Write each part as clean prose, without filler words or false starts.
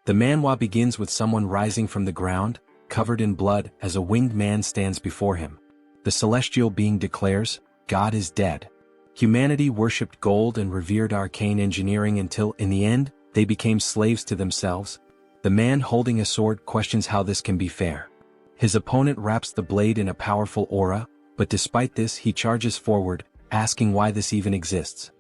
The manhwa begins with someone rising from the ground, covered in blood, as a winged man stands before him. The celestial being declares, "God is dead." Humanity worshipped gold and revered arcane engineering until, in the end, they became slaves to themselves. The man holding a sword questions how this can be fair. His opponent wraps the blade in a powerful aura, but despite this he charges forward, asking why this even exists.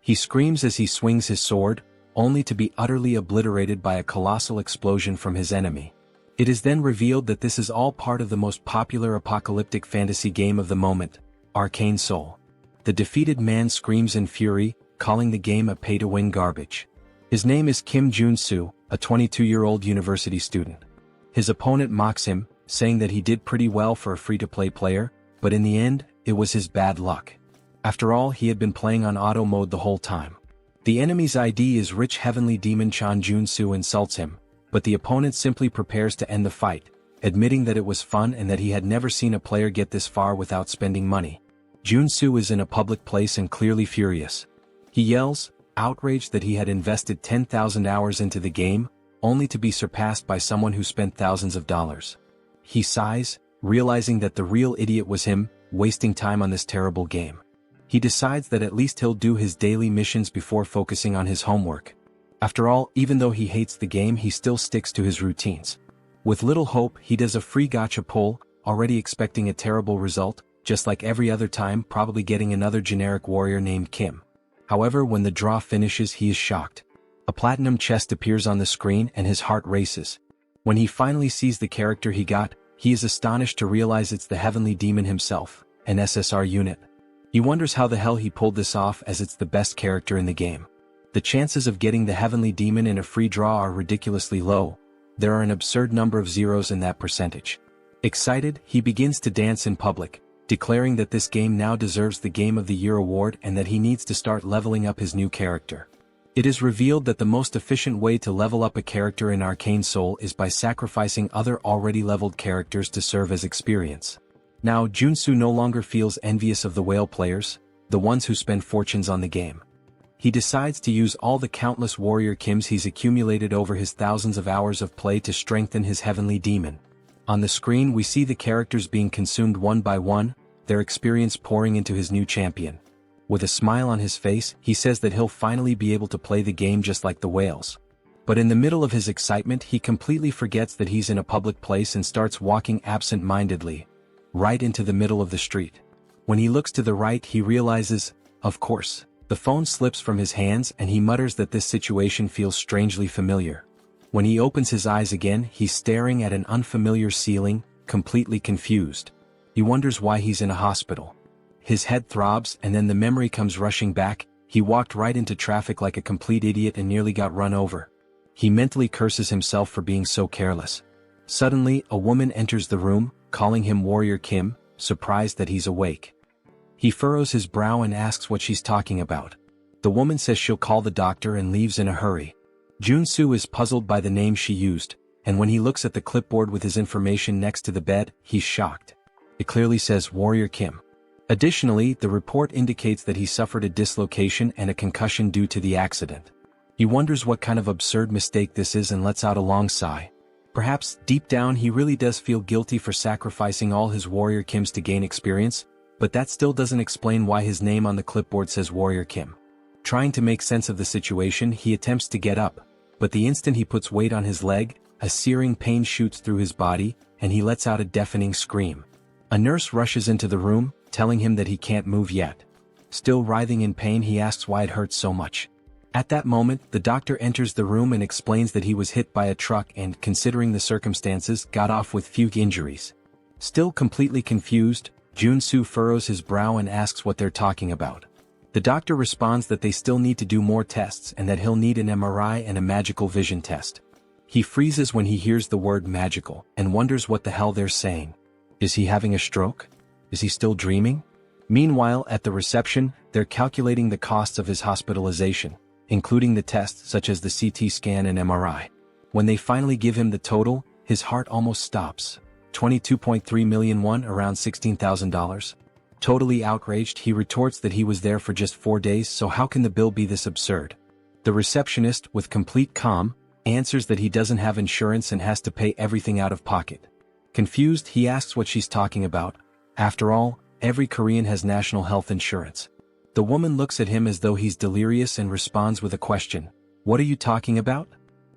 He screams as he swings his sword, only to be utterly obliterated by a colossal explosion from his enemy. It is then revealed that this is all part of the most popular apocalyptic fantasy game of the moment, Arcane Seoul. The defeated man screams in fury, calling the game a pay-to-win garbage. His name is Kim Joonsoo, a 22-year-old university student. His opponent mocks him, saying that he did pretty well for a free-to-play player, but in the end, it was his bad luck. After all, he had been playing on auto mode the whole time. The enemy's ID is rich heavenly demon Chan Joonsoo insults him, but the opponent simply prepares to end the fight, admitting that it was fun and that he had never seen a player get this far without spending money. Joonsoo is in a public place and clearly furious. He yells, outraged that he had invested 10,000 hours into the game, only to be surpassed by someone who spent thousands of dollars. He sighs, realizing that the real idiot was him, wasting time on this terrible game. He decides that at least he'll do his daily missions before focusing on his homework. After all, even though he hates the game, he still sticks to his routines. With little hope, he does a free gacha pull, already expecting a terrible result, just like every other time, probably getting another generic warrior named Kim. However, when the draw finishes, he is shocked. A platinum chest appears on the screen and his heart races. When he finally sees the character he got, he is astonished to realize it's the heavenly demon himself, an SSR unit. He wonders how the hell he pulled this off, as it's the best character in the game. The chances of getting the heavenly demon in a free draw are ridiculously low. There are an absurd number of zeros in that percentage. Excited, he begins to dance in public, declaring that this game now deserves the Game of the Year award and that he needs to start leveling up his new character. It is revealed that the most efficient way to level up a character in Arcane Seoul is by sacrificing other already leveled characters to serve as experience. Now Joonsoo no longer feels envious of the whale players, the ones who spend fortunes on the game. He decides to use all the countless warrior Kims he's accumulated over his thousands of hours of play to strengthen his heavenly demon. On the screen we see the characters being consumed one by one, their experience pouring into his new champion. With a smile on his face, he says that he'll finally be able to play the game just like the whales. But in the middle of his excitement, he completely forgets that he's in a public place and starts walking absent-mindedly, right into the middle of the street. When he looks to the right, he realizes, of course, the phone slips from his hands and he mutters that this situation feels strangely familiar. When he opens his eyes again, he's staring at an unfamiliar ceiling, completely confused. He wonders why he's in a hospital. His head throbs and then the memory comes rushing back. He walked right into traffic like a complete idiot and nearly got run over. He mentally curses himself for being so careless. Suddenly, a woman enters the room, calling him Warrior Kim, surprised that he's awake. He furrows his brow and asks what she's talking about. The woman says she'll call the doctor and leaves in a hurry. Joonsoo is puzzled by the name she used, and when he looks at the clipboard with his information next to the bed, he's shocked. It clearly says Warrior Kim. Additionally, the report indicates that he suffered a dislocation and a concussion due to the accident. He wonders what kind of absurd mistake this is and lets out a long sigh. Perhaps, deep down, he really does feel guilty for sacrificing all his Warrior Kims to gain experience, but that still doesn't explain why his name on the clipboard says Warrior Kim. Trying to make sense of the situation, he attempts to get up, but the instant he puts weight on his leg, a searing pain shoots through his body, and he lets out a deafening scream. A nurse rushes into the room, telling him that he can't move yet. Still writhing in pain, he asks why it hurts so much. At that moment, the doctor enters the room and explains that he was hit by a truck and, considering the circumstances, got off with few injuries. Still completely confused, Joonsoo furrows his brow and asks what they're talking about. The doctor responds that they still need to do more tests and that he'll need an MRI and a magical vision test. He freezes when he hears the word magical and wonders what the hell they're saying. Is he having a stroke? Is he still dreaming? Meanwhile, at the reception, they're calculating the costs of his hospitalization, including the tests such as the CT scan and MRI. When they finally give him the total, his heart almost stops. 22.3 million won, around $16,000. Totally outraged, he retorts that he was there for just 4 days, so how can the bill be this absurd? The receptionist, with complete calm, answers that he doesn't have insurance and has to pay everything out of pocket. Confused, he asks what she's talking about. After all, every Korean has national health insurance. The woman looks at him as though he's delirious and responds with a question. What are you talking about?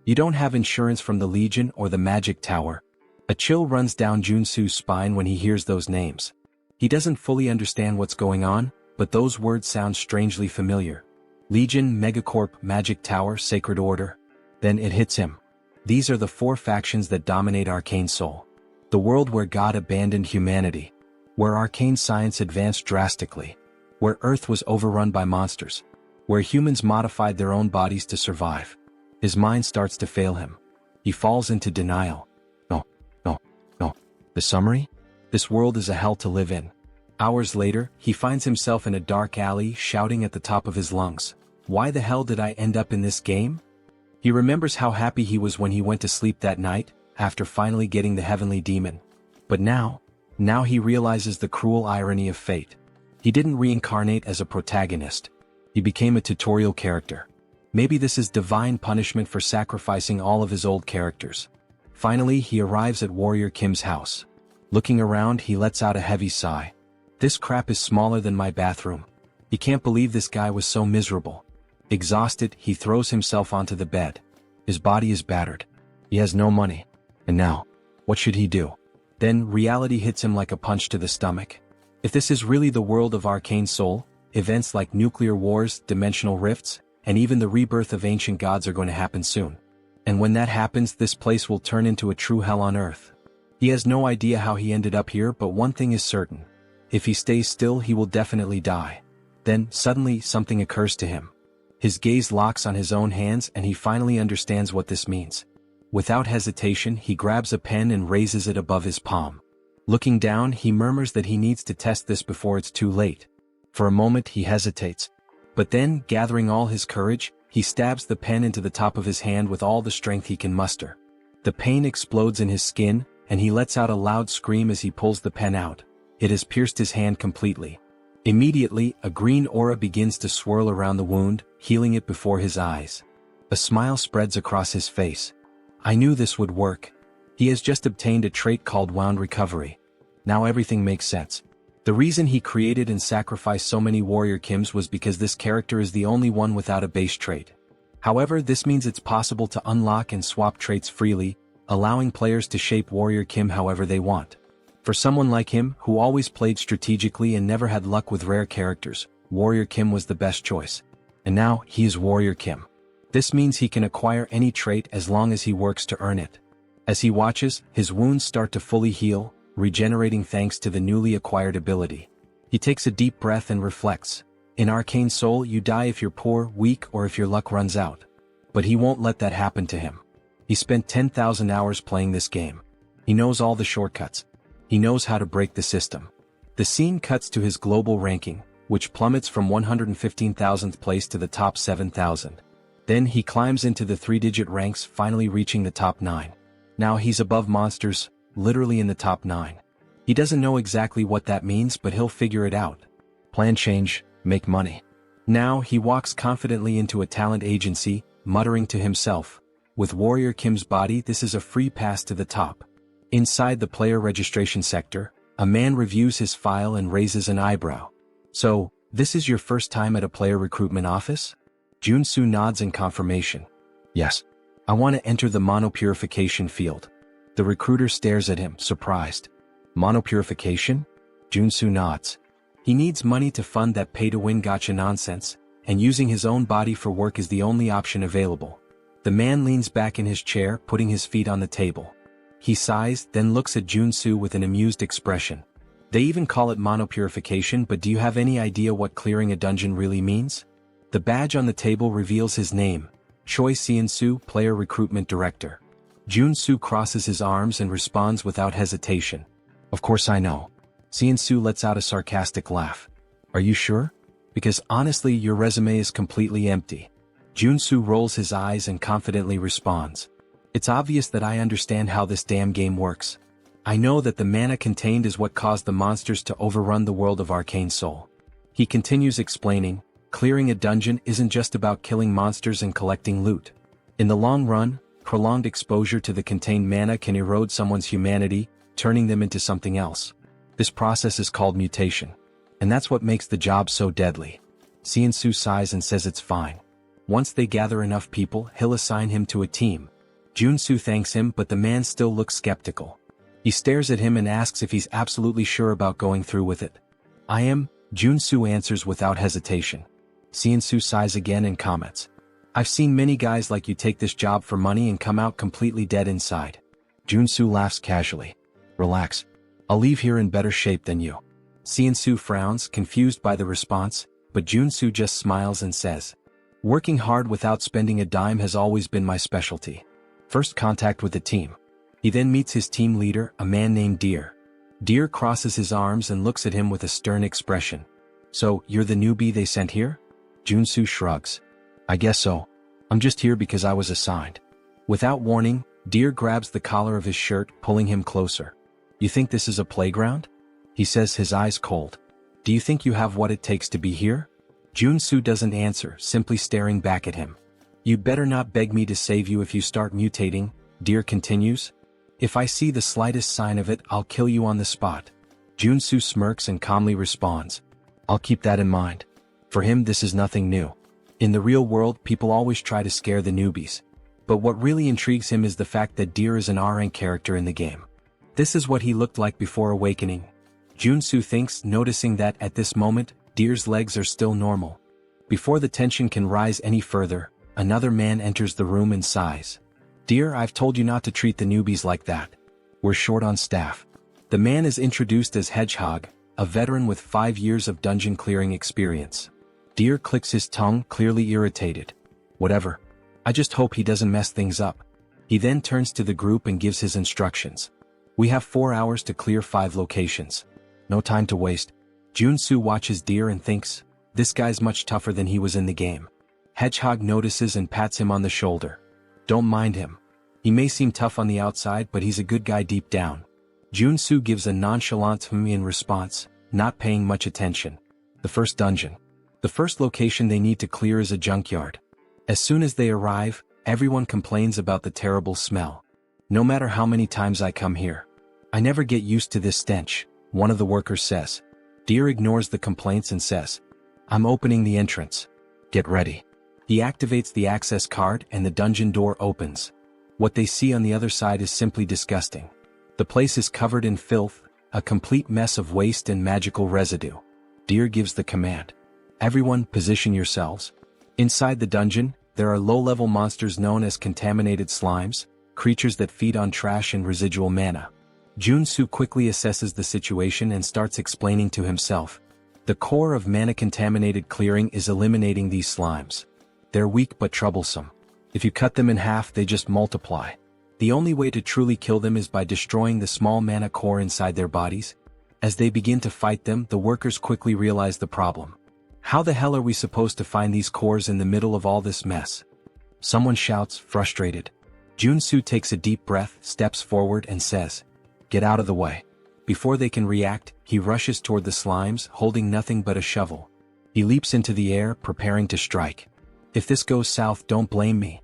You don't have insurance from the Legion or the Magic Tower. A chill runs down Joonsoo's spine when he hears those names. He doesn't fully understand what's going on, but those words sound strangely familiar. Legion, Megacorp, Magic Tower, Sacred Order. Then it hits him. These are the 4 factions that dominate Arcane Seoul. The world where God abandoned humanity. Where arcane science advanced drastically. Where Earth was overrun by monsters. Where humans modified their own bodies to survive. His mind starts to fail him. He falls into denial. No. The summary? This world is a hell to live in. Hours later, he finds himself in a dark alley shouting at the top of his lungs. Why the hell did I end up in this game? He remembers how happy he was when he went to sleep that night, after finally getting the heavenly demon. But now he realizes the cruel irony of fate. He didn't reincarnate as a protagonist. He became a tutorial character. Maybe this is divine punishment for sacrificing all of his old characters. Finally, he arrives at Warrior Kim's house. Looking around, he lets out a heavy sigh. This crap is smaller than my bathroom. He can't believe this guy was so miserable. Exhausted, he throws himself onto the bed. His body is battered. He has no money. And now, what should he do? Then reality hits him like a punch to the stomach. If this is really the world of Arcane Seoul, events like nuclear wars, dimensional rifts, and even the rebirth of ancient gods are going to happen soon. And when that happens, this place will turn into a true hell on earth. He has no idea how he ended up here, but one thing is certain. If he stays still, he will definitely die. Then, suddenly, something occurs to him. His gaze locks on his own hands and he finally understands what this means. Without hesitation, he grabs a pen and raises it above his palm. Looking down, he murmurs that he needs to test this before it's too late. For a moment, he hesitates. But then, gathering all his courage, he stabs the pen into the top of his hand with all the strength he can muster. The pain explodes in his skin, and he lets out a loud scream as he pulls the pen out. It has pierced his hand completely. Immediately, a green aura begins to swirl around the wound, healing it before his eyes. A smile spreads across his face. I knew this would work. He has just obtained a trait called Wound Recovery. Now everything makes sense. The reason he created and sacrificed so many Warrior Kims was because this character is the only one without a base trait. However, this means it's possible to unlock and swap traits freely, allowing players to shape Warrior Kim however they want. For someone like him, who always played strategically and never had luck with rare characters, Warrior Kim was the best choice. And now, he is Warrior Kim. This means he can acquire any trait as long as he works to earn it. As he watches, his wounds start to fully heal, regenerating thanks to the newly acquired ability. He takes a deep breath and reflects. In Arcane Seoul, you die if you're poor, weak, or if your luck runs out. But he won't let that happen to him. He spent 10,000 hours playing this game. He knows all the shortcuts. He knows how to break the system. The scene cuts to his global ranking, which plummets from 115,000th place to the top 7,000. Then he climbs into the 3-digit ranks, finally reaching the top 9. Now he's above monsters, literally in the top 9. He doesn't know exactly what that means, but he'll figure it out. Plan change, make money. Now he walks confidently into a talent agency, muttering to himself. With Warrior Kim's body, this is a free pass to the top. Inside the player registration sector, a man reviews his file and raises an eyebrow. So, this is your first time at a player recruitment office? Joonsoo nods in confirmation. Yes. I want to enter the monopurification field. The recruiter stares at him, surprised. Monopurification? Joonsoo nods. He needs money to fund that pay-to-win gacha nonsense, and using his own body for work is the only option available. The man leans back in his chair, putting his feet on the table. He sighs, then looks at Joonsoo with an amused expression. They even call it monopurification, but do you have any idea what clearing a dungeon really means? The badge on the table reveals his name, Choi Seon-soo, Player Recruitment Director. Joonsoo crosses his arms and responds without hesitation. Of course I know. Seon-soo lets out a sarcastic laugh. Are you sure? Because honestly, your resume is completely empty. Joonsoo rolls his eyes and confidently responds. It's obvious that I understand how this damn game works. I know that the mana contained is what caused the monsters to overrun the world of Arcane Seoul. He continues explaining, clearing a dungeon isn't just about killing monsters and collecting loot. In the long run, prolonged exposure to the contained mana can erode someone's humanity, turning them into something else. This process is called mutation. And that's what makes the job so deadly. Joonsoo sighs and says it's fine. Once they gather enough people, he'll assign him to a team. Joonsoo thanks him, but the man still looks skeptical. He stares at him and asks if he's absolutely sure about going through with it. I am, Joonsoo answers without hesitation. Joonsoo sighs again and comments, I've seen many guys like you take this job for money and come out completely dead inside. Joonsoo laughs casually. Relax. I'll leave here in better shape than you. Joonsoo frowns, confused by the response, but Joonsoo just smiles and says, working hard without spending a dime has always been my specialty. First contact with the team. He then meets his team leader, a man named Deer. Deer crosses his arms and looks at him with a stern expression. So, you're the newbie they sent here? Joonsoo shrugs. I guess so. I'm just here because I was assigned. Without warning, Deer grabs the collar of his shirt, pulling him closer. You think this is a playground? He says, his eyes cold. Do you think you have what it takes to be here? Joonsoo doesn't answer, simply staring back at him. You'd better not beg me to save you if you start mutating, Deer continues. If I see the slightest sign of it, I'll kill you on the spot. Joonsoo smirks and calmly responds. I'll keep that in mind. For him, this is nothing new. In the real world, people always try to scare the newbies. But what really intrigues him is the fact that Deer is an R-rank character in the game. This is what he looked like before awakening. Joonsoo thinks, noticing that, at this moment, Deer's legs are still normal. Before the tension can rise any further, another man enters the room and sighs. Deer, I've told you not to treat the newbies like that. We're short on staff. The man is introduced as Hedgehog, a veteran with 5 years of dungeon clearing experience. Deer clicks his tongue, clearly irritated. Whatever. I just hope he doesn't mess things up. He then turns to the group and gives his instructions. We have 4 hours to clear 5 locations. No time to waste. Joonsoo watches Deer and thinks, this guy's much tougher than he was in the game. Hedgehog notices and pats him on the shoulder. Don't mind him. He may seem tough on the outside, but he's a good guy deep down. Joonsoo gives a nonchalant "hmm" in response, not paying much attention. The first dungeon. The first location they need to clear is a junkyard. As soon as they arrive, everyone complains about the terrible smell. No matter how many times I come here, I never get used to this stench, one of the workers says. Deer ignores the complaints and says, I'm opening the entrance. Get ready. He activates the access card and the dungeon door opens. What they see on the other side is simply disgusting. The place is covered in filth, a complete mess of waste and magical residue. Deer gives the command. Everyone, position yourselves. Inside the dungeon, there are low-level monsters known as contaminated slimes, creatures that feed on trash and residual mana. Joonsoo quickly assesses the situation and starts explaining to himself. The core of mana-contaminated clearing is eliminating these slimes. They're weak but troublesome. If you cut them in half, they just multiply. The only way to truly kill them is by destroying the small mana core inside their bodies. As they begin to fight them, the workers quickly realize the problem. How the hell are we supposed to find these cores in the middle of all this mess? Someone shouts, frustrated. Joonsoo takes a deep breath, steps forward and says, Get out of the way. Before they can react, he rushes toward the slimes, holding nothing but a shovel. He leaps into the air, preparing to strike. If this goes south, don't blame me.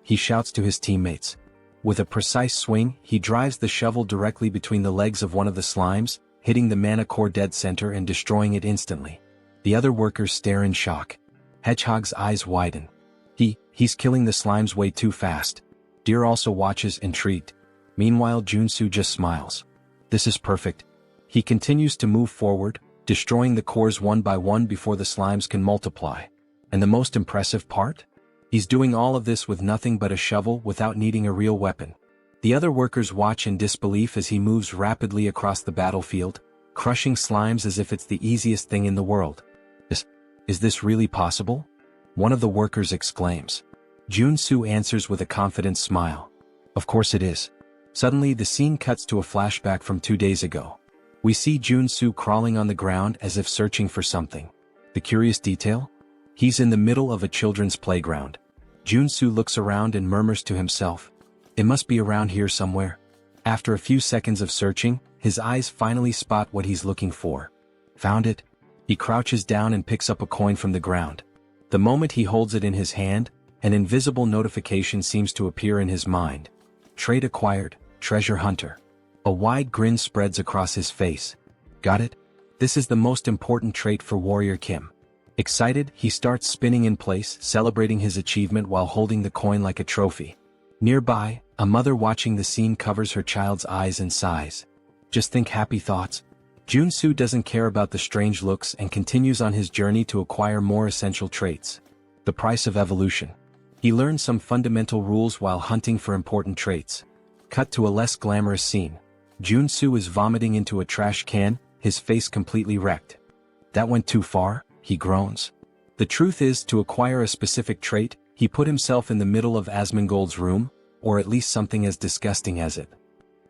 He shouts to his teammates. With a precise swing, he drives the shovel directly between the legs of one of the slimes, hitting the mana core dead center and destroying it instantly. The other workers stare in shock. Hedgehog's eyes widen. He's killing the slimes way too fast. Deer also watches, intrigued. Meanwhile, Joonsoo just smiles. This is perfect. He continues to move forward, destroying the cores one by one before the slimes can multiply. And the most impressive part? He's doing all of this with nothing but a shovel, without needing a real weapon. The other workers watch in disbelief as he moves rapidly across the battlefield, crushing slimes as if it's the easiest thing in the world. Is this really possible? One of the workers exclaims. Joonsoo answers with a confident smile. Of course it is. Suddenly the scene cuts to a flashback from 2 days ago. We see Joonsoo crawling on the ground as if searching for something. The curious detail? He's in the middle of a children's playground. Joonsoo looks around and murmurs to himself. It must be around here somewhere. After a few seconds of searching, his eyes finally spot what he's looking for. Found it. He crouches down and picks up a coin from the ground. The moment he holds it in his hand, An invisible notification seems to appear in his mind. Trait acquired, Treasure Hunter. A wide grin spreads across his face. Got it? This is the most important trait for Warrior Kim. Excited, he starts spinning in place, celebrating his achievement while holding the coin like a trophy. Nearby, a mother watching the scene covers her child's eyes and sighs. Just think happy thoughts. Joonsoo doesn't care about the strange looks and continues on his journey to acquire more essential traits. The price of evolution. He learns some fundamental rules while hunting for important traits. Cut to a less glamorous scene. Joonsoo is vomiting into a trash can, his face completely wrecked. That went too far, he groans. The truth is, to acquire a specific trait, he put himself in the middle of Asmongold's room, or at least something as disgusting as it.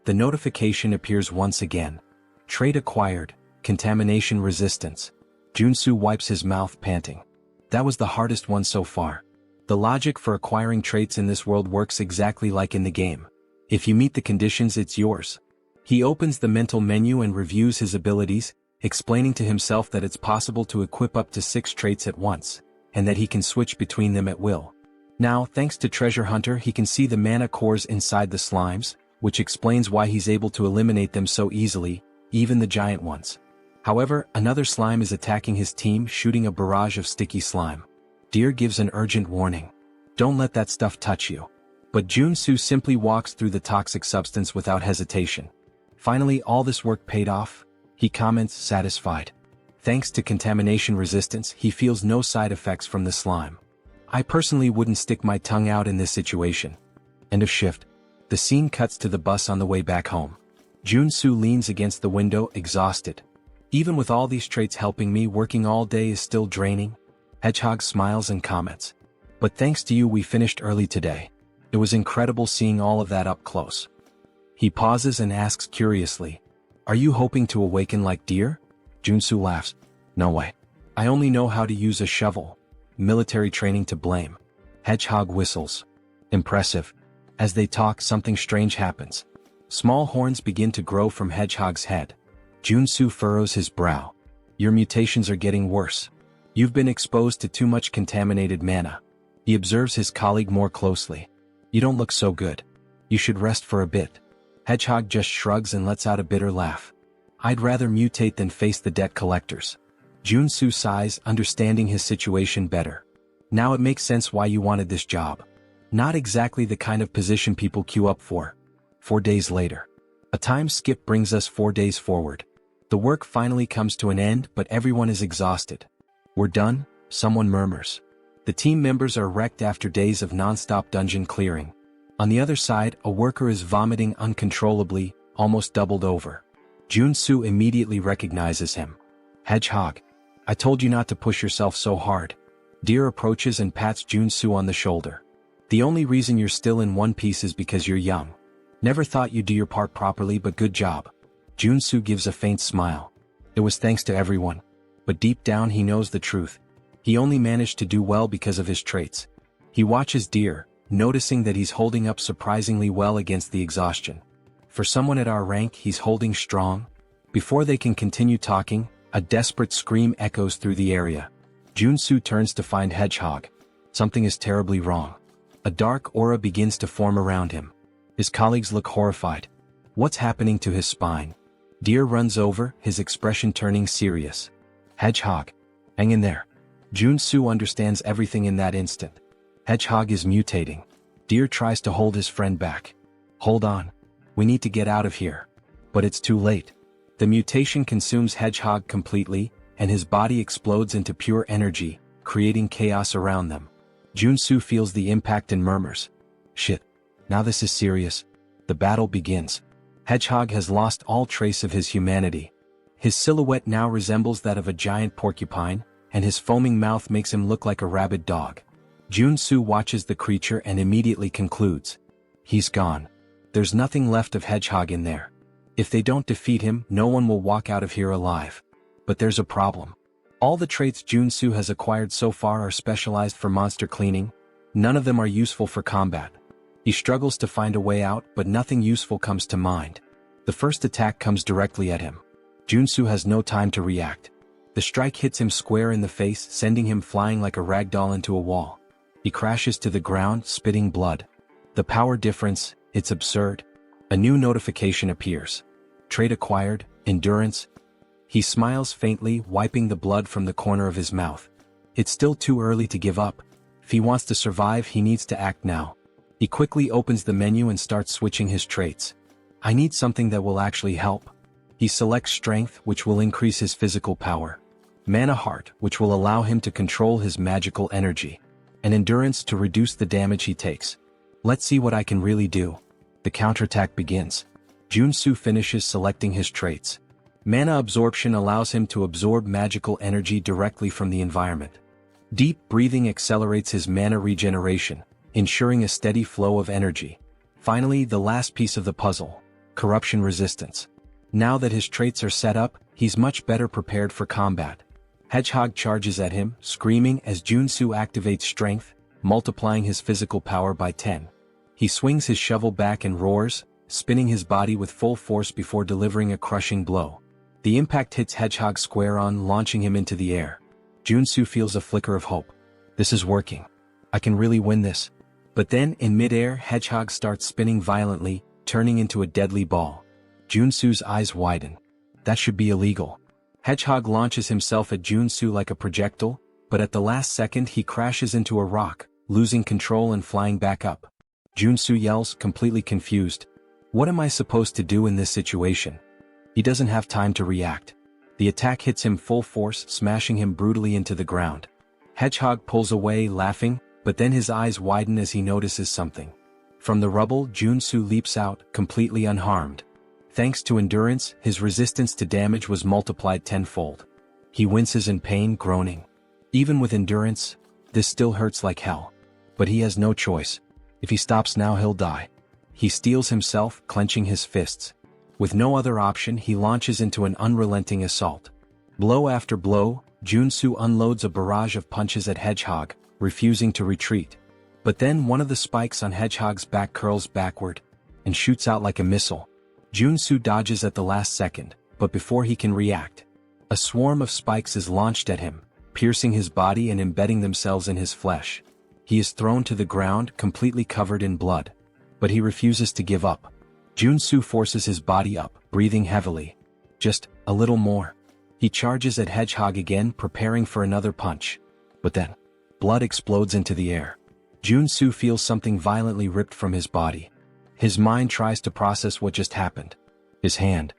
The notification appears once again. Trait acquired, Contamination Resistance. Joonsoo wipes his mouth, panting. That was the hardest one so far. The logic for acquiring traits in this world works exactly like in the game. If you meet the conditions, it's yours. He opens the mental menu and reviews his abilities, explaining to himself that it's possible to equip up to 6 traits at once, and that he can switch between them at will. Now, thanks to Treasure Hunter, he can see the mana cores inside the slimes, which explains why he's able to eliminate them so easily, even the giant ones. However, another slime is attacking his team, shooting a barrage of sticky slime. Deer gives an urgent warning. Don't let that stuff touch you. But Joonsoo simply walks through the toxic substance without hesitation. Finally, all this work paid off, he comments, satisfied. Thanks to contamination resistance, he feels no side effects from the slime. I personally wouldn't stick my tongue out in this situation. End of shift. The scene cuts to the bus on the way back home. Joonsoo leans against the window, exhausted. Even with all these traits helping me, working all day is still draining. Hedgehog smiles and comments. But thanks to you we finished early today. It was incredible seeing all of that up close. He pauses and asks curiously, "Are you hoping to awaken like Deer?" Joonsoo laughs. "No way. I only know how to use a shovel. Military training to blame." Hedgehog whistles. Impressive. As they talk, something strange happens. Small horns begin to grow from Hedgehog's head. Joonsoo furrows his brow. "Your mutations are getting worse. You've been exposed to too much contaminated mana." He observes his colleague more closely. "You don't look so good. You should rest for a bit." Hedgehog just shrugs and lets out a bitter laugh. "I'd rather mutate than face the debt collectors." Joonsoo sighs, understanding his situation better. "Now it makes sense why you wanted this job. Not exactly the kind of position people queue up for." 4 days later. A time skip brings us 4 days forward. The work finally comes to an end, but everyone is exhausted. "We're done," someone murmurs. The team members are wrecked after days of non-stop dungeon clearing. On the other side, a worker is vomiting uncontrollably, almost doubled over. Joonsoo immediately recognizes him. "Hedgehog. I told you not to push yourself so hard." Deer approaches and pats Joonsoo on the shoulder. "The only reason you're still in one piece is because you're young. Never thought you'd do your part properly, but good job." Joonsoo gives a faint smile. It was thanks to everyone. But deep down he knows the truth. He only managed to do well because of his traits. He watches Deer, noticing that he's holding up surprisingly well against the exhaustion. For someone at our rank, he's holding strong. Before they can continue talking, a desperate scream echoes through the area. Joonsoo turns to find Hedgehog. Something is terribly wrong. A dark aura begins to form around him. His colleagues look horrified. What's happening to his spine? Deer runs over, his expression turning serious. "Hedgehog. Hang in there." Joonsoo understands everything in that instant. Hedgehog is mutating. Deer tries to hold his friend back. "Hold on. We need to get out of here." But it's too late. The mutation consumes Hedgehog completely, and his body explodes into pure energy, creating chaos around them. Joonsoo feels the impact and murmurs. "Shit. Now this is serious." The battle begins. Hedgehog has lost all trace of his humanity. His silhouette now resembles that of a giant porcupine, and his foaming mouth makes him look like a rabid dog. Joonsoo watches the creature and immediately concludes. He's gone. There's nothing left of Hedgehog in there. If they don't defeat him, no one will walk out of here alive. But there's a problem. All the traits Joonsoo has acquired so far are specialized for monster cleaning. None of them are useful for combat. He struggles to find a way out, but nothing useful comes to mind. The first attack comes directly at him. Joonsoo has no time to react. The strike hits him square in the face, sending him flying like a ragdoll into a wall. He crashes to the ground, spitting blood. The power difference, it's absurd. A new notification appears. Trait acquired, endurance. He smiles faintly, wiping the blood from the corner of his mouth. It's still too early to give up. If he wants to survive, he needs to act now. He quickly opens the menu and starts switching his traits. I need something that will actually help. He selects strength, which will increase his physical power. Mana heart, which will allow him to control his magical energy. And endurance to reduce the damage he takes. Let's see what I can really do. The counterattack begins. Joonsoo finishes selecting his traits. Mana absorption allows him to absorb magical energy directly from the environment. Deep breathing accelerates his mana regeneration, ensuring a steady flow of energy. Finally, the last piece of the puzzle, corruption resistance. Now that his traits are set up, he's much better prepared for combat. Hedgehog charges at him, screaming as Joonsoo activates strength, multiplying his physical power by 10. He swings his shovel back and roars, spinning his body with full force before delivering a crushing blow. The impact hits Hedgehog square on, launching him into the air. Joonsoo feels a flicker of hope. This is working. I can really win this. But then, in midair, Hedgehog starts spinning violently, turning into a deadly ball. Joonsoo's eyes widen. That should be illegal. Hedgehog launches himself at Joonsoo like a projectile, but at the last second he crashes into a rock, losing control and flying back up. Joonsoo yells, completely confused. What am I supposed to do in this situation? He doesn't have time to react. The attack hits him full force, smashing him brutally into the ground. Hedgehog pulls away, laughing, but then his eyes widen as he notices something. From the rubble, Joonsoo leaps out, completely unharmed. Thanks to endurance, his resistance to damage was multiplied tenfold. He winces in pain, groaning. Even with endurance, this still hurts like hell. But he has no choice. If he stops now, he'll die. He steels himself, clenching his fists. With no other option, he launches into an unrelenting assault. Blow after blow, Joonsoo unloads a barrage of punches at Hedgehog, refusing to retreat. But then one of the spikes on Hedgehog's back curls backward and shoots out like a missile. Joonsoo dodges at the last second, but before he can react, a swarm of spikes is launched at him, piercing his body and embedding themselves in his flesh. He is thrown to the ground, completely covered in blood. But he refuses to give up. Joonsoo forces his body up, breathing heavily. Just a little more. He charges at Hedgehog again, preparing for another punch. But then, blood explodes into the air. Joonsoo feels something violently ripped from his body. His mind tries to process what just happened. His hand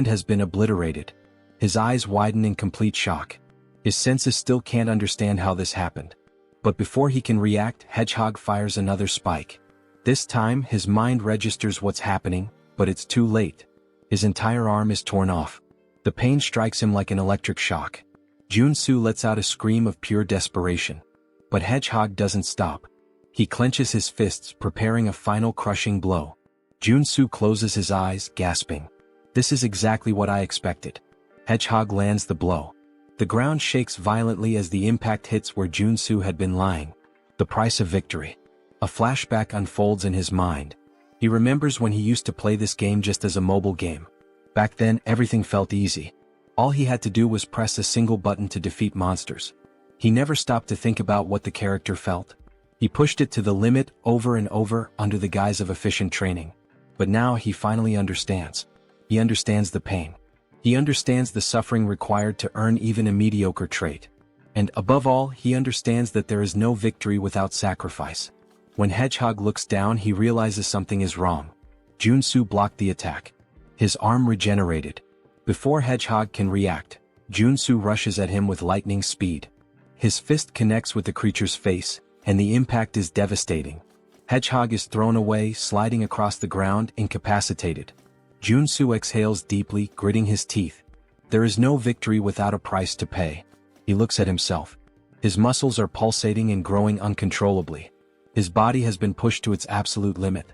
has been obliterated. His eyes widen in complete shock. His senses still can't understand how this happened. But before he can react, Hedgehog fires another spike. This time, his mind registers what's happening, but it's too late. His entire arm is torn off. The pain strikes him like an electric shock. Joonsoo lets out a scream of pure desperation. But Hedgehog doesn't stop. He clenches his fists, preparing a final crushing blow. Joonsoo closes his eyes, gasping. This is exactly what I expected. Hedgehog lands the blow. The ground shakes violently as the impact hits where Joonsoo had been lying. The price of victory. A flashback unfolds in his mind. He remembers when he used to play this game just as a mobile game. Back then, everything felt easy. All he had to do was press a single button to defeat monsters. He never stopped to think about what the character felt. He pushed it to the limit over and over under the guise of efficient training. But now he finally understands. He understands the pain. He understands the suffering required to earn even a mediocre trait. And above all, he understands that there is no victory without sacrifice. When Hedgehog looks down, he realizes something is wrong. Joonsoo blocked the attack. His arm regenerated. Before Hedgehog can react, Joonsoo rushes at him with lightning speed. His fist connects with the creature's face, and the impact is devastating. Hedgehog is thrown away, sliding across the ground, incapacitated. Joonsoo exhales deeply, gritting his teeth. There is no victory without a price to pay. He looks at himself. His muscles are pulsating and growing uncontrollably. His body has been pushed to its absolute limit.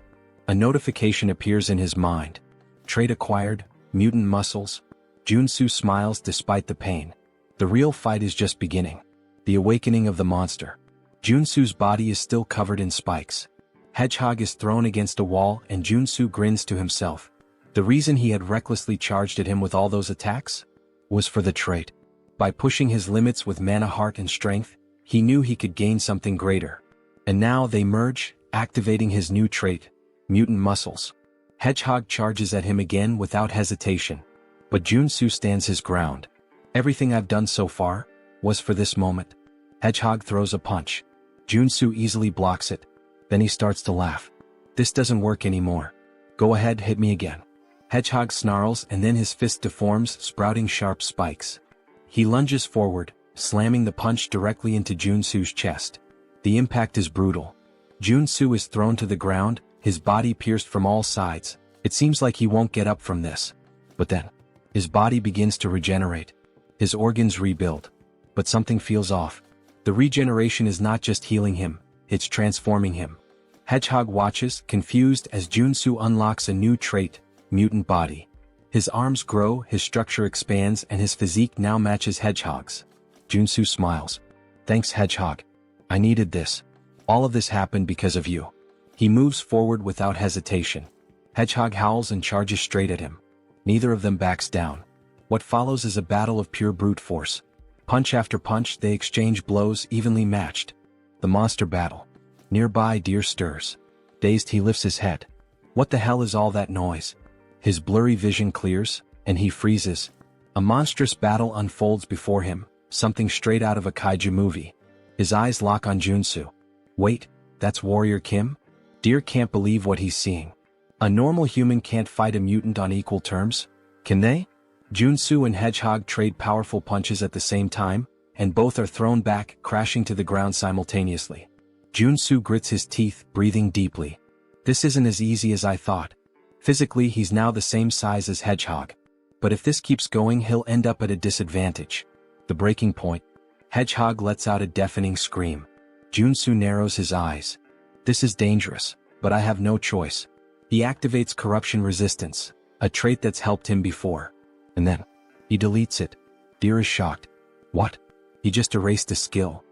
A notification appears in his mind. Trait acquired, mutant muscles. Joonsoo smiles despite the pain. The real fight is just beginning. The awakening of the monster. Joonsoo's body is still covered in spikes. Hedgehog is thrown against a wall and Joonsoo grins to himself. The reason he had recklessly charged at him with all those attacks was for the trait. By pushing his limits with mana heart and strength, he knew he could gain something greater. And now they merge, activating his new trait, mutant muscles. Hedgehog charges at him again without hesitation. But Joonsoo stands his ground. Everything I've done so far was for this moment. Hedgehog throws a punch. Joonsoo easily blocks it. Then he starts to laugh. This doesn't work anymore. Go ahead, hit me again. Hedgehog snarls and then his fist deforms, sprouting sharp spikes. He lunges forward, slamming the punch directly into Joonsoo's chest. The impact is brutal. Joonsoo is thrown to the ground, his body pierced from all sides. It seems like he won't get up from this. But then, his body begins to regenerate. His organs rebuild. But something feels off. The regeneration is not just healing him, it's transforming him. Hedgehog watches, confused, as Joonsoo unlocks a new trait, mutant body. His arms grow, his structure expands, and his physique now matches Hedgehog's. Joonsoo smiles. Thanks, Hedgehog. I needed this. All of this happened because of you. He moves forward without hesitation. Hedgehog howls and charges straight at him. Neither of them backs down. What follows is a battle of pure brute force. Punch after punch, they exchange blows evenly matched. The monster battle. Nearby, Deer stirs. Dazed, he lifts his head. What the hell is all that noise? His blurry vision clears, and he freezes. A monstrous battle unfolds before him, something straight out of a kaiju movie. His eyes lock on Joonsoo. Wait, that's Warrior Kim? Deer can't believe what he's seeing. A normal human can't fight a mutant on equal terms, can they? Joonsoo and Hedgehog trade powerful punches at the same time, and both are thrown back, crashing to the ground simultaneously. Joonsoo grits his teeth, breathing deeply. This isn't as easy as I thought. Physically, he's now the same size as Hedgehog. But if this keeps going, he'll end up at a disadvantage. The breaking point. Hedgehog lets out a deafening scream. Joonsoo narrows his eyes. This is dangerous, but I have no choice. He activates corruption resistance, a trait that's helped him before. And then, he deletes it. Deer is shocked. What? He just erased a skill.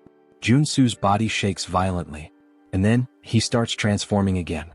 Joonsoo's body shakes violently. And then, he starts transforming again.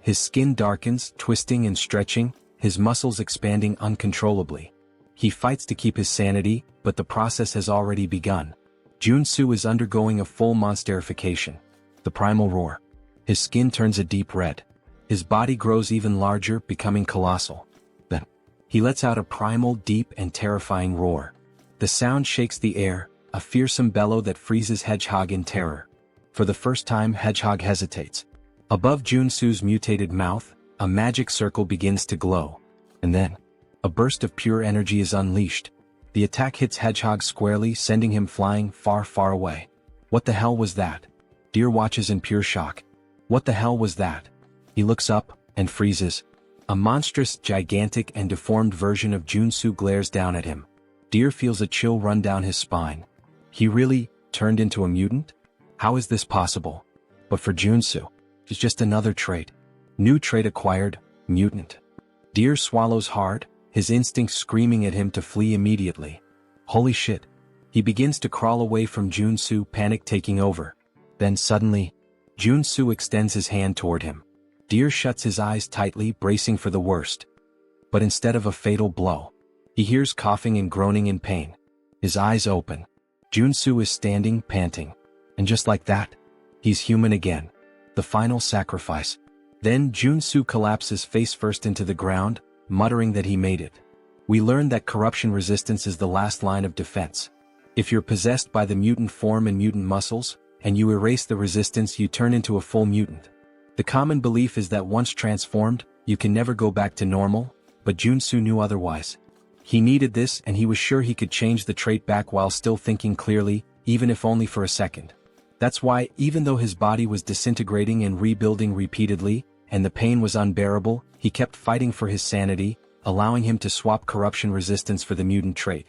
His skin darkens, twisting and stretching, his muscles expanding uncontrollably. He fights to keep his sanity, but the process has already begun. Joonsoo is undergoing a full monsterification. The primal roar. His skin turns a deep red. His body grows even larger, becoming colossal. Then, he lets out a primal, deep and terrifying roar. The sound shakes the air, a fearsome bellow that freezes Hedgehog in terror. For the first time, Hedgehog hesitates. Above Joonsoo's mutated mouth, a magic circle begins to glow. And then, a burst of pure energy is unleashed. The attack hits Hedgehog squarely, sending him flying far, far away. What the hell was that? Deer watches in pure shock. What the hell was that? He looks up, and freezes. A monstrous, gigantic, and deformed version of Joonsoo glares down at him. Deer feels a chill run down his spine. He really turned into a mutant? How is this possible? But for Joonsoo, it's just another trait. New trait acquired, mutant. Deer swallows hard, his instincts screaming at him to flee immediately. Holy shit. He begins to crawl away from Joonsoo, panic taking over. Then suddenly, Joonsoo extends his hand toward him. Deer shuts his eyes tightly, bracing for the worst. But instead of a fatal blow, he hears coughing and groaning in pain. His eyes open. Joonsoo is standing, panting. And just like that, he's human again. The final sacrifice. Then Joonsoo collapses face first into the ground, muttering that he made it. We learn that corruption resistance is the last line of defense. If you're possessed by the mutant form and mutant muscles, and you erase the resistance, you turn into a full mutant. The common belief is that once transformed, you can never go back to normal, but Joonsoo knew otherwise. He needed this, and he was sure he could change the trait back while still thinking clearly, even if only for a second. That's why, even though his body was disintegrating and rebuilding repeatedly, and the pain was unbearable, he kept fighting for his sanity, allowing him to swap corruption resistance for the mutant trait.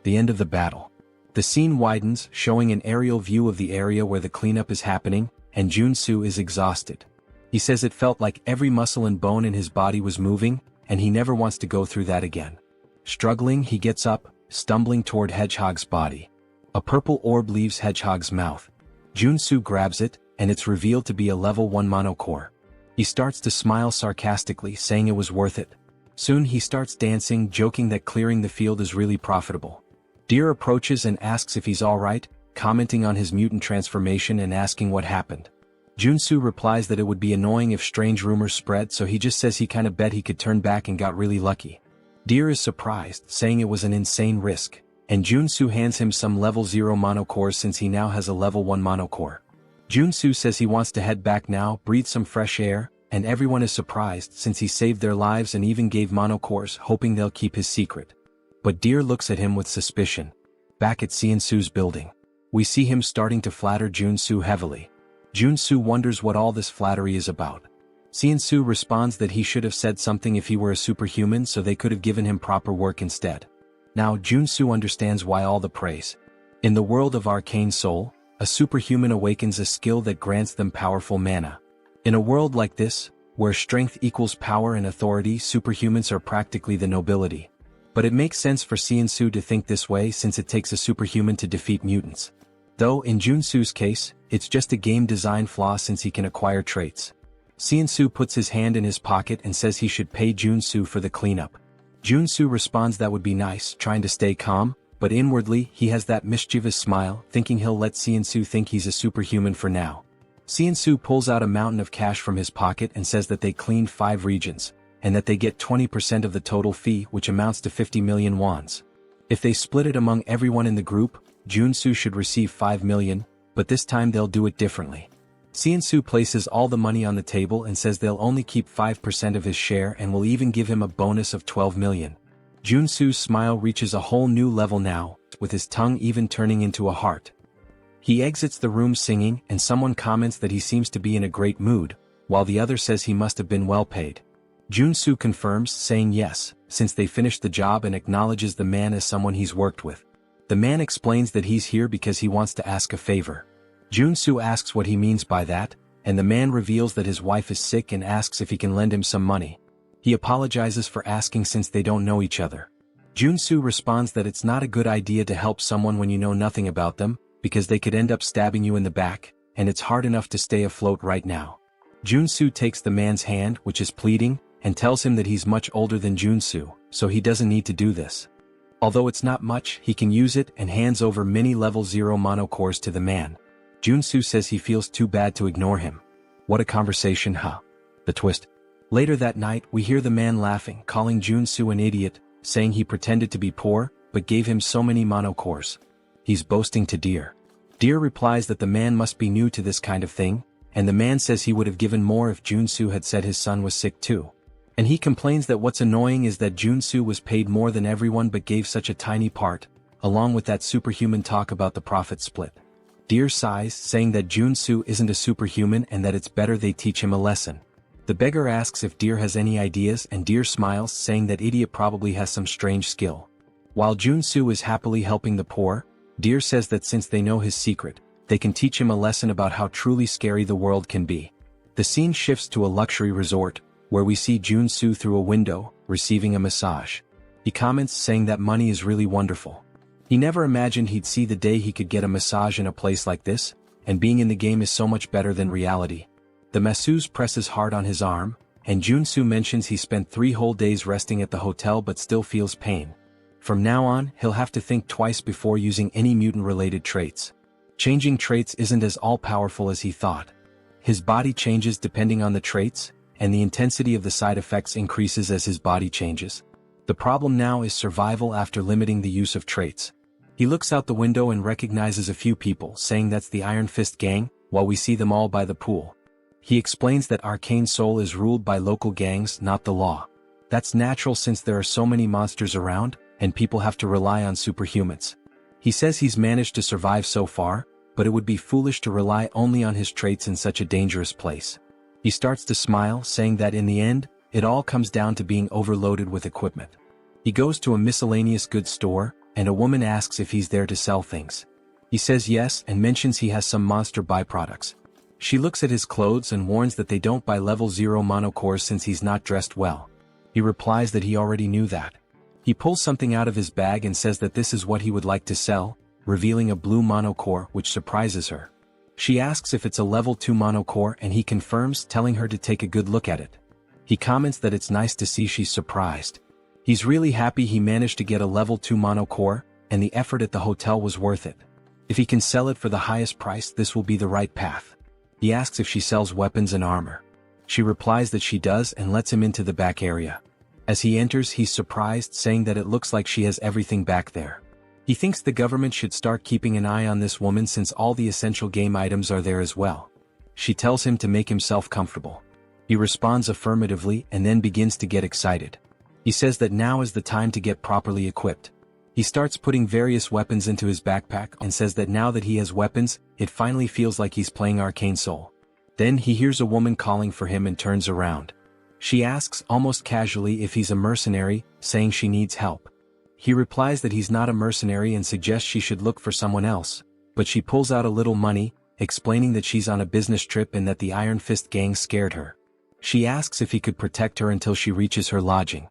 The end of the battle. The scene widens, showing an aerial view of the area where the cleanup is happening, and Joonsoo is exhausted. He says it felt like every muscle and bone in his body was moving, and he never wants to go through that again. Struggling, he gets up, stumbling toward Hedgehog's body. A purple orb leaves Hedgehog's mouth. Joonsoo grabs it, and it's revealed to be a level 1 mono core. He starts to smile sarcastically, saying it was worth it. Soon he starts dancing, joking that clearing the field is really profitable. Deer approaches and asks if he's alright, commenting on his mutant transformation and asking what happened. Joonsoo replies that it would be annoying if strange rumors spread, so he just says he kinda bet he could turn back and got really lucky. Deer is surprised, saying it was an insane risk, and Joonsoo hands him some level 0 mono cores since he now has a level 1 mono core. Joonsoo says he wants to head back now, breathe some fresh air, and everyone is surprised since he saved their lives and even gave mono cores, hoping they'll keep his secret. But Deer looks at him with suspicion. Back at Seonsoo's building, we see him starting to flatter Joonsoo heavily. Joonsoo wonders what all this flattery is about. Seonsoo responds that he should have said something if he were a superhuman, so they could have given him proper work instead. Now Joonsoo understands why all the praise. In the world of Arcane Seoul, a superhuman awakens a skill that grants them powerful mana. In a world like this, where strength equals power and authority, superhumans are practically the nobility. But it makes sense for Seonsoo to think this way since it takes a superhuman to defeat mutants. Though in Joonsoo's case, it's just a game design flaw since he can acquire traits. Seonsoo puts his hand in his pocket and says he should pay Joonsoo for the cleanup. Joonsoo responds that would be nice, trying to stay calm, but inwardly he has that mischievous smile, thinking he'll let Seonsoo think he's a superhuman for now. Seonsoo pulls out a mountain of cash from his pocket and says that they cleaned 5 regions, and that they get 20% of the total fee, which amounts to 50 million wons. If they split it among everyone in the group, Joonsoo should receive 5 million, but this time they'll do it differently. Seonsoo places all the money on the table and says they'll only keep 5% of his share and will even give him a bonus of 12 million. Joonsoo's smile reaches a whole new level now, with his tongue even turning into a heart. He exits the room singing, and someone comments that he seems to be in a great mood, while the other says he must have been well paid. Joonsoo confirms, saying yes, since they finished the job, and acknowledges the man as someone he's worked with. The man explains that he's here because he wants to ask a favor. Joonsoo asks what he means by that, and the man reveals that his wife is sick and asks if he can lend him some money. He apologizes for asking since they don't know each other. Joonsoo responds that it's not a good idea to help someone when you know nothing about them, because they could end up stabbing you in the back, and it's hard enough to stay afloat right now. Joonsoo takes the man's hand, which is pleading, and tells him that he's much older than Joonsoo, so he doesn't need to do this. Although it's not much, he can use it and hands over many level 0 mono cores to the man. Joonsoo says he feels too bad to ignore him. What a conversation, huh? The twist. Later that night, we hear the man laughing, calling Joonsoo an idiot, saying he pretended to be poor, but gave him so many mono cores. He's boasting to Deer. Deer replies that the man must be new to this kind of thing, and the man says he would have given more if Joonsoo had said his son was sick too. And he complains that what's annoying is that Joonsoo was paid more than everyone but gave such a tiny part, along with that superhuman talk about the profit split. Deer sighs, saying that Joonsoo isn't a superhuman and that it's better they teach him a lesson. The beggar asks if Deer has any ideas, and Deer smiles, saying that idiot probably has some strange skill. While Joonsoo is happily helping the poor, Deer says that since they know his secret, they can teach him a lesson about how truly scary the world can be. The scene shifts to a luxury resort, where we see Joonsoo through a window, receiving a massage. He comments, saying that money is really wonderful. He never imagined he'd see the day he could get a massage in a place like this, and being in the game is so much better than reality. The masseuse presses hard on his arm, and Joonsoo mentions he spent 3 whole days resting at the hotel but still feels pain. From now on, he'll have to think twice before using any mutant-related traits. Changing traits isn't as all-powerful as he thought. His body changes depending on the traits, and the intensity of the side effects increases as his body changes. The problem now is survival after limiting the use of traits. He looks out the window and recognizes a few people, saying that's the Iron Fist gang, while we see them all by the pool. He explains that Arcane Seoul is ruled by local gangs, not the law. That's natural since there are so many monsters around, and people have to rely on superhumans. He says he's managed to survive so far, but it would be foolish to rely only on his traits in such a dangerous place. He starts to smile, saying that in the end, it all comes down to being overloaded with equipment. He goes to a miscellaneous goods store, and a woman asks if he's there to sell things. He says yes and mentions he has some monster byproducts. She looks at his clothes and warns that they don't buy level 0 mono cores since he's not dressed well. He replies that he already knew that. He pulls something out of his bag and says that this is what he would like to sell, revealing a blue mono core, which surprises her. She asks if it's a level 2 mono core, and he confirms, telling her to take a good look at it. He comments that it's nice to see she's surprised. He's really happy he managed to get a level 2 mono core, and the effort at the hotel was worth it. If he can sell it for the highest price, this will be the right path. He asks if she sells weapons and armor. She replies that she does and lets him into the back area. As he enters, he's surprised, saying that it looks like she has everything back there. He thinks the government should start keeping an eye on this woman since all the essential game items are there as well. She tells him to make himself comfortable. He responds affirmatively and then begins to get excited. He says that now is the time to get properly equipped. He starts putting various weapons into his backpack and says that now that he has weapons, it finally feels like he's playing Arcane Seoul. Then he hears a woman calling for him and turns around. She asks almost casually if he's a mercenary, saying she needs help. He replies that he's not a mercenary and suggests she should look for someone else, but she pulls out a little money, explaining that she's on a business trip and that the Iron Fist gang scared her. She asks if he could protect her until she reaches her lodging.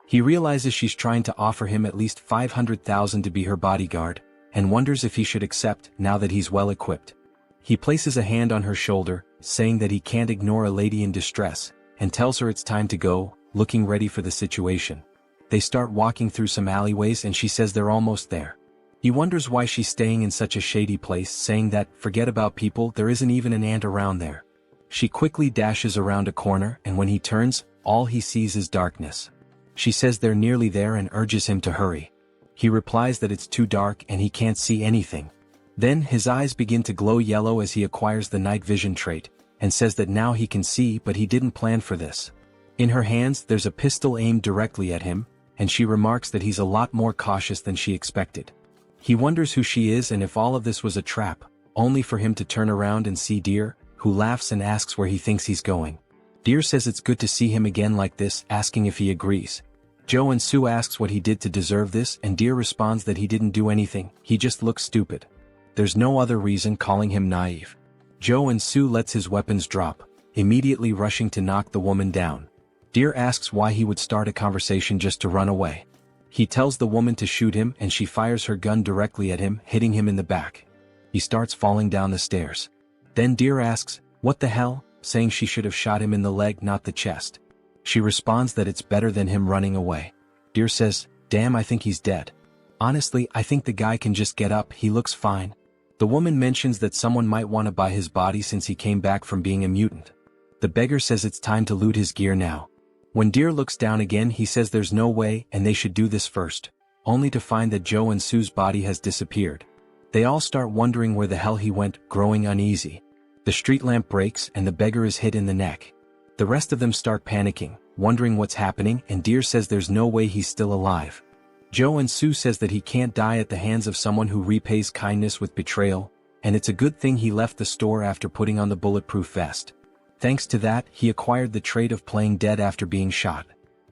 He realizes she's trying to offer him at least 500,000 to be her bodyguard, and wonders if he should accept now that he's well equipped. He places a hand on her shoulder, saying that he can't ignore a lady in distress, and tells her it's time to go, looking ready for the situation. They start walking through some alleyways and she says they're almost there. He wonders why she's staying in such a shady place, saying that, forget about people, there isn't even an ant around there. She quickly dashes around a corner and when he turns, all he sees is darkness. She says they're nearly there and urges him to hurry. He replies that it's too dark and he can't see anything. Then his eyes begin to glow yellow as he acquires the night vision trait, and says that now he can see, but he didn't plan for this. In her hands there's a pistol aimed directly at him, and she remarks that he's a lot more cautious than she expected. He wonders who she is and if all of this was a trap, only for him to turn around and see Deer, who laughs and asks where he thinks he's going. Deer says it's good to see him again like this, asking if he agrees. Joonsoo asks what he did to deserve this and Deer responds that he didn't do anything, he just looks stupid. There's no other reason, calling him naive. Joonsoo lets his weapons drop, immediately rushing to knock the woman down. Deer asks why he would start a conversation just to run away. He tells the woman to shoot him and she fires her gun directly at him, hitting him in the back. He starts falling down the stairs. Then Deer asks, "What the hell?" saying she should have shot him in the leg, not the chest. She responds that it's better than him running away. Deer says, "Damn, I think he's dead. Honestly, I think the guy can just get up, he looks fine." The woman mentions that someone might want to buy his body since he came back from being a mutant. The beggar says it's time to loot his gear now. When Deer looks down again, he says there's no way and they should do this first, only to find that Joonsoo's body has disappeared. They all start wondering where the hell he went, growing uneasy. The street lamp breaks and the beggar is hit in the neck. The rest of them start panicking, wondering what's happening, and Deer says there's no way he's still alive. Joonsoo says that he can't die at the hands of someone who repays kindness with betrayal, and it's a good thing he left the store after putting on the bulletproof vest. Thanks to that, he acquired the trait of playing dead after being shot.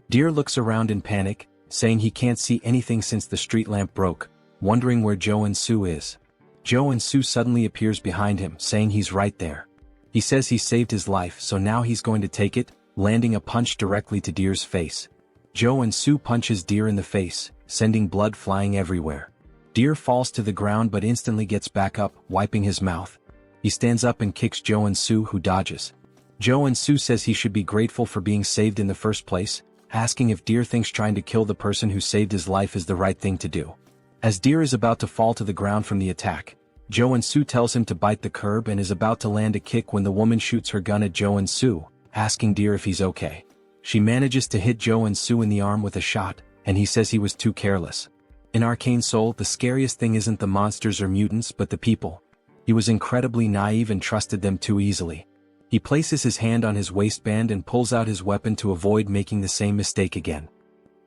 Deer looks around in panic, saying he can't see anything since the street lamp broke, wondering where Joonsoo is. Joonsoo suddenly appears behind him, saying he's right there. He says he saved his life, so now he's going to take it, landing a punch directly to Deer's face. Joonsoo punches Deer in the face, sending blood flying everywhere. Deer falls to the ground but instantly gets back up, wiping his mouth. He stands up and kicks Joonsoo, who dodges. Joonsoo says he should be grateful for being saved in the first place, asking if Deer thinks trying to kill the person who saved his life is the right thing to do. As Deer is about to fall to the ground from the attack, Joonsoo tells him to bite the curb and is about to land a kick when the woman shoots her gun at Joonsoo, asking Deer if he's okay. She manages to hit Joonsoo in the arm with a shot, and he says he was too careless. In Arcane Seoul, the scariest thing isn't the monsters or mutants but the people. He was incredibly naive and trusted them too easily. He places his hand on his waistband and pulls out his weapon to avoid making the same mistake again.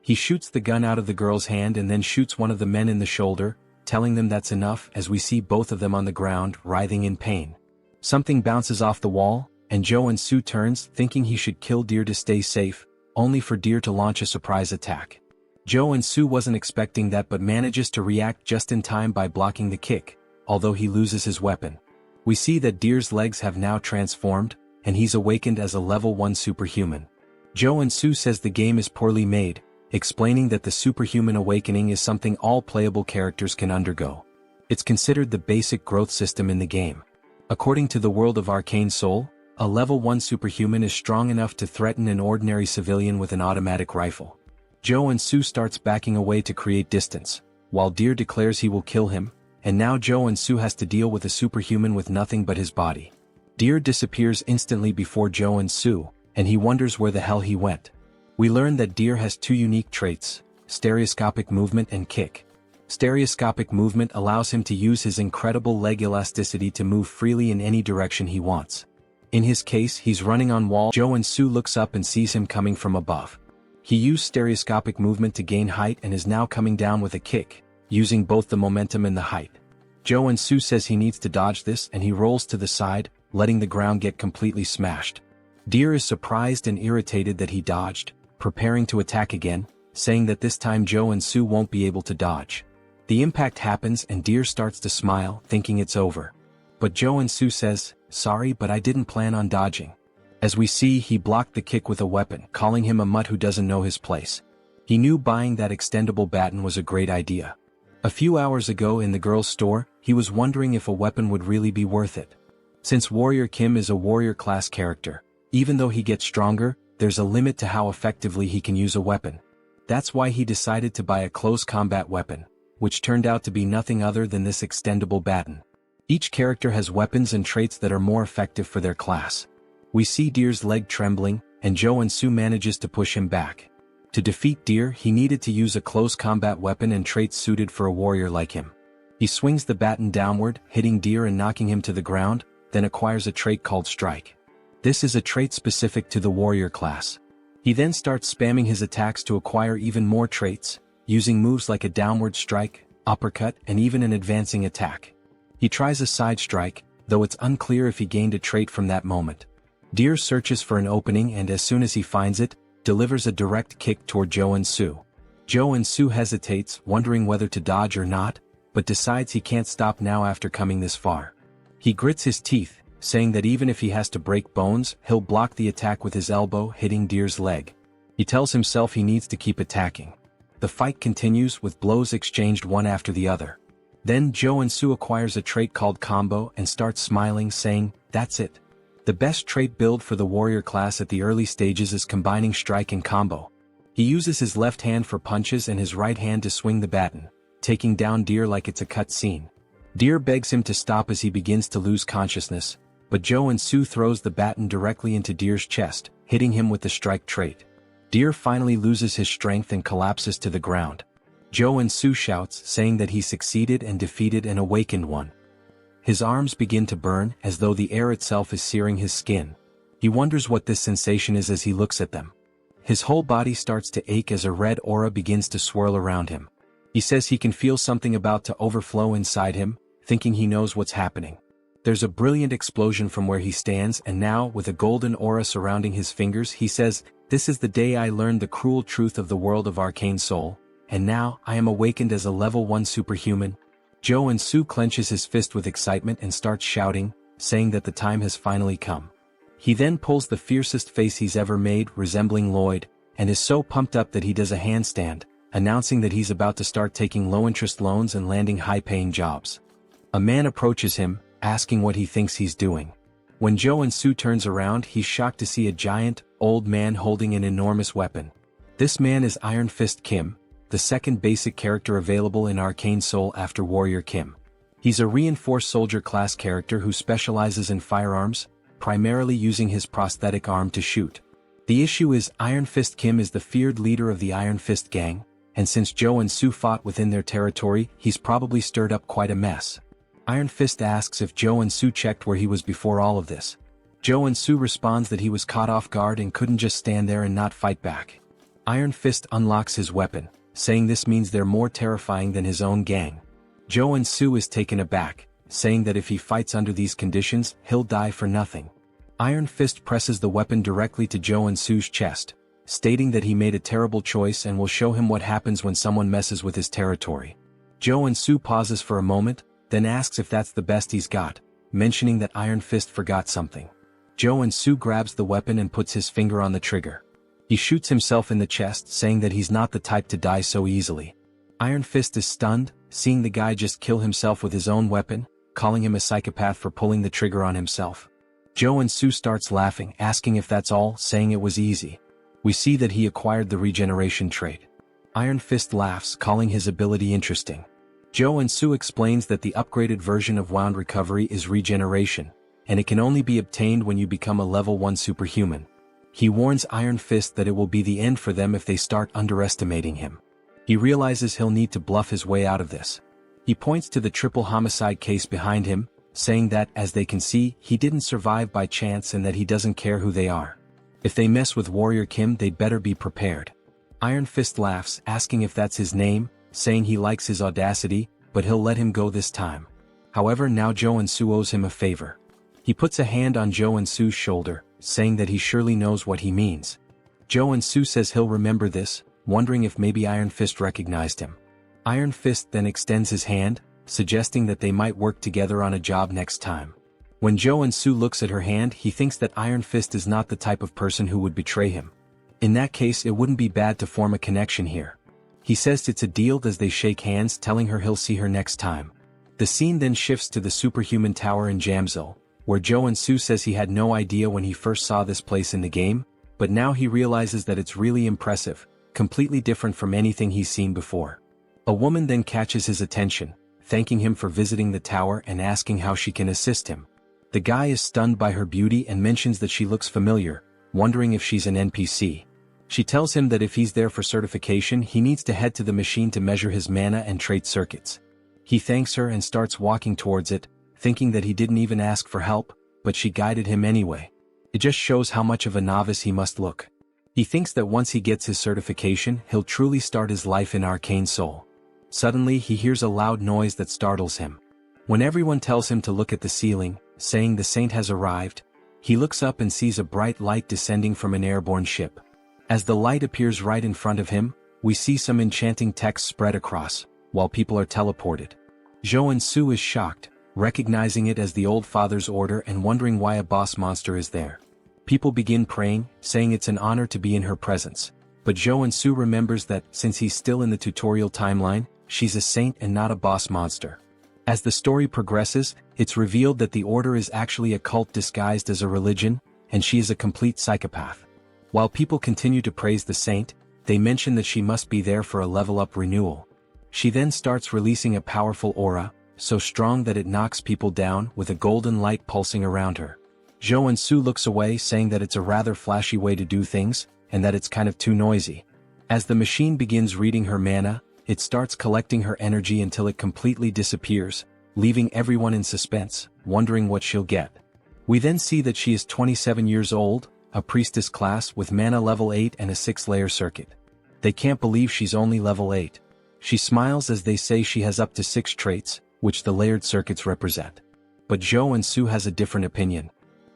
He shoots the gun out of the girl's hand and then shoots one of the men in the shoulder, telling them that's enough, as we see both of them on the ground, writhing in pain. Something bounces off the wall, and Joonsoo turns, thinking he should kill Deer to stay safe, only for Deer to launch a surprise attack. Joonsoo wasn't expecting that but manages to react just in time by blocking the kick, although he loses his weapon. We see that Deer's legs have now transformed, and he's awakened as a level 1 superhuman. Joonsoo says the game is poorly made, explaining that the superhuman awakening is something all playable characters can undergo. It's considered the basic growth system in the game. According to the world of Arcane Seoul, a level 1 superhuman is strong enough to threaten an ordinary civilian with an automatic rifle. Joonsoo starts backing away to create distance, while Deer declares he will kill him, and now Joonsoo has to deal with a superhuman with nothing but his body. Deer disappears instantly before Joonsoo, and he wonders where the hell he went. We learn that Deer has two unique traits: stereoscopic movement and kick. Stereoscopic movement allows him to use his incredible leg elasticity to move freely in any direction he wants. In his case, he's running on wall. Joonsoo looks up and sees him coming from above. He used stereoscopic movement to gain height and is now coming down with a kick, using both the momentum and the height. Joonsoo says he needs to dodge this, and he rolls to the side, letting the ground get completely smashed. Deer is surprised and irritated that he dodged, preparing to attack again, saying that this time Joonsoo won't be able to dodge. The impact happens and Deer starts to smile, thinking it's over. But Joonsoo says, "Sorry, but I didn't plan on dodging." As we see, he blocked the kick with a weapon, calling him a mutt who doesn't know his place. He knew buying that extendable baton was a great idea. A few hours ago in the girl's store, he was wondering if a weapon would really be worth it. Since Warrior Kim is a warrior class character, even though he gets stronger, there's a limit to how effectively he can use a weapon. That's why he decided to buy a close combat weapon, which turned out to be nothing other than this extendable baton. Each character has weapons and traits that are more effective for their class. We see Deer's leg trembling, and Joonsoo manages to push him back. To defeat Deer, he needed to use a close combat weapon and traits suited for a warrior like him. He swings the baton downward, hitting Deer and knocking him to the ground, then acquires a trait called Strike. This is a trait specific to the warrior class. He then starts spamming his attacks to acquire even more traits, using moves like a downward strike, uppercut, and even an advancing attack. He tries a side strike, though it's unclear if he gained a trait from that moment. Deer searches for an opening and as soon as he finds it, delivers a direct kick toward Joonsoo. Joonsoo hesitates, wondering whether to dodge or not, but decides he can't stop now after coming this far. He grits his teeth, saying that even if he has to break bones, he'll block the attack with his elbow, hitting Deer's leg. He tells himself he needs to keep attacking. The fight continues with blows exchanged one after the other. Then Joonsoo acquires a trait called Combo and starts smiling, saying, "That's it. The best trait build for the warrior class at the early stages is combining strike and combo." He uses his left hand for punches and his right hand to swing the baton, taking down Deer like it's a cut scene. Deer begs him to stop as he begins to lose consciousness, but Joonsoo throws the baton directly into Deer's chest, hitting him with the strike trait. Deer finally loses his strength and collapses to the ground. Joonsoo shouts, saying that he succeeded and defeated an awakened one. His arms begin to burn, as though the air itself is searing his skin. He wonders what this sensation is as he looks at them. His whole body starts to ache as a red aura begins to swirl around him. He says he can feel something about to overflow inside him, thinking he knows what's happening. There's a brilliant explosion from where he stands, and now, with a golden aura surrounding his fingers, he says, "This is the day I learned the cruel truth of the world of Arcane Seoul, and now I am awakened as a level 1 superhuman." Joonsoo clenches his fist with excitement and starts shouting, saying that the time has finally come. He then pulls the fiercest face he's ever made, resembling Lloyd, and is so pumped up that he does a handstand, announcing that he's about to start taking low-interest loans and landing high-paying jobs. A man approaches him, asking what he thinks he's doing. When Joonsoo turns around, he's shocked to see a giant, old man holding an enormous weapon. This man is Iron Fist Kim, the second basic character available in Arcane Seoul after Warrior Kim. He's a reinforced soldier class character who specializes in firearms, primarily using his prosthetic arm to shoot. The issue is Iron Fist Kim is the feared leader of the Iron Fist gang, and since Joonsoo fought within their territory, he's probably stirred up quite a mess. Iron Fist asks if Joonsoo checked where he was before all of this. Joonsoo responds that he was caught off guard and couldn't just stand there and not fight back. Iron Fist unlocks his weapon, saying this means they're more terrifying than his own gang. Joonsoo is taken aback, saying that if he fights under these conditions, he'll die for nothing. Iron Fist presses the weapon directly to Joonsoo's chest, stating that he made a terrible choice and will show him what happens when someone messes with his territory. Joonsoo pauses for a moment, then asks if that's the best he's got, mentioning that Iron Fist forgot something. Joonsoo grabs the weapon and puts his finger on the trigger. He shoots himself in the chest, saying that he's not the type to die so easily. Iron Fist is stunned, seeing the guy just kill himself with his own weapon, calling him a psychopath for pulling the trigger on himself. Joonsoo starts laughing, asking if that's all, saying it was easy. We see that he acquired the regeneration trait. Iron Fist laughs, calling his ability interesting. Joonsoo explains that the upgraded version of Wound Recovery is regeneration, and it can only be obtained when you become a level 1 superhuman. He warns Iron Fist that it will be the end for them if they start underestimating him. He realizes he'll need to bluff his way out of this. He points to the triple homicide case behind him, saying that, as they can see, he didn't survive by chance and that he doesn't care who they are. If they mess with Warrior Kim, they'd better be prepared. Iron Fist laughs, asking if that's his name, saying he likes his audacity, but he'll let him go this time. However, now Joonsoo owes him a favor. He puts a hand on Joonsoo's shoulder, saying that he surely knows what he means. Joonsoo says he'll remember this, wondering if maybe Iron Fist recognized him. Iron Fist then extends his hand, suggesting that they might work together on a job next time. When Joonsoo looks at her hand, he thinks that Iron Fist is not the type of person who would betray him. In that case, it wouldn't be bad to form a connection here. He says it's a deal as they shake hands, telling her he'll see her next time. The scene then shifts to the superhuman tower in Jamsil, where Joonsoo says he had no idea when he first saw this place in the game, but now he realizes that it's really impressive, completely different from anything he's seen before. A woman then catches his attention, thanking him for visiting the tower and asking how she can assist him. The guy is stunned by her beauty and mentions that she looks familiar, wondering if she's an NPC. She tells him that if he's there for certification, he needs to head to the machine to measure his mana and trait circuits. He thanks her and starts walking towards it, thinking that he didn't even ask for help, but she guided him anyway. It just shows how much of a novice he must look. He thinks that once he gets his certification, he'll truly start his life in Arcane Seoul. Suddenly, he hears a loud noise that startles him. When everyone tells him to look at the ceiling, saying the saint has arrived, he looks up and sees a bright light descending from an airborne ship. As the light appears right in front of him, we see some enchanting text spread across, while people are teleported. Joonsoo is shocked, recognizing it as the Old Father's order and wondering why a boss monster is there. People begin praying, saying it's an honor to be in her presence, but Joonsoo remembers that, since he's still in the tutorial timeline, she's a saint and not a boss monster. As the story progresses, it's revealed that the order is actually a cult disguised as a religion, and she is a complete psychopath. While people continue to praise the saint, they mention that she must be there for a level-up renewal. She then starts releasing a powerful aura, so strong that it knocks people down, with a golden light pulsing around her. Joonsoo looks away, saying that it's a rather flashy way to do things, and that it's kind of too noisy. As the machine begins reading her mana, it starts collecting her energy until it completely disappears, leaving everyone in suspense, wondering what she'll get. We then see that she is 27 years old, a priestess class with mana level 8 and a 6-layer circuit. They can't believe she's only level 8. She smiles as they say she has up to 6 traits, which the layered circuits represent. But Joonsoo has a different opinion.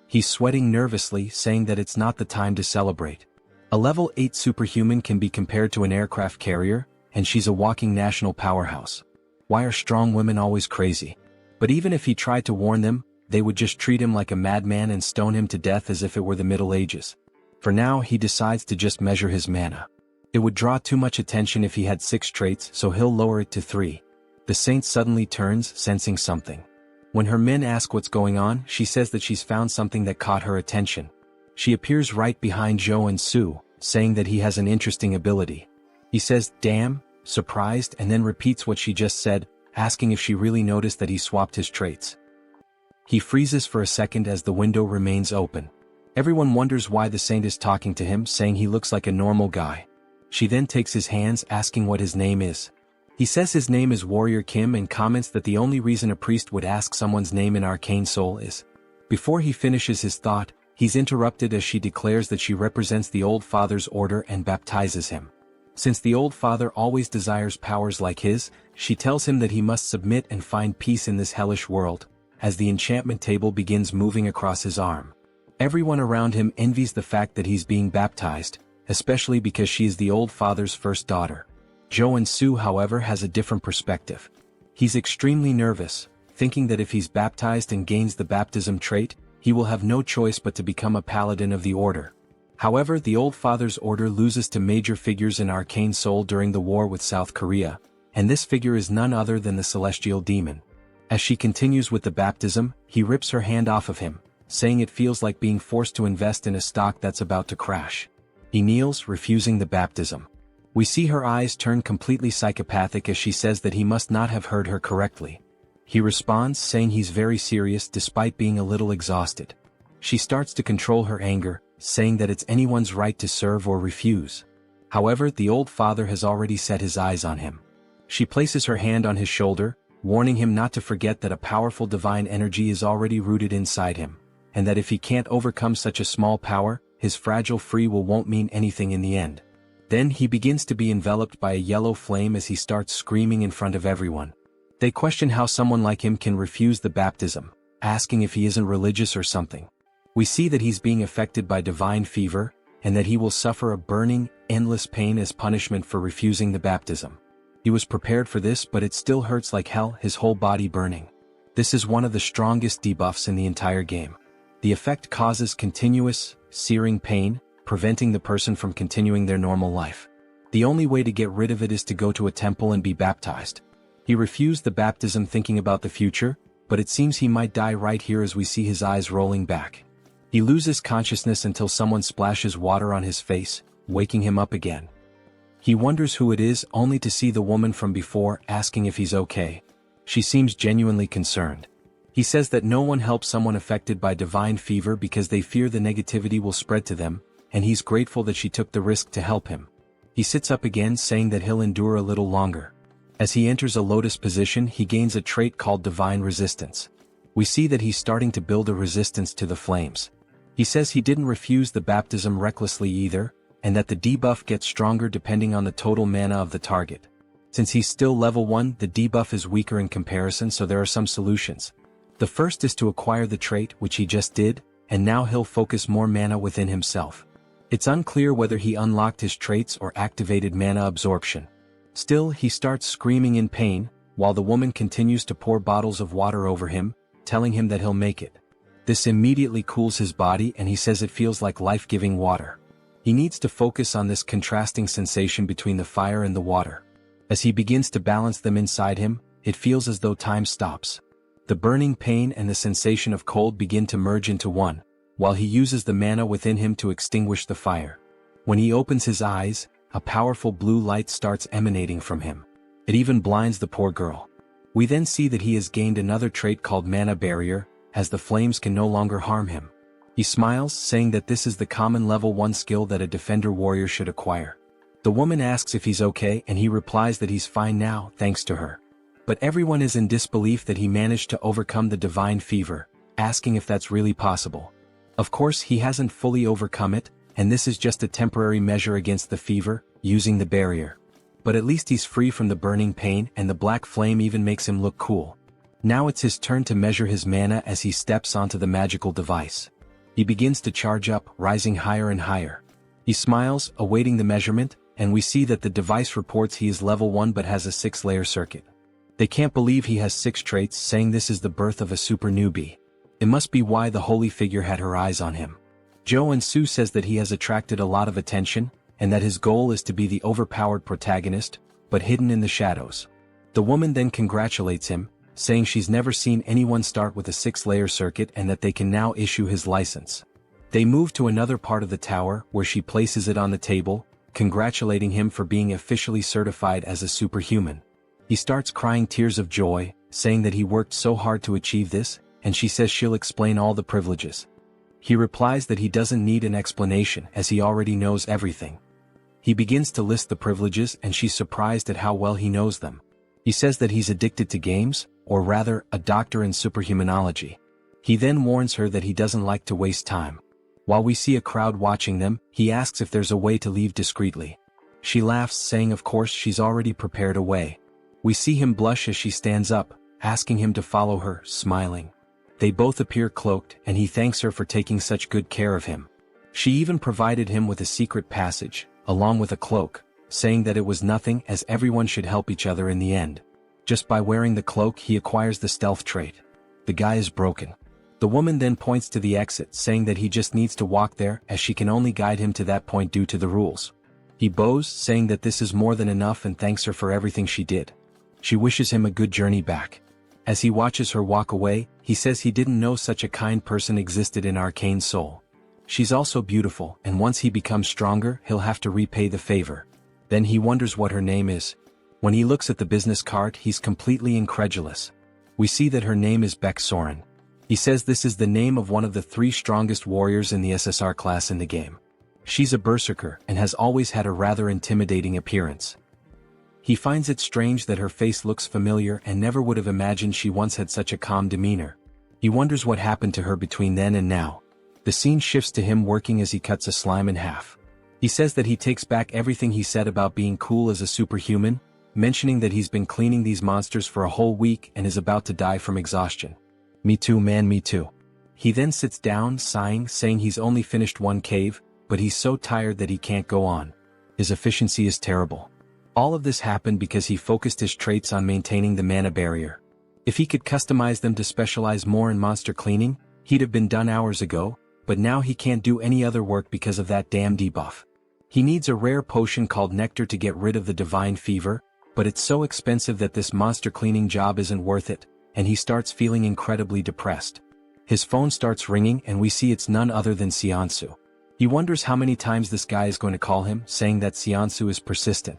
He's sweating nervously, saying that it's not the time to celebrate. A level 8 superhuman can be compared to an aircraft carrier, and she's a walking national powerhouse. Why are strong women always crazy? But even if he tried to warn them, they would just treat him like a madman and stone him to death as if it were the Middle Ages. For now, he decides to just measure his mana. It would draw too much attention if he had 6 traits, so he'll lower it to 3. The saint suddenly turns, sensing something. When her men ask what's going on, she says that she's found something that caught her attention. She appears right behind Joonsoo, saying that he has an interesting ability. He says, "Damn," surprised, and then repeats what she just said, asking if she really noticed that he swapped his traits. He freezes for a second as the window remains open. Everyone wonders why the saint is talking to him, saying he looks like a normal guy. She then takes his hands, asking what his name is. He says his name is Warrior Kim and comments that the only reason a priest would ask someone's name in Arcane Seoul is. Before he finishes his thought, he's interrupted as she declares that she represents the Old Father's order and baptizes him. Since the Old Father always desires powers like his, she tells him that he must submit and find peace in this hellish world, as the enchantment table begins moving across his arm. Everyone around him envies the fact that he's being baptized, especially because she is the Old Father's first daughter. Joonsoo, however, has a different perspective. He's extremely nervous, thinking that if he's baptized and gains the baptism trait, he will have no choice but to become a paladin of the order. However, the Old Father's order loses to major figures in Arcane Seoul during the war with South Korea, and this figure is none other than the Celestial Demon. As she continues with the baptism, he rips her hand off of him, saying it feels like being forced to invest in a stock that's about to crash. He kneels, refusing the baptism. We see her eyes turn completely psychopathic as she says that he must not have heard her correctly. He responds saying he's very serious despite being a little exhausted. She starts to control her anger, saying that it's anyone's right to serve or refuse. However, the old father has already set his eyes on him. She places her hand on his shoulder, warning him not to forget that a powerful divine energy is already rooted inside him, and that if he can't overcome such a small power, his fragile free will won't mean anything in the end. Then he begins to be enveloped by a yellow flame as he starts screaming in front of everyone. They question how someone like him can refuse the baptism, asking if he isn't religious or something. We see that he's being affected by divine fever, and that he will suffer a burning, endless pain as punishment for refusing the baptism. He was prepared for this, but it still hurts like hell, his whole body burning. This is one of the strongest debuffs in the entire game. The effect causes continuous, searing pain, preventing the person from continuing their normal life. The only way to get rid of it is to go to a temple and be baptized. He refused the baptism thinking about the future, but it seems he might die right here as we see his eyes rolling back. He loses consciousness until someone splashes water on his face, waking him up again. He wonders who it is, only to see the woman from before asking if he's okay. She seems genuinely concerned. He says that no one helps someone affected by divine fever because they fear the negativity will spread to them, and he's grateful that she took the risk to help him. He sits up again, saying that he'll endure a little longer. As he enters a lotus position, he gains a trait called divine resistance. We see that he's starting to build a resistance to the flames. He says he didn't refuse the baptism recklessly either, and that the debuff gets stronger depending on the total mana of the target. Since he's still level 1, the debuff is weaker in comparison, so there are some solutions. The first is to acquire the trait, which he just did, and now he'll focus more mana within himself. It's unclear whether he unlocked his traits or activated mana absorption. Still, he starts screaming in pain, while the woman continues to pour bottles of water over him, telling him that he'll make it. This immediately cools his body, and he says it feels like life-giving water. He needs to focus on this contrasting sensation between the fire and the water. As he begins to balance them inside him, it feels as though time stops. The burning pain and the sensation of cold begin to merge into one, while he uses the mana within him to extinguish the fire. When he opens his eyes, a powerful blue light starts emanating from him. It even blinds the poor girl. We then see that he has gained another trait called Mana Barrier, as the flames can no longer harm him. He smiles, saying that this is the common level 1 skill that a defender warrior should acquire. The woman asks if he's okay, and he replies that he's fine now, thanks to her. But everyone is in disbelief that he managed to overcome the divine fever, asking if that's really possible. Of course, he hasn't fully overcome it, and this is just a temporary measure against the fever, using the barrier. But at least he's free from the burning pain, and the black flame even makes him look cool. Now it's his turn to measure his mana as he steps onto the magical device. He begins to charge up, rising higher and higher. He smiles, awaiting the measurement, and we see that the device reports he is level 1 but has a 6-layer circuit. They can't believe he has 6 traits, saying this is the birth of a super newbie. It must be why the holy figure had her eyes on him. Joonsoo says that he has attracted a lot of attention, and that his goal is to be the overpowered protagonist, but hidden in the shadows. The woman then congratulates him, saying she's never seen anyone start with a 6-layer circuit and that they can now issue his license. They move to another part of the tower, where she places it on the table, congratulating him for being officially certified as a superhuman. He starts crying tears of joy, saying that he worked so hard to achieve this, and she says she'll explain all the privileges. He replies that he doesn't need an explanation as he already knows everything. He begins to list the privileges, and she's surprised at how well he knows them. He says that he's addicted to games, or rather, a doctor in superhumanology. He then warns her that he doesn't like to waste time. While we see a crowd watching them, he asks if there's a way to leave discreetly. She laughs, saying of course she's already prepared a way. We see him blush as she stands up, asking him to follow her, smiling. They both appear cloaked, and he thanks her for taking such good care of him. She even provided him with a secret passage, along with a cloak, saying that it was nothing as everyone should help each other in the end. Just by wearing the cloak he acquires the stealth trait. The guy is broken. The woman then points to the exit, saying that he just needs to walk there as she can only guide him to that point due to the rules. He bows, saying that this is more than enough and thanks her for everything she did. She wishes him a good journey back. As he watches her walk away, he says he didn't know such a kind person existed in Arcane Seoul. She's also beautiful, and once he becomes stronger, he'll have to repay the favor. Then he wonders what her name is. When he looks at the business card, he's completely incredulous. We see that her name is Baek Soren. He says this is the name of one of the 3 strongest warriors in the SSR class in the game. She's a berserker and has always had a rather intimidating appearance. He finds it strange that her face looks familiar and never would have imagined she once had such a calm demeanor. He wonders what happened to her between then and now. The scene shifts to him working as he cuts a slime in half. He says that he takes back everything he said about being cool as a superhuman, mentioning that he's been cleaning these monsters for a whole week and is about to die from exhaustion. Me too, man, me too. He then sits down, sighing, saying he's only finished 1 cave, but he's so tired that he can't go on. His efficiency is terrible. All of this happened because he focused his traits on maintaining the mana barrier. If he could customize them to specialize more in monster cleaning, he'd have been done hours ago, but now he can't do any other work because of that damn debuff. He needs a rare potion called Nectar to get rid of the divine fever, but it's so expensive that this monster cleaning job isn't worth it, and he starts feeling incredibly depressed. His phone starts ringing and we see it's none other than Seonsu. He wonders how many times this guy is going to call him, saying that Seonsu is persistent.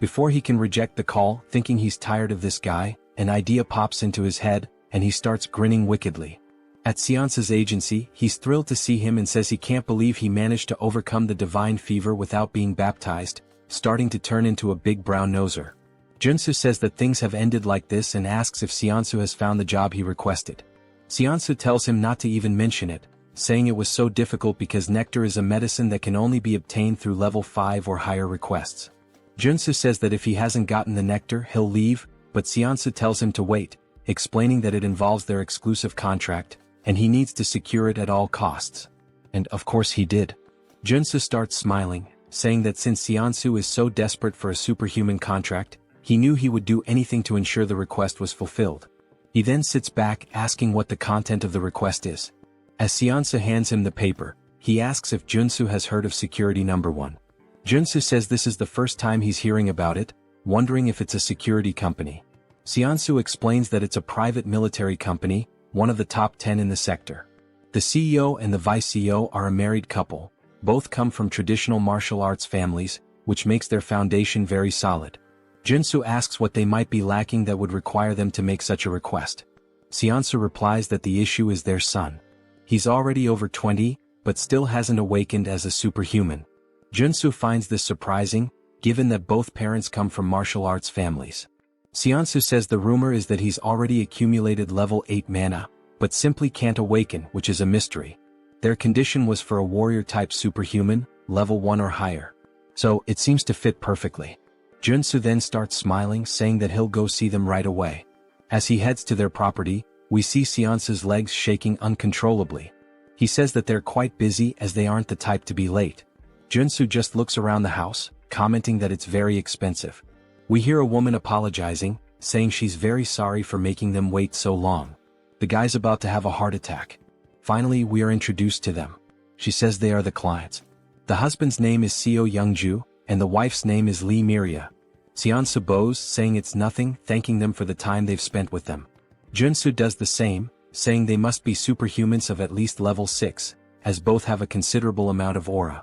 Before he can reject the call, thinking he's tired of this guy, an idea pops into his head, and he starts grinning wickedly. At Seonsu's agency, he's thrilled to see him and says he can't believe he managed to overcome the divine fever without being baptized, starting to turn into a big brown noser. Joonsoo says that things have ended like this and asks if Seonsu has found the job he requested. Seonsu tells him not to even mention it, saying it was so difficult because nectar is a medicine that can only be obtained through level 5 or higher requests. Joonsoo says that if he hasn't gotten the nectar, he'll leave, but Seonsu tells him to wait, explaining that it involves their exclusive contract, and he needs to secure it at all costs. And of course he did. Joonsoo starts smiling, saying that since Seonsu is so desperate for a superhuman contract, he knew he would do anything to ensure the request was fulfilled. He then sits back asking what the content of the request is. As Seonsu hands him the paper, he asks if Joonsoo has heard of Security Number 1. Joonsoo says this is the first time he's hearing about it, wondering if it's a security company. Seonsu explains that it's a private military company, one of the top 10 in the sector. The CEO and the vice CEO are a married couple, both come from traditional martial arts families, which makes their foundation very solid. Joonsoo asks what they might be lacking that would require them to make such a request. Seonsu replies that the issue is their son. He's already over 20, but still hasn't awakened as a superhuman. Joonsoo finds this surprising, given that both parents come from martial arts families. Seonsu says the rumor is that he's already accumulated level 8 mana, but simply can't awaken, which is a mystery. Their condition was for a warrior-type superhuman, level 1 or higher. So, it seems to fit perfectly. Joonsoo then starts smiling, saying that he'll go see them right away. As he heads to their property, we see Seonsu's legs shaking uncontrollably. He says that they're quite busy as they aren't the type to be late. Joonsoo just looks around the house, commenting that it's very expensive. We hear a woman apologizing, saying she's very sorry for making them wait so long. The guy's about to have a heart attack. Finally, we are introduced to them. She says they are the clients. The husband's name is Seo Youngju, and the wife's name is Lee Miria. Seonsu bows, saying it's nothing, thanking them for the time they've spent with them. Joonsoo does the same, saying they must be superhumans of at least level 6, as both have a considerable amount of aura.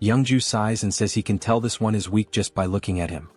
Youngju sighs and says he can tell this one is weak just by looking at him.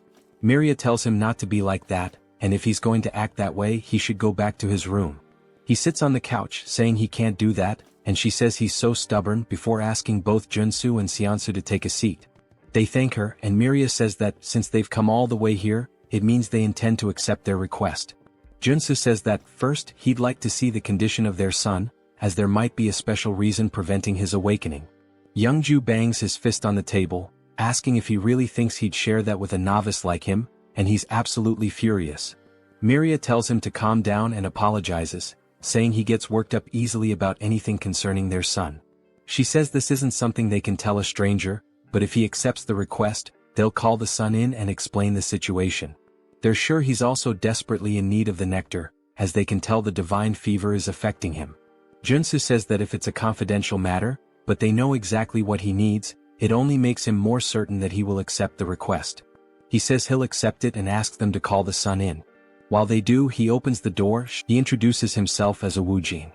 Miria tells him not to be like that, and if he's going to act that way he should go back to his room. He sits on the couch, saying he can't do that, and she says he's so stubborn before asking both Joonsoo and Seonsu to take a seat. They thank her, and Miria says that since they've come all the way here, it means they intend to accept their request. Joonsoo says that first he'd like to see the condition of their son, as there might be a special reason preventing his awakening. Youngju bangs his fist on the table, asking if he really thinks he'd share that with a novice like him, and he's absolutely furious. Miria tells him to calm down and apologizes, saying he gets worked up easily about anything concerning their son. She says this isn't something they can tell a stranger, but if he accepts the request, they'll call the son in and explain the situation. They're sure he's also desperately in need of the nectar, as they can tell the divine fever is affecting him. Joonsoo says that if it's a confidential matter, but they know exactly what he needs, it only makes him more certain that he will accept the request. He says he'll accept it and asks them to call the son in. While they do, he opens the door. He introduces himself as a Woojin.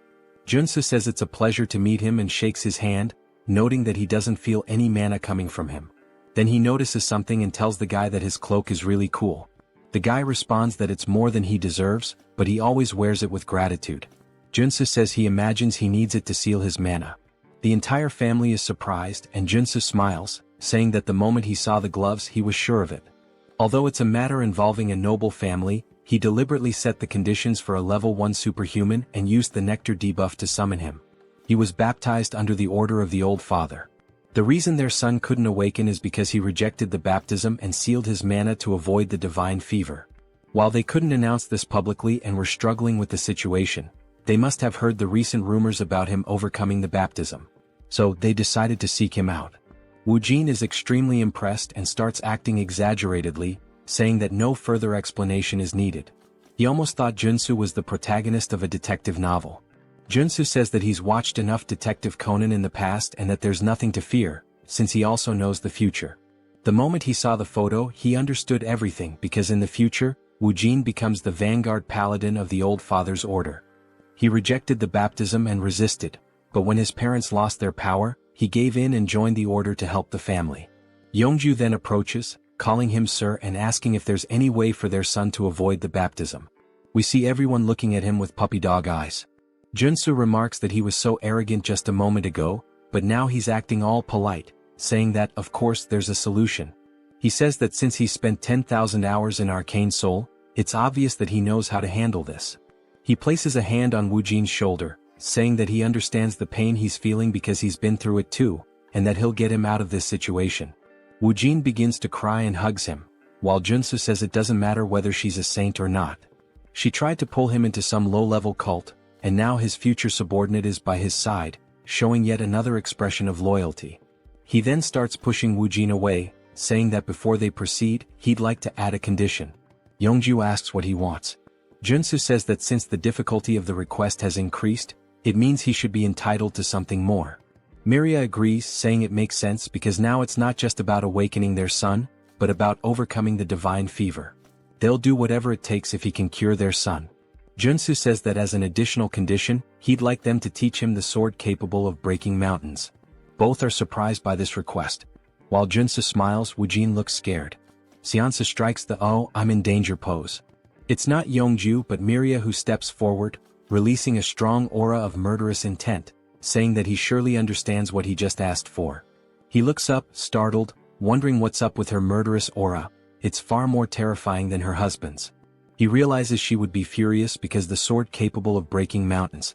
Joonsoo says it's a pleasure to meet him and shakes his hand, noting that he doesn't feel any mana coming from him. Then he notices something and tells the guy that his cloak is really cool. The guy responds that it's more than he deserves, but he always wears it with gratitude. Joonsoo says he imagines he needs it to seal his mana. The entire family is surprised and Joonsoo smiles, saying that the moment he saw the gloves he was sure of it. Although it's a matter involving a noble family, he deliberately set the conditions for a level 1 superhuman and used the nectar debuff to summon him. He was baptized under the order of the old father. The reason their son couldn't awaken is because he rejected the baptism and sealed his mana to avoid the divine fever. While they couldn't announce this publicly and were struggling with the situation, they must have heard the recent rumors about him overcoming the baptism. So they decided to seek him out. Woojin is extremely impressed and starts acting exaggeratedly, saying that no further explanation is needed. He almost thought Joonsoo was the protagonist of a detective novel. Joonsoo says that he's watched enough Detective Conan in the past and that there's nothing to fear, since he also knows the future. The moment he saw the photo he understood everything because in the future, Woojin becomes the vanguard paladin of the old father's order. He rejected the baptism and resisted, but when his parents lost their power, he gave in and joined the order to help the family. Yeongju then approaches, calling him sir and asking if there's any way for their son to avoid the baptism. We see everyone looking at him with puppy dog eyes. Joonsoo remarks that he was so arrogant just a moment ago, but now he's acting all polite, saying that of course there's a solution. He says that since he's spent 10,000 hours in Arcane Seoul, it's obvious that he knows how to handle this. He places a hand on Woojin's shoulder, saying that he understands the pain he's feeling because he's been through it too, and that he'll get him out of this situation. Woojin begins to cry and hugs him, while Joonsoo says it doesn't matter whether she's a saint or not. She tried to pull him into some low-level cult, and now his future subordinate is by his side, showing yet another expression of loyalty. He then starts pushing Woojin away, saying that before they proceed, he'd like to add a condition. Yeongju asks what he wants. Joonsoo says that since the difficulty of the request has increased, it means he should be entitled to something more. Miria agrees, saying it makes sense because now it's not just about awakening their son, but about overcoming the divine fever. They'll do whatever it takes if he can cure their son. Joonsoo says that as an additional condition, he'd like them to teach him the sword capable of breaking mountains. Both are surprised by this request. While Joonsoo smiles, Woojin looks scared. Seonsa strikes the "oh, I'm in danger" pose. It's not Yeongju but Miria who steps forward, releasing a strong aura of murderous intent, saying that he surely understands what he just asked for. He looks up, startled, wondering what's up with her murderous aura. It's far more terrifying than her husband's. He realizes she would be furious because the sword capable of breaking mountains.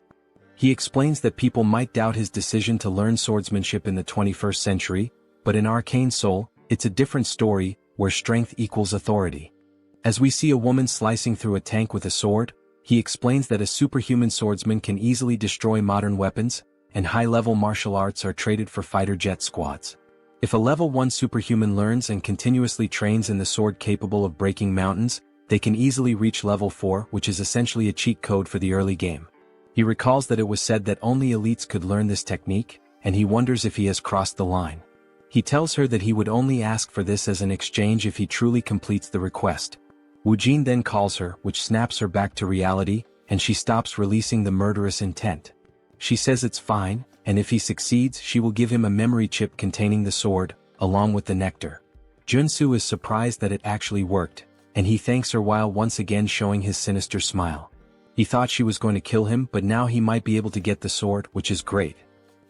He explains that people might doubt his decision to learn swordsmanship in the 21st century, but in Arcane Seoul, it's a different story, where strength equals authority. As we see a woman slicing through a tank with a sword, he explains that a superhuman swordsman can easily destroy modern weapons, and high-level martial arts are traded for fighter jet squads. If a level 1 superhuman learns and continuously trains in the sword capable of breaking mountains, they can easily reach level 4, which is essentially a cheat code for the early game. He recalls that it was said that only elites could learn this technique, and he wonders if he has crossed the line. He tells her that he would only ask for this as an exchange if he truly completes the request. Woojin then calls her, which snaps her back to reality, and she stops releasing the murderous intent. She says it's fine, and if he succeeds she will give him a memory chip containing the sword, along with the nectar. Joonsoo is surprised that it actually worked, and he thanks her while once again showing his sinister smile. He thought she was going to kill him but now he might be able to get the sword, which is great.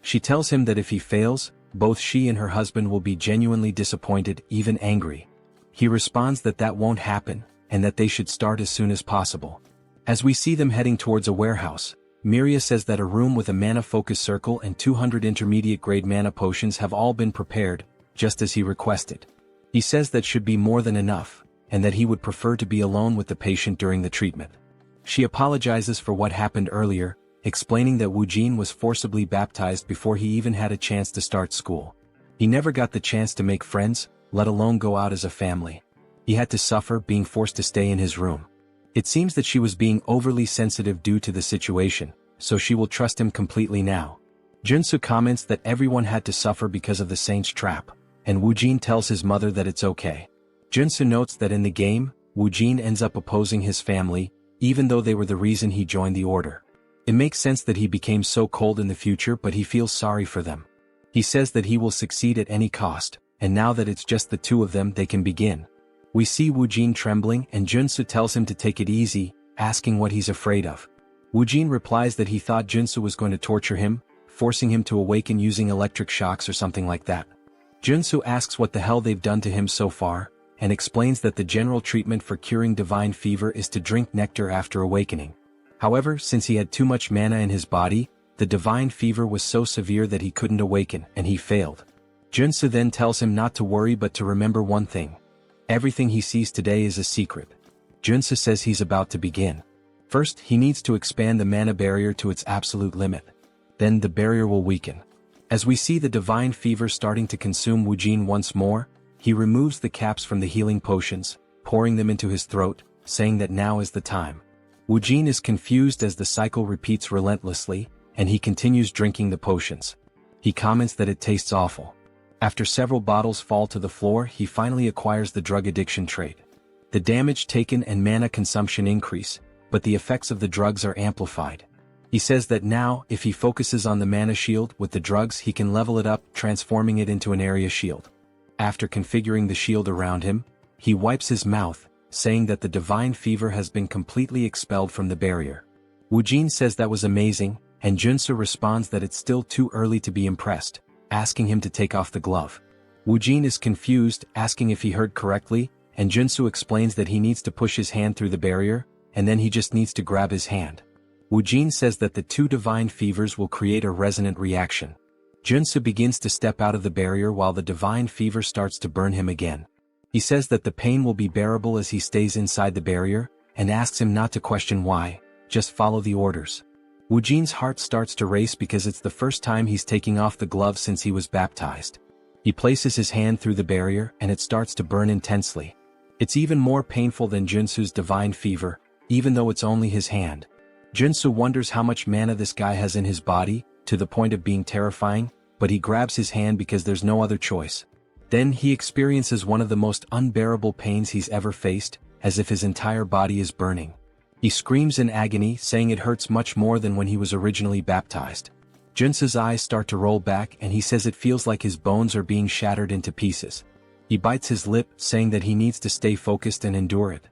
She tells him that if he fails, both she and her husband will be genuinely disappointed, even angry. He responds that that won't happen, and that they should start as soon as possible. As we see them heading towards a warehouse, Miria says that a room with a mana focus circle and 200 intermediate grade mana potions have all been prepared, just as he requested. He says that should be more than enough, and that he would prefer to be alone with the patient during the treatment. She apologizes for what happened earlier, explaining that Woojin was forcibly baptized before he even had a chance to start school. He never got the chance to make friends, let alone go out as a family. He had to suffer being forced to stay in his room. It seems that she was being overly sensitive due to the situation, so she will trust him completely now. Joonsoo comments that everyone had to suffer because of the saint's trap, and Woojin tells his mother that it's okay. Joonsoo notes that in the game, Woojin ends up opposing his family, even though they were the reason he joined the order. It makes sense that he became so cold in the future, but he feels sorry for them. He says that he will succeed at any cost, and now that it's just the two of them they can begin. We see Woojin trembling and Joonsoo tells him to take it easy, asking what he's afraid of. Woojin replies that he thought Joonsoo was going to torture him, forcing him to awaken using electric shocks or something like that. Joonsoo asks what the hell they've done to him so far, and explains that the general treatment for curing divine fever is to drink nectar after awakening. However, since he had too much mana in his body, the divine fever was so severe that he couldn't awaken, and he failed. Joonsoo then tells him not to worry but to remember one thing. Everything he sees today is a secret. Joonsoo says he's about to begin. First, he needs to expand the mana barrier to its absolute limit. Then the barrier will weaken. As we see the divine fever starting to consume Woojin once more, he removes the caps from the healing potions, pouring them into his throat, saying that now is the time. Woojin is confused as the cycle repeats relentlessly, and he continues drinking the potions. He comments that it tastes awful. After several bottles fall to the floor, he finally acquires the drug addiction trait. The damage taken and mana consumption increase, but the effects of the drugs are amplified. He says that now, if he focuses on the mana shield with the drugs, he can level it up, transforming it into an area shield. After configuring the shield around him, he wipes his mouth, saying that the divine fever has been completely expelled from the barrier. Woojin says that was amazing, and Joonsoo responds that it's still too early to be impressed, asking him to take off the glove. Woojin is confused, asking if he heard correctly, and Joonsoo explains that he needs to push his hand through the barrier, and then he just needs to grab his hand. Woojin says that the two divine fevers will create a resonant reaction. Joonsoo begins to step out of the barrier while the divine fever starts to burn him again. He says that the pain will be bearable as he stays inside the barrier, and asks him not to question why, just follow the orders. Woojin's heart starts to race because it's the first time he's taking off the glove since he was baptized. He places his hand through the barrier and it starts to burn intensely. It's even more painful than Joonsoo's divine fever, even though it's only his hand. Joonsoo wonders how much mana this guy has in his body, to the point of being terrifying, but he grabs his hand because there's no other choice. Then he experiences one of the most unbearable pains he's ever faced, as if his entire body is burning. He screams in agony, saying it hurts much more than when he was originally baptized. Joonsoo's eyes start to roll back and he says it feels like his bones are being shattered into pieces. He bites his lip, saying that he needs to stay focused and endure it.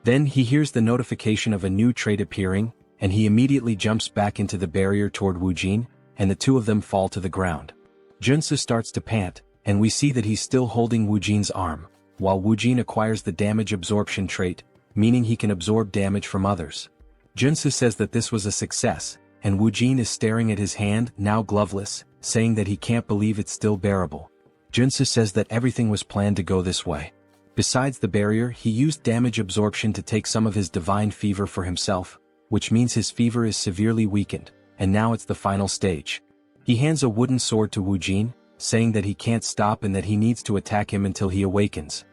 Then he hears the notification of a new trait appearing, and he immediately jumps back into the barrier toward Woojin, and the two of them fall to the ground. Joonsoo starts to pant, and we see that he's still holding Woojin's arm, while Woojin acquires the damage absorption trait, meaning he can absorb damage from others. Joonsoo says that this was a success, and Woojin is staring at his hand, now gloveless, saying that he can't believe it's still bearable. Joonsoo says that everything was planned to go this way. Besides the barrier, he used damage absorption to take some of his divine fever for himself, which means his fever is severely weakened, and now it's the final stage. He hands a wooden sword to Woojin, saying that he can't stop and that he needs to attack him until he awakens.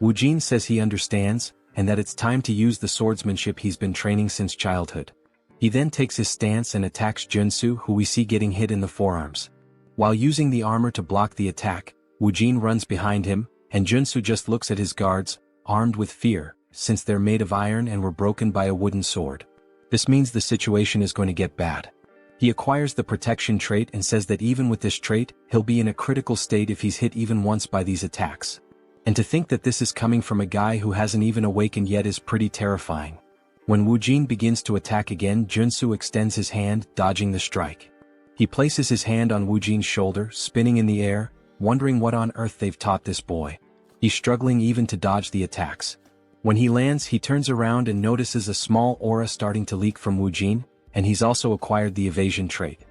Woojin says he understands, and that it's time to use the swordsmanship he's been training since childhood. He then takes his stance and attacks Joonsoo, who we see getting hit in the forearms. While using the armor to block the attack, Woojin runs behind him, and Joonsoo just looks at his guards, armed with fear, since they're made of iron and were broken by a wooden sword. This means the situation is going to get bad. He acquires the protection trait and says that even with this trait, he'll be in a critical state if he's hit even once by these attacks. And to think that this is coming from a guy who hasn't even awakened yet is pretty terrifying. When Woojin begins to attack again, Joonsoo extends his hand, dodging the strike. He places his hand on Woojin's shoulder, spinning in the air, wondering what on earth they've taught this boy. He's struggling even to dodge the attacks. When he lands, he turns around and notices a small aura starting to leak from Woojin, and he's also acquired the evasion trait.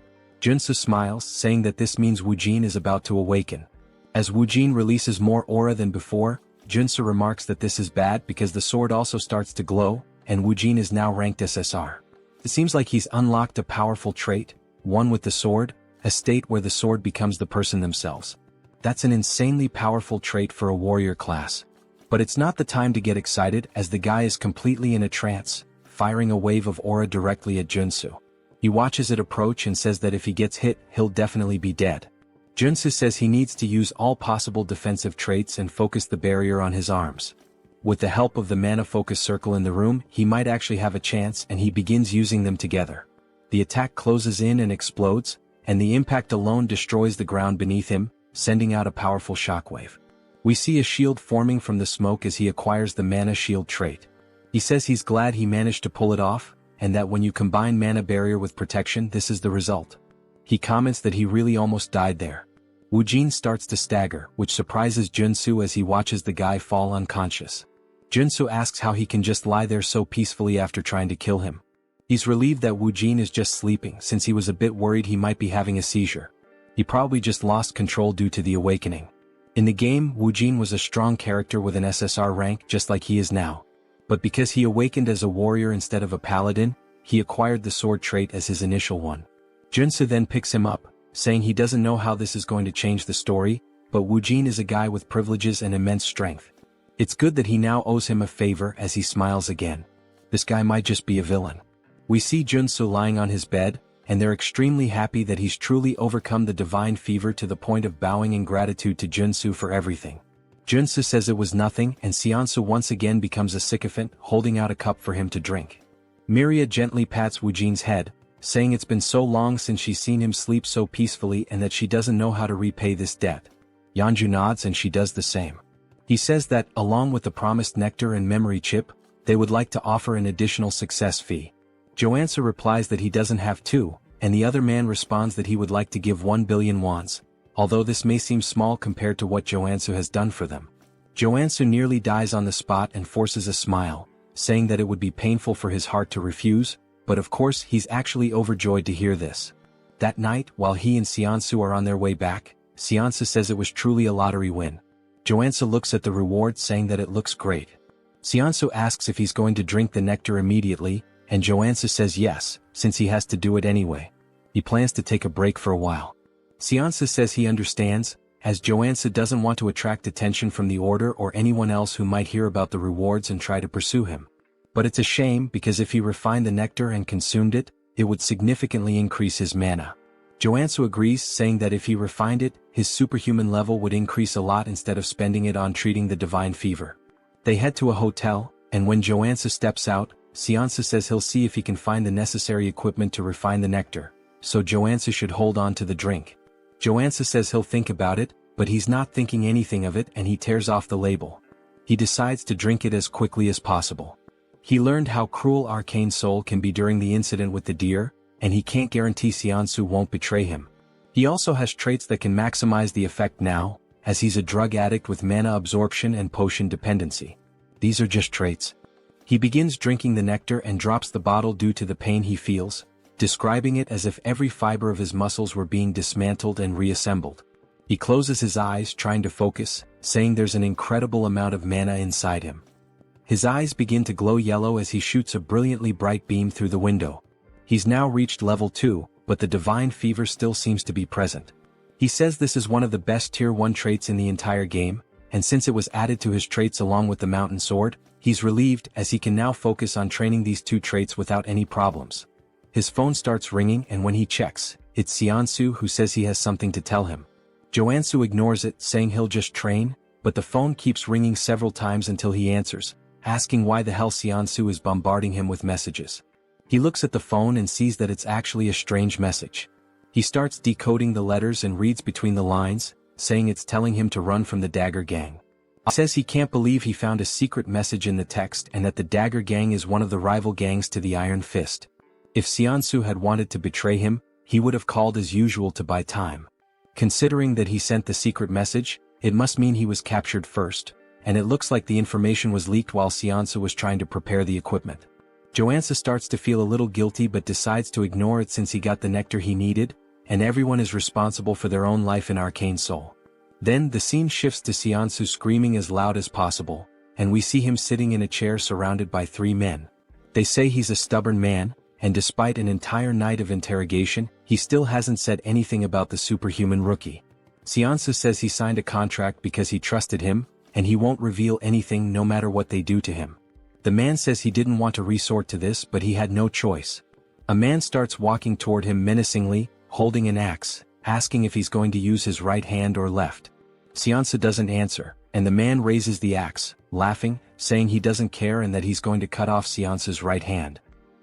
Joonsoo smiles, saying that this means Woojin is about to awaken. As Woojin releases more aura than before, Joonsoo remarks that this is bad because the sword also starts to glow, and Woojin is now ranked SSR. It seems like he's unlocked a powerful trait, one with the sword, a state where the sword becomes the person themselves. That's an insanely powerful trait for a warrior class. But it's not the time to get excited, as the guy is completely in a trance, firing a wave of aura directly at Joonsoo. He watches it approach and says that if he gets hit, he'll definitely be dead. Joonsoo says he needs to use all possible defensive traits and focus the barrier on his arms. With the help of the mana focus circle in the room, he might actually have a chance, and he begins using them together. The attack closes in and explodes, and the impact alone destroys the ground beneath him, sending out a powerful shockwave. We see a shield forming from the smoke as he acquires the mana shield trait. He says he's glad he managed to pull it off, and that when you combine mana barrier with protection, this is the result. He comments that he really almost died there. Woojin starts to stagger, which surprises Joonsoo as he watches the guy fall unconscious. Joonsoo asks how he can just lie there so peacefully after trying to kill him. He's relieved that Woojin is just sleeping since he was a bit worried he might be having a seizure. He probably just lost control due to the awakening. In the game, Woojin was a strong character with an SSR rank just like he is now. But because he awakened as a warrior instead of a paladin, he acquired the sword trait as his initial one. Joonsoo then picks him up, saying he doesn't know how this is going to change the story, but Woojin is a guy with privileges and immense strength. It's good that he now owes him a favor as he smiles again. This guy might just be a villain. We see Joonsoo lying on his bed, and they're extremely happy that he's truly overcome the divine fever to the point of bowing in gratitude to Joonsoo for everything. Joonsoo says it was nothing, and Seonsu once again becomes a sycophant, holding out a cup for him to drink. Miria gently pats Woojin's head, saying it's been so long since she's seen him sleep so peacefully and that she doesn't know how to repay this debt. Yeonju nods and she does the same. He says that, along with the promised nectar and memory chip, they would like to offer an additional success fee. Joansu replies that he doesn't have to, and the other man responds that he would like to give 1 billion wons, although this may seem small compared to what Joansu has done for them. Joansu nearly dies on the spot and forces a smile, saying that it would be painful for his heart to refuse, but of course he's actually overjoyed to hear this. That night, while he and Seonsu are on their way back, Seonsu says it was truly a lottery win. Joansu looks at the reward saying that it looks great. Seonsu asks if he's going to drink the nectar immediately, and Joansu says yes, since he has to do it anyway. He plans to take a break for a while. Seonsu says he understands, as Joansu doesn't want to attract attention from the Order or anyone else who might hear about the rewards and try to pursue him. But it's a shame because if he refined the nectar and consumed it, it would significantly increase his mana. Joansu agrees, saying that if he refined it, his superhuman level would increase a lot instead of spending it on treating the divine fever. They head to a hotel, and when Joansu steps out, Seonsu says he'll see if he can find the necessary equipment to refine the nectar, so Joansu should hold on to the drink. Joansu says he'll think about it, but he's not thinking anything of it and he tears off the label. He decides to drink it as quickly as possible. He learned how cruel Arcane Seoul can be during the incident with the deer, and he can't guarantee Seonsu won't betray him. He also has traits that can maximize the effect now, as he's a drug addict with mana absorption and potion dependency. These are just traits. He begins drinking the nectar and drops the bottle due to the pain he feels, describing it as if every fiber of his muscles were being dismantled and reassembled. He closes his eyes trying to focus, saying there's an incredible amount of mana inside him. His eyes begin to glow yellow as he shoots a brilliantly bright beam through the window. He's now reached level 2, but the divine fever still seems to be present. He says this is one of the best tier 1 traits in the entire game, and since it was added to his traits along with the mountain sword, he's relieved as he can now focus on training these two traits without any problems. His phone starts ringing and when he checks, it's Seonsu who says he has something to tell him. Joansu ignores it, saying he'll just train, but the phone keeps ringing several times until he answers, asking why the hell Seonsu is bombarding him with messages. He looks at the phone and sees that it's actually a strange message. He starts decoding the letters and reads between the lines, saying it's telling him to run from the Dagger Gang. He says he can't believe he found a secret message in the text and that the Dagger Gang is one of the rival gangs to the Iron Fist. If Seonsu had wanted to betray him, he would have called as usual to buy time. Considering that he sent the secret message, it must mean he was captured first, and it looks like the information was leaked while Seonsu was trying to prepare the equipment. Joansu starts to feel a little guilty but decides to ignore it since he got the nectar he needed, and everyone is responsible for their own life in Arcane Seoul. Then the scene shifts to Seonsu screaming as loud as possible, and we see him sitting in a chair surrounded by 3 men. They say he's a stubborn man, and despite an entire night of interrogation, he still hasn't said anything about the superhuman rookie. Seonsu says he signed a contract because he trusted him, and he won't reveal anything no matter what they do to him. The man says he didn't want to resort to this but he had no choice. A man starts walking toward him menacingly, holding an axe, asking if he's going to use his right hand or left. Seonsu doesn't answer, and the man raises the axe, laughing, saying he doesn't care and that he's going to cut off Seonsu's right hand.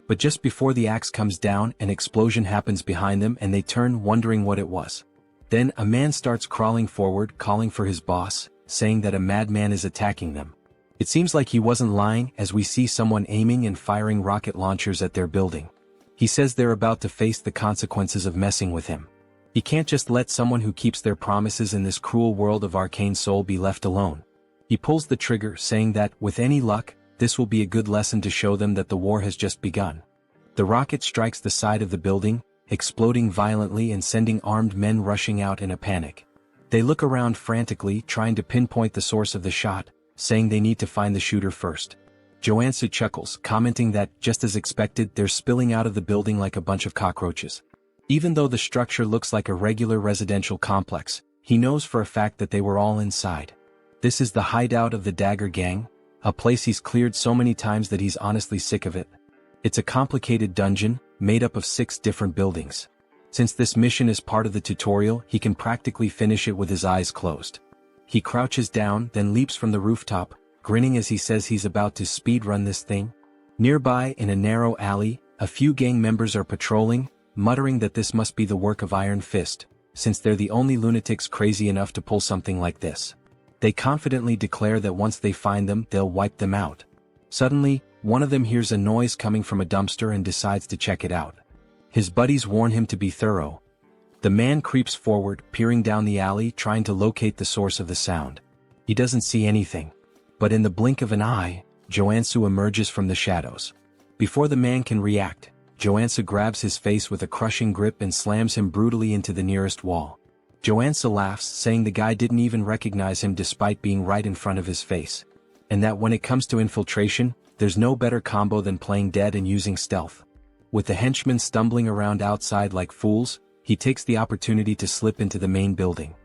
But just before the axe comes down, an explosion happens behind them and they turn, wondering what it was. Then a man starts crawling forward, calling for his boss, saying that a madman is attacking them. It seems like he wasn't lying, as we see someone aiming and firing rocket launchers at their building. He says they're about to face the consequences of messing with him. He can't just let someone who keeps their promises in this cruel world of Arcane Seoul be left alone. He pulls the trigger, saying that, with any luck, this will be a good lesson to show them that the war has just begun. The rocket strikes the side of the building, exploding violently and sending armed men rushing out in a panic. They look around frantically, trying to pinpoint the source of the shot, saying they need to find the shooter first. Joonsoo chuckles, commenting that, just as expected, they're spilling out of the building like a bunch of cockroaches. Even though the structure looks like a regular residential complex, he knows for a fact that they were all inside. This is the hideout of the Dagger Gang, a place he's cleared so many times that he's honestly sick of it. It's a complicated dungeon, made up of 6 different buildings. Since this mission is part of the tutorial, he can practically finish it with his eyes closed. He crouches down, then leaps from the rooftop, grinning as he says he's about to speedrun this thing. Nearby, in a narrow alley, a few gang members are patrolling, muttering that this must be the work of Iron Fist, since they're the only lunatics crazy enough to pull something like this. They confidently declare that once they find them, they'll wipe them out. Suddenly, one of them hears a noise coming from a dumpster and decides to check it out. His buddies warn him to be thorough. The man creeps forward, peering down the alley, trying to locate the source of the sound. He doesn't see anything. But in the blink of an eye, Joonsoo emerges from the shadows. Before the man can react, Joonsoo grabs his face with a crushing grip and slams him brutally into the nearest wall. Joonsoo laughs, saying the guy didn't even recognize him despite being right in front of his face. And that when it comes to infiltration, there's no better combo than playing dead and using stealth. With the henchmen stumbling around outside like fools, he takes the opportunity to slip into the main building.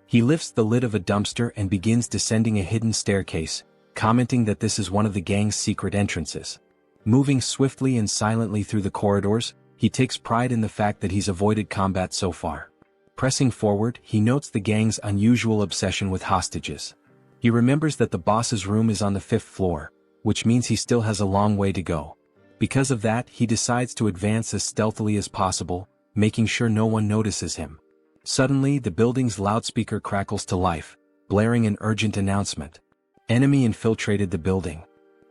He lifts the lid of a dumpster and begins descending a hidden staircase, commenting that this is one of the gang's secret entrances. Moving swiftly and silently through the corridors, he takes pride in the fact that he's avoided combat so far. Pressing forward, he notes the gang's unusual obsession with hostages. He remembers that the boss's room is on the 5th floor, which means he still has a long way to go. Because of that, he decides to advance as stealthily as possible, making sure no one notices him. Suddenly, the building's loudspeaker crackles to life, blaring an urgent announcement. Enemy infiltrated the building.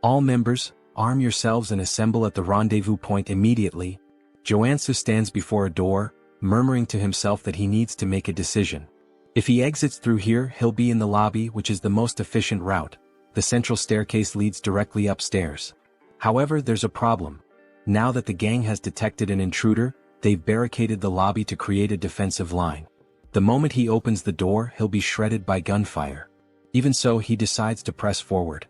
All members, arm yourselves and assemble at the rendezvous point immediately. Joonsoo stands before a door, murmuring to himself that he needs to make a decision. If he exits through here, he'll be in the lobby, which is the most efficient route. The central staircase leads directly upstairs. However, there's a problem. Now that the gang has detected an intruder, they've barricaded the lobby to create a defensive line. The moment he opens the door, he'll be shredded by gunfire. Even so, he decides to press forward.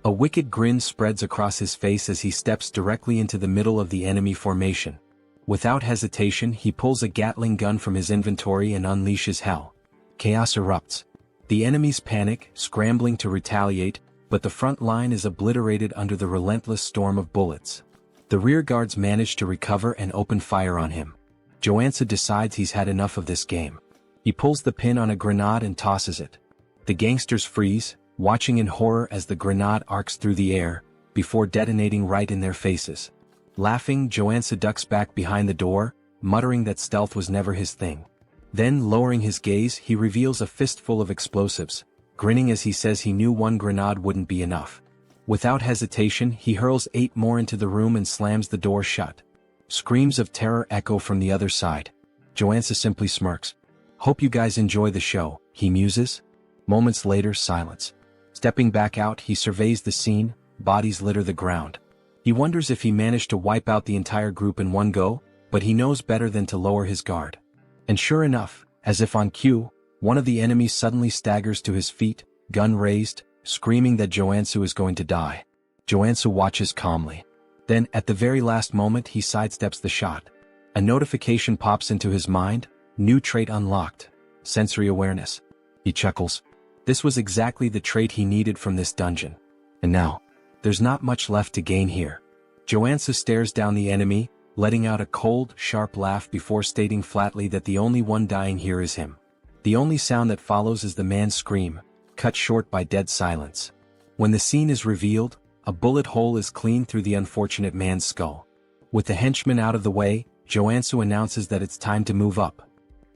A wicked grin spreads across his face as he steps directly into the middle of the enemy formation. Without hesitation, he pulls a Gatling gun from his inventory and unleashes hell. Chaos erupts. The enemies panic, scrambling to retaliate, but the front line is obliterated under the relentless storm of bullets. The rear guards manage to recover and open fire on him. Joonsoo decides he's had enough of this game. He pulls the pin on a grenade and tosses it. The gangsters freeze, watching in horror as the grenade arcs through the air, before detonating right in their faces. Laughing, Joonsoo ducks back behind the door, muttering that stealth was never his thing. Then, lowering his gaze, he reveals a fistful of explosives, grinning as he says he knew one grenade wouldn't be enough. Without hesitation, he hurls 8 more into the room and slams the door shut. Screams of terror echo from the other side. Joonsoo simply smirks. "Hope you guys enjoy the show," he muses. Moments later, silence. Stepping back out, he surveys the scene. Bodies litter the ground. He wonders if he managed to wipe out the entire group in one go, but he knows better than to lower his guard. And sure enough, as if on cue, one of the enemies suddenly staggers to his feet, gun raised, screaming that Joonsoo is going to die. Joonsoo watches calmly. Then, at the very last moment, he sidesteps the shot. A notification pops into his mind. New trait unlocked. Sensory awareness. He chuckles. This was exactly the trait he needed from this dungeon. And now, there's not much left to gain here. Joonsoo stares down the enemy, letting out a cold, sharp laugh before stating flatly that the only one dying here is him. The only sound that follows is the man's scream, cut short by dead silence. When the scene is revealed, a bullet hole is cleaned through the unfortunate man's skull. With the henchman out of the way, Joonsoo announces that it's time to move up.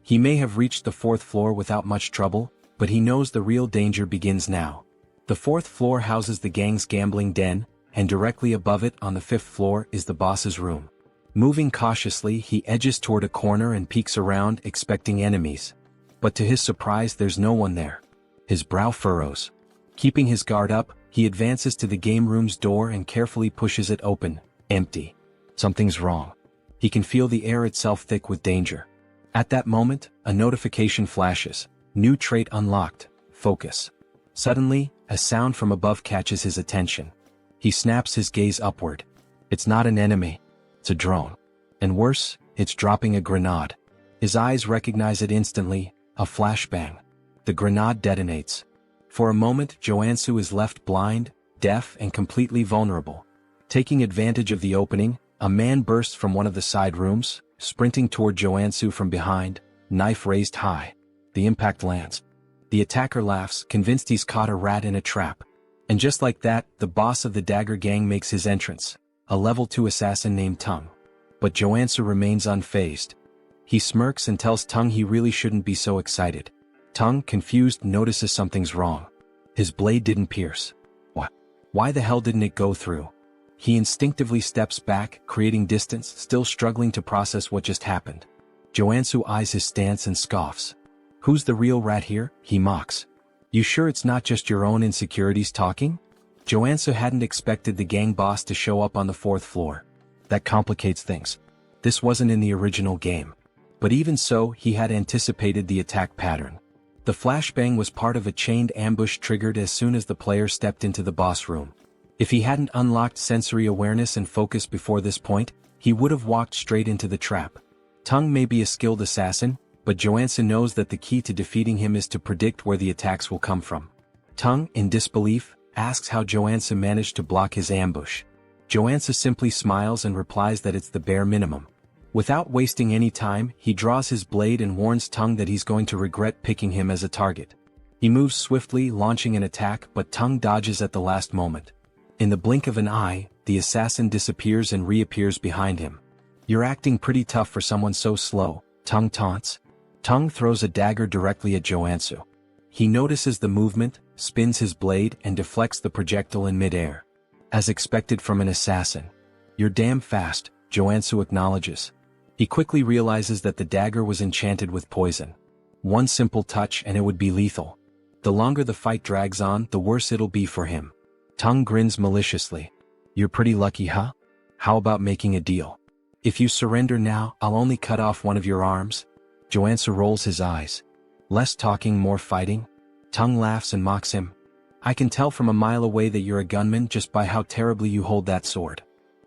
He may have reached the 4th floor without much trouble, but he knows the real danger begins now. The fourth floor houses the gang's gambling den, and directly above it on the fifth floor is the boss's room. Moving cautiously, he edges toward a corner and peeks around, expecting enemies. But to his surprise, there's no one there. His brow furrows. Keeping his guard up, he advances to the game room's door and carefully pushes it open. Empty. Something's wrong. He can feel the air itself thick with danger. At that moment, a notification flashes. New trait unlocked. Focus. Suddenly, a sound from above catches his attention. He snaps his gaze upward. It's not an enemy. It's a drone. And worse, it's dropping a grenade. His eyes recognize it instantly, a flashbang. The grenade detonates. For a moment, Joonsoo is left blind, deaf, and completely vulnerable. Taking advantage of the opening, a man bursts from one of the side rooms, sprinting toward Joonsoo from behind, knife raised high. The impact lands. The attacker laughs, convinced he's caught a rat in a trap. And just like that, the boss of the Dagger Gang makes his entrance, a level 2 assassin named Tung. But Joonsoo remains unfazed. He smirks and tells Tung he really shouldn't be so excited. Tung, confused, notices something's wrong. His blade didn't pierce. What? Why the hell didn't it go through? He instinctively steps back, creating distance, still struggling to process what just happened. Joonsoo eyes his stance and scoffs. Who's the real rat here? He mocks. You sure it's not just your own insecurities talking? Joonsoo hadn't expected the gang boss to show up on the fourth floor. That complicates things. This wasn't in the original game. But even so, he had anticipated the attack pattern. The flashbang was part of a chained ambush triggered as soon as the player stepped into the boss room. If he hadn't unlocked sensory awareness and focus before this point, he would have walked straight into the trap. Tung may be a skilled assassin, but Joonsoo knows that the key to defeating him is to predict where the attacks will come from. Tung, in disbelief, asks how Joonsoo managed to block his ambush. Joonsoo simply smiles and replies that it's the bare minimum. Without wasting any time, he draws his blade and warns Tung that he's going to regret picking him as a target. He moves swiftly, launching an attack, but Tung dodges at the last moment. In the blink of an eye, the assassin disappears and reappears behind him. You're acting pretty tough for someone so slow, Tung taunts. Tung throws a dagger directly at Joonsoo. He notices the movement, spins his blade, and deflects the projectile in midair. As expected from an assassin. You're damn fast, Joonsoo acknowledges. He quickly realizes that the dagger was enchanted with poison. One simple touch and it would be lethal. The longer the fight drags on, the worse it'll be for him. Tung grins maliciously. You're pretty lucky, huh? How about making a deal? If you surrender now, I'll only cut off one of your arms. Joonsoo rolls his eyes. Less talking, more fighting? Tung laughs and mocks him. I can tell from a mile away that you're a gunman just by how terribly you hold that sword.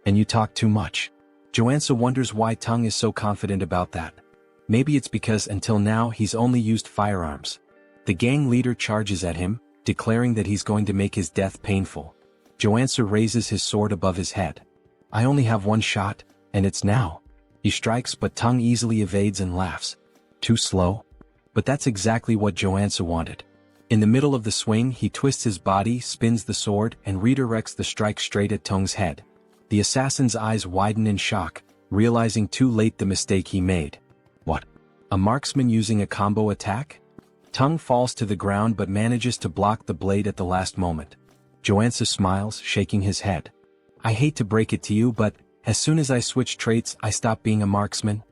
And you talk too much. Joonsoo wonders why Tung is so confident about that. Maybe it's because until now he's only used firearms. The gang leader charges at him, declaring that he's going to make his death painful. Joonsoo raises his sword above his head. I only have one shot, and it's now. He strikes, but Tung easily evades and laughs. Too slow? But that's exactly what Joonsoo wanted. In the middle of the swing, he twists his body, spins the sword, and redirects the strike straight at Tung's head. The assassin's eyes widen in shock, realizing too late the mistake he made. What? A marksman using a combo attack? Tung falls to the ground but manages to block the blade at the last moment. Joonsoo smiles, shaking his head. I hate to break it to you, but as soon as I switch traits, I stop being a marksman.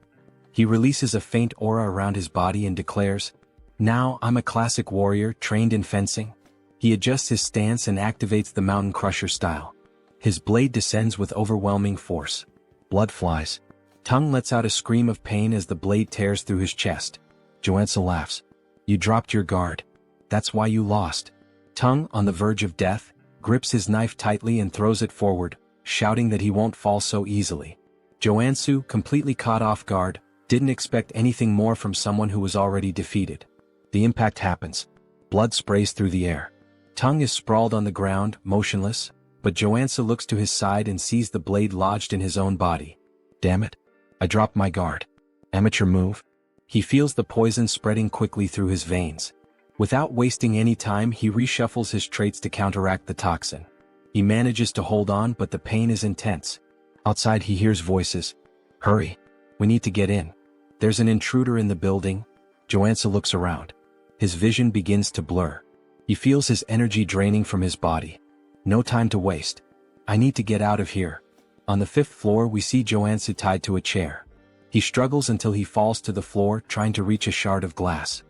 He releases a faint aura around his body and declares, Now I'm a classic warrior trained in fencing. He adjusts his stance and activates the Mountain Crusher style. His blade descends with overwhelming force. Blood flies. Tung lets out a scream of pain as the blade tears through his chest. Joonsoo laughs. You dropped your guard. That's why you lost. Tung, on the verge of death, grips his knife tightly and throws it forward, shouting that he won't fall so easily. Joonsoo, completely caught off guard, didn't expect anything more from someone who was already defeated. The impact happens. Blood sprays through the air. Tung is sprawled on the ground, motionless, but Joonsoo looks to his side and sees the blade lodged in his own body. Damn it. I dropped my guard. Amateur move. He feels the poison spreading quickly through his veins. Without wasting any time, he reshuffles his traits to counteract the toxin. He manages to hold on, but the pain is intense. Outside he hears voices. Hurry. We need to get in. There's an intruder in the building. Joonsoo looks around. His vision begins to blur. He feels his energy draining from his body. No time to waste. I need to get out of here. On the 5th floor we see Joonsoo tied to a chair. He struggles until he falls to the floor trying to reach a shard of glass.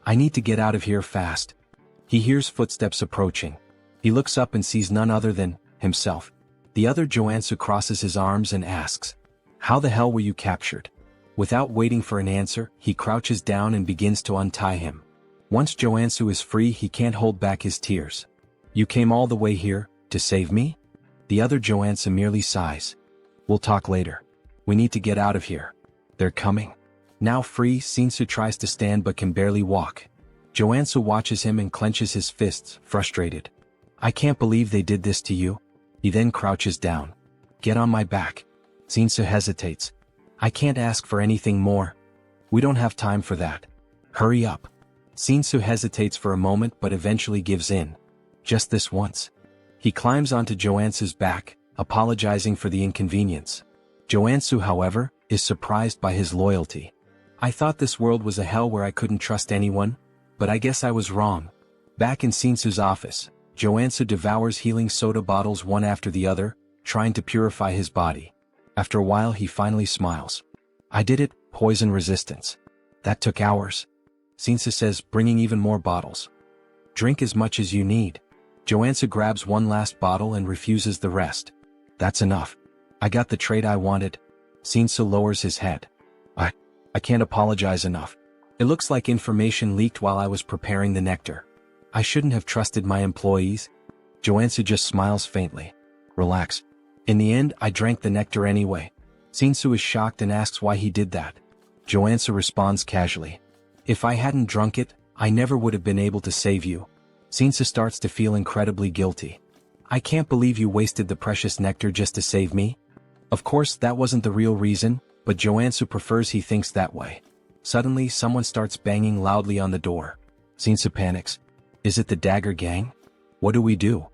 I need to get out of here fast. He hears footsteps approaching. He looks up and sees none other than himself. The other Joonsoo crosses his arms and asks, "How the hell were you captured?" Without waiting for an answer, he crouches down and begins to untie him. Once Joonsoo is free, he can't hold back his tears. "You came all the way here, to save me?" The other Joonsoo merely sighs. "We'll talk later. We need to get out of here. They're coming." Now free, Shinsu tries to stand but can barely walk. Joonsoo watches him and clenches his fists, frustrated. "I can't believe they did this to you." He then crouches down. "Get on my back." Shinsu hesitates. "I can't ask for anything more. We don't have time for that. Hurry up." Shinsu hesitates for a moment but eventually gives in. "Just this once." He climbs onto Joonsoo's back, apologizing for the inconvenience. Joonsoo, however, is surprised by his loyalty. "I thought this world was a hell where I couldn't trust anyone, but I guess I was wrong." Back in Shinsu's office, Joonsoo devours healing soda bottles one after the other, trying to purify his body. After a while he finally smiles. "I did it, poison resistance. That took hours." Shinsu says, bringing even more bottles. "Drink as much as you need." Joonsoo grabs one last bottle and refuses the rest. "That's enough. I got the trade I wanted." Shinsu lowers his head. I can't apologize enough. It looks like information leaked while I was preparing the nectar. I shouldn't have trusted my employees." Joonsoo just smiles faintly. "Relax. In the end, I drank the nectar anyway." Shinsu is shocked and asks why he did that. Joonsoo responds casually. "If I hadn't drunk it, I never would have been able to save you." Shinsu starts to feel incredibly guilty. "I can't believe you wasted the precious nectar just to save me." Of course, that wasn't the real reason, but Joonsoo prefers he thinks that way. Suddenly, someone starts banging loudly on the door. Shinsu panics. "Is it the Dagger Gang? What do we do?"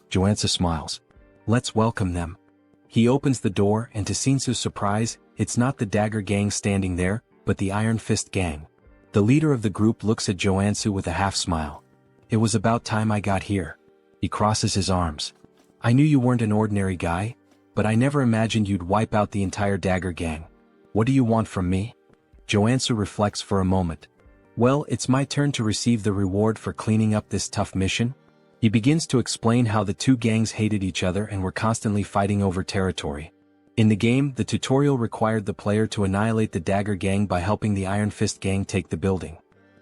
Joonsoo smiles. "Let's welcome them." He opens the door and to Shinsu's surprise, it's not the Dagger Gang standing there, but the Iron Fist Gang. The leader of the group looks at Joonsoo with a half-smile. "It was about time I got here." He crosses his arms. "I knew you weren't an ordinary guy, but I never imagined you'd wipe out the entire Dagger Gang. What do you want from me?" Joonsoo reflects for a moment. "Well, it's my turn to receive the reward for cleaning up this tough mission." He begins to explain how the two gangs hated each other and were constantly fighting over territory. In the game, the tutorial required the player to annihilate the Dagger Gang by helping the Iron Fist Gang take the building.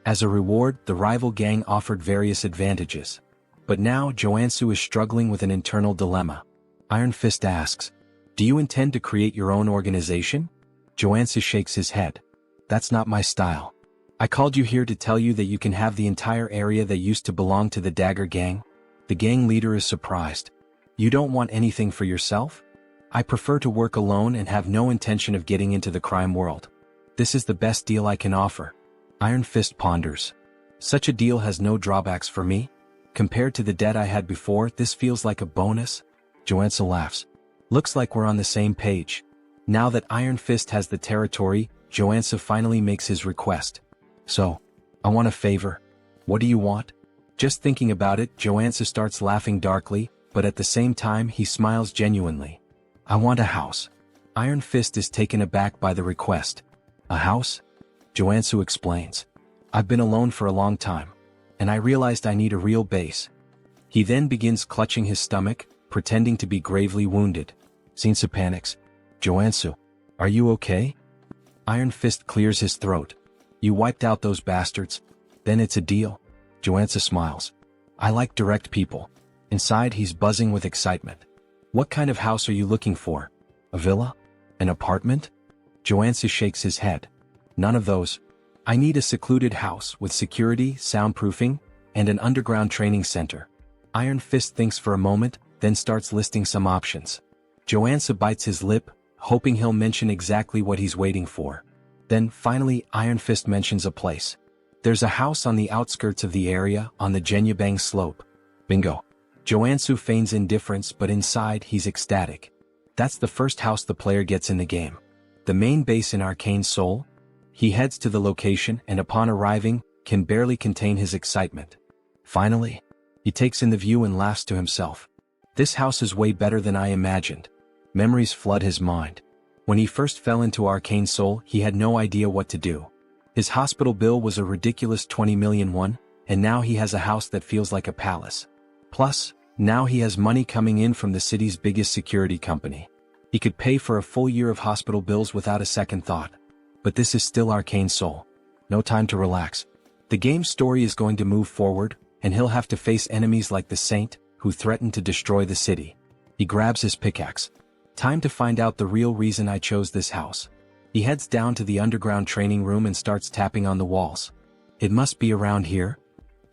As a reward, the rival gang offered various advantages. But now Joonsoo is struggling with an internal dilemma. Iron Fist asks, "Do you intend to create your own organization?" Joonsoo shakes his head. "That's not my style. I called you here to tell you that you can have the entire area that used to belong to the Dagger Gang." The gang leader is surprised. "You don't want anything for yourself?" "I prefer to work alone and have no intention of getting into the crime world. This is the best deal I can offer." Iron Fist ponders. "Such a deal has no drawbacks for me. Compared to the debt I had before, this feels like a bonus." Joonsoo laughs. "Looks like we're on the same page." Now that Iron Fist has the territory, Joonsoo finally makes his request. "So, I want a favor." "What do you want?" Just thinking about it, Joonsoo starts laughing darkly, but at the same time he smiles genuinely. "I want a house." Iron Fist is taken aback by the request. "A house?" Joonsoo explains. "I've been alone for a long time, and I realized I need a real base." He then begins clutching his stomach, pretending to be gravely wounded. Shinsu panics. "Joonsoo, are you okay?" Iron Fist clears his throat. "You wiped out those bastards? Then it's a deal." Joonsoo smiles. "I like direct people." Inside he's buzzing with excitement. "What kind of house are you looking for? A villa? An apartment?" Joonsoo shakes his head. "None of those. I need a secluded house with security, soundproofing, and an underground training center." Iron Fist thinks for a moment, then starts listing some options. Joonsoo bites his lip, hoping he'll mention exactly what he's waiting for. Then, finally, Iron Fist mentions a place. "There's a house on the outskirts of the area, on the Jenyabang slope." Bingo. Joonsoo feigns indifference, but inside he's ecstatic. That's the first house the player gets in the game. The main base in Arcane Seoul? He heads to the location and upon arriving, can barely contain his excitement. Finally, he takes in the view and laughs to himself. This house is way better than I imagined. Memories flood his mind. When he first fell into Arcane Seoul, he had no idea what to do. His hospital bill was a ridiculous 20 million won, and now he has a house that feels like a palace. Plus, now he has money coming in from the city's biggest security company. He could pay for a full year of hospital bills without a second thought. But this is still Arcane Seoul. No time to relax. The game's story is going to move forward, and he'll have to face enemies like the Saint, who threaten to destroy the city. He grabs his pickaxe. Time to find out the real reason I chose this house. He heads down to the underground training room and starts tapping on the walls. It must be around here.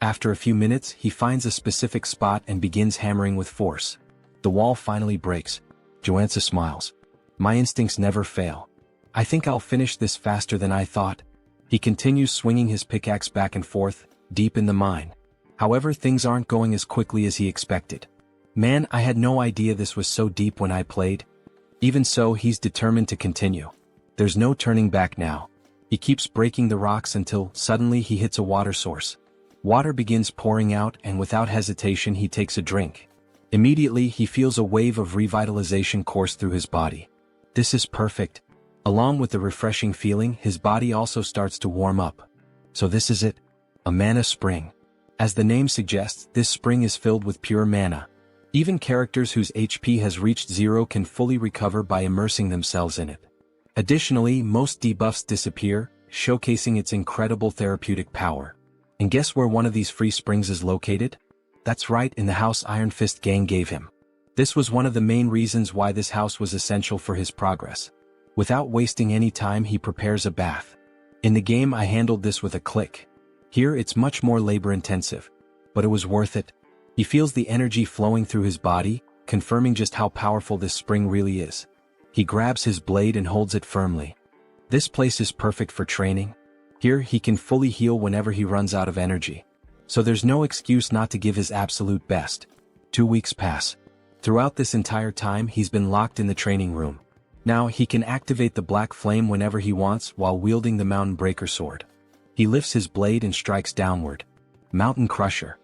After a few minutes, he finds a specific spot and begins hammering with force. The wall finally breaks. Joonsoo smiles. My instincts never fail. I think I'll finish this faster than I thought. He continues swinging his pickaxe back and forth, deep in the mine. However, things aren't going as quickly as he expected. Man, I had no idea this was so deep when I played. Even so, he's determined to continue. There's no turning back now. He keeps breaking the rocks until, suddenly, he hits a water source. Water begins pouring out, and without hesitation he takes a drink. Immediately, he feels a wave of revitalization course through his body. This is perfect. Along with the refreshing feeling, his body also starts to warm up. So this is it. A mana spring. As the name suggests, this spring is filled with pure mana. Even characters whose HP has reached 0 can fully recover by immersing themselves in it. Additionally, most debuffs disappear, showcasing its incredible therapeutic power. And guess where one of these free springs is located? That's right, in the house Iron Fist Gang gave him. This was one of the main reasons why this house was essential for his progress. Without wasting any time, he prepares a bath. In the game, I handled this with a click. Here it's much more labor-intensive. But it was worth it. He feels the energy flowing through his body, confirming just how powerful this spring really is. He grabs his blade and holds it firmly. This place is perfect for training. Here he can fully heal whenever he runs out of energy. So there's no excuse not to give his absolute best. 2 weeks pass. Throughout this entire time, he's been locked in the training room. Now he can activate the black flame whenever he wants while wielding the Mountain Breaker sword. He lifts his blade and strikes downward. Mountain Crusher.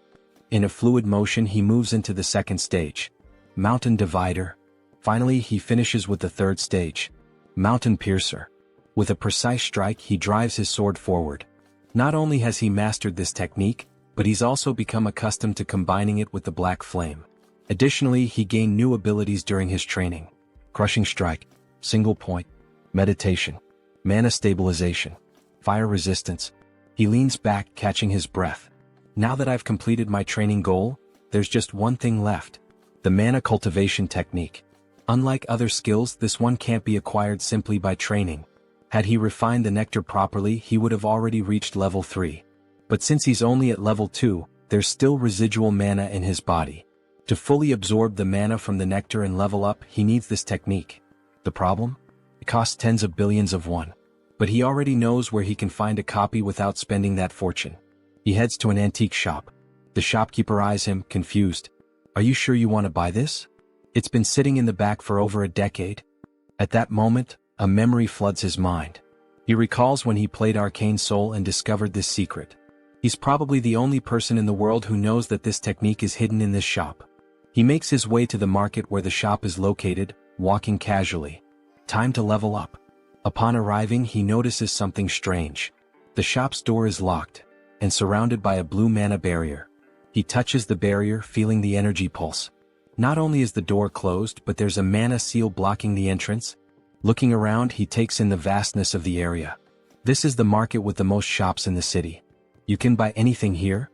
In a fluid motion, he moves into the second stage. Mountain Divider. Finally, he finishes with the third stage. Mountain Piercer. With a precise strike, he drives his sword forward. Not only has he mastered this technique, but he's also become accustomed to combining it with the black flame. Additionally, he gained new abilities during his training. Crushing Strike. Single Point. Meditation. Mana Stabilization. Fire Resistance. He leans back, catching his breath. Now that I've completed my training goal, there's just one thing left. The Mana Cultivation Technique. Unlike other skills, this one can't be acquired simply by training. Had he refined the nectar properly, he would have already reached level 3. But since he's only at level 2, there's still residual mana in his body. To fully absorb the mana from the nectar and level up, he needs this technique. The problem? It costs tens of billions of won. But he already knows where he can find a copy without spending that fortune. He heads to an antique shop. The shopkeeper eyes him, confused. Are you sure you want to buy this? It's been sitting in the back for over a decade. At that moment, a memory floods his mind. He recalls when he played Arcane Seoul and discovered this secret. He's probably the only person in the world who knows that this technique is hidden in this shop. He makes his way to the market where the shop is located, walking casually. Time to level up. Upon arriving, he notices something strange. The shop's door is locked, and surrounded by a blue mana barrier. He touches the barrier, feeling the energy pulse. Not only is the door closed, but there's a mana seal blocking the entrance. Looking around, he takes in the vastness of the area. This is the market with the most shops in the city. You can buy anything here,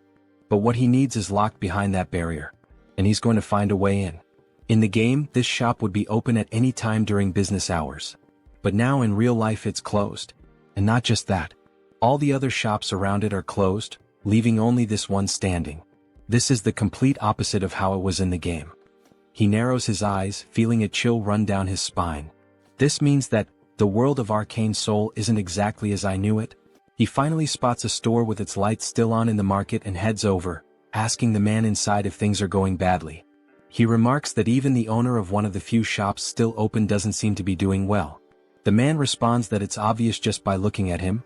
but what he needs is locked behind that barrier, and he's going to find a way in. In the game, this shop would be open at any time during business hours. But now in real life it's closed. And not just that. All the other shops around it are closed, leaving only this one standing. This is the complete opposite of how it was in the game. He narrows his eyes, feeling a chill run down his spine. This means that the world of Arcane Seoul isn't exactly as I knew it. He finally spots a store with its lights still on in the market and heads over, asking the man inside if things are going badly. He remarks that even the owner of one of the few shops still open doesn't seem to be doing well. The man responds that it's obvious just by looking at him.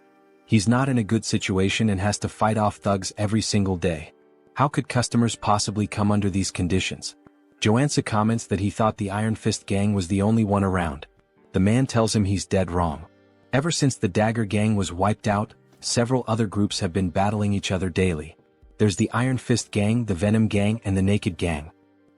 He's not in a good situation and has to fight off thugs every single day. How could customers possibly come under these conditions? Joonsoo comments that he thought the Iron Fist gang was the only one around. The man tells him he's dead wrong. Ever since the Dagger gang was wiped out, several other groups have been battling each other daily. There's the Iron Fist gang, the Venom gang, and the Naked gang.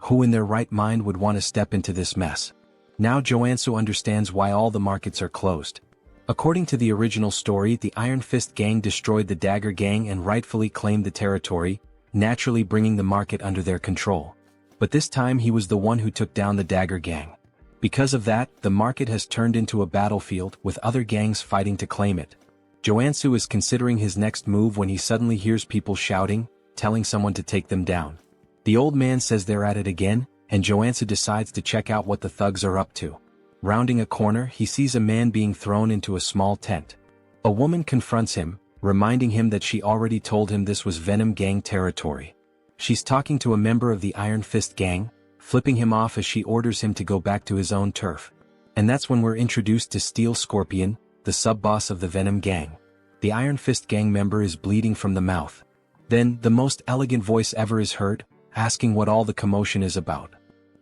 Who in their right mind would want to step into this mess? Now Joonsoo understands why all the markets are closed. According to the original story, the Iron Fist gang destroyed the Dagger gang and rightfully claimed the territory, naturally bringing the market under their control. But this time he was the one who took down the Dagger gang. Because of that, the market has turned into a battlefield with other gangs fighting to claim it. Joonsoo is considering his next move when he suddenly hears people shouting, telling someone to take them down. The old man says they're at it again, and Joonsoo decides to check out what the thugs are up to. Rounding a corner, he sees a man being thrown into a small tent. A woman confronts him, reminding him that she already told him this was Venom gang territory. She's talking to a member of the Iron Fist gang, flipping him off as she orders him to go back to his own turf. And that's when we're introduced to Steel Scorpion, the sub-boss of the Venom gang. The Iron Fist gang member is bleeding from the mouth. Then, the most elegant voice ever is heard, asking what all the commotion is about.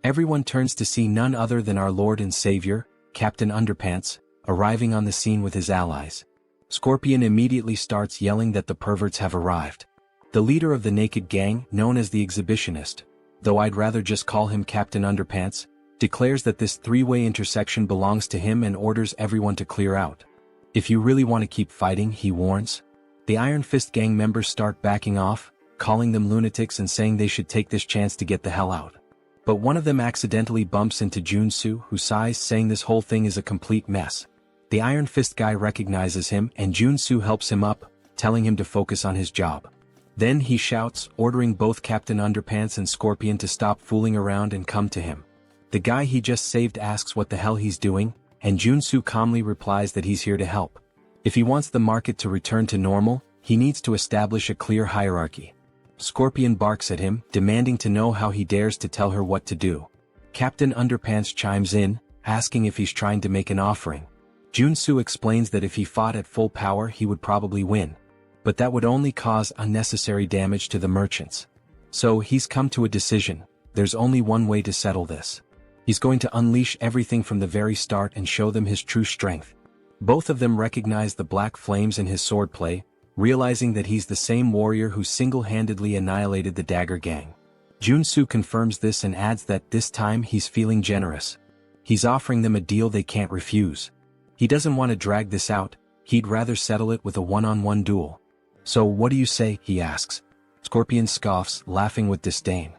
Everyone turns to see none other than our Lord and Savior, Captain Underpants, arriving on the scene with his allies. Scorpion immediately starts yelling that the perverts have arrived. The leader of the Naked gang, known as the Exhibitionist, though I'd rather just call him Captain Underpants, declares that this three-way intersection belongs to him and orders everyone to clear out. If you really want to keep fighting, he warns. The Iron Fist gang members start backing off, calling them lunatics and saying they should take this chance to get the hell out. But one of them accidentally bumps into Joonsoo, who sighs, saying this whole thing is a complete mess. The Iron Fist guy recognizes him and Joonsoo helps him up, telling him to focus on his job. Then he shouts, ordering both Captain Underpants and Scorpion to stop fooling around and come to him. The guy he just saved asks what the hell he's doing, and Joonsoo calmly replies that he's here to help. If he wants the market to return to normal, he needs to establish a clear hierarchy. Scorpion barks at him, demanding to know how he dares to tell her what to do. Captain Underpants chimes in, asking if he's trying to make an offering. Joonsoo explains that if he fought at full power he would probably win. But that would only cause unnecessary damage to the merchants. So he's come to a decision. There's only one way to settle this. He's going to unleash everything from the very start and show them his true strength. Both of them recognize the black flames in his swordplay, realizing that he's the same warrior who single-handedly annihilated the Dagger gang. Joonsoo confirms this and adds that this time he's feeling generous. He's offering them a deal they can't refuse. He doesn't want to drag this out, he'd rather settle it with a one-on-one duel. So what do you say, he asks. Scorpion scoffs, laughing with disdain.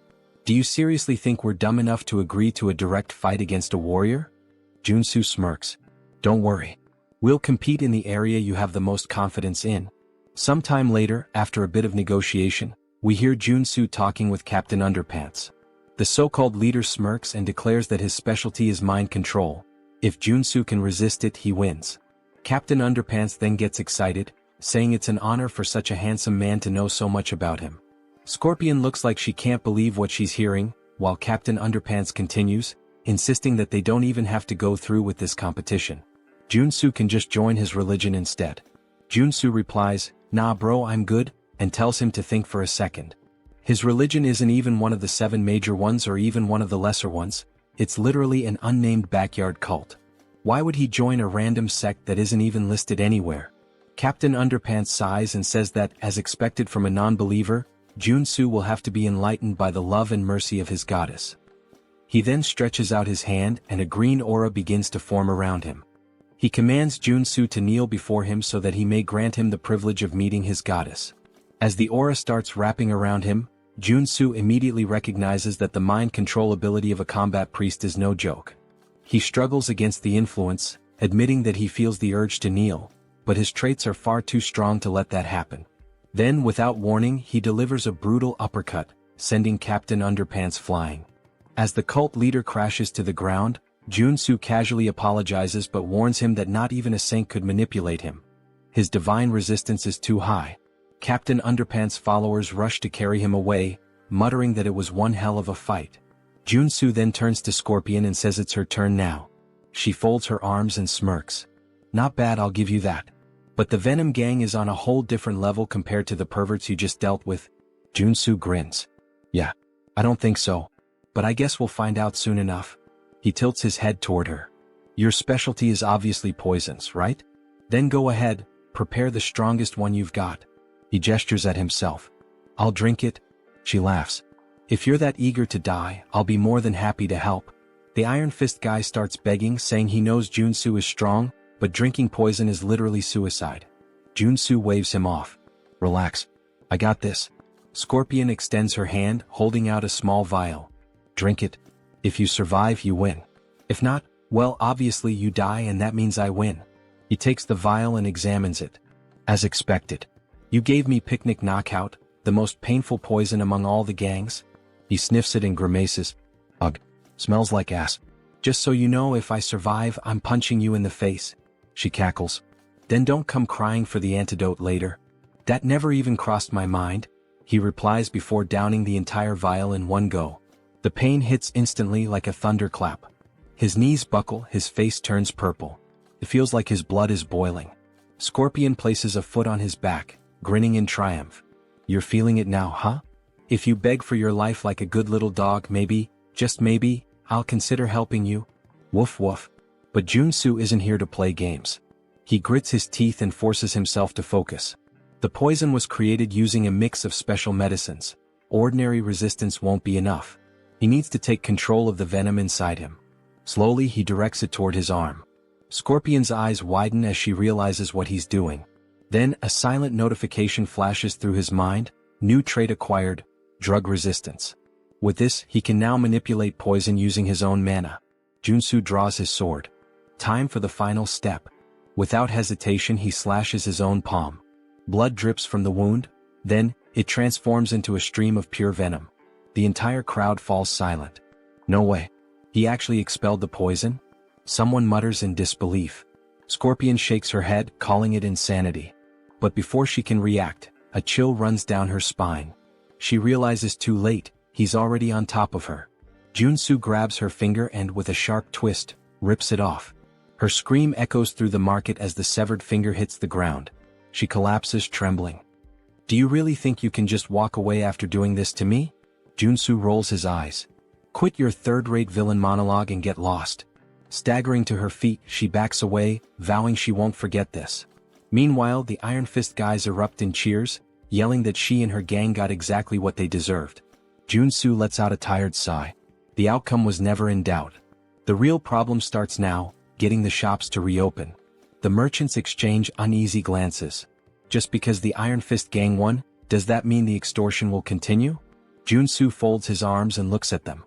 Do you seriously think we're dumb enough to agree to a direct fight against a warrior? Joonsoo smirks. Don't worry. We'll compete in the area you have the most confidence in. Sometime later, after a bit of negotiation, we hear Joonsoo talking with Captain Underpants. The so-called leader smirks and declares that his specialty is mind control. If Joonsoo can resist it, he wins. Captain Underpants then gets excited, saying it's an honor for such a handsome man to know so much about him. Scorpion looks like she can't believe what she's hearing, while Captain Underpants continues, insisting that they don't even have to go through with this competition. Joonsoo can just join his religion instead. Joonsoo replies, "Nah bro, I'm good," and tells him to think for a second. His religion isn't even one of the 7 major ones or even one of the lesser ones, it's literally an unnamed backyard cult. Why would he join a random sect that isn't even listed anywhere? Captain Underpants sighs and says that, as expected from a non-believer, Joonsoo will have to be enlightened by the love and mercy of his goddess. He then stretches out his hand and a green aura begins to form around him. He commands Joonsoo to kneel before him so that he may grant him the privilege of meeting his goddess. As the aura starts wrapping around him, Joonsoo immediately recognizes that the mind control ability of a combat priest is no joke. He struggles against the influence, admitting that he feels the urge to kneel, but his traits are far too strong to let that happen. Then, without warning, he delivers a brutal uppercut, sending Captain Underpants flying. As the cult leader crashes to the ground, Joonsoo casually apologizes but warns him that not even a saint could manipulate him. His divine resistance is too high. Captain Underpants' followers rush to carry him away, muttering that it was one hell of a fight. Joonsoo then turns to Scorpion and says it's her turn now. She folds her arms and smirks. Not bad, I'll give you that. But the Venom gang is on a whole different level compared to the perverts you just dealt with. Joonsoo grins. Yeah, I don't think so. But I guess we'll find out soon enough. He tilts his head toward her. Your specialty is obviously poisons, right? Then go ahead, prepare the strongest one you've got. He gestures at himself. I'll drink it. She laughs. If you're that eager to die, I'll be more than happy to help. The Iron Fist guy starts begging, saying he knows Joonsoo is strong, but drinking poison is literally suicide. Joonsoo waves him off. Relax. I got this. Scorpion extends her hand, holding out a small vial. Drink it. If you survive, you win. If not, well, obviously you die and that means I win. He takes the vial and examines it. As expected. You gave me picnic knockout, the most painful poison among all the gangs. He sniffs it and grimaces. Ugh. Smells like ass. Just so you know, if I survive, I'm punching you in the face. She cackles. Then don't come crying for the antidote later. That never even crossed my mind, he replies before downing the entire vial in one go. The pain hits instantly like a thunderclap. His knees buckle, his face turns purple. It feels like his blood is boiling. Scorpion places a foot on his back, grinning in triumph. You're feeling it now, huh? If you beg for your life like a good little dog, maybe, just maybe, I'll consider helping you. Woof woof. But Joonsoo isn't here to play games. He grits his teeth and forces himself to focus. The poison was created using a mix of special medicines. Ordinary resistance won't be enough. He needs to take control of the venom inside him. Slowly he directs it toward his arm. Scorpion's eyes widen as she realizes what he's doing. Then a silent notification flashes through his mind. New trait acquired, drug resistance. With this, he can now manipulate poison using his own mana. Joonsoo draws his sword. Time for the final step. Without hesitation, he slashes his own palm. Blood drips from the wound, then, it transforms into a stream of pure venom. The entire crowd falls silent. No way. He actually expelled the poison? Someone mutters in disbelief. Scorpion shakes her head, calling it insanity. But before she can react, a chill runs down her spine. She realizes too late, he's already on top of her. Joonsoo grabs her finger and, with a sharp twist, rips it off. Her scream echoes through the market as the severed finger hits the ground. She collapses, trembling. Do you really think you can just walk away after doing this to me? Joonsoo rolls his eyes. Quit your third-rate villain monologue and get lost. Staggering to her feet, she backs away, vowing she won't forget this. Meanwhile, the Iron Fist guys erupt in cheers, yelling that she and her gang got exactly what they deserved. Joonsoo lets out a tired sigh. The outcome was never in doubt. The real problem starts now, getting the shops to reopen. The merchants exchange uneasy glances. Just because the Iron Fist gang won, does that mean the extortion will continue? Joonsoo folds his arms and looks at them.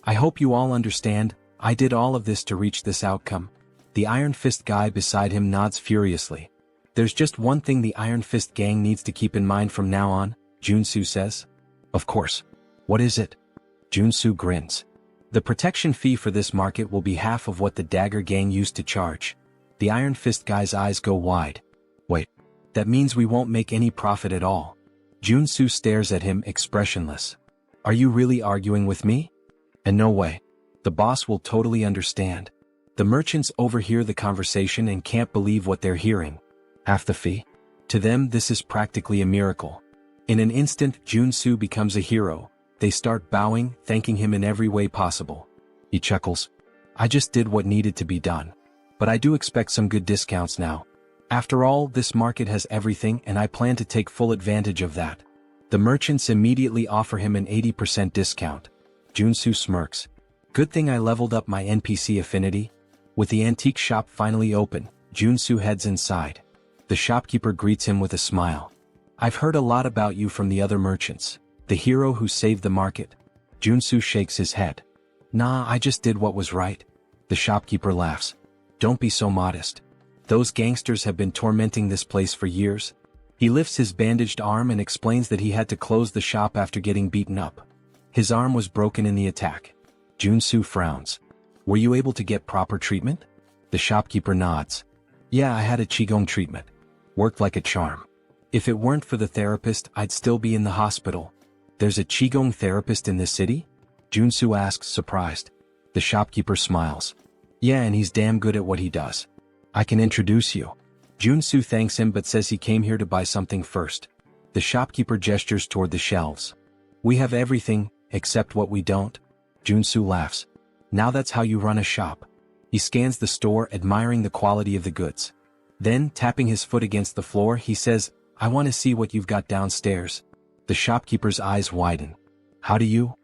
I hope you all understand, I did all of this to reach this outcome. The Iron Fist guy beside him nods furiously. There's just one thing the Iron Fist gang needs to keep in mind from now on, Joonsoo says. Of course. What is it? Joonsoo grins. The protection fee for this market will be half of what the Dagger gang used to charge. The Iron Fist guy's eyes go wide. Wait, that means we won't make any profit at all. Joonsoo stares at him, expressionless. Are you really arguing with me? And no way. The boss will totally understand. The merchants overhear the conversation and can't believe what they're hearing. Half the fee? To them, this is practically a miracle. In an instant, Joonsoo becomes a hero. They start bowing, thanking him in every way possible. He chuckles. I just did what needed to be done. But I do expect some good discounts now. After all, this market has everything and I plan to take full advantage of that. The merchants immediately offer him an 80% discount. Joonsoo smirks. Good thing I leveled up my NPC affinity. With the antique shop finally open, Joonsoo heads inside. The shopkeeper greets him with a smile. I've heard a lot about you from the other merchants. The hero who saved the market. Joonsoo shakes his head. Nah, I just did what was right. The shopkeeper laughs. Don't be so modest. Those gangsters have been tormenting this place for years. He lifts his bandaged arm and explains that he had to close the shop after getting beaten up. His arm was broken in the attack. Joonsoo frowns. Were you able to get proper treatment? The shopkeeper nods. Yeah, I had a qigong treatment. Worked like a charm. If it weren't for the therapist, I'd still be in the hospital. There's a qigong therapist in this city? Joonsoo asks, surprised. The shopkeeper smiles. Yeah, and he's damn good at what he does. I can introduce you. Joonsoo thanks him but says he came here to buy something first. The shopkeeper gestures toward the shelves. We have everything, except what we don't. Joonsoo laughs. Now that's how you run a shop. He scans the store, admiring the quality of the goods. Then, tapping his foot against the floor, he says, I want to see what you've got downstairs. The shopkeeper's eyes widen. How do you?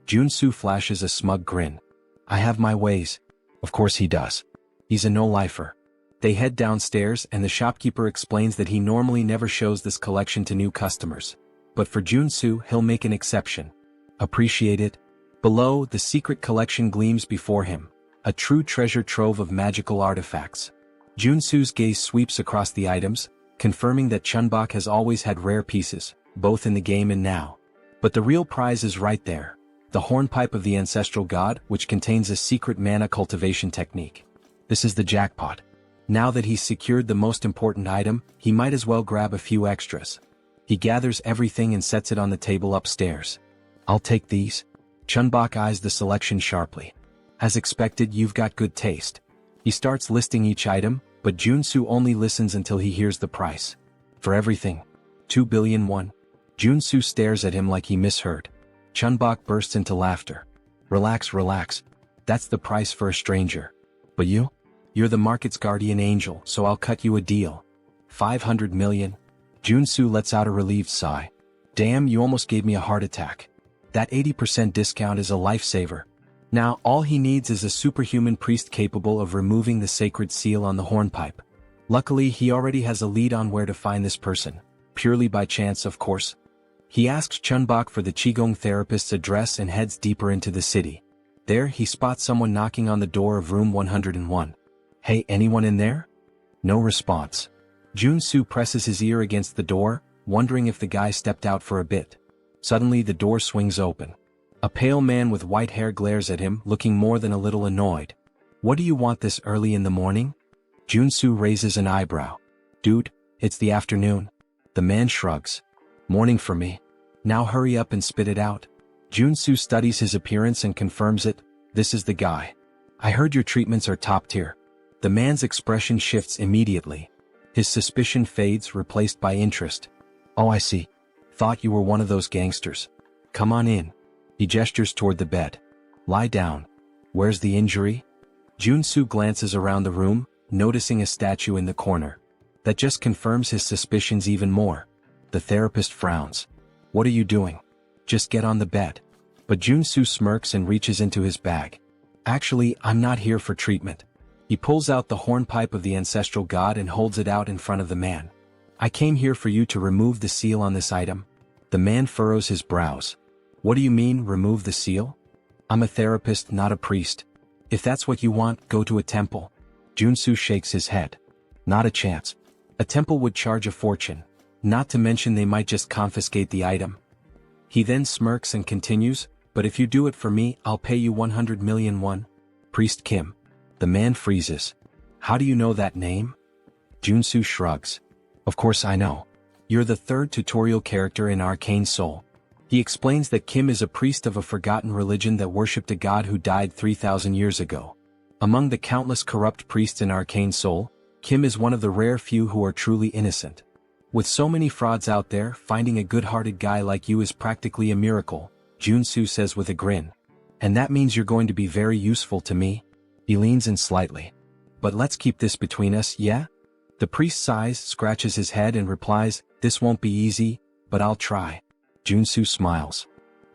Joonsoo flashes a smug grin. I have my ways. Of course he does. He's a no-lifer. They head downstairs and the shopkeeper explains that he normally never shows this collection to new customers. But for Joonsoo, he'll make an exception. Appreciate it? Below, the secret collection gleams before him. A true treasure trove of magical artifacts. Joonsoo's gaze sweeps across the items, confirming that Chunbok has always had rare pieces, both in the game and now. But the real prize is right there. The hornpipe of the ancestral god, which contains a secret mana cultivation technique. This is the jackpot. Now that he's secured the most important item, he might as well grab a few extras. He gathers everything and sets it on the table upstairs. I'll take these. Chunbok eyes the selection sharply. As expected, you've got good taste. He starts listing each item, but Joonsoo only listens until he hears the price. For everything. 2 billion won. Joonsoo stares at him like he misheard. Chunbok bursts into laughter. Relax, relax. That's the price for a stranger. But you? You're the market's guardian angel, so I'll cut you a deal. 500 million. Joonsoo lets out a relieved sigh. Damn, you almost gave me a heart attack. That 80% discount is a lifesaver. Now, all he needs is a superhuman priest capable of removing the sacred seal on the hornpipe. Luckily, he already has a lead on where to find this person. Purely by chance, of course. He asks Chunbok for the Qigong therapist's address and heads deeper into the city. There, he spots someone knocking on the door of room 101. Hey, anyone in there? No response. Joonsoo presses his ear against the door, wondering if the guy stepped out for a bit. Suddenly, the door swings open. A pale man with white hair glares at him, looking more than a little annoyed. What do you want this early in the morning? Joonsoo raises an eyebrow. Dude, it's the afternoon. The man shrugs. Morning for me. Now hurry up and spit it out. Joonsoo studies his appearance and confirms it. This is the guy. I heard your treatments are top tier. The man's expression shifts immediately. His suspicion fades, replaced by interest. Oh, I see. Thought you were one of those gangsters. Come on in. He gestures toward the bed. Lie down. Where's the injury? Joonsoo glances around the room, noticing a statue in the corner. That just confirms his suspicions even more. The therapist frowns. What are you doing? Just get on the bed. But Joonsoo smirks and reaches into his bag. Actually, I'm not here for treatment. He pulls out the hornpipe of the ancestral god and holds it out in front of the man. I came here for you to remove the seal on this item. The man furrows his brows. What do you mean, remove the seal? I'm a therapist, not a priest. If that's what you want, go to a temple. Joonsoo shakes his head. Not a chance. A temple would charge a fortune. Not to mention they might just confiscate the item. He then smirks and continues, but if you do it for me, I'll pay you 100 million won. Priest Kim. The man freezes. How do you know that name? Joonsoo shrugs. Of course I know. You're the third tutorial character in Arcane Seoul. He explains that Kim is a priest of a forgotten religion that worshipped a god who died 3,000 years ago. Among the countless corrupt priests in Arcane Seoul, Kim is one of the rare few who are truly innocent. With so many frauds out there, finding a good-hearted guy like you is practically a miracle, Joonsoo says with a grin. And that means you're going to be very useful to me? He leans in slightly. But let's keep this between us, yeah? The priest sighs, scratches his head and replies, this won't be easy, but I'll try. Joonsoo smiles.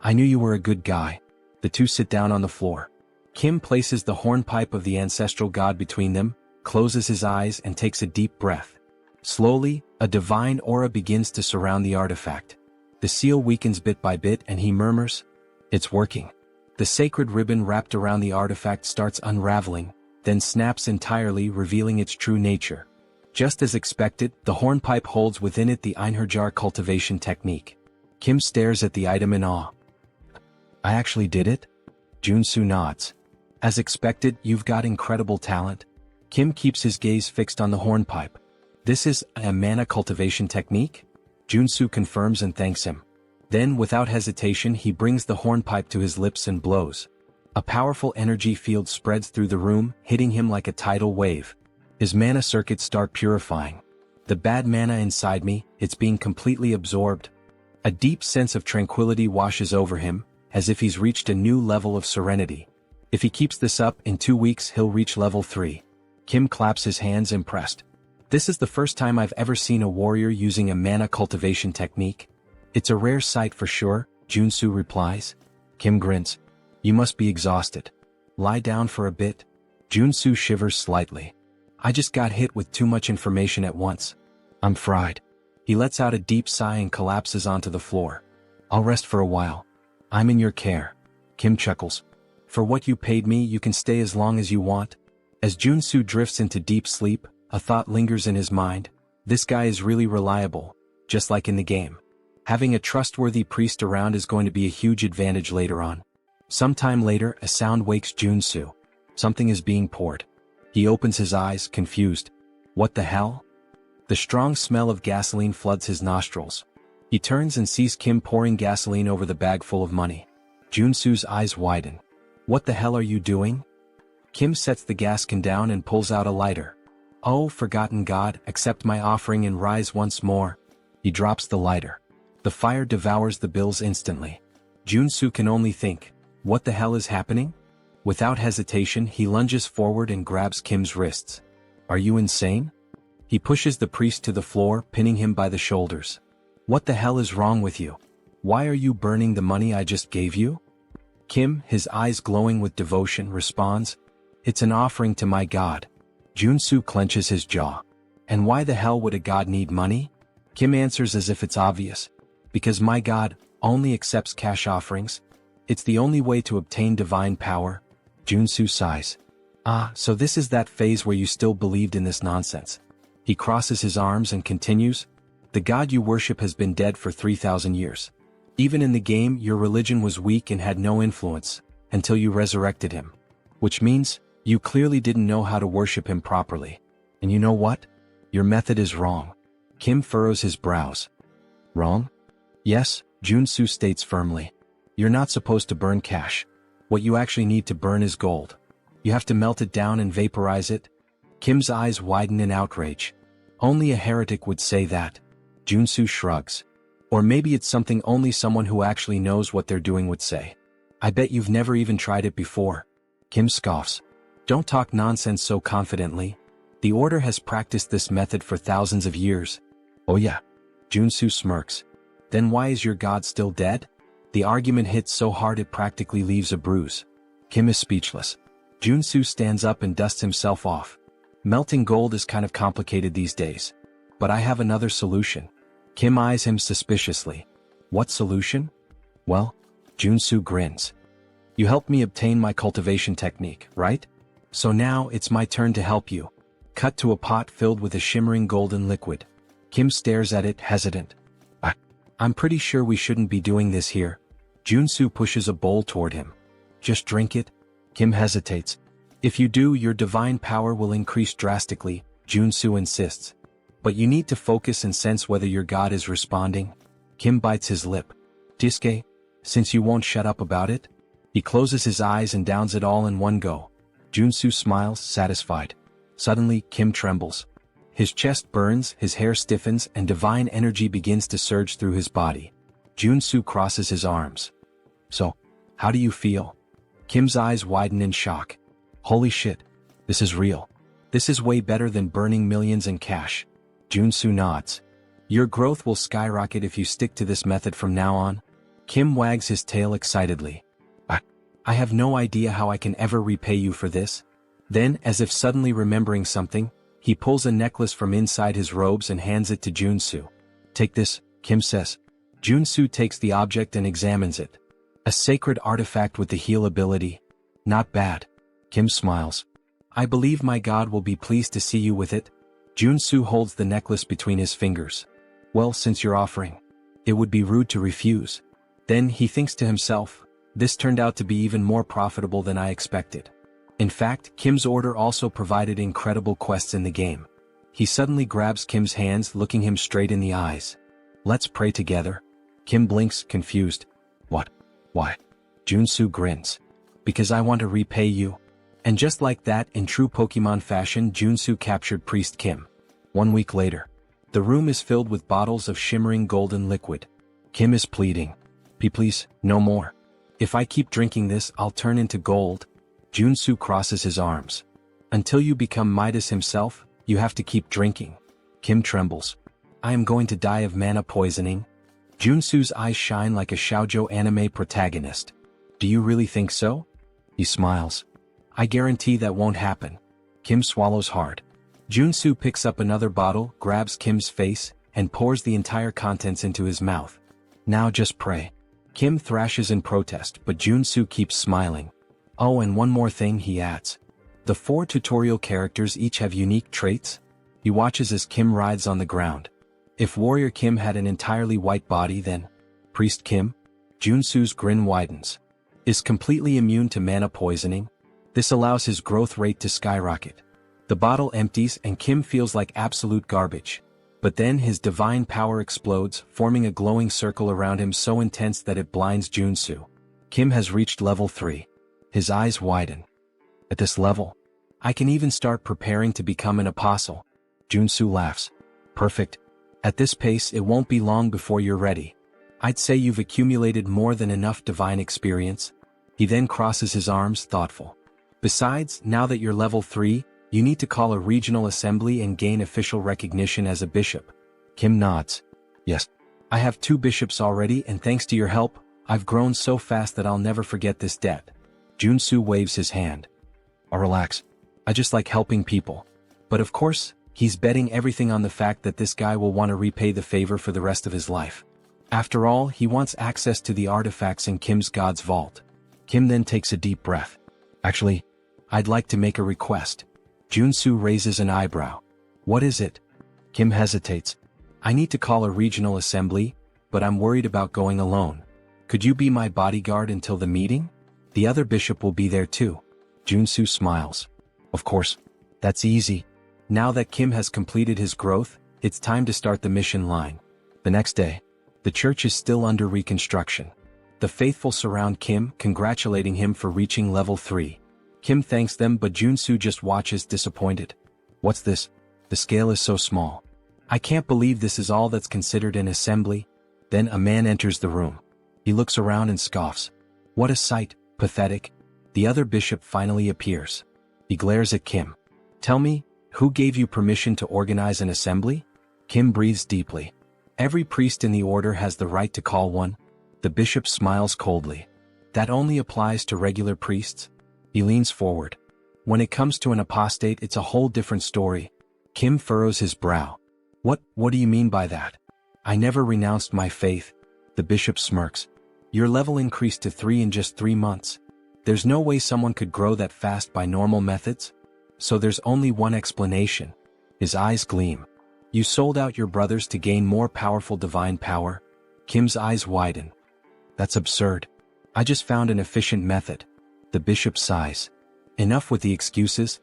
I knew you were a good guy. The two sit down on the floor. Kim places the hornpipe of the ancestral god between them, closes his eyes and takes a deep breath. Slowly, a divine aura begins to surround the artifact. The seal weakens bit by bit and he murmurs, it's working. The sacred ribbon wrapped around the artifact starts unraveling, then snaps entirely, revealing its true nature. Just as expected, the hornpipe holds within it the Einherjar cultivation technique. Kim stares at the item in awe. I actually did it? Joonsoo nods. As expected, you've got incredible talent. Kim keeps his gaze fixed on the hornpipe. This is a mana cultivation technique? Joonsoo confirms and thanks him. Then, without hesitation, he brings the hornpipe to his lips and blows. A powerful energy field spreads through the room, hitting him like a tidal wave. His mana circuits start purifying. The bad mana inside me, it's being completely absorbed. A deep sense of tranquility washes over him, as if he's reached a new level of serenity. If he keeps this up, in 2 weeks he'll reach level 3. Kim claps his hands impressed. This is the first time I've ever seen a warrior using a mana cultivation technique. It's a rare sight for sure, Joonsoo replies. Kim grins. You must be exhausted. Lie down for a bit. Joonsoo shivers slightly. I just got hit with too much information at once. I'm fried. He lets out a deep sigh and collapses onto the floor. I'll rest for a while. I'm in your care. Kim chuckles. For what you paid me, you can stay as long as you want. As Joonsoo drifts into deep sleep, a thought lingers in his mind. This guy is really reliable, just like in the game. Having a trustworthy priest around is going to be a huge advantage later on. Sometime later, a sound wakes Joonsoo. Something is being poured. He opens his eyes, confused. What the hell? The strong smell of gasoline floods his nostrils. He turns and sees Kim pouring gasoline over the bag full of money. Joonsoo's eyes widen. What the hell are you doing? Kim sets the gas can down and pulls out a lighter. Oh, forgotten god, accept my offering and rise once more. He drops the lighter. The fire devours the bills instantly. Joonsoo can only think, what the hell is happening? Without hesitation, he lunges forward and grabs Kim's wrists. Are you insane? He pushes the priest to the floor, pinning him by the shoulders. What the hell is wrong with you? Why are you burning the money I just gave you? Kim, his eyes glowing with devotion, responds, it's an offering to my god. Joonsoo clenches his jaw. And why the hell would a god need money? Kim answers as if it's obvious. Because my god only accepts cash offerings. It's the only way to obtain divine power. Joonsoo sighs. Ah, so this is that phase where you still believed in this nonsense. He crosses his arms and continues, the god you worship has been dead for 3,000 years. Even in the game, your religion was weak and had no influence, until you resurrected him. Which means, you clearly didn't know how to worship him properly. And you know what? Your method is wrong. Kim furrows his brows. Wrong? Yes, Joonsoo states firmly. You're not supposed to burn cash. What you actually need to burn is gold. You have to melt it down and vaporize it. Kim's eyes widen in outrage. Only a heretic would say that. Joonsoo shrugs. Or maybe it's something only someone who actually knows what they're doing would say. I bet you've never even tried it before. Kim scoffs. Don't talk nonsense so confidently. The Order has practiced this method for thousands of years. Oh yeah. Joonsoo smirks. Then why is your god still dead? The argument hits so hard it practically leaves a bruise. Kim is speechless. Joonsoo stands up and dusts himself off. Melting gold is kind of complicated these days. But I have another solution. Kim eyes him suspiciously. What solution? Well, Joonsoo grins. You helped me obtain my cultivation technique, right? So now it's my turn to help you. Cut to a pot filled with a shimmering golden liquid. Kim stares at it, hesitant. I'm pretty sure we shouldn't be doing this here. Joonsoo pushes a bowl toward him. Just drink it? Kim hesitates. If you do, your divine power will increase drastically, Joonsoo insists. But you need to focus and sense whether your god is responding. Kim bites his lip. Diske, since you won't shut up about it? He closes his eyes and downs it all in one go. Joonsoo smiles, satisfied. Suddenly, Kim trembles. His chest burns, his hair stiffens, and divine energy begins to surge through his body. Joonsoo crosses his arms. So, how do you feel? Kim's eyes widen in shock. Holy shit. This is real. This is way better than burning millions in cash. Joonsoo nods. Your growth will skyrocket if you stick to this method from now on. Kim wags his tail excitedly. I have no idea how I can ever repay you for this. Then, as if suddenly remembering something, he pulls a necklace from inside his robes and hands it to Joonsoo. Take this, Kim says. Joonsoo takes the object and examines it. A sacred artifact with the heal ability. Not bad. Kim smiles. I believe my god will be pleased to see you with it. Joonsoo holds the necklace between his fingers. Well, since you're offering, it would be rude to refuse. Then he thinks to himself, this turned out to be even more profitable than I expected. In fact, Kim's order also provided incredible quests in the game. He suddenly grabs Kim's hands, looking him straight in the eyes. Let's pray together. Kim blinks, confused. What? Why? Joonsoo grins. Because I want to repay you. And just like that, in true Pokemon fashion, Joonsoo captured Priest Kim. 1 week later, the room is filled with bottles of shimmering golden liquid. Kim is pleading. Please, no more. If I keep drinking this, I'll turn into gold. Joonsoo crosses his arms. Until you become Midas himself, you have to keep drinking. Kim trembles. I am going to die of mana poisoning. Joonsoo's eyes shine like a shoujo anime protagonist. Do you really think so? He smiles. I guarantee that won't happen. Kim swallows hard. Joonsoo picks up another bottle, grabs Kim's face, and pours the entire contents into his mouth. Now just pray. Kim thrashes in protest, but Joonsoo keeps smiling. Oh, and one more thing, he adds. The 4 tutorial characters each have unique traits. He watches as Kim writhes on the ground. If Warrior Kim had an entirely white body, then Priest Kim? Joonsoo's grin widens. Is completely immune to mana poisoning. This allows his growth rate to skyrocket. The bottle empties and Kim feels like absolute garbage. But then his divine power explodes, forming a glowing circle around him so intense that it blinds Joonsoo. Kim has reached level 3. His eyes widen. At this level, I can even start preparing to become an apostle. Joonsoo laughs. Perfect. At this pace, it won't be long before you're ready. I'd say you've accumulated more than enough divine experience. He then crosses his arms, thoughtful. Besides, now that you're level 3, you need to call a regional assembly and gain official recognition as a bishop. Kim nods. Yes. I have 2 bishops already, and thanks to your help, I've grown so fast that I'll never forget this debt. Joonsoo waves his hand. Oh, relax. I just like helping people. But of course, he's betting everything on the fact that this guy will want to repay the favor for the rest of his life. After all, he wants access to the artifacts in Kim's God's vault. Kim then takes a deep breath. Actually, I'd like to make a request. Joonsoo raises an eyebrow. What is it? Kim hesitates. I need to call a regional assembly, but I'm worried about going alone. Could you be my bodyguard until the meeting? The other bishop will be there too. Joonsoo smiles. Of course. That's easy. Now that Kim has completed his growth, it's time to start the mission line. The next day, the church is still under reconstruction. The faithful surround Kim, congratulating him for reaching level 3. Kim thanks them, but Joonsoo just watches disappointed. What's this? The scale is so small. I can't believe this is all that's considered an assembly. Then a man enters the room. He looks around and scoffs. What a sight, pathetic. The other bishop finally appears. He glares at Kim. Tell me, who gave you permission to organize an assembly? Kim breathes deeply. Every priest in the order has the right to call one. The bishop smiles coldly. That only applies to regular priests? He leans forward. When it comes to an apostate, it's a whole different story. Kim furrows his brow. What do you mean by that? I never renounced my faith. The bishop smirks. Your level increased to 3 in just 3 months. There's no way someone could grow that fast by normal methods. So there's only one explanation. His eyes gleam. You sold out your brothers to gain more powerful divine power? Kim's eyes widen. That's absurd. I just found an efficient method. The bishop sighs. Enough with the excuses.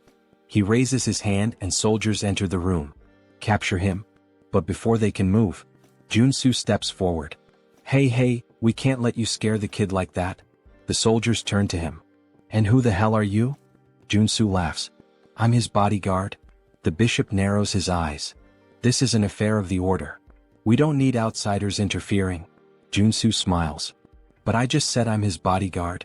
He raises his hand and soldiers enter the room. Capture him. But before they can move, Joonsoo steps forward. Hey, we can't let you scare the kid like that. The soldiers turn to him. And who the hell are you? Joonsoo laughs. I'm his bodyguard. The bishop narrows his eyes. This is an affair of the order. We don't need outsiders interfering. Joonsoo smiles. But I just said I'm his bodyguard.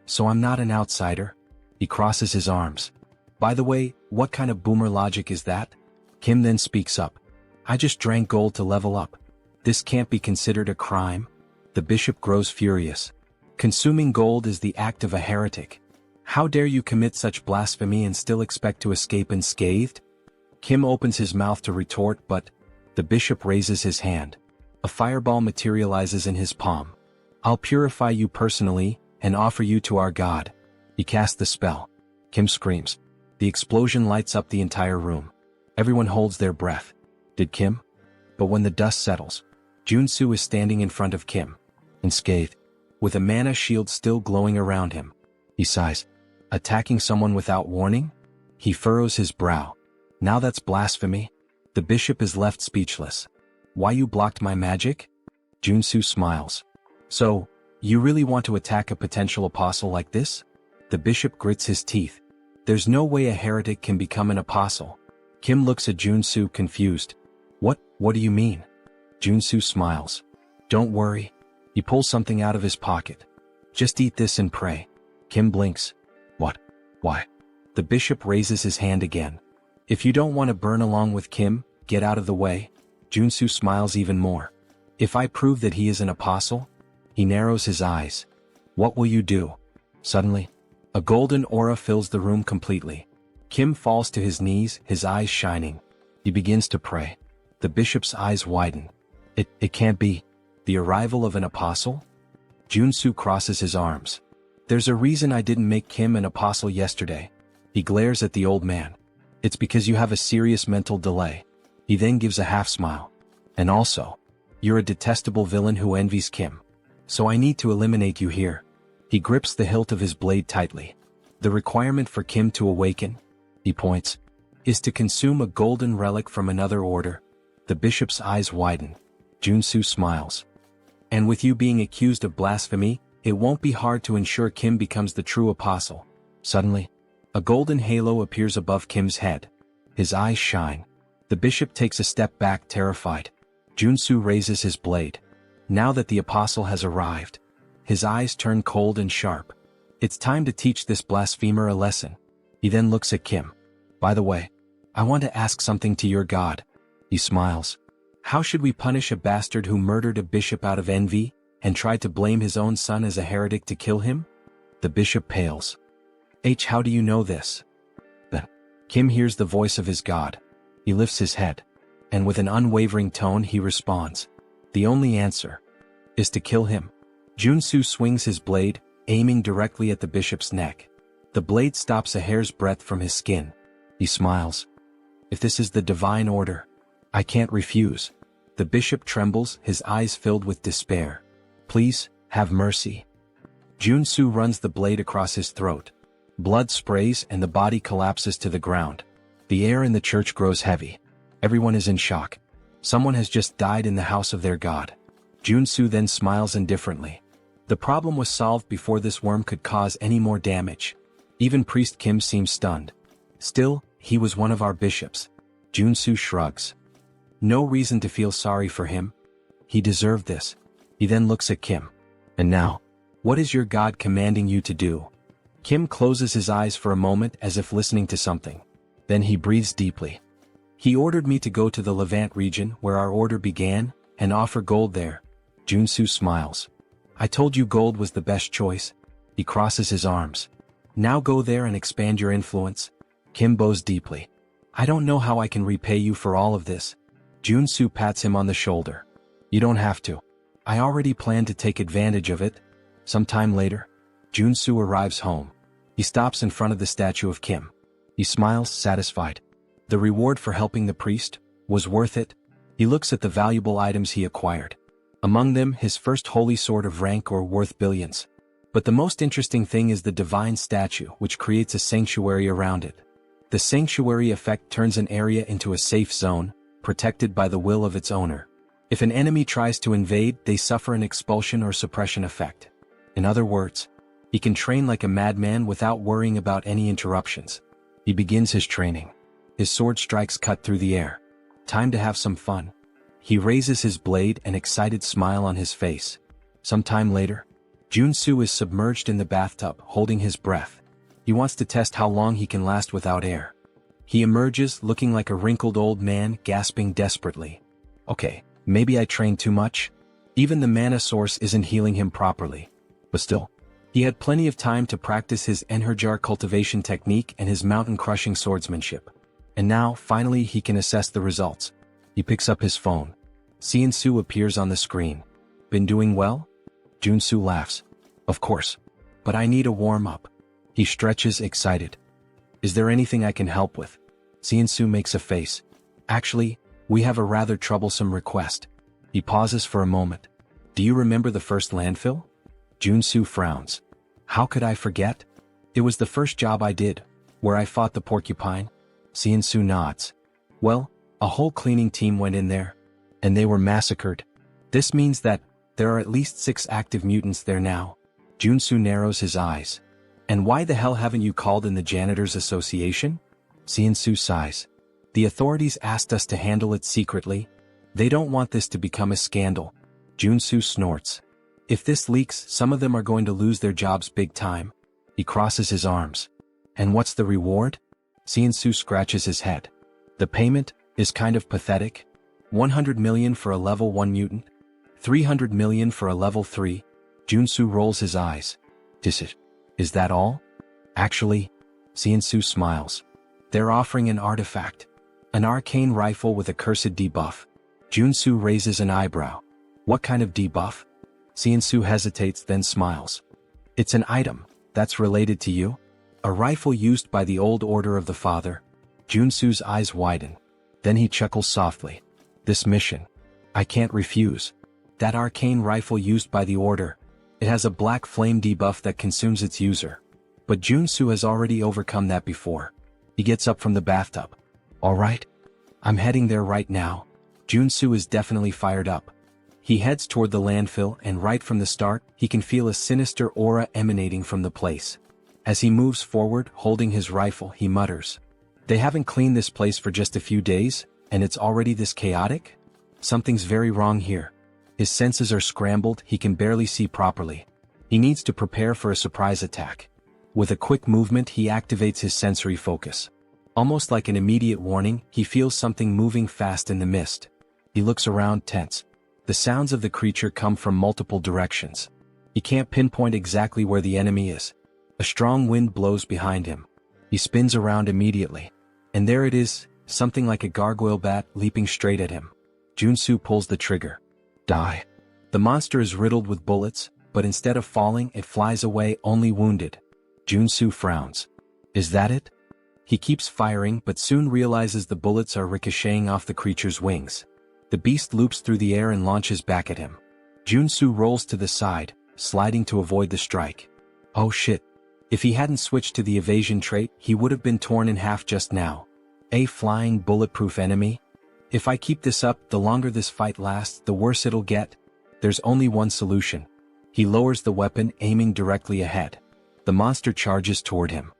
So I'm not an outsider. He crosses his arms. By the way, what kind of boomer logic is that? Kim then speaks up. I just drank gold to level up. This can't be considered a crime. The bishop grows furious. Consuming gold is the act of a heretic. How dare you commit such blasphemy and still expect to escape unscathed? Kim opens his mouth to retort, but the bishop raises his hand. A fireball materializes in his palm. I'll purify you personally and offer you to our God. He casts the spell. Kim screams. The explosion lights up the entire room. Everyone holds their breath. Did Kim? But when the dust settles, Joonsoo is standing in front of Kim, unscathed, with a mana shield still glowing around him. He sighs. Attacking someone without warning? He furrows his brow. Now that's blasphemy. The bishop is left speechless. Why you blocked my magic? Joonsoo smiles. So, you really want to attack a potential apostle like this? The bishop grits his teeth. There's no way a heretic can become an apostle. Kim looks at Joonsoo confused. What do you mean? Joonsoo smiles. Don't worry. He pulls something out of his pocket. Just eat this and pray. Kim blinks. What? Why? The bishop raises his hand again. If you don't want to burn along with Kim, get out of the way. Joonsoo smiles even more. If I prove that he is an apostle? He narrows his eyes. What will you do? Suddenly, a golden aura fills the room completely. Kim falls to his knees, his eyes shining. He begins to pray. The bishop's eyes widen. It can't be. The arrival of an apostle? Joonsoo crosses his arms. There's a reason I didn't make Kim an apostle yesterday. He glares at the old man. It's because you have a serious mental delay. He then gives a half smile. And also, you're a detestable villain who envies Kim. So I need to eliminate you here. He grips the hilt of his blade tightly. The requirement for Kim to awaken, he points, is to consume a golden relic from another order. The bishop's eyes widen. Joonsoo smiles. And with you being accused of blasphemy, it won't be hard to ensure Kim becomes the true apostle. Suddenly, a golden halo appears above Kim's head. His eyes shine. The bishop takes a step back, terrified. Joonsoo raises his blade. Now that the apostle has arrived, his eyes turn cold and sharp. It's time to teach this blasphemer a lesson. He then looks at Kim. By the way, I want to ask something to your god. He smiles. How should we punish a bastard who murdered a bishop out of envy, and tried to blame his own son as a heretic to kill him? The bishop pales. How do you know this? Then, Kim hears the voice of his god. He lifts his head, and with an unwavering tone he responds. The only answer is to kill him. Joonsoo swings his blade, aiming directly at the bishop's neck. The blade stops a hair's breadth from his skin. He smiles. If this is the divine order, I can't refuse. The bishop trembles, his eyes filled with despair. Please, have mercy. Joonsoo runs the blade across his throat. Blood sprays and the body collapses to the ground. The air in the church grows heavy. Everyone is in shock. Someone has just died in the house of their god. Joonsoo then smiles indifferently. The problem was solved before this worm could cause any more damage. Even Priest Kim seems stunned. Still, he was one of our bishops. Joonsoo shrugs. No reason to feel sorry for him. He deserved this. He then looks at Kim. And now, what is your god commanding you to do? Kim closes his eyes for a moment as if listening to something. Then he breathes deeply. He ordered me to go to the Levant region where our order began, and offer gold there. Joonsoo smiles. I told you gold was the best choice. He crosses his arms. Now go there and expand your influence. Kim bows deeply. I don't know how I can repay you for all of this. Joonsoo pats him on the shoulder. You don't have to. I already planned to take advantage of it. Sometime later, Joonsoo arrives home. He stops in front of the statue of Kim. He smiles, satisfied. The reward for helping the priest was worth it. He looks at the valuable items he acquired. Among them, his first holy sword of rank or worth billions. But the most interesting thing is the divine statue, which creates a sanctuary around it. The sanctuary effect turns an area into a safe zone, protected by the will of its owner. If an enemy tries to invade, they suffer an expulsion or suppression effect. In other words, he can train like a madman without worrying about any interruptions. He begins his training. His sword strikes cut through the air. Time to have some fun. He raises his blade, an excited smile on his face. Some time later, Joonsoo is submerged in the bathtub, holding his breath. He wants to test how long he can last without air. He emerges, looking like a wrinkled old man, gasping desperately. Okay, maybe I trained too much? Even the mana source isn't healing him properly. But still, he had plenty of time to practice his Enherjar cultivation technique and his mountain-crushing swordsmanship. And now, finally, he can assess the results. He picks up his phone. Joonsoo appears on the screen. Been doing well? Joonsoo laughs. Of course. But I need a warm-up. He stretches, excited. Is there anything I can help with? Joonsoo makes a face. Actually, we have a rather troublesome request. He pauses for a moment. Do you remember the first landfill? Joonsoo frowns. How could I forget? It was the first job I did, where I fought the porcupine. Joonsoo nods. Well, a whole cleaning team went in there, and they were massacred. This means that there are at least 6 active mutants there now. Joonsoo narrows his eyes. And why the hell haven't you called in the Janitors Association? Joonsoo sighs. The authorities asked us to handle it secretly. They don't want this to become a scandal. Joonsoo snorts. If this leaks, some of them are going to lose their jobs big time. He crosses his arms. And what's the reward? Joonsoo scratches his head. The payment is kind of pathetic. 100 million for a level 1 mutant. 300 million for a level 3. Joonsoo rolls his eyes. Is that all? Actually, Joonsoo smiles. They're offering an artifact. An arcane rifle with a cursed debuff. Joonsoo raises an eyebrow. What kind of debuff? Joonsoo hesitates then smiles. It's an item that's related to you. A rifle used by the old order of the father. Joonsoo's eyes widen. Then he chuckles softly. This mission. I can't refuse. That arcane rifle used by the order. It has a black flame debuff that consumes its user. But Joonsoo has already overcome that before. He gets up from the bathtub. Alright. I'm heading there right now. Joonsoo is definitely fired up. He heads toward the landfill and right from the start, he can feel a sinister aura emanating from the place. As he moves forward, holding his rifle, he mutters. They haven't cleaned this place for just a few days, and it's already this chaotic? Something's very wrong here. His senses are scrambled, he can barely see properly. He needs to prepare for a surprise attack. With a quick movement, he activates his sensory focus. Almost like an immediate warning, he feels something moving fast in the mist. He looks around, tense. The sounds of the creature come from multiple directions. He can't pinpoint exactly where the enemy is. A strong wind blows behind him. He spins around immediately. And there it is, something like a gargoyle bat leaping straight at him. Joonsoo pulls the trigger. Die. The monster is riddled with bullets, but instead of falling, it flies away only wounded. Joonsoo frowns. Is that it? He keeps firing but soon realizes the bullets are ricocheting off the creature's wings. The beast loops through the air and launches back at him. Joonsoo rolls to the side, sliding to avoid the strike. Oh shit. If he hadn't switched to the evasion trait, he would have been torn in half just now. A flying bulletproof enemy? If I keep this up, the longer this fight lasts, the worse it'll get. There's only one solution. He lowers the weapon, aiming directly ahead. The monster charges toward him.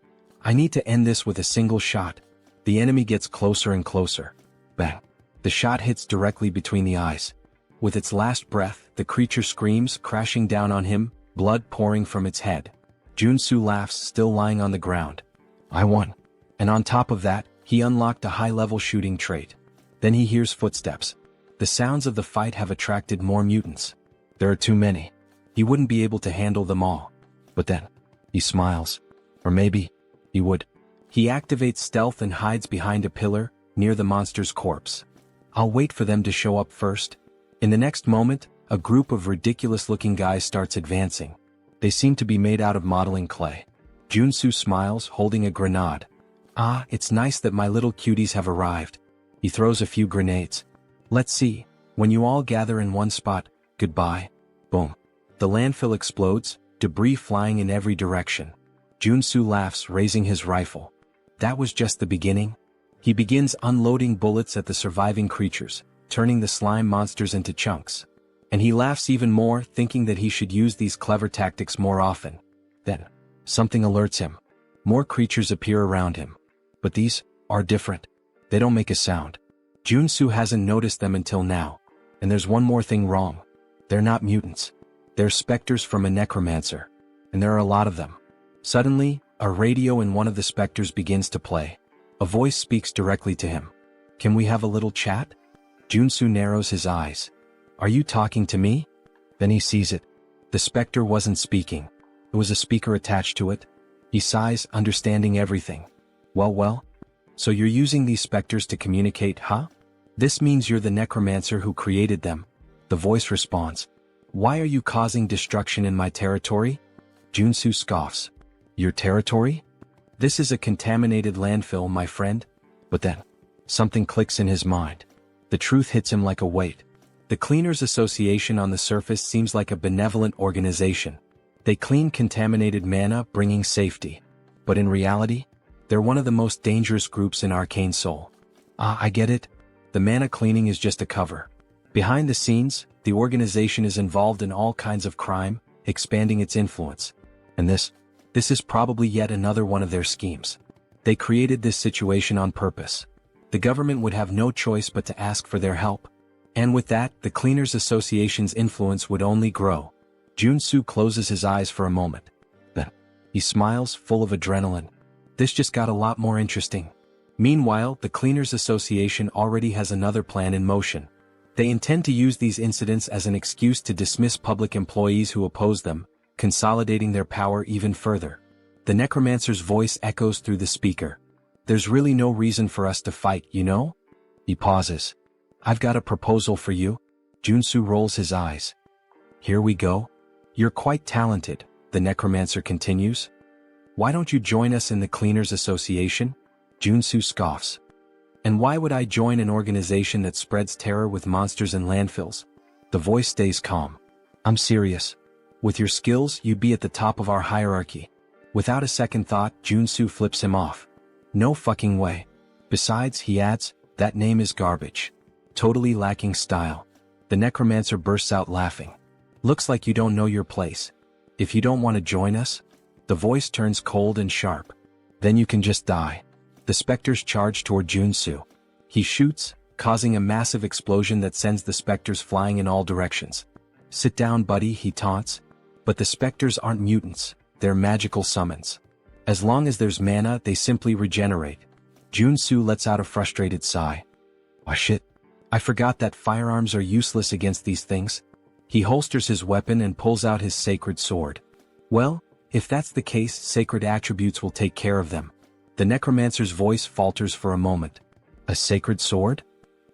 I need to end this with a single shot. The enemy gets closer and closer. Bang. The shot hits directly between the eyes. With its last breath, the creature screams, crashing down on him, blood pouring from its head. Joonsoo laughs, still lying on the ground. I won. And on top of that, he unlocked a high-level shooting trait. Then he hears footsteps. The sounds of the fight have attracted more mutants. There are too many. He wouldn't be able to handle them all. But then, he smiles. Or maybe, he would. He activates stealth and hides behind a pillar, near the monster's corpse. I'll wait for them to show up first. In the next moment, a group of ridiculous-looking guys starts advancing. They seem to be made out of modeling clay. Joonsoo smiles, holding a grenade. Ah, it's nice that my little cuties have arrived. He throws a few grenades. Let's see. When you all gather in one spot, goodbye. Boom. The landfill explodes, debris flying in every direction. Joonsoo laughs, raising his rifle. That was just the beginning. He begins unloading bullets at the surviving creatures, turning the slime monsters into chunks. And he laughs even more, thinking that he should use these clever tactics more often. Then, something alerts him. More creatures appear around him. But these are different. They don't make a sound. Joonsoo hasn't noticed them until now. And there's one more thing wrong. They're not mutants. They're specters from a necromancer. And there are a lot of them. Suddenly, a radio in one of the specters begins to play. A voice speaks directly to him. Can we have a little chat? Joonsoo narrows his eyes. Are you talking to me? Then he sees it. The specter wasn't speaking. There was a speaker attached to it. He sighs, understanding everything. Well. So you're using these specters to communicate, huh? This means you're the necromancer who created them. The voice responds. Why are you causing destruction in my territory? Joonsoo scoffs. Your territory? This is a contaminated landfill, my friend. But then, something clicks in his mind. The truth hits him like a weight. The Cleaners Association on the surface seems like a benevolent organization. They clean contaminated mana, bringing safety. But in reality, they're one of the most dangerous groups in Arcane Seoul. Ah, I get it. The mana cleaning is just a cover. Behind the scenes, the organization is involved in all kinds of crime, expanding its influence. And this This is probably yet another one of their schemes. They created this situation on purpose. The government would have no choice but to ask for their help. And with that, the Cleaners Association's influence would only grow. Joonsoo closes his eyes for a moment. Then, he smiles, full of adrenaline. This just got a lot more interesting. Meanwhile, the Cleaners Association already has another plan in motion. They intend to use these incidents as an excuse to dismiss public employees who oppose them, consolidating their power even further. The necromancer's voice echoes through the speaker. There's really no reason for us to fight, you know? He pauses. I've got a proposal for you. Joonsoo rolls his eyes. Here we go. You're quite talented, the necromancer continues. Why don't you join us in the Cleaners Association? Joonsoo scoffs. And why would I join an organization that spreads terror with monsters and landfills? The voice stays calm. I'm serious. With your skills, you'd be at the top of our hierarchy. Without a second thought, Joonsoo flips him off. No fucking way. Besides, he adds, that name is garbage. Totally lacking style. The necromancer bursts out laughing. Looks like you don't know your place. If you don't want to join us, the voice turns cold and sharp. Then you can just die. The specters charge toward Joonsoo. He shoots, causing a massive explosion that sends the specters flying in all directions. Sit down, buddy, he taunts. But the specters aren't mutants, they're magical summons. As long as there's mana, they simply regenerate. Joonsoo lets out a frustrated sigh. Oh shit. I forgot that firearms are useless against these things. He holsters his weapon and pulls out his sacred sword. Well, if that's the case, sacred attributes will take care of them. The necromancer's voice falters for a moment. A sacred sword?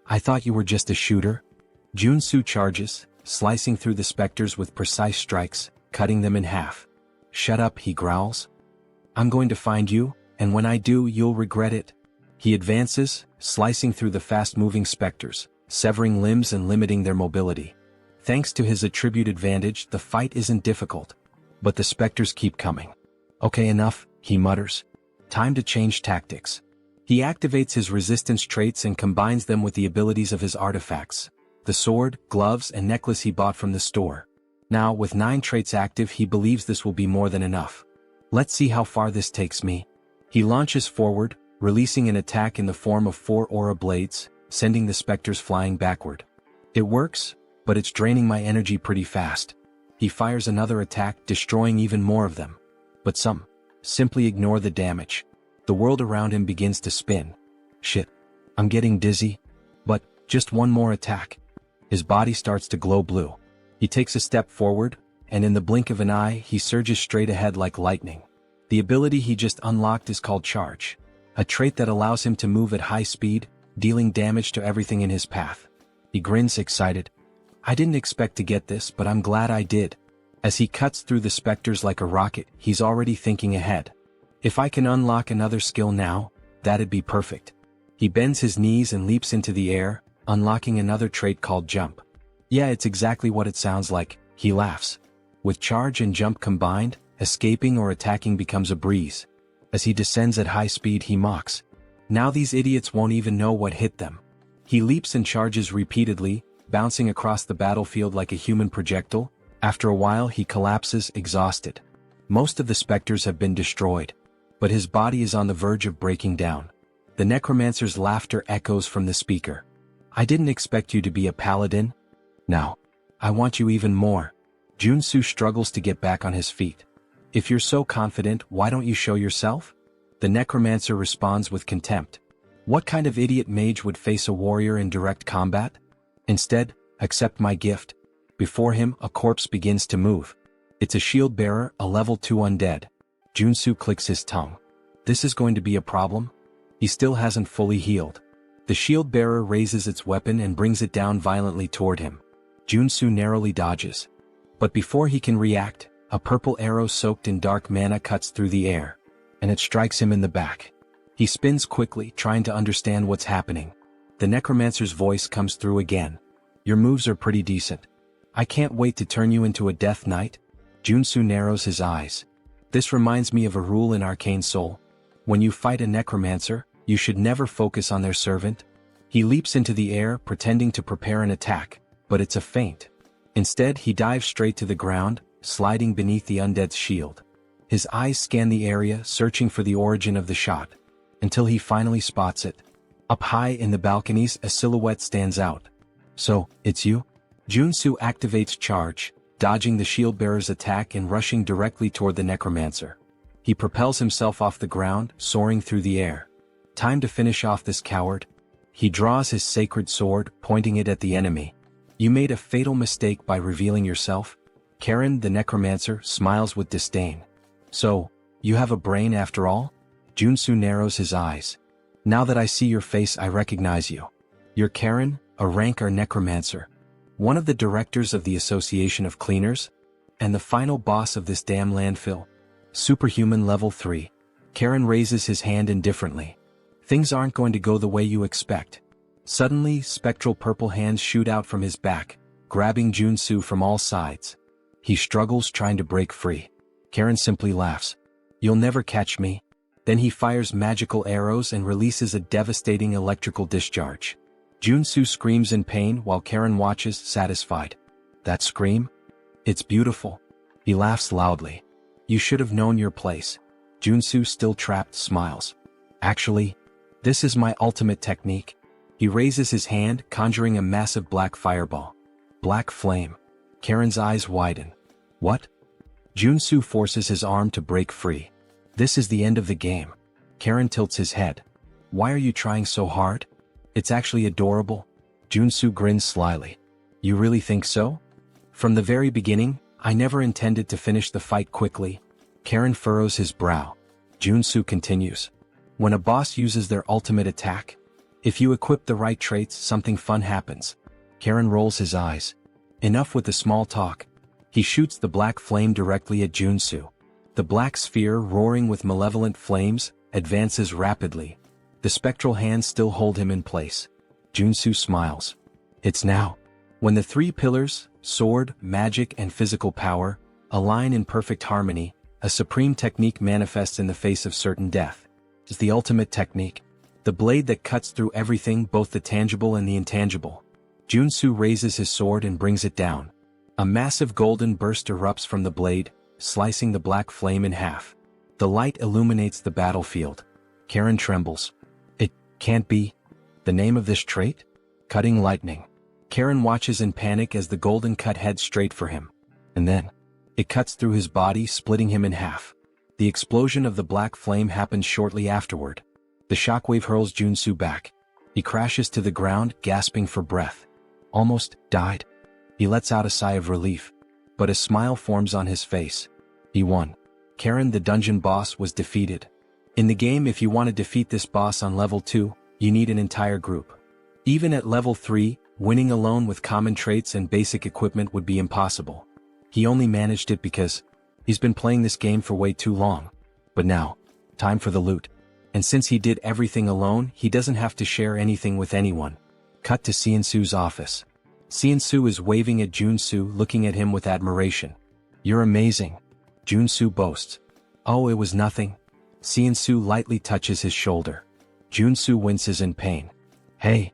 I thought you were just a shooter. Joonsoo charges, slicing through the specters with precise strikes, cutting them in half. Shut up, he growls. I'm going to find you, and when I do, you'll regret it. He advances, slicing through the fast-moving specters, severing limbs and limiting their mobility. Thanks to his attribute advantage, the fight isn't difficult. But the specters keep coming. Okay, enough, he mutters. Time to change tactics. He activates his resistance traits and combines them with the abilities of his artifacts. The sword, gloves, and necklace he bought from the store. Now, with 9 traits active, he believes this will be more than enough. Let's see how far this takes me. He launches forward, releasing an attack in the form of 4 aura blades, sending the specters flying backward. It works, but it's draining my energy pretty fast. He fires another attack, destroying even more of them. But some simply ignore the damage. The world around him begins to spin. Shit. I'm getting dizzy. But, just one more attack. His body starts to glow blue. He takes a step forward, and in the blink of an eye, he surges straight ahead like lightning. The ability he just unlocked is called Charge. A trait that allows him to move at high speed, dealing damage to everything in his path. He grins excited. I didn't expect to get this, but I'm glad I did. As he cuts through the specters like a rocket, he's already thinking ahead. If I can unlock another skill now, that'd be perfect. He bends his knees and leaps into the air, unlocking another trait called Jump. Yeah, it's exactly what it sounds like, he laughs. With Charge and Jump combined, escaping or attacking becomes a breeze. As he descends at high speed, he mocks. Now these idiots won't even know what hit them. He leaps and charges repeatedly, bouncing across the battlefield like a human projectile. After a while, he collapses, exhausted. Most of the specters have been destroyed. But his body is on the verge of breaking down. The necromancer's laughter echoes from the speaker. I didn't expect you to be a paladin. Now, I want you even more. Joonsoo struggles to get back on his feet. If you're so confident, why don't you show yourself? The necromancer responds with contempt. What kind of idiot mage would face a warrior in direct combat? Instead, accept my gift. Before him, a corpse begins to move. It's a shield bearer, a level 2 undead. Joonsoo clicks his tongue. This is going to be a problem? He still hasn't fully healed. The shield bearer raises its weapon and brings it down violently toward him. Joonsoo narrowly dodges. But before he can react, a purple arrow soaked in dark mana cuts through the air, and it strikes him in the back. He spins quickly, trying to understand what's happening. The necromancer's voice comes through again. Your moves are pretty decent. I can't wait to turn you into a death knight. Joonsoo narrows his eyes. This reminds me of a rule in Arcane Seoul. When you fight a necromancer, you should never focus on their servant. He leaps into the air, pretending to prepare an attack, but it's a feint. Instead, he dives straight to the ground, sliding beneath the undead's shield. His eyes scan the area, searching for the origin of the shot, until he finally spots it. Up high in the balconies, a silhouette stands out. So, it's you? Joonsoo activates charge, dodging the shield-bearer's attack and rushing directly toward the necromancer. He propels himself off the ground, soaring through the air. Time to finish off this coward. He draws his sacred sword, pointing it at the enemy. You made a fatal mistake by revealing yourself. Karen, the necromancer, smiles with disdain. So, you have a brain after all? Joonsoo narrows his eyes. Now that I see your face, I recognize you. You're Karen, a Reincarned necromancer. One of the directors of the Association of Cleaners, and the final boss of this damn landfill. Superhuman level 3. Karen raises his hand indifferently. Things aren't going to go the way you expect. Suddenly, spectral purple hands shoot out from his back, grabbing Joonsoo from all sides. He struggles trying to break free. Karen simply laughs. You'll never catch me. Then he fires magical arrows and releases a devastating electrical discharge. Joonsoo screams in pain while Karen watches, satisfied. That scream? It's beautiful. He laughs loudly. You should have known your place. Joonsoo, still trapped, smiles. Actually, this is my ultimate technique. He raises his hand, conjuring a massive black fireball. Black flame. Karen's eyes widen. What? Joonsoo forces his arm to break free. This is the end of the game. Karen tilts his head. Why are you trying so hard? It's actually adorable. Joonsoo grins slyly. You really think so? From the very beginning, I never intended to finish the fight quickly. Karen furrows his brow. Joonsoo continues. When a boss uses their ultimate attack, if you equip the right traits, something fun happens. Karen rolls his eyes. Enough with the small talk. He shoots the black flame directly at Joonsoo. The black sphere, roaring with malevolent flames, advances rapidly. The spectral hands still hold him in place. Joonsoo smiles. It's now. When the three pillars, sword, magic, and physical power, align in perfect harmony, a supreme technique manifests in the face of certain death. It's the ultimate technique. The blade that cuts through everything, both the tangible and the intangible. Joonsoo raises his sword and brings it down. A massive golden burst erupts from the blade, slicing the black flame in half. The light illuminates the battlefield. Karen trembles. It can't be. The name of this trait? Cutting lightning. Karen watches in panic as the golden cut heads straight for him. And then, it cuts through his body, splitting him in half. The explosion of the black flame happens shortly afterward. The shockwave hurls Joonsoo back. He crashes to the ground, gasping for breath. Almost died. He lets out a sigh of relief. But a smile forms on his face. He won. Karen, the dungeon boss, was defeated. In the game, if you want to defeat this boss on level 2, you need an entire group. Even at level 3, winning alone with common traits and basic equipment would be impossible. He only managed it because he's been playing this game for way too long. But now, time for the loot. And since he did everything alone, he doesn't have to share anything with anyone. Cut to Seonsoo's office. Seonsoo is waving at Joonsoo, looking at him with admiration. You're amazing. Joonsoo boasts. Oh, it was nothing. Seonsoo lightly touches his shoulder. Joonsoo winces in pain. Hey,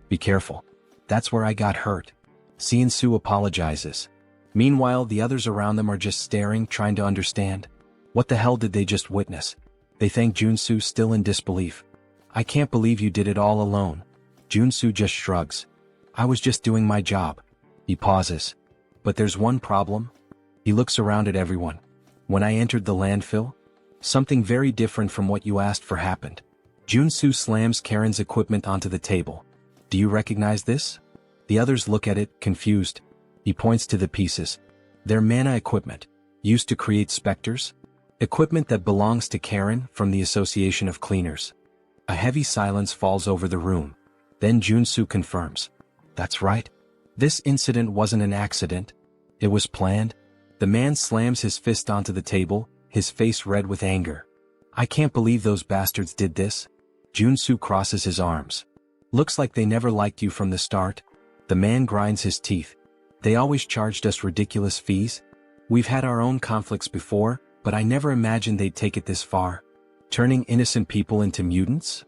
be careful. That's where I got hurt. Seonsoo apologizes. Meanwhile, the others around them are just staring, trying to understand. What the hell did they just witness? They thank Joonsoo, still in disbelief. I can't believe you did it all alone. Joonsoo just shrugs. I was just doing my job. He pauses. But there's one problem. He looks around at everyone. When I entered the landfill, something very different from what you asked for happened. Joonsoo slams Karen's equipment onto the table. Do you recognize this? The others look at it, confused. He points to the pieces. They're mana equipment, used to create specters. Equipment that belongs to Karen from the Association of Cleaners. A heavy silence falls over the room. Then Joonsoo confirms. That's right. This incident wasn't an accident. It was planned. The man slams his fist onto the table, his face red with anger. I can't believe those bastards did this. Joonsoo crosses his arms. Looks like they never liked you from the start. The man grinds his teeth. They always charged us ridiculous fees. We've had our own conflicts before, but I never imagined they'd take it this far. Turning innocent people into mutants?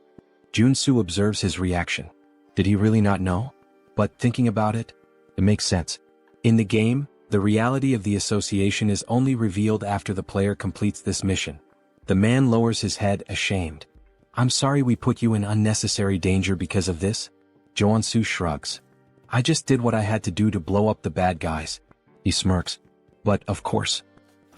Joonsoo observes his reaction. Did he really not know? But thinking about it, it makes sense. In the game, The reality of the association is only revealed after the player completes this mission. The man lowers his head, ashamed. I'm sorry we put you in unnecessary danger because of this. Joonsoo shrugs. I just did what I had to do to blow up the bad guys. He smirks. But, of course.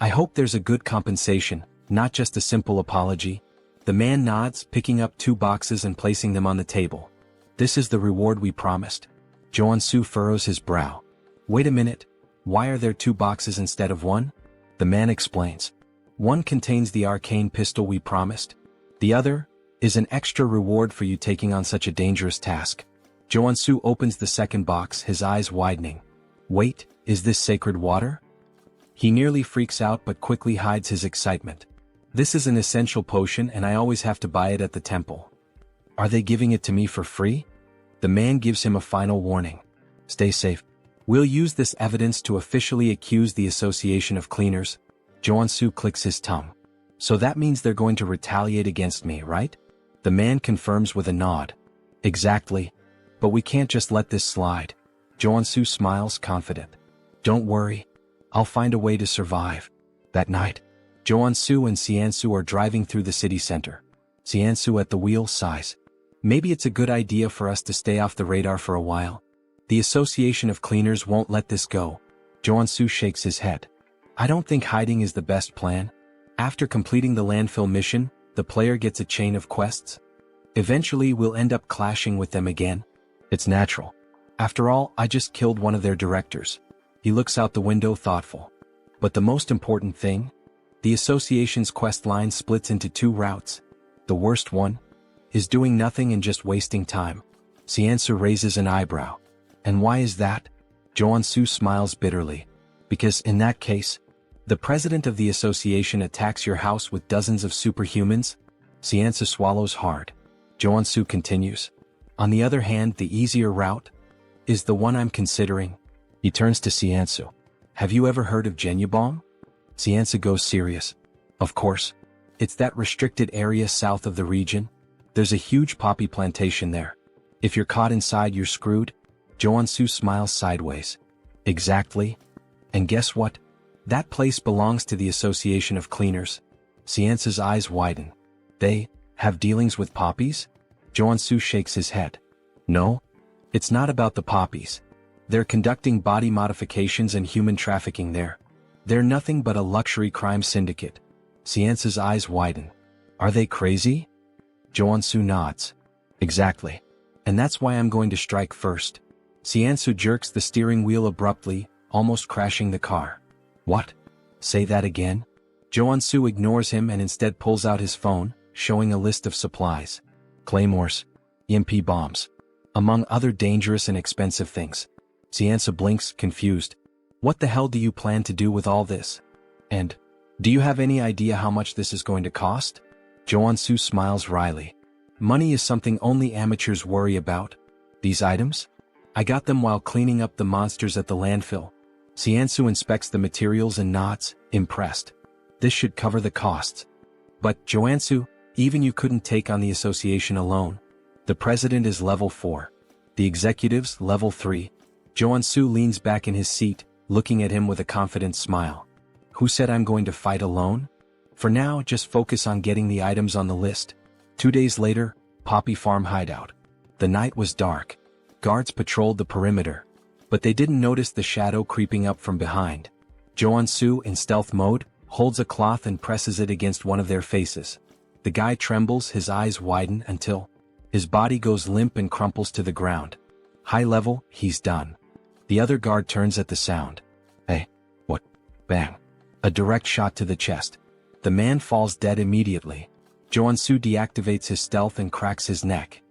I hope there's a good compensation, not just a simple apology. The man nods, picking up 2 boxes and placing them on the table. This is the reward we promised. Joonsoo furrows his brow. Wait a minute. Why are there 2 boxes instead of 1? The man explains. One contains the arcane pistol we promised. The other is an extra reward for you taking on such a dangerous task. Joonsoo opens the second box, his eyes widening. Wait, is this sacred water? He nearly freaks out but quickly hides his excitement. This is an essential potion and I always have to buy it at the temple. Are they giving it to me for free? The man gives him a final warning. Stay safe. We'll use this evidence to officially accuse the Association of Cleaners. Joonsoo clicks his tongue. So that means they're going to retaliate against me, right? The man confirms with a nod. Exactly. But we can't just let this slide. Joonsoo smiles, confident. Don't worry. I'll find a way to survive. That night, Joonsoo and Siansoo are driving through the city center. Siansoo at the wheel sighs. Maybe it's a good idea for us to stay off the radar for a while. The Association of Cleaners won't let this go. Joonsoo shakes his head. I don't think hiding is the best plan. After completing the landfill mission, the player gets a chain of quests. Eventually we'll end up clashing with them again. It's natural. After all, I just killed one of their directors. He looks out the window, thoughtful. But the most important thing? The association's quest line splits into 2 routes. The worst one is doing nothing and just wasting time. Siansoo raises an eyebrow. And why is that? Joonsoo smiles bitterly. Because in that case, the president of the association attacks your house with dozens of superhumans. Siansoo swallows hard. Joonsoo continues. On the other hand, the easier route is the one I'm considering. He turns to Siansoo. Have you ever heard of Genubong? Siansoo goes serious. Of course. It's that restricted area south of the region. There's a huge poppy plantation there. If you're caught inside, you're screwed. Joonsoo smiles sideways. Exactly. And guess what? That place belongs to the Association of Cleaners. Siansoo's eyes widen. They have dealings with poppies? Joonsoo shakes his head. No. It's not about the poppies. They're conducting body modifications and human trafficking there. They're nothing but a luxury crime syndicate. Siansoo's eyes widen. Are they crazy? Joonsoo nods. Exactly. And that's why I'm going to strike first. Siansoo jerks the steering wheel abruptly, almost crashing the car. What? Say that again? Joonsoo ignores him and instead pulls out his phone, showing a list of supplies. Claymores. EMP bombs. Among other dangerous and expensive things. Siansoo blinks, confused. What the hell do you plan to do with all this? And, do you have any idea how much this is going to cost? Joonsoo smiles wryly. Money is something only amateurs worry about. These items? I got them while cleaning up the monsters at the landfill. Siansoo inspects the materials and nods, impressed. This should cover the costs. But, Joonsoo, even you couldn't take on the association alone. The president is level 4. The executives, level 3. Joonsoo leans back in his seat, looking at him with a confident smile. Who said I'm going to fight alone? For now, just focus on getting the items on the list. 2 days later, Poppy Farm hideout. The night was dark. Guards patrolled the perimeter. But they didn't notice the shadow creeping up from behind. Joonsoo, in stealth mode, holds a cloth and presses it against one of their faces. The guy trembles, his eyes widen until his body goes limp and crumples to the ground. High level, he's done. The other guard turns at the sound. Hey, what? Bang. A direct shot to the chest. The man falls dead immediately. Joonsoo deactivates his stealth and cracks his neck.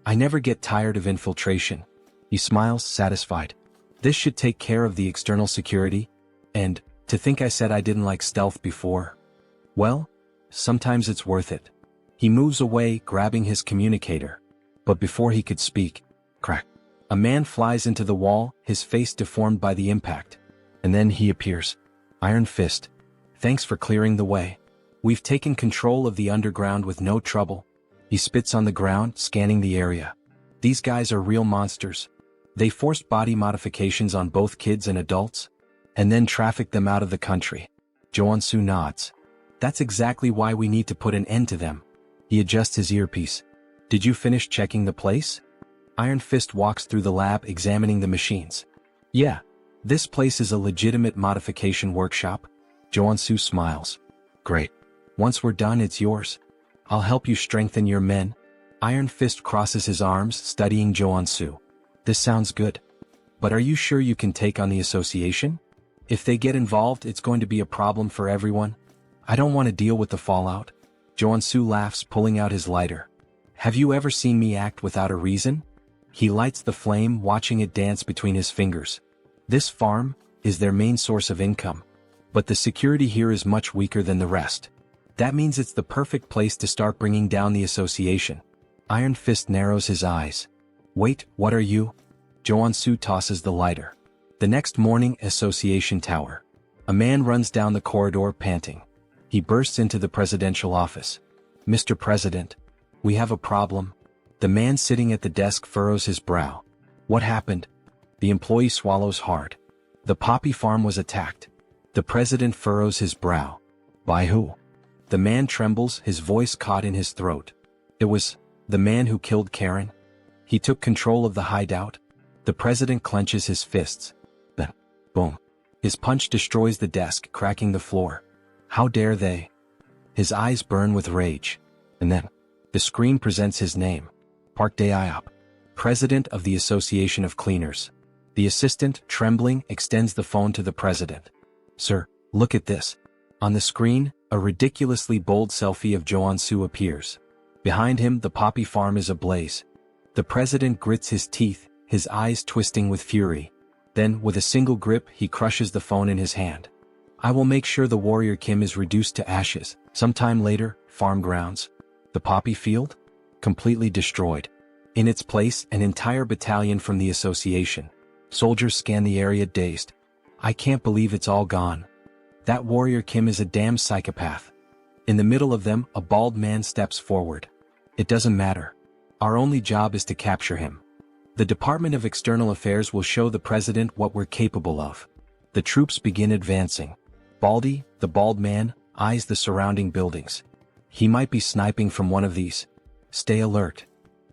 I never get tired of infiltration. He smiles, satisfied. This should take care of the external security. And, to think I said I didn't like stealth before. Well, sometimes it's worth it. He moves away, grabbing his communicator. But before he could speak, crack. A man flies into the wall, his face deformed by the impact. And then he appears. Iron Fist. Thanks for clearing the way. We've taken control of the underground with no trouble. He spits on the ground, scanning the area. These guys are real monsters. They forced body modifications on both kids and adults. and then traffic them out of the country. Joonsoo nods. That's exactly why we need to put an end to them. He adjusts his earpiece. Did you finish checking the place? Iron Fist walks through the lab examining the machines. Yeah. This place is a legitimate modification workshop. Joonsoo smiles. Great. Once we're done, it's yours. I'll help you strengthen your men. Iron Fist crosses his arms, studying Joonsoo. This sounds good. But are you sure you can take on the association? If they get involved, it's going to be a problem for everyone. I don't want to deal with the fallout. Joonsoo laughs, pulling out his lighter. Have you ever seen me act without a reason? He lights the flame, watching it dance between his fingers. This farm is their main source of income. But the security here is much weaker than the rest. That means it's the perfect place to start bringing down the association. Iron Fist narrows his eyes. Wait, what are you? Joonsoo tosses the lighter. The next morning, Association Tower. A man runs down the corridor panting. He bursts into the presidential office. Mr. President, we have a problem. The man sitting at the desk furrows his brow. What happened? The employee swallows hard. The poppy farm was attacked. The president furrows his brow. By who? The man trembles, his voice caught in his throat. It was the man who killed Karen. He took control of the hideout. The president clenches his fists. Then, boom. His punch destroys the desk, cracking the floor. How dare they? His eyes burn with rage. And then, the screen presents his name. Park Dae-iop, president of the Association of Cleaners. The assistant, trembling, extends the phone to the president. Sir, look at this. On the screen, a ridiculously bold selfie of Joonsoo appears. Behind him, the poppy farm is ablaze. The president grits his teeth, his eyes twisting with fury. Then, with a single grip, he crushes the phone in his hand. I will make sure the warrior Kim is reduced to ashes. Sometime later, farm grounds. The poppy field? Completely destroyed. In its place, an entire battalion from the association. Soldiers scan the area dazed. I can't believe it's all gone. That warrior Kim is a damn psychopath. In the middle of them, a bald man steps forward. It doesn't matter. Our only job is to capture him. The Department of External Affairs will show the president what we're capable of. The troops begin advancing. Baldy, the bald man, eyes the surrounding buildings. He might be sniping from one of these. Stay alert.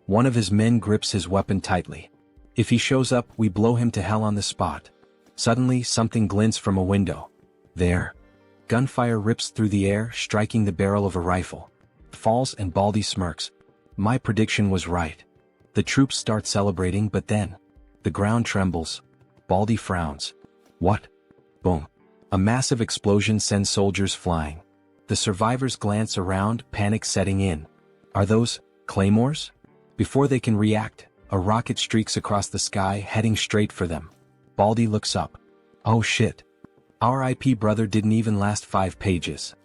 One of his men grips his weapon tightly. If he shows up, we blow him to hell on the spot. Suddenly, something glints from a window. There. Gunfire rips through the air, striking the barrel of a rifle. Falls and Baldy smirks. My prediction was right. The troops start celebrating, but then the ground trembles. Baldy frowns. What? Boom. A massive explosion sends soldiers flying. The survivors glance around, panic setting in. Are those claymores? Before they can react, a rocket streaks across the sky, heading straight for them. Baldy looks up. Oh shit. Our IP brother didn't even last 5 pages.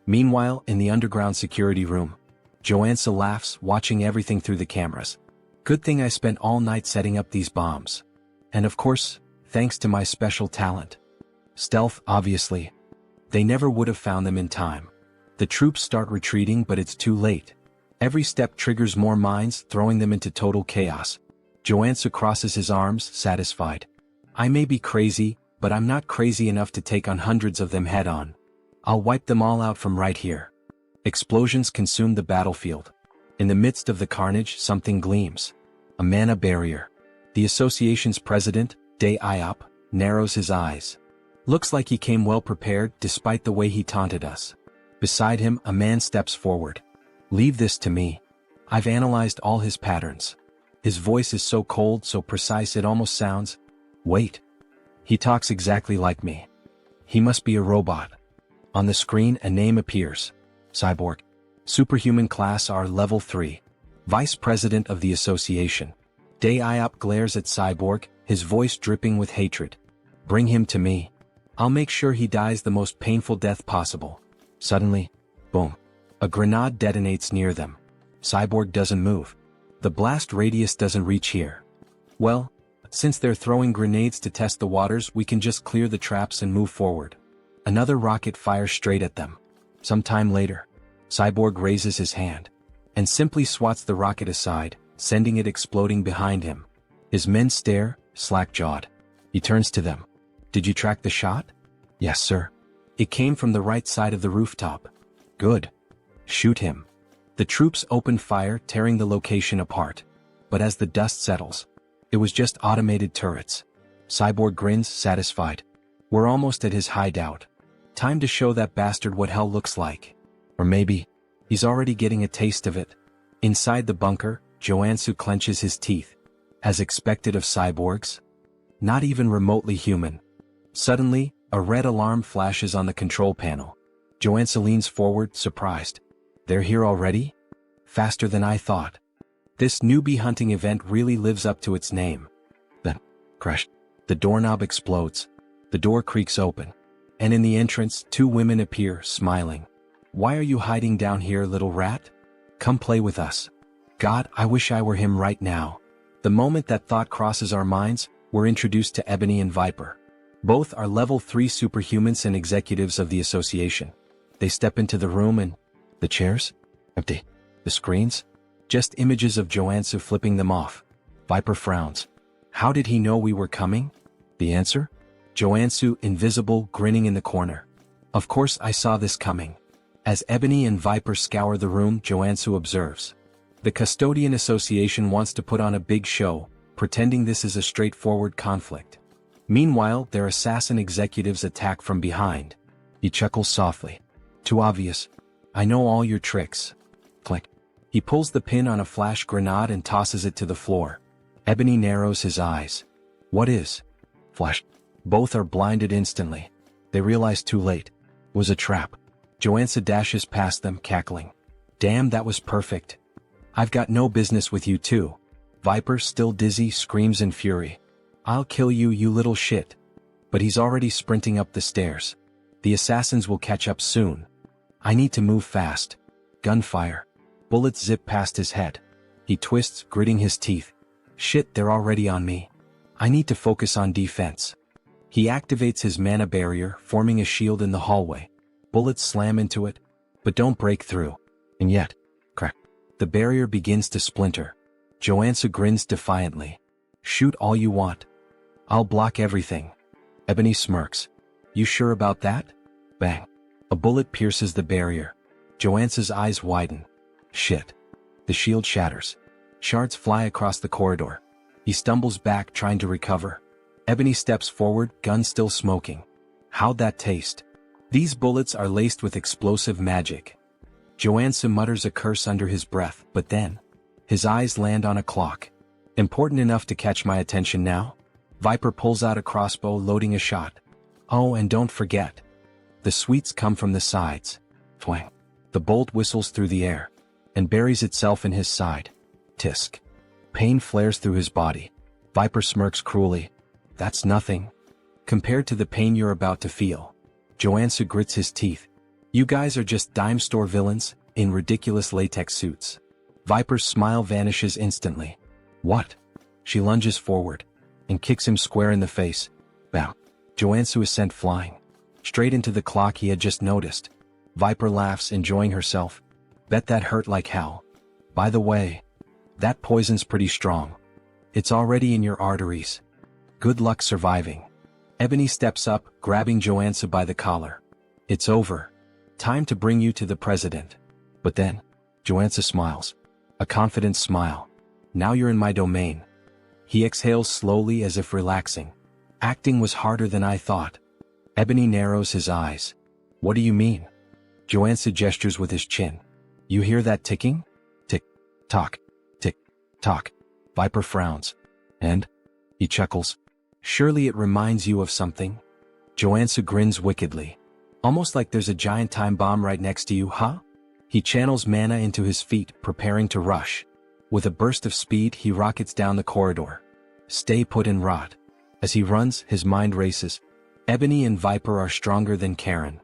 Meanwhile, in the underground security room, Joonsoo laughs, watching everything through the cameras. Good thing I spent all night setting up these bombs. And of course, thanks to my special talent. Stealth, obviously. They never would have found them in time. The troops start retreating, but it's too late. Every step triggers more mines, throwing them into total chaos. Joonsoo crosses his arms, satisfied. I may be crazy, but I'm not crazy enough to take on hundreds of them head-on. I'll wipe them all out from right here. Explosions consume the battlefield. In the midst of the carnage, something gleams. A mana barrier. The association's president, Dae-iop, narrows his eyes. Looks like he came well prepared, despite the way he taunted us. Beside him, a man steps forward. Leave this to me. I've analyzed all his patterns. His voice is so cold, so precise it almost sounds... Wait. He talks exactly like me. He must be a robot. On the screen, a name appears. Cyborg. Superhuman class R level 3. Vice President of the Association. Dae-iop glares at Cyborg, his voice dripping with hatred. Bring him to me. I'll make sure he dies the most painful death possible. Suddenly, boom. A grenade detonates near them. Cyborg doesn't move. The blast radius doesn't reach here. Well, since they're throwing grenades to test the waters, we can just clear the traps and move forward. Another rocket fires straight at them. Sometime later, Cyborg raises his hand and simply swats the rocket aside, sending it exploding behind him. His men stare, slack-jawed. He turns to them. Did you track the shot? Yes, sir. It came from the right side of the rooftop. Good. Shoot him. The troops opened fire, tearing the location apart. But as the dust settles, it was just automated turrets. Cyborg grins, satisfied. We're almost at his hideout. Time to show that bastard what hell looks like. Or maybe, he's already getting a taste of it. Inside the bunker, Joonsoo clenches his teeth. As expected of cyborgs. Not even remotely human. Suddenly, a red alarm flashes on the control panel. Joonsoo leans forward, surprised. They're here already? Faster than I thought. This newbie hunting event really lives up to its name. Then, crash. The doorknob explodes. The door creaks open. And in the entrance, two women appear, smiling. Why are you hiding down here, little rat? Come play with us. God, I wish I were him right now. The moment that thought crosses our minds, we're introduced to Ebony and Viper. Both are level 3 superhumans and executives of the association. They step into the room and... The chairs? Empty. The screens? Just images of Joonsoo flipping them off. Viper frowns. How did he know we were coming? The answer? Joonsoo, invisible, grinning in the corner. Of course I saw this coming. As Ebony and Viper scour the room, Joonsoo observes. The Custodian Association wants to put on a big show, pretending this is a straightforward conflict. Meanwhile, their assassin executives attack from behind. He chuckles softly. Too obvious. I know all your tricks. Click. He pulls the pin on a flash grenade and tosses it to the floor. Ebony narrows his eyes. What is? Flash. Both are blinded instantly. They realize too late. It was a trap. Joonsoo dashes past them, cackling. Damn, that was perfect. I've got no business with you too. Viper, still dizzy, screams in fury. I'll kill you, you little shit. But he's already sprinting up the stairs. The assassins will catch up soon. I need to move fast. Gunfire. Bullets zip past his head. He twists, gritting his teeth. Shit, they're already on me. I need to focus on defense. He activates his mana barrier, forming a shield in the hallway. Bullets slam into it, but don't break through. And yet, crack. The barrier begins to splinter. Joonsoo grins defiantly. Shoot all you want. I'll block everything. Ebony smirks. You sure about that? Bang. A bullet pierces the barrier. Joonsoo's eyes widen. Shit. The shield shatters. Shards fly across the corridor. He stumbles back, trying to recover. Ebony steps forward, gun still smoking. How'd that taste? These bullets are laced with explosive magic. Joonsoo mutters a curse under his breath, but then, his eyes land on a clock. Important enough to catch my attention now? Viper pulls out a crossbow, loading a shot. Oh, and don't forget. The sweets come from the sides. Twang. The bolt whistles through the air, and buries itself in his side. Tisk. Pain flares through his body. Viper smirks cruelly. That's nothing. Compared to the pain you're about to feel. Joonsoo grits his teeth. You guys are just dime store villains, in ridiculous latex suits. Viper's smile vanishes instantly. What? She lunges forward, and kicks him square in the face. Bow. Joonsoo is sent flying. Straight into the clock he had just noticed. Viper laughs, enjoying herself. Bet that hurt like hell. By the way, that poison's pretty strong. It's already in your arteries. Good luck surviving. Ebony steps up, grabbing Joonsoo by the collar. It's over. Time to bring you to the president. But then, Joonsoo smiles. A confident smile. Now you're in my domain. He exhales slowly as if relaxing. Acting was harder than I thought. Ebony narrows his eyes. What do you mean? Joonsoo gestures with his chin. You hear that ticking? Tick, tock, tick, tock. Viper frowns. And? He chuckles. Surely it reminds you of something? Joonsoo grins wickedly. Almost like there's a giant time bomb right next to you, huh? He channels mana into his feet, preparing to rush. With a burst of speed, he rockets down the corridor. Stay put and rot. As he runs, his mind races. Ebony and Viper are stronger than Karen.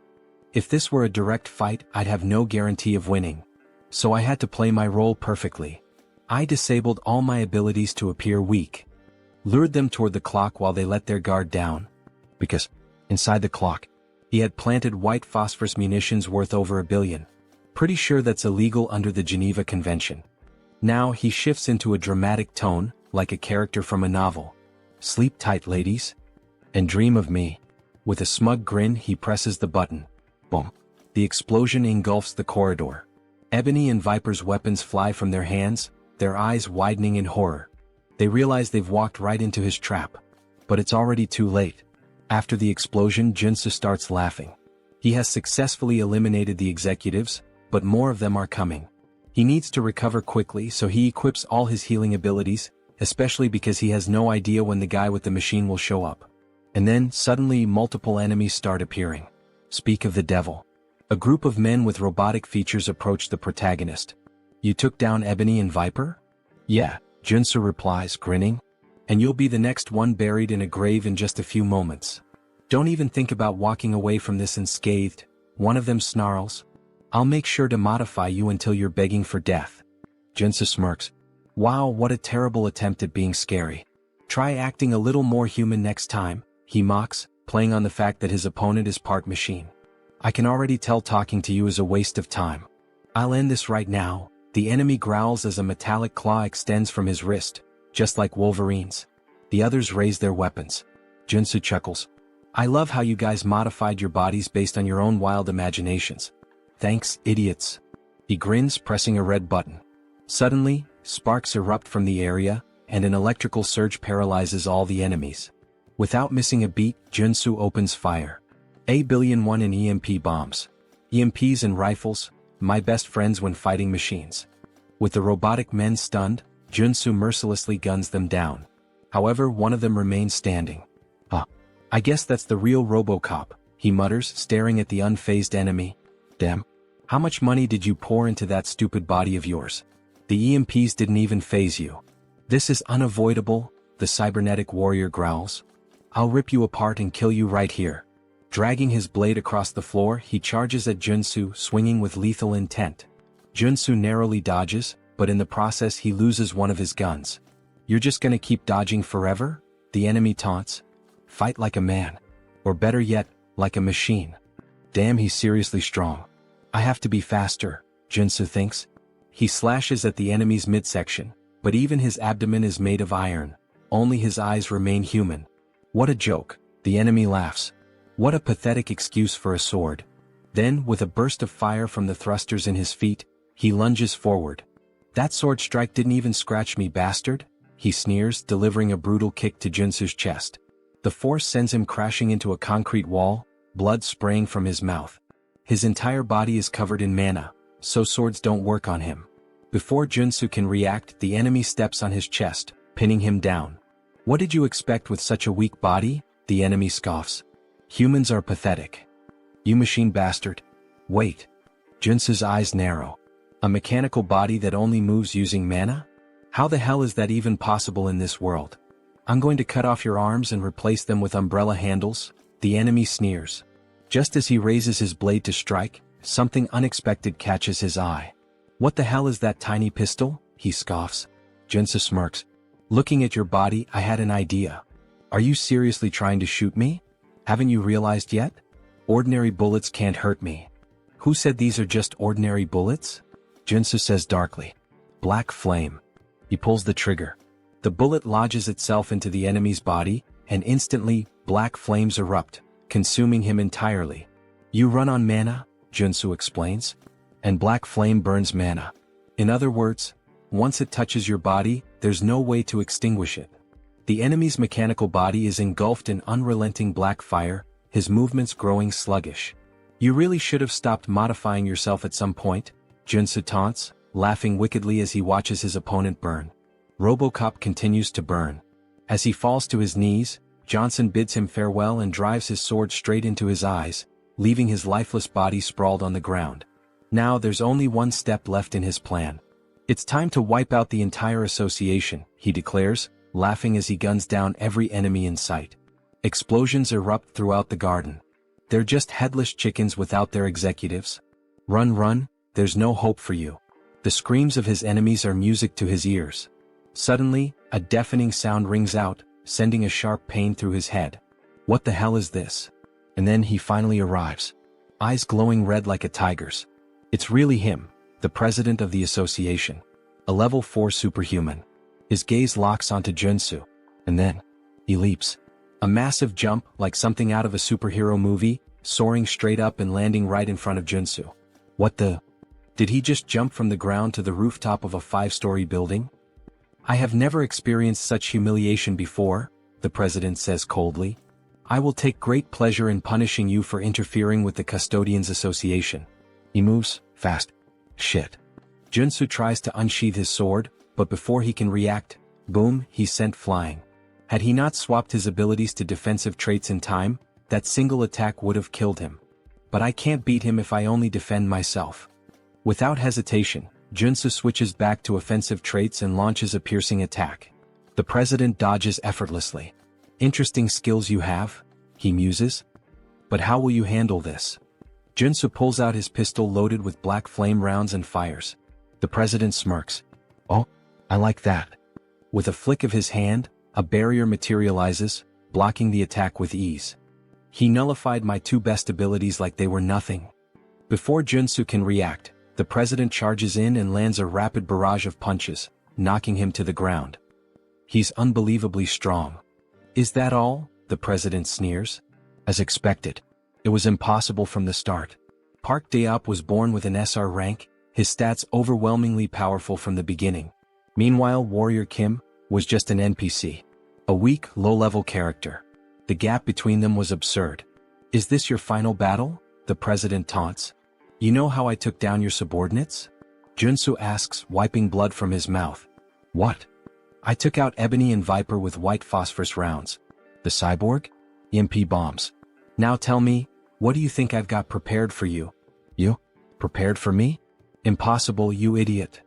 If this were a direct fight, I'd have no guarantee of winning. So I had to play my role perfectly. I disabled all my abilities to appear weak. Lured them toward the clock while they let their guard down. Because, inside the clock, he had planted white phosphorus munitions worth over $1 billion. Pretty sure that's illegal under the Geneva Convention. Now he shifts into a dramatic tone, like a character from a novel. Sleep tight, ladies. And dream of me. With a smug grin, he presses the button. Boom. The explosion engulfs the corridor. Ebony and Viper's weapons fly from their hands, their eyes widening in horror. They realize they've walked right into his trap. But it's already too late. After the explosion, Joonsoo starts laughing. He has successfully eliminated the executives, but more of them are coming. He needs to recover quickly, so he equips all his healing abilities, especially because he has no idea when the guy with the machine will show up. And then, suddenly, multiple enemies start appearing. Speak of the devil. A group of men with robotic features approach the protagonist. You took down Ebony and Viper? Yeah, Joonsoo replies, grinning. And you'll be the next one buried in a grave in just a few moments. Don't even think about walking away from this unscathed, one of them snarls. I'll make sure to modify you until you're begging for death. Joonsoo smirks. Wow, what a terrible attempt at being scary. Try acting a little more human next time, he mocks, playing on the fact that his opponent is part machine. I can already tell talking to you is a waste of time. I'll end this right now. The enemy growls as a metallic claw extends from his wrist, just like Wolverine's. The others raise their weapons. Joonsoo chuckles. I love how you guys modified your bodies based on your own wild imaginations. Thanks, idiots. He grins, pressing a red button. Suddenly, sparks erupt from the area, and an electrical surge paralyzes all the enemies. Without missing a beat, Joonsoo opens fire. A-1 in EMP bombs. EMPs and rifles, my best friends when fighting machines. With the robotic men stunned, Joonsoo mercilessly guns them down. However, one of them remains standing. I guess that's the real RoboCop, he mutters, staring at the unfazed enemy. Damn. How much money did you pour into that stupid body of yours? The EMPs didn't even faze you. This is unavoidable, the cybernetic warrior growls. I'll rip you apart and kill you right here. Dragging his blade across the floor, he charges at Joonsoo, swinging with lethal intent. Joonsoo narrowly dodges, but in the process he loses one of his guns. You're just gonna keep dodging forever? The enemy taunts. Fight like a man. Or better yet, like a machine. Damn, he's seriously strong. I have to be faster, Joonsoo thinks. He slashes at the enemy's midsection, but even his abdomen is made of iron. Only his eyes remain human. What a joke, the enemy laughs. What a pathetic excuse for a sword. Then, with a burst of fire from the thrusters in his feet, he lunges forward. That sword strike didn't even scratch me, bastard, he sneers, delivering a brutal kick to Joonsoo's chest. The force sends him crashing into a concrete wall, blood spraying from his mouth. His entire body is covered in mana, so swords don't work on him. Before Joonsoo can react, the enemy steps on his chest, pinning him down. What did you expect with such a weak body? The enemy scoffs. Humans are pathetic. You machine bastard. Wait. Joonsoo's eyes narrow. A mechanical body that only moves using mana? How the hell is that even possible in this world? I'm going to cut off your arms and replace them with umbrella handles, the enemy sneers. Just as he raises his blade to strike, something unexpected catches his eye. What the hell is that tiny pistol? He scoffs. Joonsoo smirks. Looking at your body, I had an idea. Are you seriously trying to shoot me? Haven't you realized yet? Ordinary bullets can't hurt me. Who said these are just ordinary bullets? Joonsoo says darkly. Black flame. He pulls the trigger. The bullet lodges itself into the enemy's body, and instantly, black flames erupt, consuming him entirely. You run on mana, Joonsoo explains. And black flame burns mana. In other words, once it touches your body, there's no way to extinguish it. The enemy's mechanical body is engulfed in unrelenting black fire, his movements growing sluggish. You really should have stopped modifying yourself at some point, Joonsoo taunts, laughing wickedly as he watches his opponent burn. RoboCop continues to burn. As he falls to his knees, Johnson bids him farewell and drives his sword straight into his eyes, leaving his lifeless body sprawled on the ground. Now there's only one step left in his plan. It's time to wipe out the entire association, he declares, laughing as he guns down every enemy in sight. Explosions erupt throughout the garden. They're just headless chickens without their executives. Run, run, there's no hope for you. The screams of his enemies are music to his ears. Suddenly, a deafening sound rings out, sending a sharp pain through his head. What the hell is this? And then he finally arrives. Eyes glowing red like a tiger's. It's really him, the president of the association. A level 4 superhuman. His gaze locks onto Joonsoo. And then, he leaps. A massive jump, like something out of a superhero movie, soaring straight up and landing right in front of Joonsoo. What the? Did he just jump from the ground to the rooftop of a 5-story building? I have never experienced such humiliation before, the president says coldly. I will take great pleasure in punishing you for interfering with the Custodians Association. He moves fast. Shit. Joonsoo tries to unsheath his sword, but before he can react, boom, he's sent flying. Had he not swapped his abilities to defensive traits in time, that single attack would have killed him. But I can't beat him if I only defend myself. Without hesitation, Joonsoo switches back to offensive traits and launches a piercing attack. The president dodges effortlessly. Interesting skills you have, he muses. But how will you handle this? Joonsoo pulls out his pistol loaded with black flame rounds and fires. The president smirks. Oh, I like that. With a flick of his hand, a barrier materializes, blocking the attack with ease. He nullified my 2 best abilities like they were nothing. Before Joonsoo can react, the president charges in and lands a rapid barrage of punches, knocking him to the ground. He's unbelievably strong. Is that all? The president sneers. As expected. It was impossible from the start. Park Daop was born with an SR rank, his stats overwhelmingly powerful from the beginning. Meanwhile, Warrior Kim was just an NPC. A weak, low-level character. The gap between them was absurd. Is this your final battle? The president taunts. You know how I took down your subordinates? Joonsoo asks, wiping blood from his mouth. What? I took out Ebony and Viper with white phosphorus rounds. The cyborg? EMP bombs. Now tell me, what do you think I've got prepared for you? You? Prepared for me? Impossible, you idiot.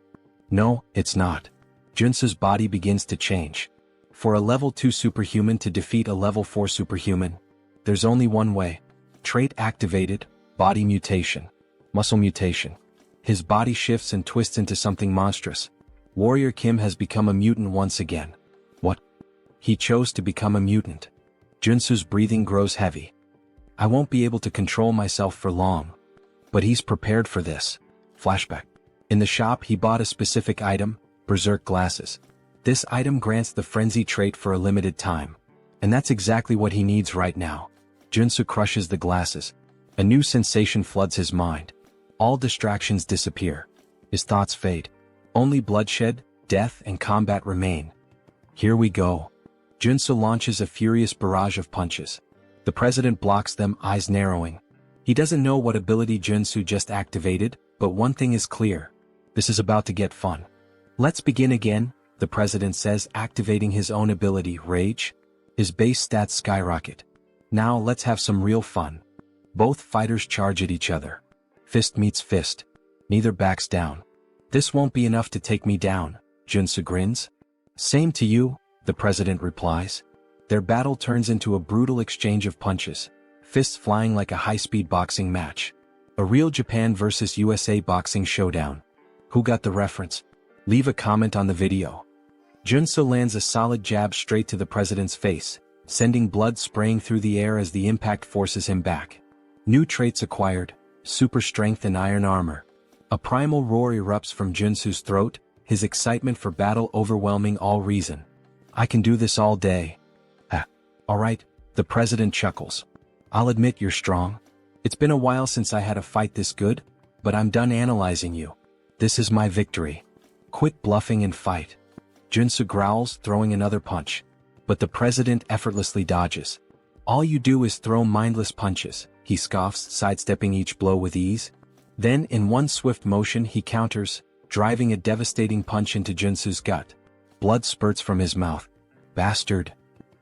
No, it's not. Joonsoo's body begins to change. For a level 2 superhuman to defeat a level 4 superhuman, there's only one way. Trait activated, body mutation. Muscle mutation. His body shifts and twists into something monstrous. Warrior Kim has become a mutant once again. What? He chose to become a mutant. Joonsoo's breathing grows heavy. I won't be able to control myself for long. But he's prepared for this. Flashback. In the shop he bought a specific item, Berserk Glasses. This item grants the frenzy trait for a limited time. And that's exactly what he needs right now. Joonsoo crushes the glasses. A new sensation floods his mind. All distractions disappear. His thoughts fade. Only bloodshed, death, and combat remain. Here we go. Joonsoo launches a furious barrage of punches. The president blocks them, eyes narrowing. He doesn't know what ability Joonsoo just activated, but one thing is clear. This is about to get fun. Let's begin again, the president says, activating his own ability, Rage. His base stats skyrocket. Now let's have some real fun. Both fighters charge at each other. Fist meets fist. Neither backs down. This won't be enough to take me down, Joonsoo grins. Same to you, the president replies. Their battle turns into a brutal exchange of punches, fists flying like a high-speed boxing match. A real Japan versus USA boxing showdown. Who got the reference? Leave a comment on the video. Joonsoo lands a solid jab straight to the president's face, sending blood spraying through the air as the impact forces him back. New traits acquired, super strength and iron armor. A primal roar erupts from Joonsoo's throat, his excitement for battle overwhelming all reason. I can do this all day. Alright, the president chuckles. I'll admit you're strong. It's been a while since I had a fight this good, but I'm done analyzing you. This is my victory. Quit bluffing and fight. Joonsoo growls, throwing another punch. But the president effortlessly dodges. All you do is throw mindless punches, he scoffs, sidestepping each blow with ease. Then, in one swift motion, he counters, driving a devastating punch into Joonsoo's gut. Blood spurts from his mouth. Bastard.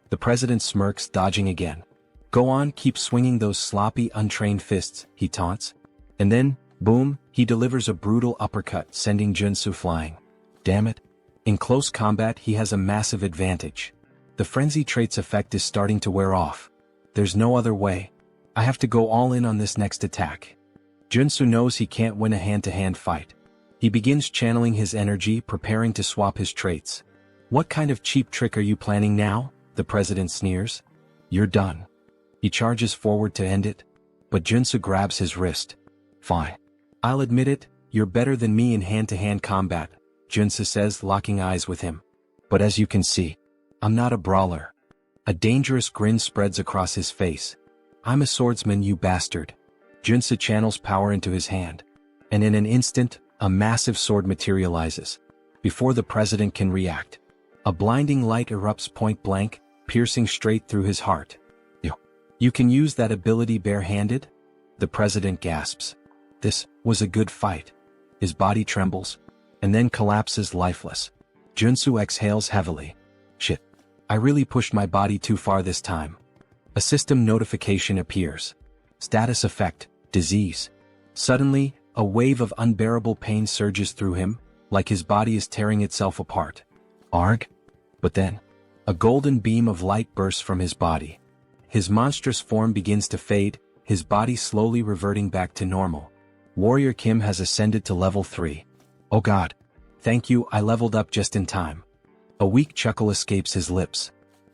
The president smirks, dodging again. Go on, keep swinging those sloppy, untrained fists, he taunts. And then, boom, he delivers a brutal uppercut, sending Joonsoo flying. Damn it. In close combat, he has a massive advantage. The frenzy trait's effect is starting to wear off. There's no other way. I have to go all in on this next attack. Joonsoo knows he can't win a hand-to-hand fight. He begins channeling his energy, preparing to swap his traits. What kind of cheap trick are you planning now? The president sneers. You're done. He charges forward to end it, but Joonsoo grabs his wrist. Fine. I'll admit it, you're better than me in hand-to-hand combat, Joonsoo says, locking eyes with him. But as you can see, I'm not a brawler. A dangerous grin spreads across his face. I'm a swordsman, you bastard. Joonsoo channels power into his hand. And in an instant, a massive sword materializes. Before the president can react, a blinding light erupts point blank, piercing straight through his heart. You can use that ability barehanded? The president gasps. This was a good fight. His body trembles, and then collapses lifeless. Joonsoo exhales heavily. Shit. I really pushed my body too far this time. A system notification appears. Status effect, disease. Suddenly, a wave of unbearable pain surges through him, like his body is tearing itself apart. Arg? But then, a golden beam of light bursts from his body. His monstrous form begins to fade, his body slowly reverting back to normal. Warrior Kim has ascended to level 3. Oh god. Thank you, I leveled up just in time. A weak chuckle escapes his lips.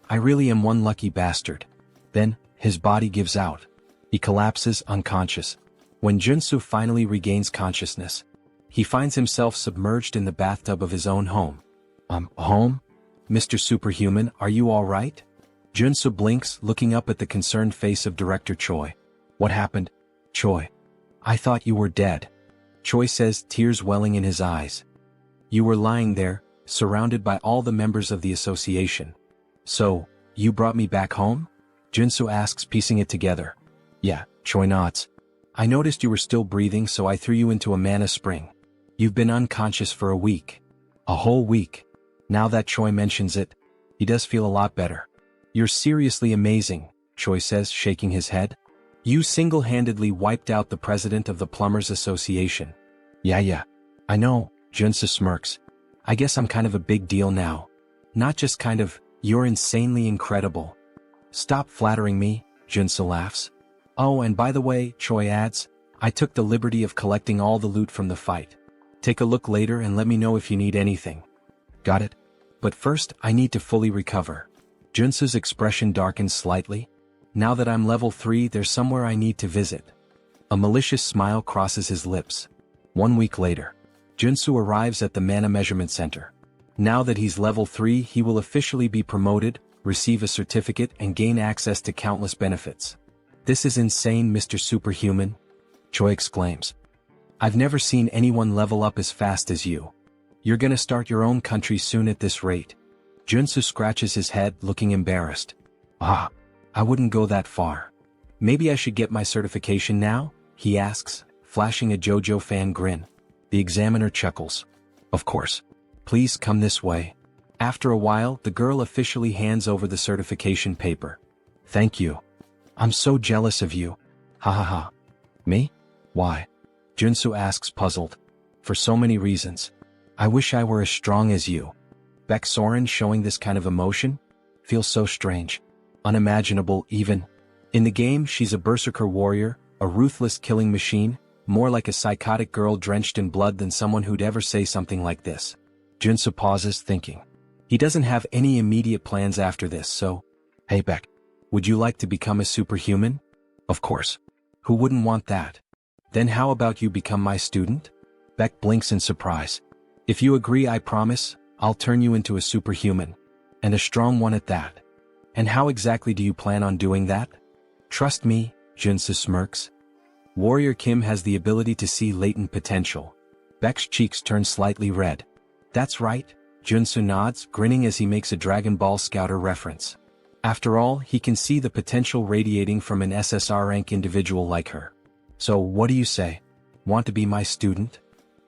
I really am one lucky bastard. Then, his body gives out. He collapses unconscious. When Joonsoo finally regains consciousness, he finds himself submerged in the bathtub of his own home. Home? Mr. Superhuman, are you all right? Joonsoo blinks, looking up at the concerned face of Director Choi. What happened? Choi. I thought you were dead. Choi says, tears welling in his eyes. You were lying there, surrounded by all the members of the association. So, you brought me back home? Joonsoo asks, piecing it together. Yeah, Choi nods. I noticed you were still breathing, so I threw you into a mana spring. You've been unconscious for a week. A whole week. Now that Choi mentions it, he does feel a lot better. You're seriously amazing, Choi says, shaking his head. You single-handedly wiped out the president of the Plumbers Association. Yeah. I know, Joonsoo smirks. I guess I'm kind of a big deal now. Not just kind of, you're insanely incredible. Stop flattering me, Joonsoo laughs. Oh, and by the way, Choi adds, I took the liberty of collecting all the loot from the fight. Take a look later and let me know if you need anything. Got it? But first, I need to fully recover. Joonsoo's expression darkens slightly. Now that I'm level 3, there's somewhere I need to visit. A malicious smile crosses his lips. 1 week later, Joonsoo arrives at the Mana Measurement Center. Now that he's level 3, he will officially be promoted, receive a certificate, and gain access to countless benefits. This is insane, Mr. Superhuman, Choi exclaims. I've never seen anyone level up as fast as you. You're gonna start your own country soon at this rate. Joonsoo scratches his head, looking embarrassed. I wouldn't go that far. Maybe I should get my certification now? He asks, flashing a JoJo fan grin. The examiner chuckles. Of course. Please come this way. After a while, the girl officially hands over the certification paper. Thank you. I'm so jealous of you. Ha. Me? Why? Joonsoo asks, puzzled. For so many reasons. I wish I were as strong as you. Baek Soren showing this kind of emotion? Feels so strange. Unimaginable even. In the game, she's a berserker warrior, a ruthless killing machine, more like a psychotic girl drenched in blood than someone who'd ever say something like this. Joonsoo pauses, thinking. He doesn't have any immediate plans after this, so... Hey Baek, would you like to become a superhuman? Of course. Who wouldn't want that? Then how about you become my student? Baek blinks in surprise. If you agree, I promise, I'll turn you into a superhuman. And a strong one at that. And how exactly do you plan on doing that? Trust me, Joonsoo smirks. Warrior Kim has the ability to see latent potential. Baek's cheeks turn slightly red. That's right, Joonsoo nods, grinning as he makes a Dragon Ball Scouter reference. After all, he can see the potential radiating from an SSR rank individual like her. So what do you say? Want to be my student?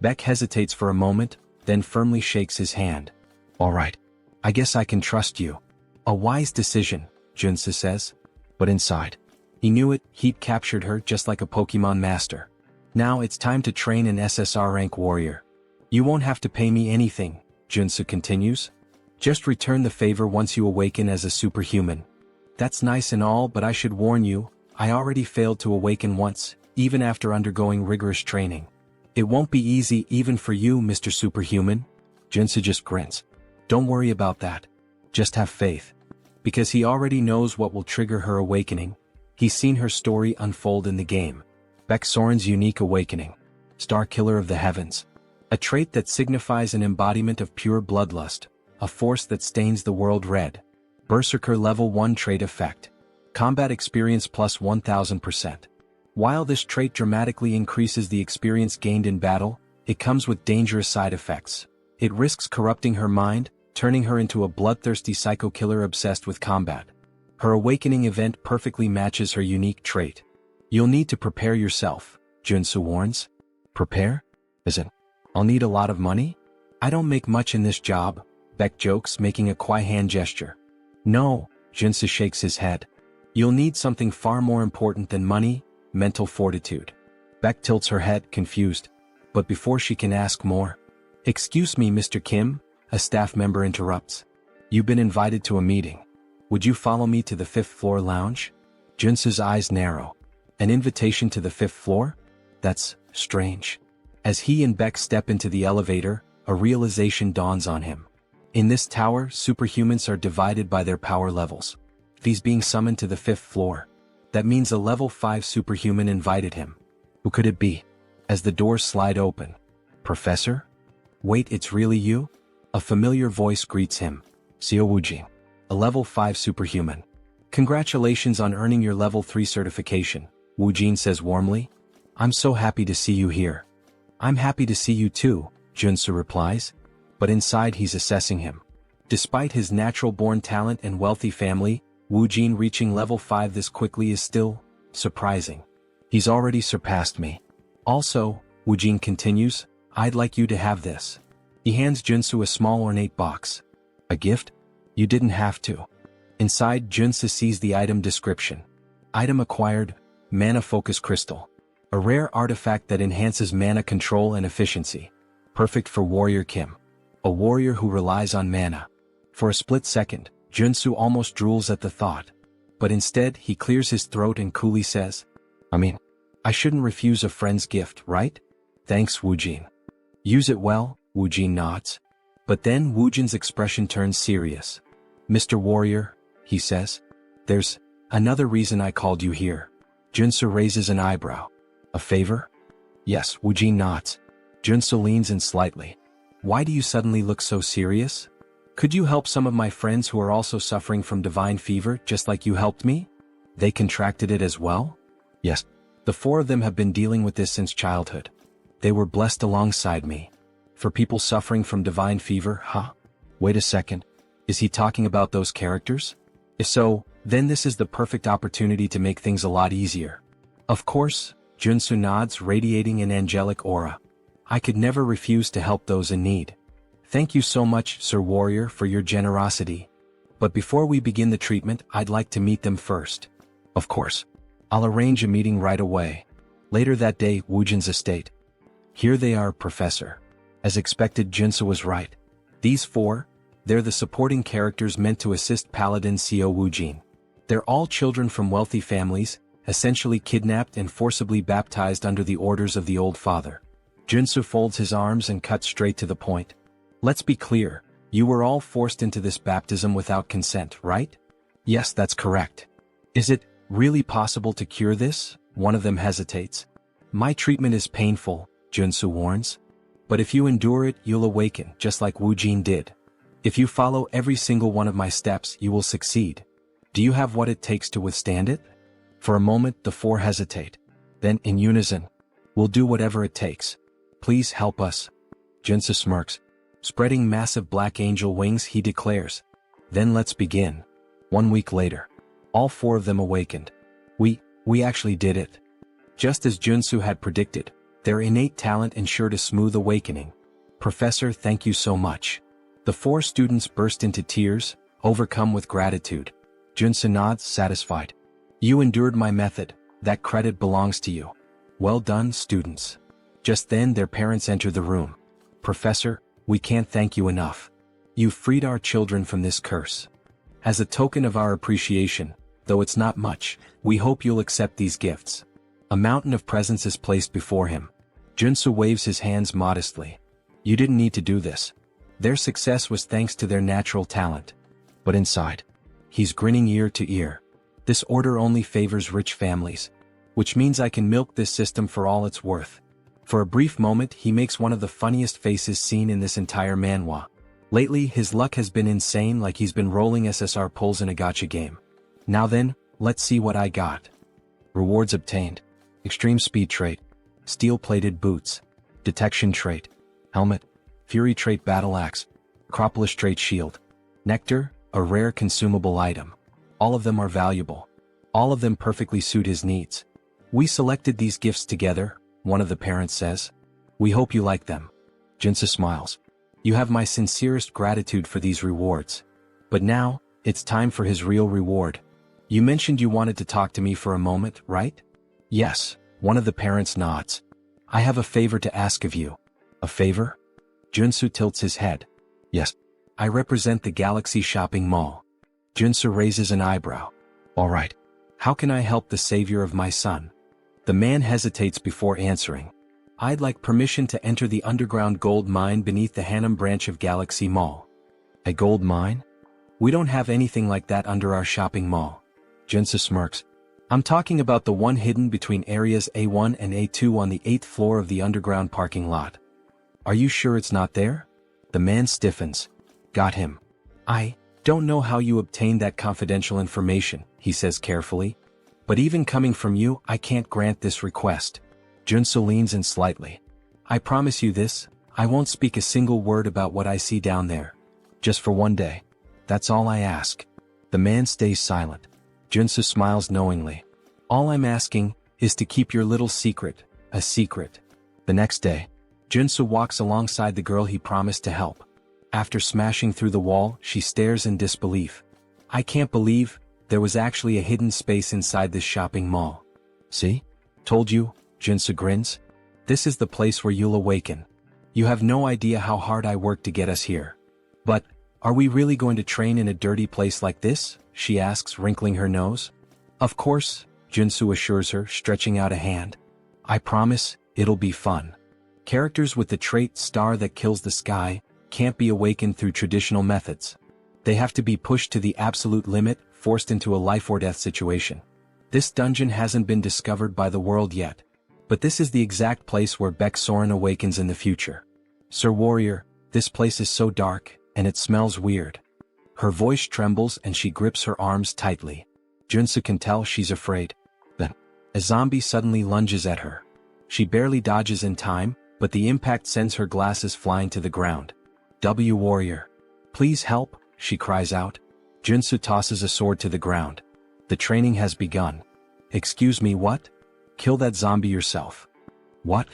Baek hesitates for a moment, then firmly shakes his hand. Alright. I guess I can trust you. A wise decision, Joonsoo says. But inside, he knew it, he'd captured her just like a Pokemon master. Now it's time to train an SSR rank warrior. You won't have to pay me anything, Joonsoo continues. Just return the favor once you awaken as a superhuman. That's nice and all, but I should warn you, I already failed to awaken once, even after undergoing rigorous training. It won't be easy even for you, Mr. Superhuman. Joonsoo just grins. Don't worry about that. Just have faith. Because he already knows what will trigger her awakening. He's seen her story unfold in the game. Baek Soren's unique awakening. Star Killer of the Heavens. A trait that signifies an embodiment of pure bloodlust, a force that stains the world red. Berserker Level 1 Trait Effect. Combat Experience plus 1000%. While this trait dramatically increases the experience gained in battle, it comes with dangerous side effects. It risks corrupting her mind, turning her into a bloodthirsty psycho-killer obsessed with combat. Her awakening event perfectly matches her unique trait. You'll need to prepare yourself, Joonsoo warns. Prepare? As in, I'll need a lot of money? I don't make much in this job, Beck jokes, making a quiet hand gesture. No, Joonsoo shakes his head. You'll need something far more important than money, mental fortitude. Beck tilts her head, confused. But before she can ask more, "Excuse me, Mr. Kim," a staff member interrupts. "You've been invited to a meeting. Would you follow me to the 5th floor lounge?" Joonsoo's eyes narrow. An invitation to the 5th floor? That's strange. As he and Beck step into the elevator, a realization dawns on him. In this tower, superhumans are divided by their power levels. He's being summoned to the 5th floor. That means a level 5 superhuman invited him. Who could it be? As the doors slide open. "Professor? Wait, it's really you?" A familiar voice greets him. Seo Woojin, a level 5 superhuman. "Congratulations on earning your level 3 certification," Woojin says warmly. "I'm so happy to see you here." "I'm happy to see you too," Joonsoo replies. But inside he's assessing him. Despite his natural-born talent and wealthy family, Woojin reaching level 5 this quickly is still surprising. "He's already surpassed me. Also," Woojin continues, "I'd like you to have this." He hands Joonsoo a small ornate box. "A gift? You didn't have to." Inside, Joonsoo sees the item description. Item acquired, Mana Focus Crystal. A rare artifact that enhances mana control and efficiency. Perfect for Warrior Kim. A warrior who relies on mana. For a split second, Joonsoo almost drools at the thought. But instead, he clears his throat and coolly says, I shouldn't refuse a friend's gift, right? Thanks, Woojin. Use it well, Woojin nods. But then Woojin's expression turns serious. "Mr. Warrior," he says, "there's another reason I called you here." Joonsoo raises an eyebrow. "A favor?" "Yes," Woojin nods. Joonsoo leans in slightly. "Why do you suddenly look so serious? Could you help some of my friends who are also suffering from divine fever just like you helped me? They contracted it as well?" "Yes. The 4 of them have been dealing with this since childhood. They were blessed alongside me. For people suffering from divine fever, huh? Wait a second. Is he talking about those characters? If so, then this is the perfect opportunity to make things a lot easier." "Of course," Joonsoo nods, radiating an angelic aura. "I could never refuse to help those in need. Thank you so much, Sir Warrior, for your generosity. But before we begin the treatment, I'd like to meet them first." "Of course. I'll arrange a meeting right away." Later that day, Woojin's estate. "Here they are, Professor." As expected, Joonsoo was right. These 4, they're the supporting characters meant to assist Paladin Seo Woojin. They're all children from wealthy families, essentially kidnapped and forcibly baptized under the orders of the Old Father. Joonsoo folds his arms and cuts straight to the point. "Let's be clear, you were all forced into this baptism without consent, right?" "Yes, that's correct." "Is it really possible to cure this?" One of them hesitates. "My treatment is painful," Joonsoo warns. "But if you endure it, you'll awaken, just like Woojin did. If you follow every single one of my steps, you will succeed. Do you have what it takes to withstand it?" For a moment, the 4 hesitate. Then, in unison, "We'll do whatever it takes. Please help us." Joonsoo smirks. Spreading massive black angel wings, he declares, "Then let's begin." 1 week later, all 4 of them awakened. We actually did it. Just as Joonsoo had predicted, their innate talent ensured a smooth awakening. "Professor, thank you so much." The 4 students burst into tears, overcome with gratitude. Joonsoo nods, satisfied. "You endured my method, that credit belongs to you. Well done, students." Just then their parents enter the room. "Professor, we can't thank you enough. You've freed our children from this curse. As a token of our appreciation, though it's not much, we hope you'll accept these gifts." A mountain of presents is placed before him. Joonsoo waves his hands modestly. "You didn't need to do this. Their success was thanks to their natural talent." But inside, he's grinning ear to ear. "This order only favors rich families. Which means I can milk this system for all it's worth." For a brief moment, he makes one of the funniest faces seen in this entire manhwa. Lately, his luck has been insane, like he's been rolling SSR pulls in a gacha game. Now then, let's see what I got. Rewards obtained. Extreme speed trait. Steel-plated boots. Detection trait. Helmet. Fury trait battle axe. Acropolis trait shield. Nectar, a rare consumable item. All of them are valuable. All of them perfectly suit his needs. We selected these gifts together, one of the parents says. We hope you like them. Joonsoo smiles. You have my sincerest gratitude for these rewards. But now, it's time for his real reward. You mentioned you wanted to talk to me for a moment, right? Yes, one of the parents nods. I have a favor to ask of you. A favor? Joonsoo tilts his head. Yes. I represent the Galaxy Shopping Mall. Joonsoo raises an eyebrow. All right. How can I help the savior of my son? The man hesitates before answering. I'd like permission to enter the underground gold mine beneath the Harem branch of Galaxy Mall. A gold mine? We don't have anything like that under our shopping mall. Joonsoo smirks. I'm talking about the one hidden between areas A1 and A2 on the 8th floor of the underground parking lot. Are you sure it's not there? The man stiffens. Got him. I don't know how you obtained that confidential information, he says carefully. But even coming from you, I can't grant this request. Joonsoo leans in slightly. I promise you this, I won't speak a single word about what I see down there. Just for one day. That's all I ask. The man stays silent. Joonsoo smiles knowingly. All I'm asking is to keep your little secret, a secret. The next day, Joonsoo walks alongside the girl he promised to help. After smashing through the wall, she stares in disbelief. I can't believe there was actually a hidden space inside this shopping mall. See? Told you, Joonsoo grins. This is the place where you'll awaken. You have no idea how hard I worked to get us here. But, are we really going to train in a dirty place like this? She asks, wrinkling her nose. Of course, Joonsoo assures her, stretching out a hand. I promise, it'll be fun. Characters with the trait star that kills the sky can't be awakened through traditional methods. They have to be pushed to the absolute limit, forced into a life or death situation. This dungeon hasn't been discovered by the world yet, but this is the exact place where Soren awakens in the future. Sir Warrior, this place is so dark, and it smells weird. Her voice trembles and she grips her arms tightly. Joonsoo can tell she's afraid. Then, a zombie suddenly lunges at her. She barely dodges in time, but the impact sends her glasses flying to the ground. Warrior. Please help, she cries out. Joonsoo tosses a sword to the ground. The training has begun. Excuse me, what? Kill that zombie yourself. What?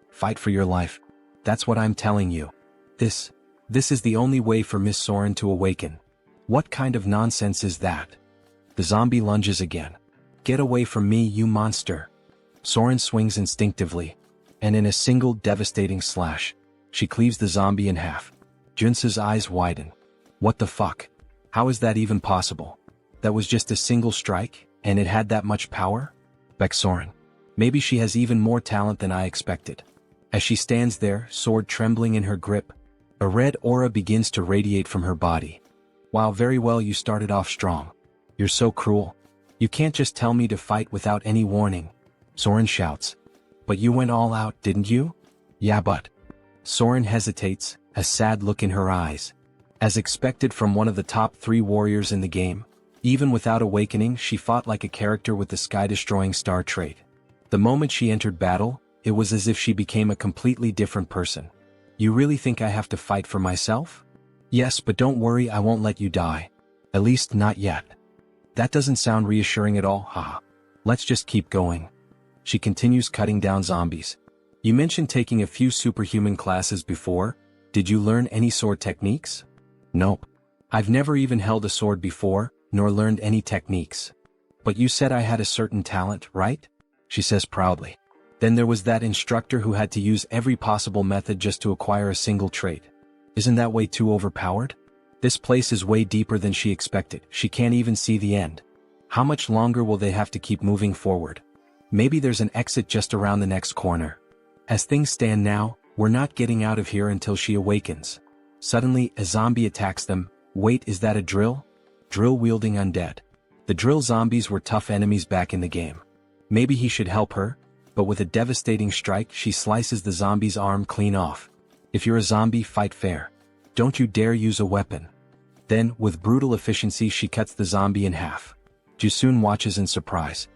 Fight for your life. That's what I'm telling you. This is the only way for Miss Soren to awaken. What kind of nonsense is that? The zombie lunges again. Get away from me, you monster. Soren swings instinctively, and in a single devastating slash, she cleaves the zombie in half. Joonsoo's eyes widen. What the fuck? How is that even possible? That was just a single strike, and it had that much power? Soren. Maybe she has even more talent than I expected. As she stands there, sword trembling in her grip, a red aura begins to radiate from her body. Wow, very well, you started off strong. You're so cruel. You can't just tell me to fight without any warning. Soren shouts. But you went all out, didn't you? Yeah, but... Soren hesitates, a sad look in her eyes. As expected from one of the top 3 warriors in the game, even without awakening, she fought like a character with the sky-destroying star trait. The moment she entered battle, it was as if she became a completely different person. You really think I have to fight for myself? Yes, but don't worry, I won't let you die. At least not yet. That doesn't sound reassuring at all, haha. Let's just keep going. She continues cutting down zombies. You mentioned taking a few superhuman classes before. Did you learn any sword techniques? Nope. I've never even held a sword before, nor learned any techniques. But you said I had a certain talent, right? She says proudly. Then there was that instructor who had to use every possible method just to acquire a single trait. Isn't that way too overpowered? This place is way deeper than she expected. She can't even see the end. How much longer will they have to keep moving forward? Maybe there's an exit just around the next corner. As things stand now, we're not getting out of here until she awakens. Suddenly, a zombie attacks them. Wait, is that a drill? Drill-wielding undead. The drill zombies were tough enemies back in the game. Maybe he should help her, but with a devastating strike, she slices the zombie's arm clean off. If you're a zombie, fight fair. Don't you dare use a weapon. Then, with brutal efficiency she cuts the zombie in half. Joonsoo watches in surprise.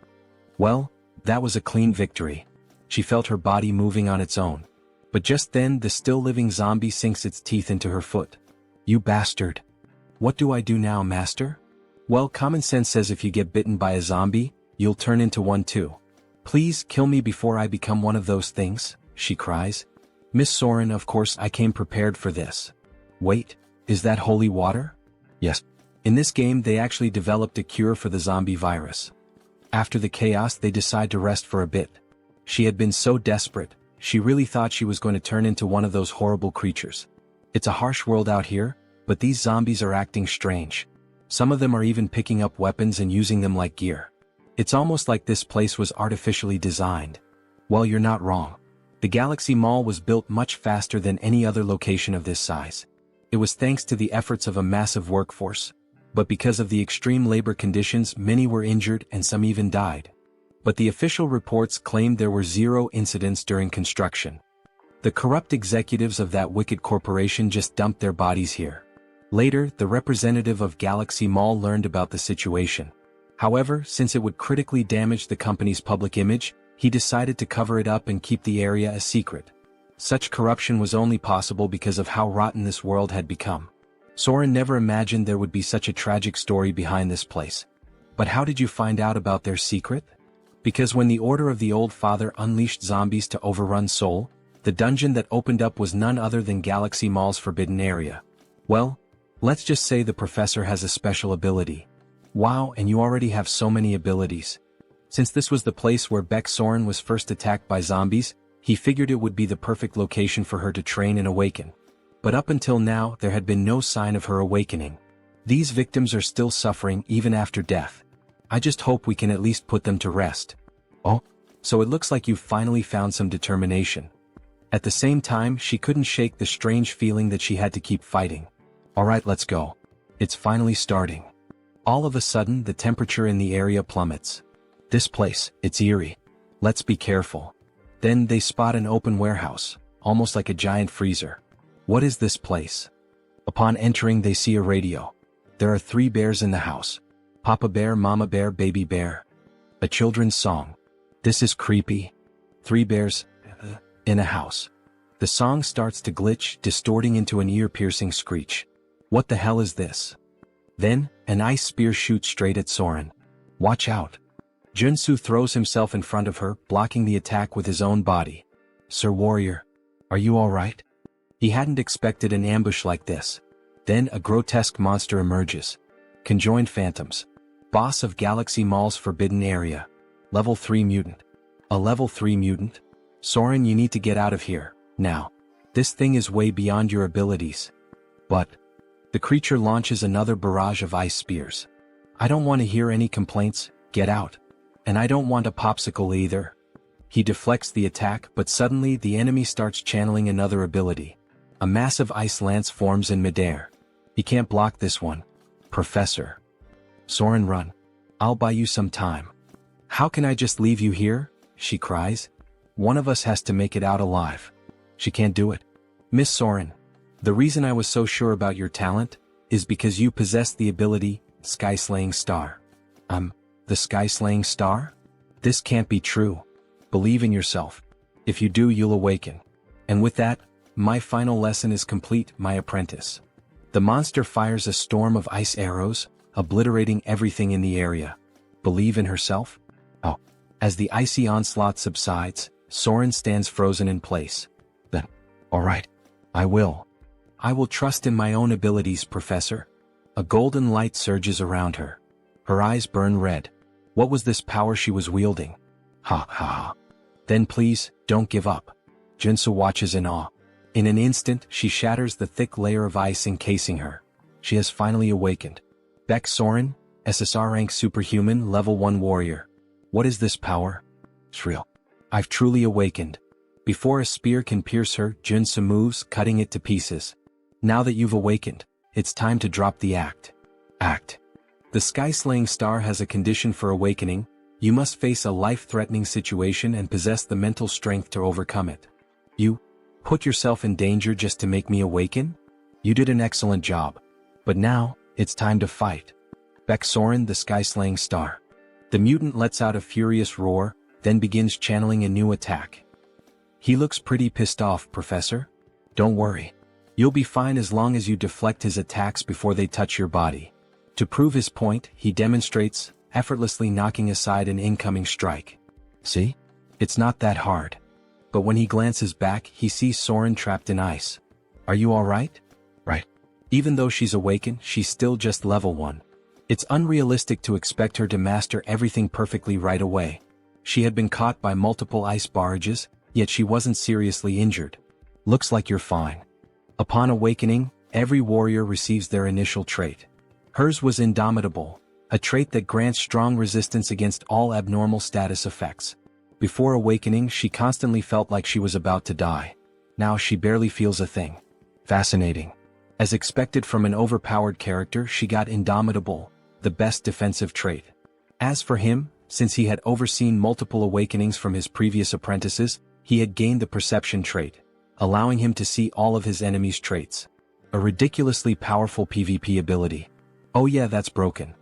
Well, that was a clean victory. She felt her body moving on its own. But just then the still-living zombie sinks its teeth into her foot. You bastard. What do I do now, master? Well, common sense says if you get bitten by a zombie, you'll turn into one too. Please kill me before I become one of those things, she cries. Miss Soren, of course I came prepared for this. Wait, is that holy water? Yes. In this game they actually developed a cure for the zombie virus. After the chaos they decide to rest for a bit. She had been so desperate, she really thought she was going to turn into one of those horrible creatures. It's a harsh world out here, but these zombies are acting strange. Some of them are even picking up weapons and using them like gear. It's almost like this place was artificially designed. Well, you're not wrong. The Galaxy Mall was built much faster than any other location of this size. It was thanks to the efforts of a massive workforce. But because of the extreme labor conditions, many were injured and some even died. But the official reports claimed there were 0 incidents during construction. The corrupt executives of that wicked corporation just dumped their bodies here. Later, the representative of Galaxy Mall learned about the situation. However, since it would critically damage the company's public image, he decided to cover it up and keep the area a secret. Such corruption was only possible because of how rotten this world had become. Soren never imagined there would be such a tragic story behind this place. But how did you find out about their secret? Because when the Order of the Old Father unleashed zombies to overrun Seoul, the dungeon that opened up was none other than Galaxy Mall's forbidden area. Well, let's just say the professor has a special ability. Wow, and you already have so many abilities. Since this was the place where Beck Soren was first attacked by zombies, he figured it would be the perfect location for her to train and awaken. But up until now there had been no sign of her awakening. These victims are still suffering even after death. I just hope we can at least put them to rest. Oh, so it looks like you've finally found some determination. At the same time she couldn't shake the strange feeling that she had to keep fighting. Alright, let's go. It's finally starting. All of a sudden the temperature in the area plummets. This place, it's eerie. Let's be careful. Then they spot an open warehouse, almost like a giant freezer. What is this place? Upon entering they see a radio. There are 3 bears in the house. Papa bear, mama bear, baby bear. A children's song. This is creepy. 3 bears in a house. The song starts to glitch, distorting into an ear-piercing screech. What the hell is this? Then, an ice spear shoots straight at Soren. Watch out. Joonsoo throws himself in front of her, blocking the attack with his own body. Sir Warrior, are you alright? He hadn't expected an ambush like this. Then a grotesque monster emerges. Conjoined Phantoms. Boss of Galaxy Mall's forbidden area. Level 3 mutant. A level 3 mutant? Soren, you need to get out of here, now. This thing is way beyond your abilities. But the creature launches another barrage of ice spears. I don't want to hear any complaints, get out. And I don't want a popsicle either. He deflects the attack, but suddenly the enemy starts channeling another ability. A massive ice lance forms in midair. He can't block this one. Professor. Soren, run. I'll buy you some time. How can I just leave you here? She cries. One of us has to make it out alive. She can't do it. Miss Soren, the reason I was so sure about your talent is because you possess the ability, Sky-Slaying Star. The Sky-Slaying Star? This can't be true. Believe in yourself. If you do, you'll awaken. And with that, my final lesson is complete, my apprentice. The monster fires a storm of ice arrows, obliterating everything in the area. Believe in herself? Oh. As the icy onslaught subsides, Soren stands frozen in place. Then, alright. I will. I will trust in my own abilities, Professor. A golden light surges around her. Her eyes burn red. What was this power she was wielding? Ha ha ha. Then please, don't give up. Joonsoo watches in awe. In an instant, she shatters the thick layer of ice encasing her. She has finally awakened. Beck Soren, SSR rank superhuman, level 1 warrior. What is this power? It's real. I've truly awakened. Before a spear can pierce her, Joonsoo moves, cutting it to pieces. Now that you've awakened, it's time to drop the act. The Sky-Slaying Star has a condition for awakening. You must face a life-threatening situation and possess the mental strength to overcome it. You put yourself in danger just to make me awaken? You did an excellent job. But now, it's time to fight. Baek Soren, the sky-slaying star. The mutant lets out a furious roar, then begins channeling a new attack. He looks pretty pissed off, Professor. Don't worry. You'll be fine as long as you deflect his attacks before they touch your body. To prove his point, he demonstrates, effortlessly knocking aside an incoming strike. See? It's not that hard. But when he glances back, he sees Soren trapped in ice. Are you alright? Right. Even though she's awakened, she's still just level 1. It's unrealistic to expect her to master everything perfectly right away. She had been caught by multiple ice barrages, yet she wasn't seriously injured. Looks like you're fine. Upon awakening, every warrior receives their initial trait. Hers was Indomitable, a trait that grants strong resistance against all abnormal status effects. Before awakening, she constantly felt like she was about to die. Now she barely feels a thing. Fascinating. As expected from an overpowered character, she got Indomitable, the best defensive trait. As for him, since he had overseen multiple awakenings from his previous apprentices, he had gained the Perception trait, allowing him to see all of his enemies' traits. A ridiculously powerful PvP ability. Oh yeah, that's broken.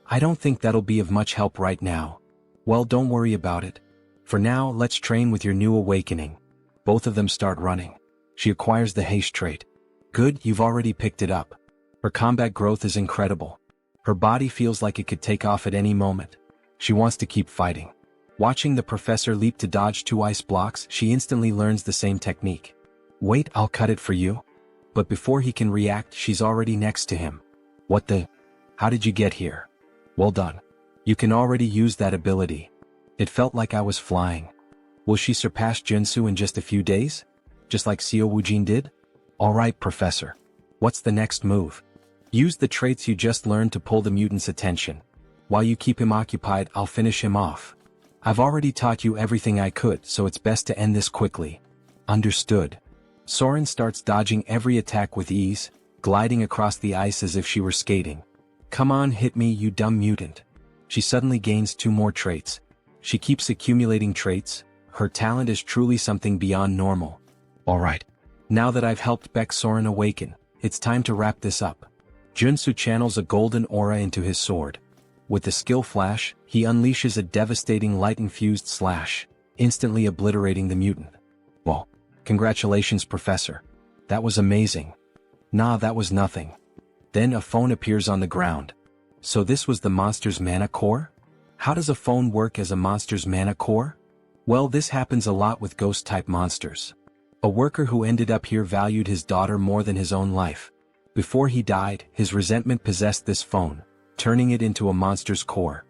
I don't think that'll be of much help right now. Well, don't worry about it. For now, let's train with your new awakening. Both of them start running. She acquires the haste trait. Good, you've already picked it up. Her combat growth is incredible. Her body feels like it could take off at any moment. She wants to keep fighting. Watching the professor leap to dodge 2 ice blocks, she instantly learns the same technique. Wait, I'll cut it for you. But before he can react, she's already next to him. What the? How did you get here? Well done. You can already use that ability. It felt like I was flying. Will she surpass Joonsoo in just a few days? Just like Seo Woojin did? Alright, Professor. What's the next move? Use the traits you just learned to pull the mutant's attention. While you keep him occupied, I'll finish him off. I've already taught you everything I could, so it's best to end this quickly. Understood. Soren starts dodging every attack with ease, gliding across the ice as if she were skating. Come on, hit me, you dumb mutant. She suddenly gains 2 more traits. She keeps accumulating traits. Her talent is truly something beyond normal. Alright. Now that I've helped Baek Soren awaken, it's time to wrap this up. Joonsoo channels a golden aura into his sword. With the skill flash, he unleashes a devastating light-infused slash, instantly obliterating the mutant. Well, congratulations, Professor. That was amazing. Nah, that was nothing. Then a phone appears on the ground. So this was the monster's mana core? How does a phone work as a monster's mana core? Well, this happens a lot with ghost-type monsters. A worker who ended up here valued his daughter more than his own life. Before he died, his resentment possessed this phone, turning it into a monster's core.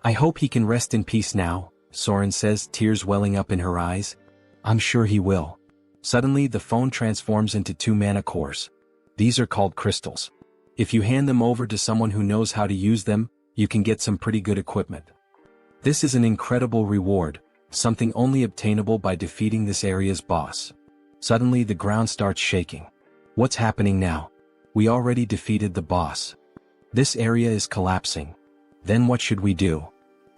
I hope he can rest in peace now, Soren says, tears welling up in her eyes. I'm sure he will. Suddenly, the phone transforms into 2 mana cores. These are called crystals. If you hand them over to someone who knows how to use them, you can get some pretty good equipment. This is an incredible reward, something only obtainable by defeating this area's boss. Suddenly, the ground starts shaking. What's happening now? We already defeated the boss. This area is collapsing. Then what should we do?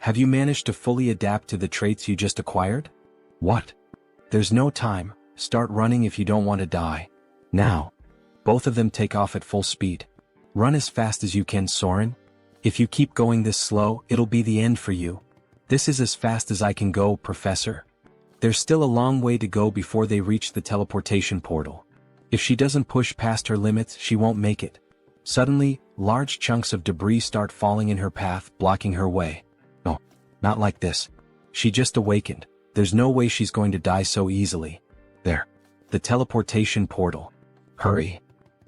Have you managed to fully adapt to the traits you just acquired? What? There's no time. Start running if you don't want to die. Now. Both of them take off at full speed. Run as fast as you can, Soren. If you keep going this slow, it'll be the end for you. This is as fast as I can go, Professor. There's still a long way to go before they reach the teleportation portal. If she doesn't push past her limits, she won't make it. Suddenly, large chunks of debris start falling in her path, blocking her way. No, not like this. She just awakened. There's no way she's going to die so easily. There. The teleportation portal. Hurry.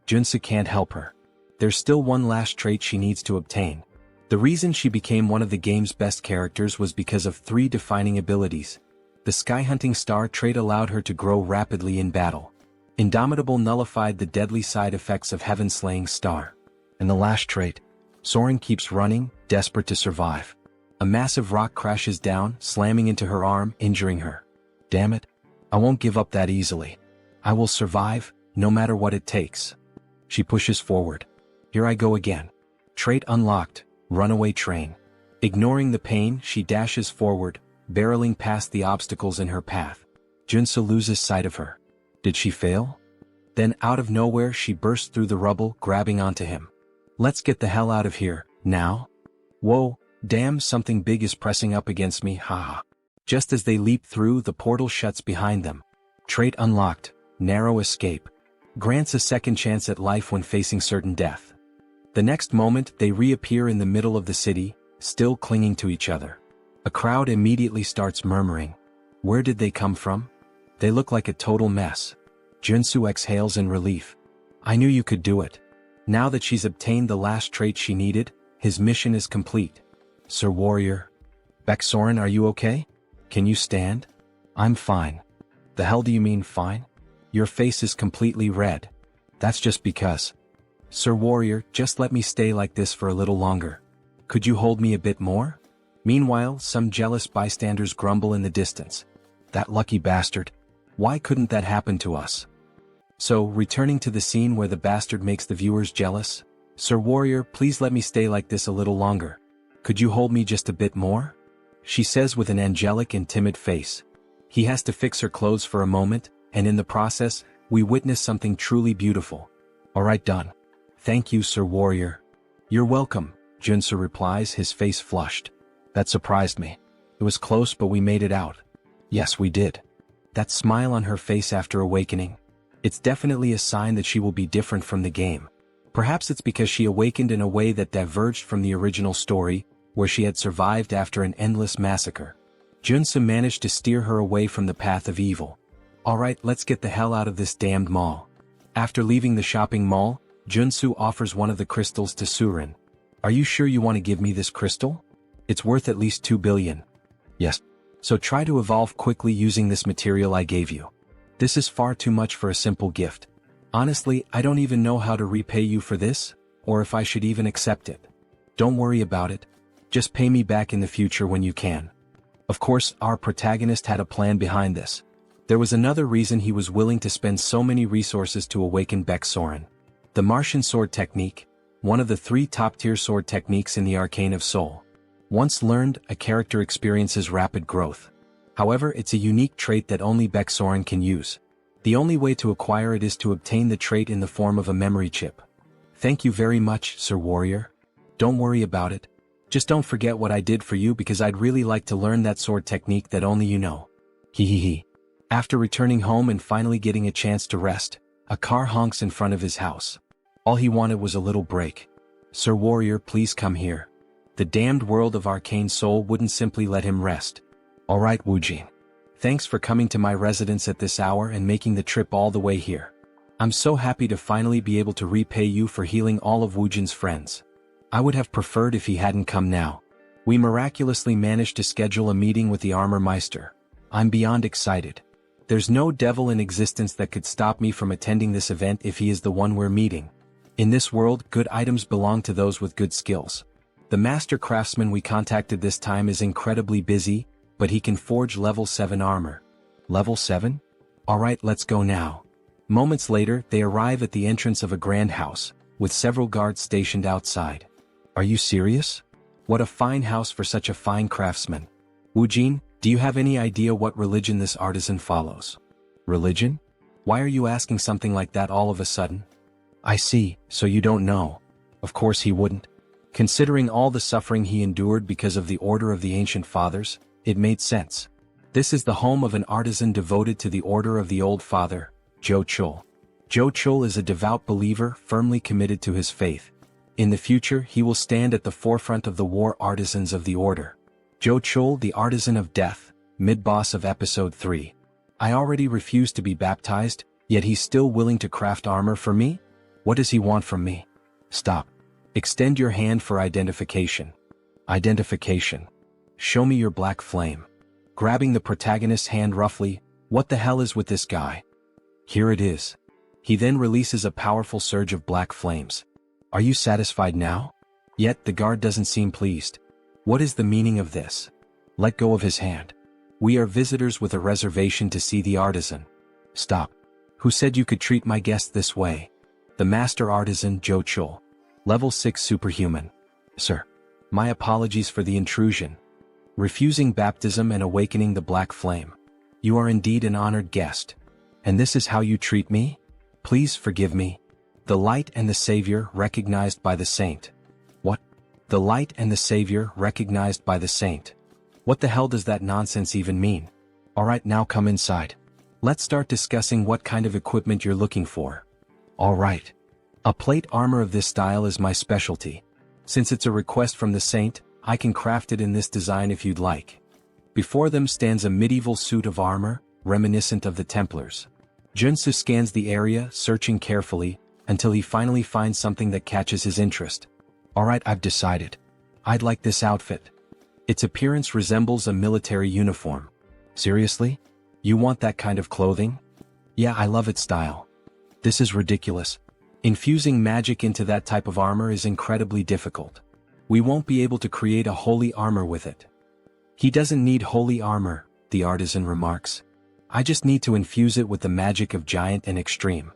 Joonsoo can't help her. There's still one last trait she needs to obtain. The reason she became one of the game's best characters was because of 3 defining abilities. The Sky Hunting Star trait allowed her to grow rapidly in battle. Indomitable nullified the deadly side effects of Heaven Slaying Star. And the last trait, Soren keeps running, desperate to survive. A massive rock crashes down, slamming into her arm, injuring her. Damn it. I won't give up that easily. I will survive, no matter what it takes. She pushes forward. Here I go again. Trait unlocked, Runaway Train. Ignoring the pain, she dashes forward, barreling past the obstacles in her path. Joonsoo loses sight of her. Did she fail? Then out of nowhere she burst through the rubble, grabbing onto him. Let's get the hell out of here, now? Whoa, damn, something big is pressing up against me, haha. Just as they leap through, the portal shuts behind them. Trait unlocked, narrow escape. Grants a second chance at life when facing certain death. The next moment, they reappear in the middle of the city, still clinging to each other. A crowd immediately starts murmuring. Where did they come from? They look like a total mess. Joonsoo exhales in relief. I knew you could do it. Now that she's obtained the last trait she needed, his mission is complete. Sir Warrior. Baeksoren, are you okay? Can you stand? I'm fine. The hell do you mean fine? Your face is completely red. That's just because. Sir Warrior, just let me stay like this for a little longer. Could you hold me a bit more? Meanwhile, some jealous bystanders grumble in the distance. That lucky bastard. Why couldn't that happen to us? So, returning to the scene where the bastard makes the viewers jealous. Sir Warrior, please let me stay like this a little longer. Could you hold me just a bit more? She says with an angelic and timid face. He has to fix her clothes for a moment, and in the process, we witness something truly beautiful. Alright, done. Thank you, Sir Warrior. You're welcome, Joonsoo replies, his face flushed. That surprised me. It was close, but we made it out. Yes, we did. That smile on her face after awakening. It's definitely a sign that she will be different from the game. Perhaps it's because she awakened in a way that diverged from the original story, where she had survived after an endless massacre. Joonsoo managed to steer her away from the path of evil. Alright, let's get the hell out of this damned mall. After leaving the shopping mall, Joonsoo offers one of the crystals to Surin. Are you sure you want to give me this crystal? It's worth at least 2 billion. Yes. So try to evolve quickly using this material I gave you. This is far too much for a simple gift. Honestly, I don't even know how to repay you for this, or if I should even accept it. Don't worry about it. Just pay me back in the future when you can. Of course, our protagonist had a plan behind this. There was another reason he was willing to spend so many resources to awaken Baeksoren. The Martian sword technique, one of the 3 top-tier sword techniques in the Arcane of Seoul. Once learned, a character experiences rapid growth. However, it's a unique trait that only Baeksoren can use. The only way to acquire it is to obtain the trait in the form of a memory chip. Thank you very much, Sir Warrior. Don't worry about it. Just don't forget what I did for you, because I'd really like to learn that sword technique that only you know. Hehehe. After returning home and finally getting a chance to rest, a car honks in front of his house. All he wanted was a little break. Sir Warrior, please come here. The damned world of Arcane Seoul wouldn't simply let him rest. Alright, Woojin. Thanks for coming to my residence at this hour and making the trip all the way here. I'm so happy to finally be able to repay you for healing all of Woojin's friends. I would have preferred if he hadn't come now. We miraculously managed to schedule a meeting with the Armor Meister. I'm beyond excited. There's no devil in existence that could stop me from attending this event if he is the one we're meeting. In this world, good items belong to those with good skills. The master craftsman we contacted this time is incredibly busy, but he can forge level 7 armor. Level 7? Alright, let's go now. Moments later, they arrive at the entrance of a grand house, with several guards stationed outside. Are you serious? What a fine house for such a fine craftsman. Woojin, do you have any idea what religion this artisan follows? Religion? Why are you asking something like that all of a sudden? I see, so you don't know. Of course he wouldn't. Considering all the suffering he endured because of the Order of the Ancient Fathers, it made sense. This is the home of an artisan devoted to the Order of the Old Father, Joonsoo. Joonsoo is a devout believer firmly committed to his faith. In the future, he will stand at the forefront of the war artisans of the Order. Joonsoo, the Artisan of Death, mid-boss of Episode 3. I already refused to be baptized, yet he's still willing to craft armor for me? What does he want from me? Stop. Extend your hand for identification. Identification. Show me your black flame. Grabbing the protagonist's hand roughly, what the hell is with this guy? Here it is. He then releases a powerful surge of black flames. Are you satisfied now? Yet the guard doesn't seem pleased. What is the meaning of this? Let go of his hand. We are visitors with a reservation to see the artisan. Stop. Who said you could treat my guest this way? The master artisan, Joonsoo. Level 6 superhuman. Sir. My apologies for the intrusion. Refusing baptism and awakening the black flame. You are indeed an honored guest. And this is how you treat me? Please forgive me. The light and the savior recognized by the saint. What? The light and the savior recognized by the saint. What the hell does that nonsense even mean? Alright, now come inside. Let's start discussing what kind of equipment you're looking for. Alright. A plate armor of this style is my specialty. Since it's a request from the saint, I can craft it in this design if you'd like. Before them stands a medieval suit of armor, reminiscent of the Templars. Joonsoo scans the area, searching carefully, until he finally finds something that catches his interest. Alright, I've decided. I'd like this outfit. Its appearance resembles a military uniform. Seriously? You want that kind of clothing? Yeah, I love its style. This is ridiculous. Infusing magic into that type of armor is incredibly difficult. We won't be able to create a holy armor with it. He doesn't need holy armor, the artisan remarks. I just need to infuse it with the magic of giant and extreme.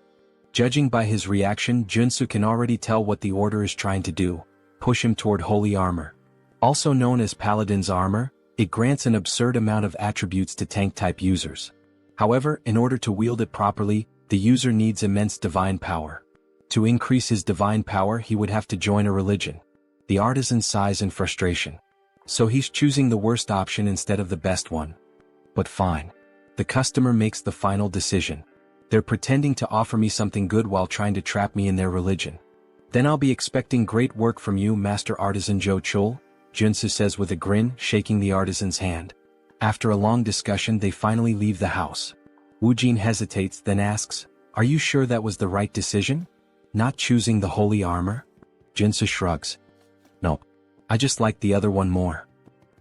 Judging by his reaction, Joonsoo can already tell what the order is trying to do, push him toward holy armor. Also known as Paladin's armor, it grants an absurd amount of attributes to tank-type users. However, in order to wield it properly, the user needs immense divine power. To increase his divine power, he would have to join a religion. The artisan sighs in frustration. So he's choosing the worst option instead of the best one. But fine. The customer makes the final decision. They're pretending to offer me something good while trying to trap me in their religion. Then I'll be expecting great work from you, Master Artisan Joonsoo, Joonsoo says with a grin, shaking the artisan's hand. After a long discussion, they finally leave the house. Woojin hesitates, then asks, "Are you sure that was the right decision? Not choosing the holy armor?" Joonsoo shrugs. "No. I just like the other one more."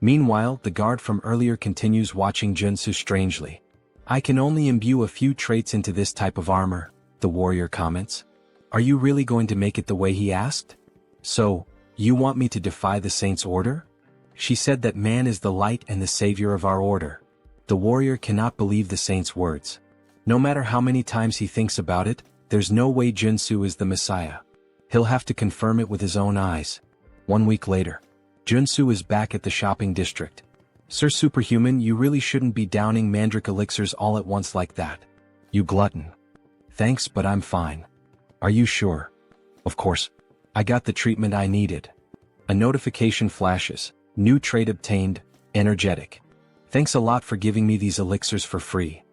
Meanwhile, the guard from earlier continues watching Joonsoo strangely. "I can only imbue a few traits into this type of armor," the warrior comments. "Are you really going to make it the way he asked? So, you want me to defy the saint's order? She said that man is the light and the savior of our order." The warrior cannot believe the saint's words. No matter how many times he thinks about it, there's no way Joonsoo is the Messiah. He'll have to confirm it with his own eyes. 1 week later, Joonsoo is back at the shopping district. "Sir Superhuman, you really shouldn't be downing mandrake elixirs all at once like that. You glutton." "Thanks, but I'm fine." "Are you sure?" "Of course. I got the treatment I needed." A notification flashes. "New trait obtained, energetic. Thanks a lot for giving me these elixirs for free."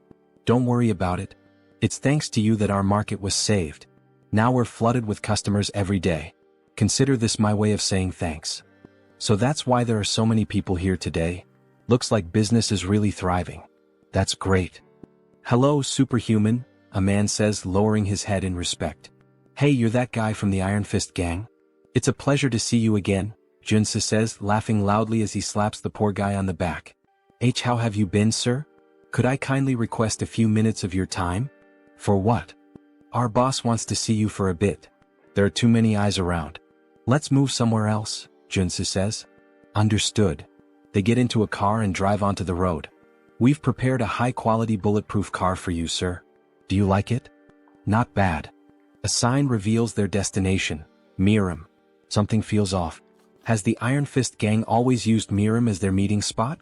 "Don't worry about it. It's thanks to you that our market was saved. Now we're flooded with customers every day. Consider this my way of saying thanks." "So that's why there are so many people here today? Looks like business is really thriving." "That's great." "Hello, Superhuman," a man says, lowering his head in respect. "Hey, you're that guy from the Iron Fist gang? It's a pleasure to see you again," Joonsoo says, laughing loudly as he slaps the poor guy on the back. How have you been, sir? Could I kindly request a few minutes of your time?" "For what?" "Our boss wants to see you for a bit. There are too many eyes around." "Let's move somewhere else," Joonsoo says. "Understood." They get into a car and drive onto the road. "We've prepared a high-quality bulletproof car for you, sir. Do you like it?" "Not bad." A sign reveals their destination, Miram. Something feels off. Has the Iron Fist gang always used Miram as their meeting spot?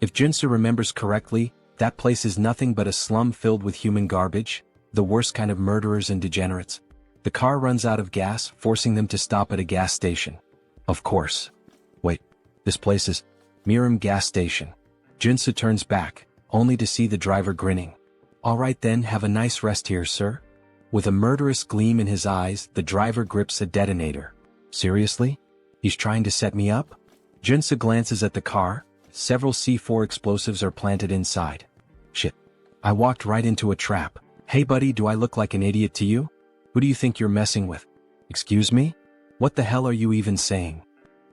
If Joonsoo remembers correctly, that place is nothing but a slum filled with human garbage, the worst kind of murderers and degenerates. The car runs out of gas, forcing them to stop at a gas station. Of course. Wait, this place is Miram gas station. Joonsoo turns back, only to see the driver grinning. "Alright then, have a nice rest here, sir." With a murderous gleam in his eyes, the driver grips a detonator. "Seriously? He's trying to set me up?" Joonsoo glances at the car. Several C4 explosives are planted inside. "Shit. I walked right into a trap. Hey buddy, do I look like an idiot to you? Who do you think you're messing with?" "Excuse me? What the hell are you even saying?"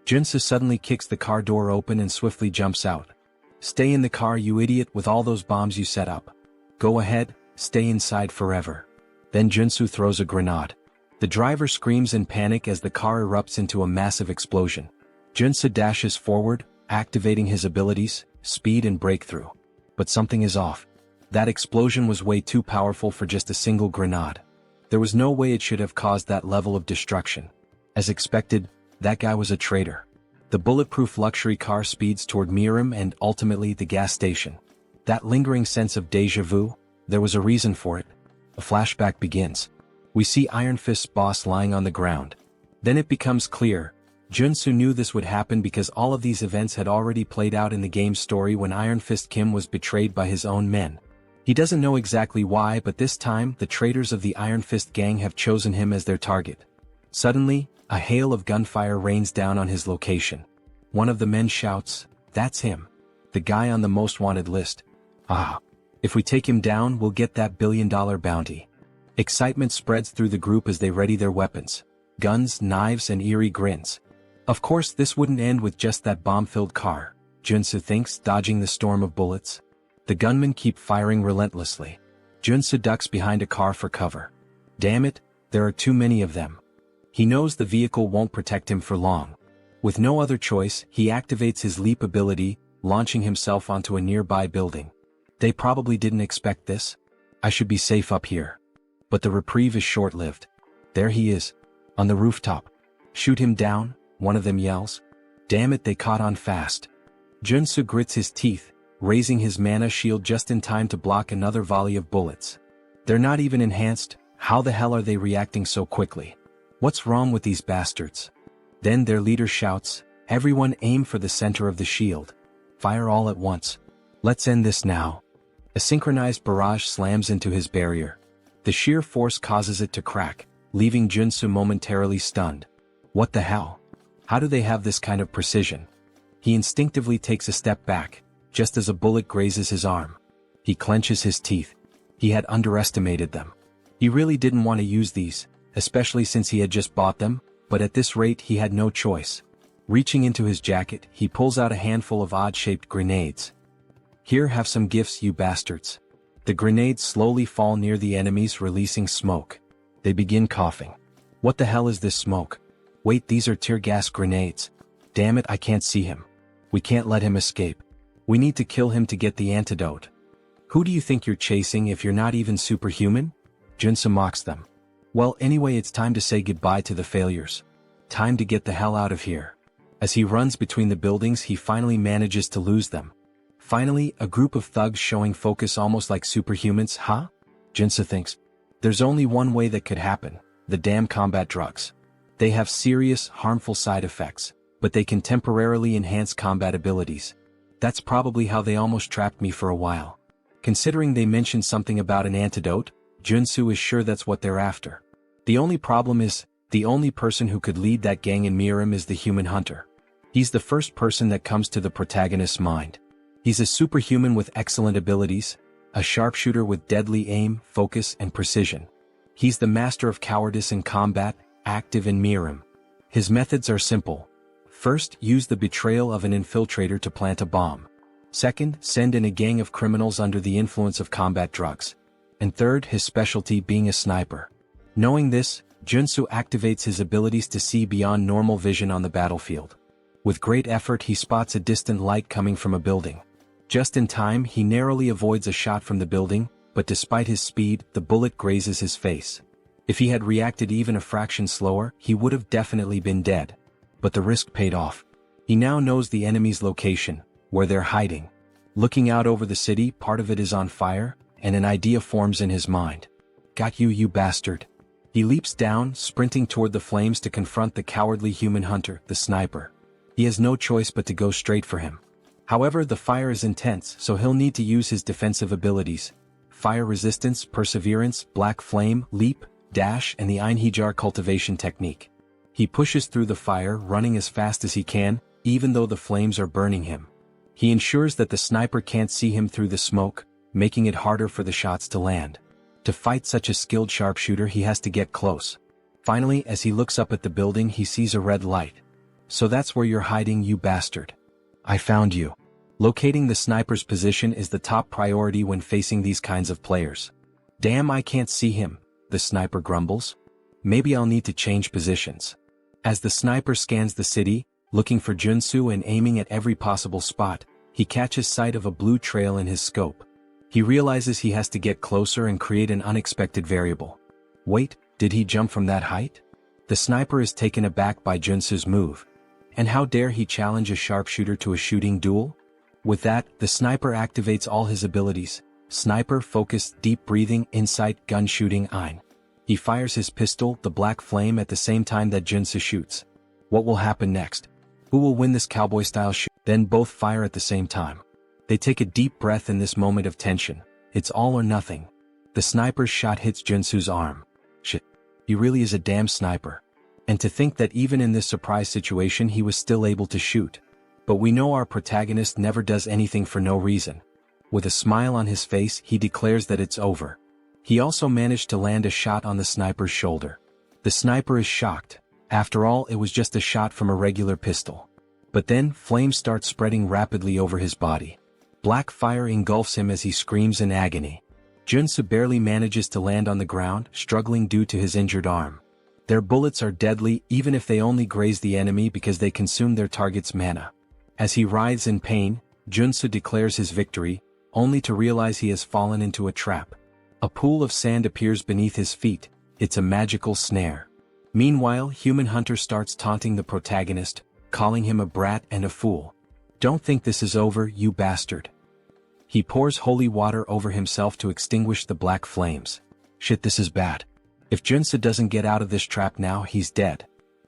Joonsoo suddenly kicks the car door open and swiftly jumps out. "Stay in the car, you idiot, with all those bombs you set up. Go ahead, stay inside forever." Then Joonsoo throws a grenade. The driver screams in panic as the car erupts into a massive explosion. Joonsoo dashes forward, activating his abilities, speed and breakthrough. But something is off. That explosion was way too powerful for just a single grenade. There was no way it should have caused that level of destruction. As expected, that guy was a traitor. The bulletproof luxury car speeds toward Miram and ultimately the gas station. That lingering sense of déjà vu, there was a reason for it. A flashback begins. We see Iron Fist's boss lying on the ground. Then it becomes clear. Joonsoo knew this would happen because all of these events had already played out in the game's story when Iron Fist Kim was betrayed by his own men. He doesn't know exactly why, but this time the traitors of the Iron Fist gang have chosen him as their target. Suddenly, a hail of gunfire rains down on his location. One of the men shouts, "That's him. The guy on the most wanted list. Ah. If we take him down, we'll get that billion-dollar bounty." Excitement spreads through the group as they ready their weapons. Guns, knives, and eerie grins. Of course, this wouldn't end with just that bomb-filled car, Joonsoo thinks, dodging the storm of bullets. The gunmen keep firing relentlessly. Joonsoo ducks behind a car for cover. Damn it, there are too many of them. He knows the vehicle won't protect him for long. With no other choice, he activates his leap ability, launching himself onto a nearby building. They probably didn't expect this. I should be safe up here. But the reprieve is short-lived. There he is, on the rooftop. "Shoot him down," one of them yells. Damn it, they caught on fast. Joonsoo grits his teeth, raising his mana shield just in time to block another volley of bullets. They're not even enhanced. How the hell are they reacting so quickly? What's wrong with these bastards? Then their leader shouts, "Everyone aim for the center of the shield. Fire all at once. Let's end this now." A synchronized barrage slams into his barrier. The sheer force causes it to crack, leaving Joonsoo momentarily stunned. What the hell? How do they have this kind of precision? He instinctively takes a step back, just as a bullet grazes his arm. He clenches his teeth. He had underestimated them. He really didn't want to use these, especially since he had just bought them, but at this rate he had no choice. Reaching into his jacket, he pulls out a handful of odd-shaped grenades. "Here, have some gifts, you bastards." The grenades slowly fall near the enemies, releasing smoke. They begin coughing. What the hell is this smoke? Wait, these are tear gas grenades. Damn it, I can't see him. We can't let him escape. We need to kill him to get the antidote. Who do you think you're chasing if you're not even superhuman? Joonsoo mocks them. Well, anyway, it's time to say goodbye to the failures. Time to get the hell out of here. As he runs between the buildings, he finally manages to lose them. Finally, a group of thugs showing focus almost like superhumans, huh? Joonsoo thinks. There's only one way that could happen. The damn combat drugs. They have serious, harmful side effects, but they can temporarily enhance combat abilities. That's probably how they almost trapped me for a while. Considering they mentioned something about an antidote, Joonsoo is sure that's what they're after. The only problem is, the only person who could lead that gang in Harem is the human hunter. He's the first person that comes to the protagonist's mind. He's a superhuman with excellent abilities, a sharpshooter with deadly aim, focus, and precision. He's the master of cowardice in combat, active in Harem. His methods are simple. First, use the betrayal of an infiltrator to plant a bomb. Second, send in a gang of criminals under the influence of combat drugs. And third, his specialty being a sniper. Knowing this, Joonsoo activates his abilities to see beyond normal vision on the battlefield. With great effort, he spots a distant light coming from a building. Just in time, he narrowly avoids a shot from the building, but despite his speed, the bullet grazes his face. If he had reacted even a fraction slower, he would have definitely been dead. But the risk paid off. He now knows the enemy's location, where they're hiding. Looking out over the city, part of it is on fire, and an idea forms in his mind. Got you, you bastard. He leaps down, sprinting toward the flames to confront the cowardly human hunter, the sniper. He has no choice but to go straight for him. However, the fire is intense, so he'll need to use his defensive abilities. Fire resistance, perseverance, black flame, leap, dash, and the Einhjar cultivation technique. He pushes through the fire, running as fast as he can, even though the flames are burning him. He ensures that the sniper can't see him through the smoke, making it harder for the shots to land. To fight such a skilled sharpshooter, he has to get close. Finally, as he looks up at the building, he sees a red light. So that's where you're hiding, you bastard. I found you. Locating the sniper's position is the top priority when facing these kinds of players. Damn, I can't see him, the sniper grumbles. Maybe I'll need to change positions. As the sniper scans the city, looking for Joonsoo and aiming at every possible spot, he catches sight of a blue trail in his scope. He realizes he has to get closer and create an unexpected variable. Wait, did he jump from that height? The sniper is taken aback by Joonsoo's move. And how dare he challenge a sharpshooter to a shooting duel? With that, the sniper activates all his abilities: sniper, focus, deep breathing, insight, gun shooting, ein. He fires his pistol, the black flame, at the same time that Joonsoo shoots. What will happen next? Who will win this cowboy-style shoot? Then both fire at the same time. They take a deep breath in this moment of tension. It's all or nothing. The sniper's shot hits Joonsoo's arm. Shit. He really is a damn sniper. And to think that even in this surprise situation he was still able to shoot. But we know our protagonist never does anything for no reason. With a smile on his face, he declares that it's over. He also managed to land a shot on the sniper's shoulder. The sniper is shocked. After all, it was just a shot from a regular pistol. But then, flames start spreading rapidly over his body. Black fire engulfs him as he screams in agony. Joonsoo barely manages to land on the ground, struggling due to his injured arm. Their bullets are deadly even if they only graze the enemy because they consume their target's mana. As he writhes in pain, Joonsoo declares his victory, only to realize he has fallen into a trap. A pool of sand appears beneath his feet. It's a magical snare. Meanwhile, Human Hunter starts taunting the protagonist, calling him a brat and a fool. Don't think this is over, you bastard. He pours holy water over himself to extinguish the black flames. Shit, this is bad. If Joonsoo doesn't get out of this trap now, he's dead.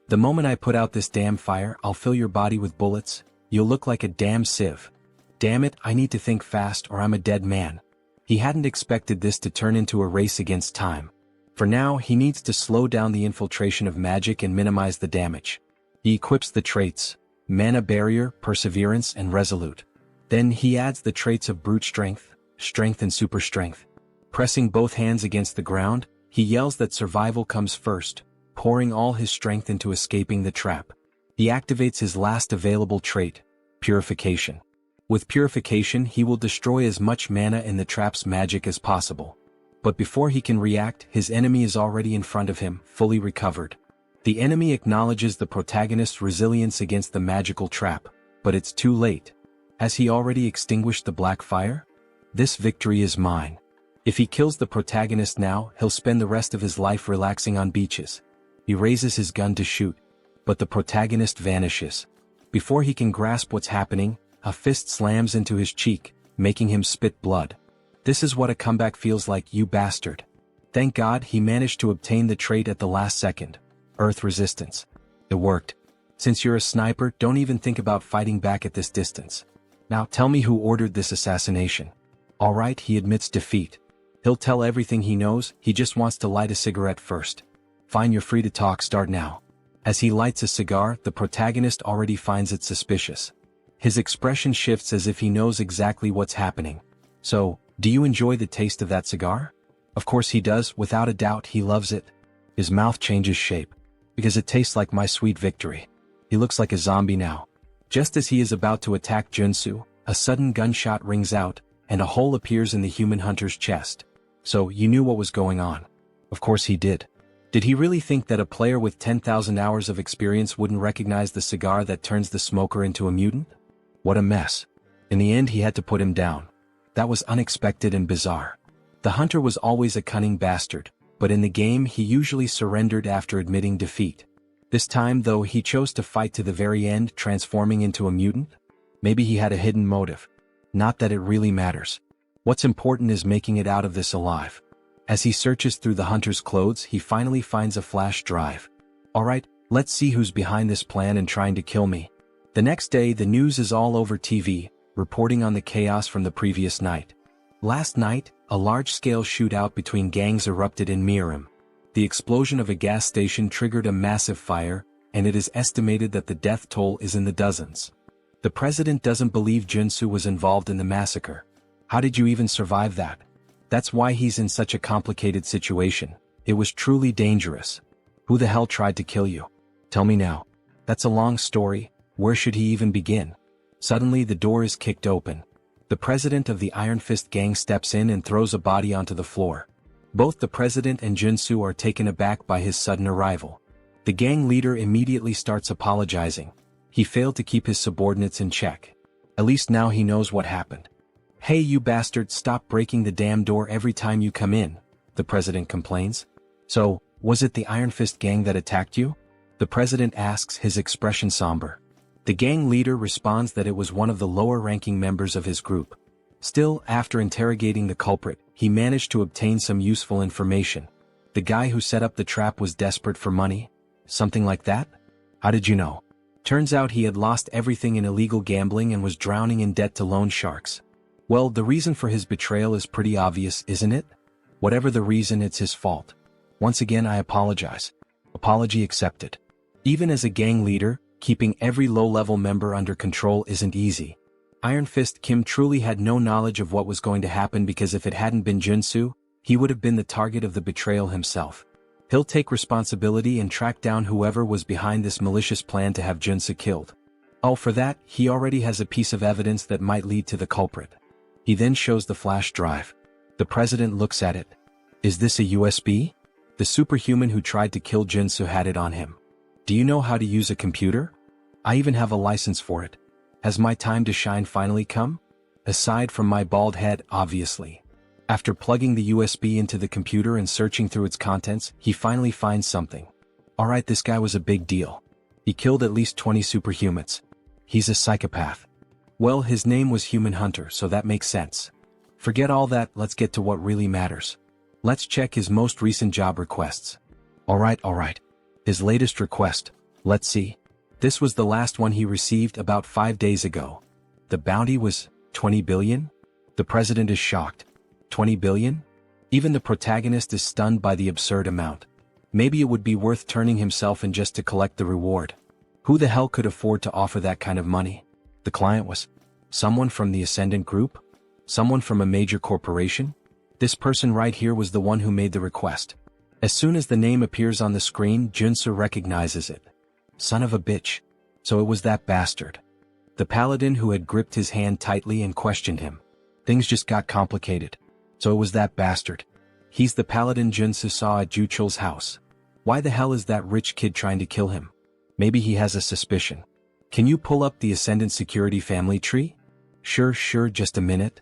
The moment I put out this damn fire, I'll fill your body with bullets. You'll look like a damn sieve. Damn it, I need to think fast or I'm a dead man. He hadn't expected this to turn into a race against time. For now, he needs to slow down the infiltration of magic and minimize the damage. He equips the traits: Mana Barrier, Perseverance, and Resolute. Then he adds the traits of Brute Strength, Strength, and Super Strength. Pressing both hands against the ground, he yells that survival comes first, pouring all his strength into escaping the trap. He activates his last available trait, Purification. With Purification, he will destroy as much mana in the trap's magic as possible. But before he can react, his enemy is already in front of him, fully recovered. The enemy acknowledges the protagonist's resilience against the magical trap, but it's too late. Has he already extinguished the black fire? This victory is mine. If he kills the protagonist now, he'll spend the rest of his life relaxing on beaches. He raises his gun to shoot, but the protagonist vanishes. Before he can grasp what's happening, a fist slams into his cheek, making him spit blood. This is what a comeback feels like, you bastard. Thank God he managed to obtain the trait at the last second. Earth Resistance. It worked. Since you're a sniper, don't even think about fighting back at this distance. Now tell me who ordered this assassination. Alright, he admits defeat. He'll tell everything he knows, he just wants to light a cigarette first. Fine, you're free to talk, start now. As he lights a cigar, the protagonist already finds it suspicious. His expression shifts as if he knows exactly what's happening. So, do you enjoy the taste of that cigar? Of course he does, without a doubt he loves it. His mouth changes shape. Because it tastes like my sweet victory. He looks like a zombie now. Just as he is about to attack Joonsoo, a sudden gunshot rings out, and a hole appears in the Human Hunter's chest. So, you knew what was going on. Of course he did. Did he really think that a player with 10,000 hours of experience wouldn't recognize the cigar that turns the smoker into a mutant? What a mess. In the end he had to put him down. That was unexpected and bizarre. The hunter was always a cunning bastard, but in the game he usually surrendered after admitting defeat. This time though he chose to fight to the very end, transforming into a mutant? Maybe he had a hidden motive. Not that it really matters. What's important is making it out of this alive. As he searches through the hunter's clothes, he finally finds a flash drive. Alright, let's see who's behind this plan and trying to kill me. The next day the news is all over TV, reporting on the chaos from the previous night. Last night, a large-scale shootout between gangs erupted in Harem. The explosion of a gas station triggered a massive fire, and it is estimated that the death toll is in the dozens. The president doesn't believe Joonsoo was involved in the massacre. How did you even survive that? That's why he's in such a complicated situation. It was truly dangerous. Who the hell tried to kill you? Tell me now. That's a long story. Where should he even begin? Suddenly the door is kicked open. The president of the Iron Fist gang steps in and throws a body onto the floor. Both the president and Joonsoo are taken aback by his sudden arrival. The gang leader immediately starts apologizing. He failed to keep his subordinates in check. At least now he knows what happened. Hey you bastard, stop breaking the damn door every time you come in, the president complains. So, was it the Iron Fist gang that attacked you? The president asks, his expression somber. The gang leader responds that it was one of the lower-ranking members of his group. Still, after interrogating the culprit, he managed to obtain some useful information. The guy who set up the trap was desperate for money? Something like that? How did you know? Turns out he had lost everything in illegal gambling and was drowning in debt to loan sharks. Well, the reason for his betrayal is pretty obvious, isn't it? Whatever the reason, it's his fault. Once again, I apologize. Apology accepted. Even as a gang leader, keeping every low-level member under control isn't easy. Iron Fist Kim truly had no knowledge of what was going to happen, because if it hadn't been Joonsoo, he would have been the target of the betrayal himself. He'll take responsibility and track down whoever was behind this malicious plan to have Joonsoo killed. Oh, for that, he already has a piece of evidence that might lead to the culprit. He then shows the flash drive. The president looks at it. Is this a USB? The superhuman who tried to kill Joonsoo had it on him. Do you know how to use a computer? I even have a license for it. Has my time to shine finally come? Aside from my bald head, obviously. After plugging the USB into the computer and searching through its contents, he finally finds something. Alright, this guy was a big deal. He killed at least 20 superhumans. He's a psychopath. Well, his name was Human Hunter, so that makes sense. Forget all that, let's get to what really matters. Let's check his most recent job requests. Alright. His latest request. Let's see. This was the last one he received about 5 days ago. The bounty was 20 billion? The president is shocked. 20 billion? Even the protagonist is stunned by the absurd amount. Maybe it would be worth turning himself in just to collect the reward. Who the hell could afford to offer that kind of money? The client was someone from the Ascendant Group? Someone from a major corporation? This person right here was the one who made the request. As soon as the name appears on the screen, Joonsoo recognizes it. Son of a bitch. So it was that bastard. The paladin who had gripped his hand tightly and questioned him. Things just got complicated. So it was that bastard. He's the paladin Joonsoo saw at Juchul's house. Why the hell is that rich kid trying to kill him? Maybe he has a suspicion. Can you pull up the Ascendant Security family tree? Sure, just a minute.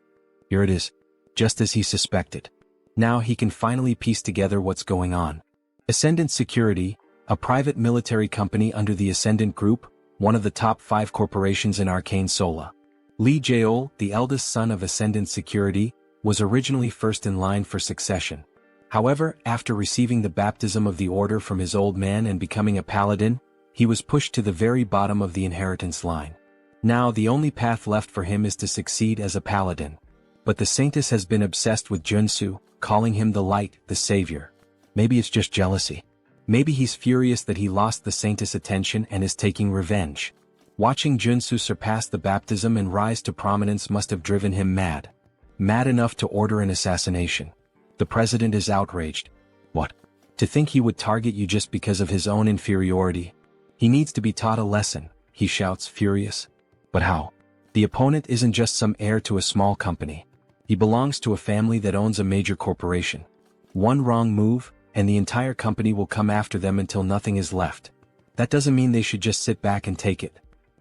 Here it is. Just as he suspected. Now he can finally piece together what's going on. Ascendant Security, a private military company under the Ascendant Group, one of the top 5 corporations in Arcane Seoul. Lee Jaeol, the eldest son of Ascendant Security, was originally first in line for succession. However, after receiving the baptism of the order from his old man and becoming a paladin, he was pushed to the very bottom of the inheritance line. Now the only path left for him is to succeed as a paladin. But the Saintess has been obsessed with Joonsoo, calling him the light, the savior. Maybe it's just jealousy. Maybe he's furious that he lost the Saintess' attention and is taking revenge. Watching Joonsoo surpass the baptism and rise to prominence must have driven him mad. Mad enough to order an assassination. The president is outraged. What? To think he would target you just because of his own inferiority? He needs to be taught a lesson, he shouts, furious. But how? The opponent isn't just some heir to a small company. He belongs to a family that owns a major corporation. One wrong move, and the entire company will come after them until nothing is left. That doesn't mean they should just sit back and take it.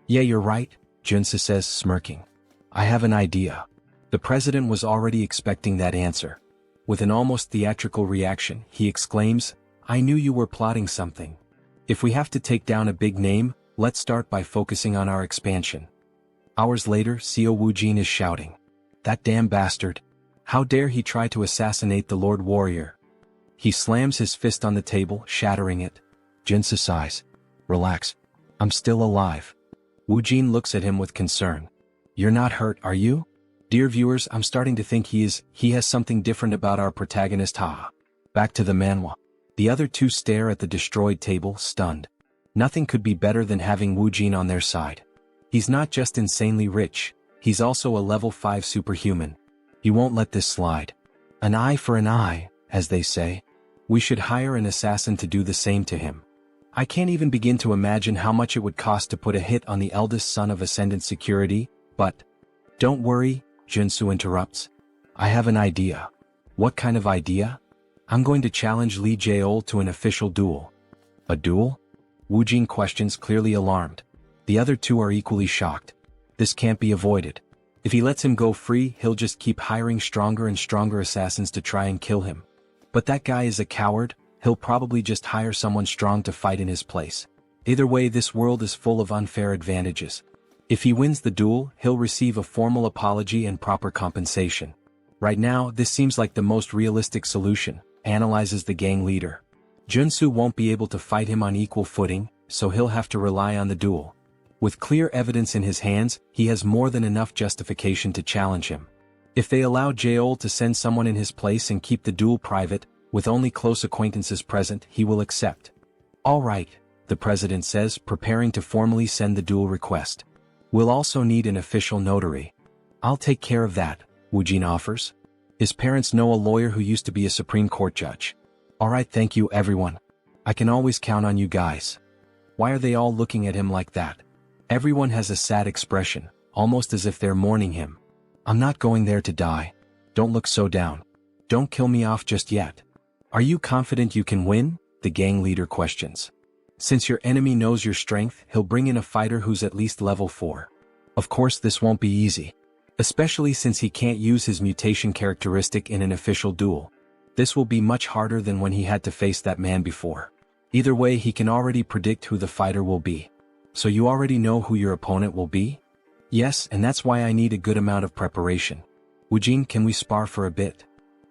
Yeah, you're right, Joonsoo says, smirking. I have an idea. The president was already expecting that answer. With an almost theatrical reaction, he exclaims, I knew you were plotting something. If we have to take down a big name, let's start by focusing on our expansion. Hours later, Seo Woojin is shouting. That damn bastard. How dare he try to assassinate the Lord Warrior? He slams his fist on the table, shattering it. Joonsoo sighs. Relax. I'm still alive. Woojin looks at him with concern. You're not hurt, are you? Dear viewers, I'm starting to think he has something different about our protagonist, haha. Back to the Manhwa. The other two stare at the destroyed table, stunned. Nothing could be better than having Woojin on their side. He's not just insanely rich, he's also a level 5 superhuman. He won't let this slide. An eye for an eye, as they say. We should hire an assassin to do the same to him. I can't even begin to imagine how much it would cost to put a hit on the eldest son of Ascendant Security, but... Don't worry, Joonsoo interrupts. I have an idea. What kind of idea? I'm going to challenge Lee Jaeol to an official duel. A duel? Woojin questions, clearly alarmed. The other two are equally shocked. This can't be avoided. If he lets him go free, he'll just keep hiring stronger and stronger assassins to try and kill him. But that guy is a coward, he'll probably just hire someone strong to fight in his place. Either way, this world is full of unfair advantages. If he wins the duel, he'll receive a formal apology and proper compensation. Right now, this seems like the most realistic solution, analyzes the gang leader. Joonsoo won't be able to fight him on equal footing, so he'll have to rely on the duel. With clear evidence in his hands, he has more than enough justification to challenge him. If they allow Seoul to send someone in his place and keep the duel private, with only close acquaintances present, he will accept. All right, the president says, preparing to formally send the duel request. We'll also need an official notary. I'll take care of that, Woojin offers. His parents know a lawyer who used to be a Supreme Court judge. All right, thank you everyone. I can always count on you guys. Why are they all looking at him like that? Everyone has a sad expression, almost as if they're mourning him. I'm not going there to die. Don't look so down. Don't kill me off just yet. Are you confident you can win? The gang leader questions. Since your enemy knows your strength, he'll bring in a fighter who's at least level 4. Of course this won't be easy. Especially since he can't use his mutation characteristic in an official duel. This will be much harder than when he had to face that man before. Either way, he can already predict who the fighter will be. So you already know who your opponent will be? Yes, and that's why I need a good amount of preparation. Woojin, can we spar for a bit?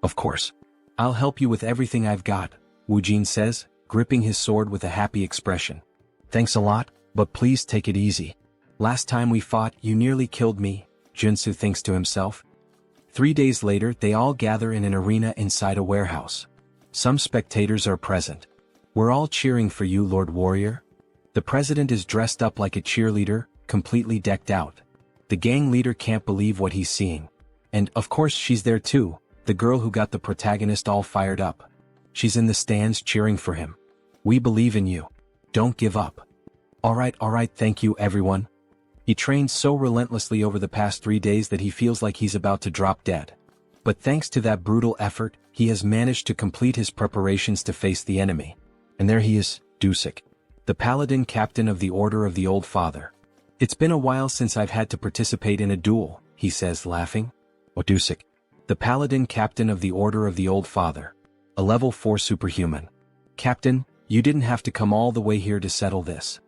Of course. I'll help you with everything I've got, Woojin says, gripping his sword with a happy expression. Thanks a lot, but please take it easy. Last time we fought, you nearly killed me, Joonsoo thinks to himself. 3 days later, they all gather in an arena inside a warehouse. Some spectators are present. We're all cheering for you, Lord Warrior. The president is dressed up like a cheerleader, completely decked out. The gang leader can't believe what he's seeing. And, of course, she's there too, the girl who got the protagonist all fired up. She's in the stands cheering for him. We believe in you. Don't give up. All right, thank you everyone. He trained so relentlessly over the past 3 days that he feels like he's about to drop dead. But thanks to that brutal effort, he has managed to complete his preparations to face the enemy. And there he is, Dusik, the paladin captain of the Order of the Old Father. It's been a while since I've had to participate in a duel, he says, laughing. Oh, Dusik, the paladin captain of the Order of the Old Father. A level 4 superhuman. Captain, you didn't have to come all the way here to settle this.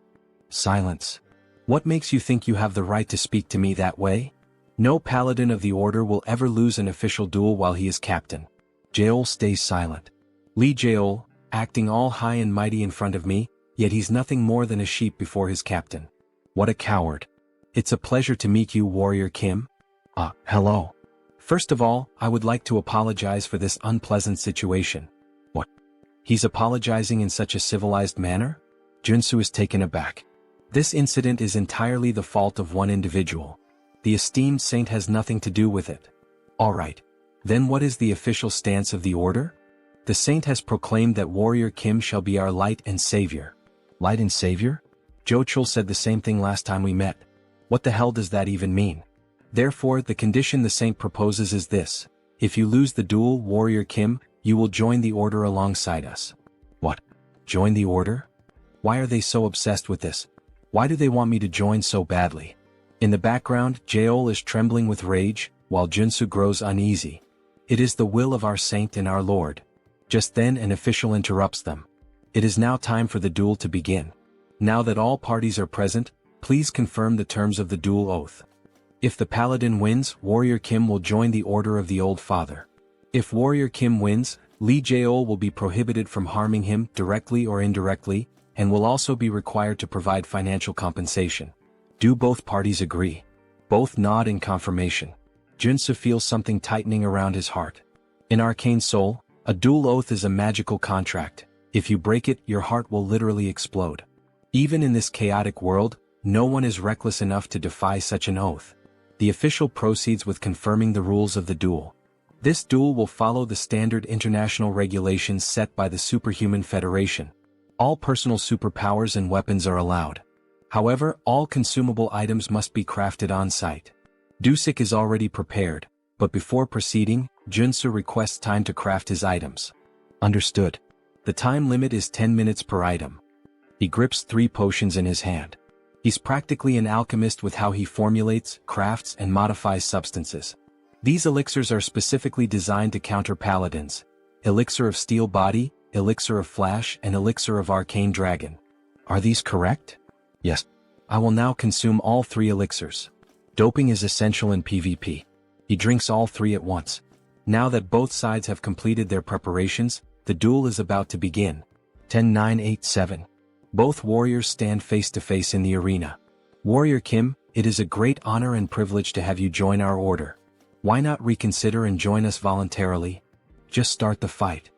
Silence. What makes you think you have the right to speak to me that way? No paladin of the Order will ever lose an official duel while he is captain. Seoul stays silent. Lee Seoul, acting all high and mighty in front of me, yet he's nothing more than a sheep before his captain. What a coward. It's a pleasure to meet you, Warrior Kim. Hello. First of all, I would like to apologize for this unpleasant situation. What? He's apologizing in such a civilized manner? Joonsoo is taken aback. This incident is entirely the fault of one individual. The esteemed saint has nothing to do with it. Alright. Then what is the official stance of the order? The saint has proclaimed that Warrior Kim shall be our light and savior. Light and savior? Jochul said the same thing last time we met. What the hell does that even mean? Therefore, the condition the saint proposes is this. If you lose the duel, Warrior Kim, you will join the order alongside us. What? Join the order? Why are they so obsessed with this? Why do they want me to join so badly? In the background, Seoul is trembling with rage, while Joonsoo grows uneasy. It is the will of our saint and our lord. Just then an official interrupts them. It is now time for the duel to begin. Now that all parties are present, please confirm the terms of the duel oath. If the paladin wins, Warrior Kim will join the Order of the Old Father. If Warrior Kim wins, Lee Seoul will be prohibited from harming him directly or indirectly, and will also be required to provide financial compensation. Do both parties agree? Both nod in confirmation. Joonsoo feels something tightening around his heart. In Arcane Seoul, a duel oath is a magical contract. If you break it, your heart will literally explode. Even in this chaotic world, no one is reckless enough to defy such an oath. The official proceeds with confirming the rules of the duel. This duel will follow the standard international regulations set by the Superhuman Federation. All personal superpowers and weapons are allowed. However, all consumable items must be crafted on-site. Dusik is already prepared, but before proceeding, Joonsoo requests time to craft his items. Understood. The time limit is 10 minutes per item. He grips 3 potions in his hand. He's practically an alchemist with how he formulates, crafts, and modifies substances. These elixirs are specifically designed to counter paladins. Elixir of Steel Body, Elixir of Flash, and Elixir of Arcane Dragon. Are these correct? Yes. I will now consume all 3 elixirs. Doping is essential in PvP. He drinks all 3 at once. Now that both sides have completed their preparations, The duel is about to begin. 10-9-8-7. Both warriors stand face to face in the arena. Warrior Kim, it is a great honor and privilege to have you join our order. Why not reconsider and join us voluntarily? Just start the fight.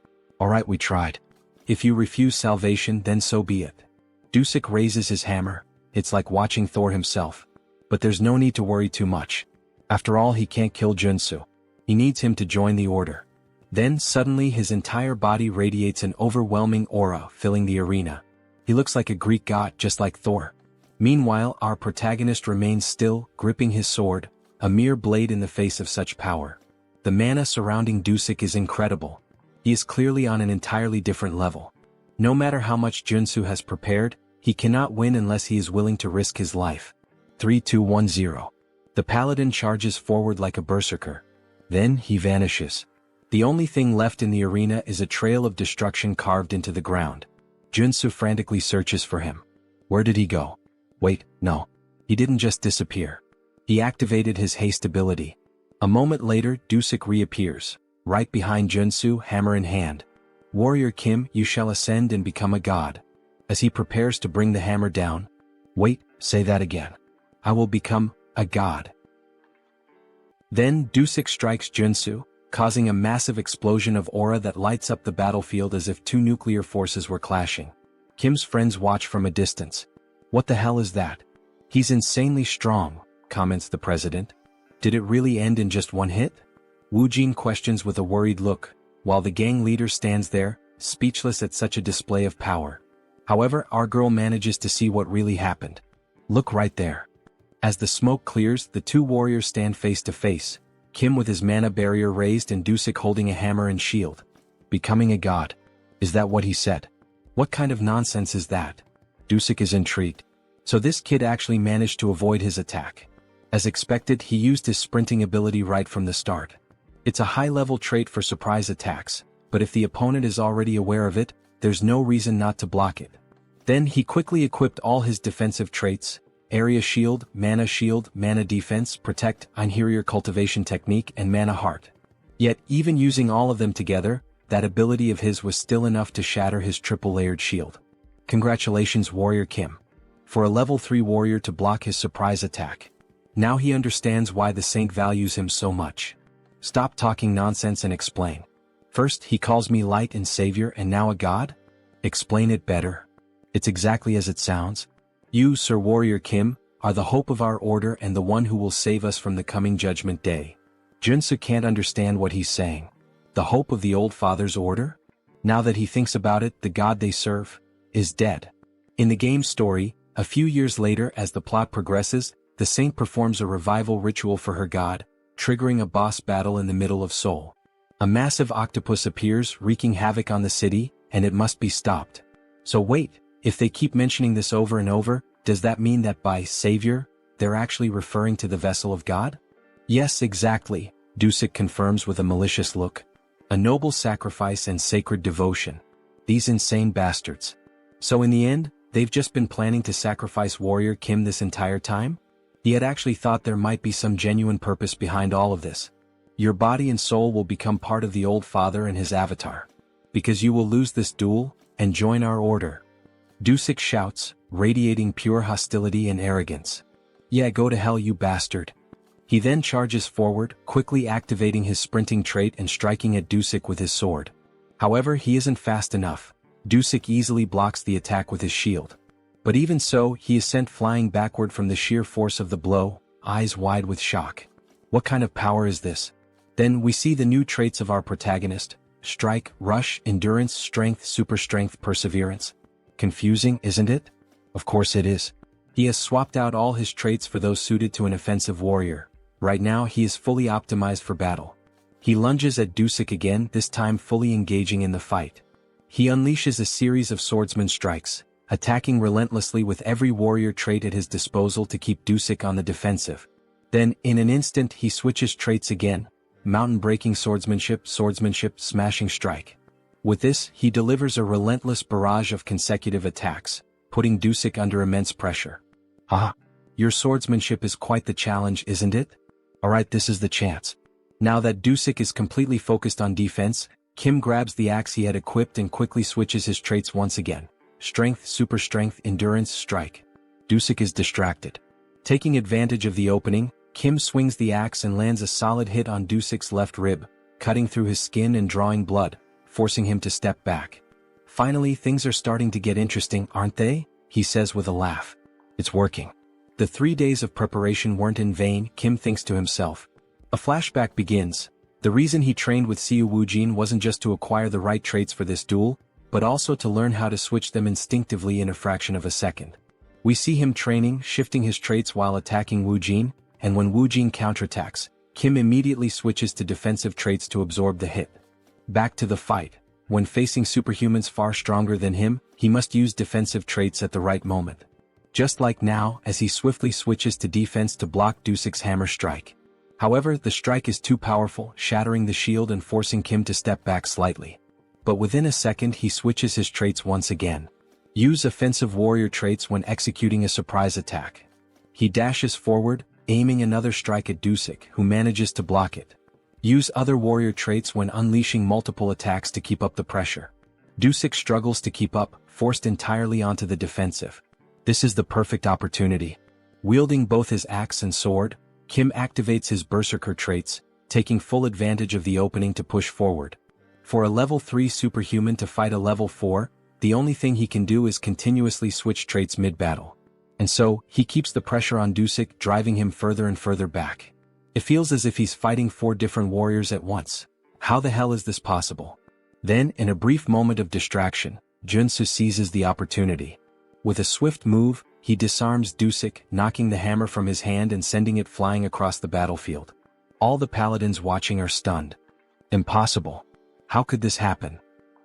Alright, we tried. If you refuse salvation, then so be it. Dusik raises his hammer. It's like watching Thor himself. But there's no need to worry too much. After all, he can't kill Joonsoo. He needs him to join the order. Then suddenly his entire body radiates an overwhelming aura, filling the arena. He looks like a Greek god, just like Thor. Meanwhile, our protagonist remains still, gripping his sword, a mere blade in the face of such power. The mana surrounding Dusik is incredible. He is clearly on an entirely different level. No matter how much Joonsoo has prepared, he cannot win unless he is willing to risk his life. 3-2-1-0. The paladin charges forward like a berserker. Then he vanishes. The only thing left in the arena is a trail of destruction carved into the ground. Joonsoo frantically searches for him. Where did he go? Wait, no. He didn't just disappear. He activated his haste ability. A moment later, Dusik reappears, right behind Joonsoo, hammer in hand. Warrior Kim, you shall ascend and become a god. As he prepares to bring the hammer down. Wait, say that again. I will become a god. Then Dusik strikes Joonsoo, causing a massive explosion of aura that lights up the battlefield as if two nuclear forces were clashing. Kim's friends watch from a distance. What the hell is that? He's insanely strong, comments the president. Did it really end in just one hit? Woojin questions with a worried look, while the gang leader stands there, speechless at such a display of power. However, our girl manages to see what really happened. Look right there. As the smoke clears, the two warriors stand face to face. Kim with his mana barrier raised and Dusik holding a hammer and shield. Becoming a god. Is that what he said? What kind of nonsense is that? Dusik is intrigued. So this kid actually managed to avoid his attack. As expected, he used his sprinting ability right from the start. It's a high-level trait for surprise attacks, but if the opponent is already aware of it, there's no reason not to block it. Then he quickly equipped all his defensive traits: Area Shield, Mana Defense, Protect, Interior Cultivation Technique, and Mana Heart. Yet, even using all of them together, that ability of his was still enough to shatter his triple-layered shield. Congratulations, Warrior Kim. For a level 3 warrior to block his surprise attack. Now he understands why the saint values him so much. Stop talking nonsense and explain. First he calls me light and savior and now a god? Explain it better. It's exactly as it sounds. You, Sir Warrior Kim, are the hope of our order and the one who will save us from the coming judgment day. Joonsoo can't understand what he's saying. The hope of the old father's order? Now that he thinks about it, the god they serve is dead. In the game's story, a few years later as the plot progresses, the saint performs a revival ritual for her god, triggering a boss battle in the middle of Seoul. A massive octopus appears, wreaking havoc on the city, and it must be stopped. So wait, if they keep mentioning this over and over, does that mean that by savior, they're actually referring to the vessel of God? Yes, exactly, Dusik confirms with a malicious look. A noble sacrifice and sacred devotion. These insane bastards. So in the end, they've just been planning to sacrifice Warrior Kim this entire time? He had actually thought there might be some genuine purpose behind all of this. Your body and soul will become part of the old father and his avatar. Because you will lose this duel, and join our order. Dusik shouts, radiating pure hostility and arrogance. Yeah, go to hell, you bastard. He then charges forward, quickly activating his sprinting trait and striking at Dusik with his sword. However, he isn't fast enough. Dusik easily blocks the attack with his shield. But even so, he is sent flying backward from the sheer force of the blow, eyes wide with shock. What kind of power is this? Then we see the new traits of our protagonist: strike, rush, endurance, strength, super strength, perseverance. Confusing, isn't it? Of course it is. He has swapped out all his traits for those suited to an offensive warrior. Right now he is fully optimized for battle. He lunges at Dusik again, this time fully engaging in the fight. He unleashes a series of swordsman strikes, attacking relentlessly with every warrior trait at his disposal to keep Dusik on the defensive. Then, in an instant he switches traits again: mountain-breaking swordsmanship, smashing strike. With this, he delivers a relentless barrage of consecutive attacks, putting Dusik under immense pressure. Haha! Your swordsmanship is quite the challenge, isn't it? Alright, this is the chance. Now that Dusik is completely focused on defense, Kim grabs the axe he had equipped and quickly switches his traits once again. Strength, super strength, endurance, strike. Dusik is distracted. Taking advantage of the opening, Kim swings the axe and lands a solid hit on Dusik's left rib, cutting through his skin and drawing blood, forcing him to step back. Finally, things are starting to get interesting, aren't they? He says with a laugh. It's working. The 3 days of preparation weren't in vain, Kim thinks to himself. A flashback begins. The reason he trained with Siu Woojin wasn't just to acquire the right traits for this duel, but also to learn how to switch them instinctively in a fraction of a second. We see him training, shifting his traits while attacking Woojin, and when Woojin counterattacks, Kim immediately switches to defensive traits to absorb the hit. Back to the fight. When facing superhumans far stronger than him, he must use defensive traits at the right moment. Just like now, as he swiftly switches to defense to block Dusik's hammer strike. However, the strike is too powerful, shattering the shield and forcing Kim to step back slightly. But within a second he switches his traits once again. Use offensive warrior traits when executing a surprise attack. He dashes forward, aiming another strike at Dusik, who manages to block it. Use other warrior traits when unleashing multiple attacks to keep up the pressure. Dusik struggles to keep up, forced entirely onto the defensive. This is the perfect opportunity. Wielding both his axe and sword, Kim activates his berserker traits, taking full advantage of the opening to push forward. For a level 3 superhuman to fight a level 4, the only thing he can do is continuously switch traits mid-battle. And so, he keeps the pressure on Dusik, driving him further and further back. It feels as if he's fighting 4 different warriors at once. How the hell is this possible? Then, in a brief moment of distraction, Joonsoo seizes the opportunity. With a swift move, he disarms Dusik, knocking the hammer from his hand and sending it flying across the battlefield. All the paladins watching are stunned. Impossible. How could this happen?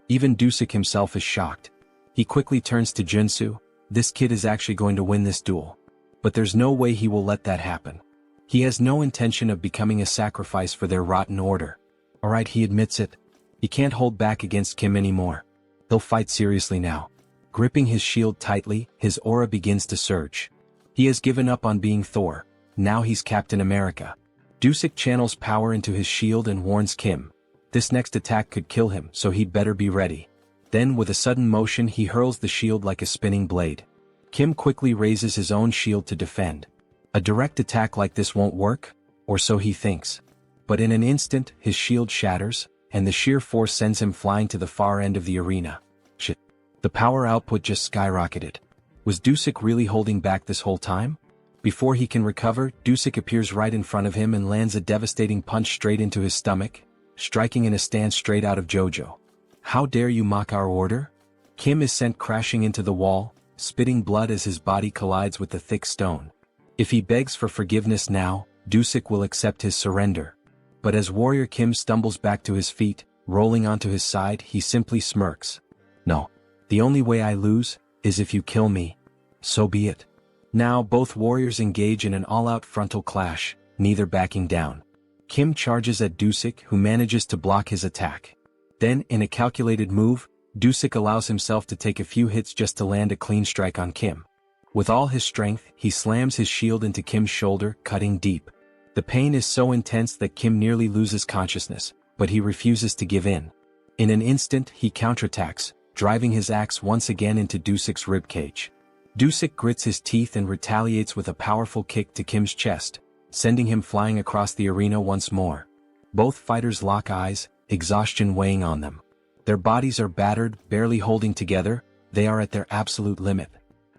Even Dusik himself is shocked. He quickly turns to Joonsoo. This kid is actually going to win this duel. But there's no way he will let that happen. He has no intention of becoming a sacrifice for their rotten order. Alright, he admits it. He can't hold back against Kim anymore. He'll fight seriously now. Gripping his shield tightly, his aura begins to surge. He has given up on being Thor. Now he's Captain America. Dusik channels power into his shield and warns Kim. This next attack could kill him, so he'd better be ready. Then with a sudden motion he hurls the shield like a spinning blade. Kim quickly raises his own shield to defend. A direct attack like this won't work, or so he thinks. But in an instant, his shield shatters, and the sheer force sends him flying to the far end of the arena. Shit. The power output just skyrocketed. Was Dusik really holding back this whole time? Before he can recover, Dusik appears right in front of him and lands a devastating punch straight into his stomach, striking in a stance straight out of JoJo. How dare you mock our order? Kim is sent crashing into the wall, spitting blood as his body collides with the thick stone. If he begs for forgiveness now, Dusik will accept his surrender. But as Warrior Kim stumbles back to his feet, rolling onto his side, he simply smirks. No. The only way I lose is if you kill me. So be it. Now both warriors engage in an all-out frontal clash, neither backing down. Kim charges at Dusik, who manages to block his attack. Then, in a calculated move, Dusik allows himself to take a few hits just to land a clean strike on Kim. With all his strength, he slams his shield into Kim's shoulder, cutting deep. The pain is so intense that Kim nearly loses consciousness, but he refuses to give in. In an instant, he counterattacks, driving his axe once again into Dusik's ribcage. Dusik grits his teeth and retaliates with a powerful kick to Kim's chest, sending him flying across the arena once more. Both fighters lock eyes, exhaustion weighing on them. Their bodies are battered, barely holding together, they are at their absolute limit.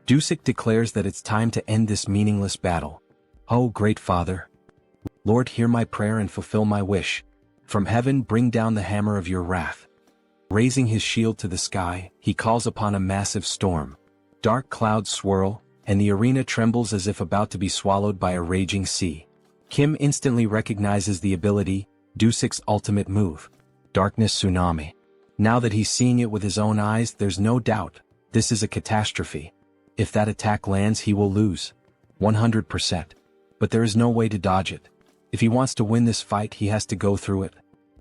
Dusik declares that it's time to end this meaningless battle. Oh, great Father! Lord, hear my prayer and fulfill my wish. From heaven bring down the hammer of your wrath. Raising his shield to the sky, he calls upon a massive storm. Dark clouds swirl, and the arena trembles as if about to be swallowed by a raging sea. Kim instantly recognizes the ability, Dusik's ultimate move. Darkness Tsunami. Now that he's seeing it with his own eyes, there's no doubt, this is a catastrophe. If that attack lands, he will lose. 100%. But there is no way to dodge it. If he wants to win this fight, he has to go through it.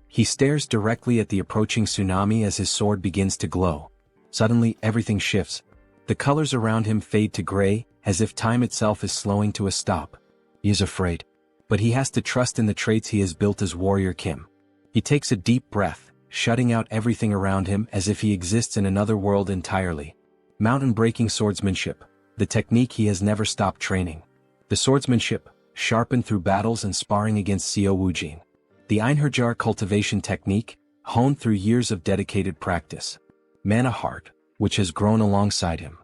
He stares directly at the approaching tsunami as his sword begins to glow. Suddenly, everything shifts. The colors around him fade to gray, as if time itself is slowing to a stop. He is afraid. But he has to trust in the traits he has built as Warrior Kim. He takes a deep breath, shutting out everything around him as if he exists in another world entirely. Mountain-breaking swordsmanship, the technique he has never stopped training. The swordsmanship, sharpened through battles and sparring against Seo Woojin. The Einherjar cultivation technique, honed through years of dedicated practice. Mana heart, which has grown alongside him.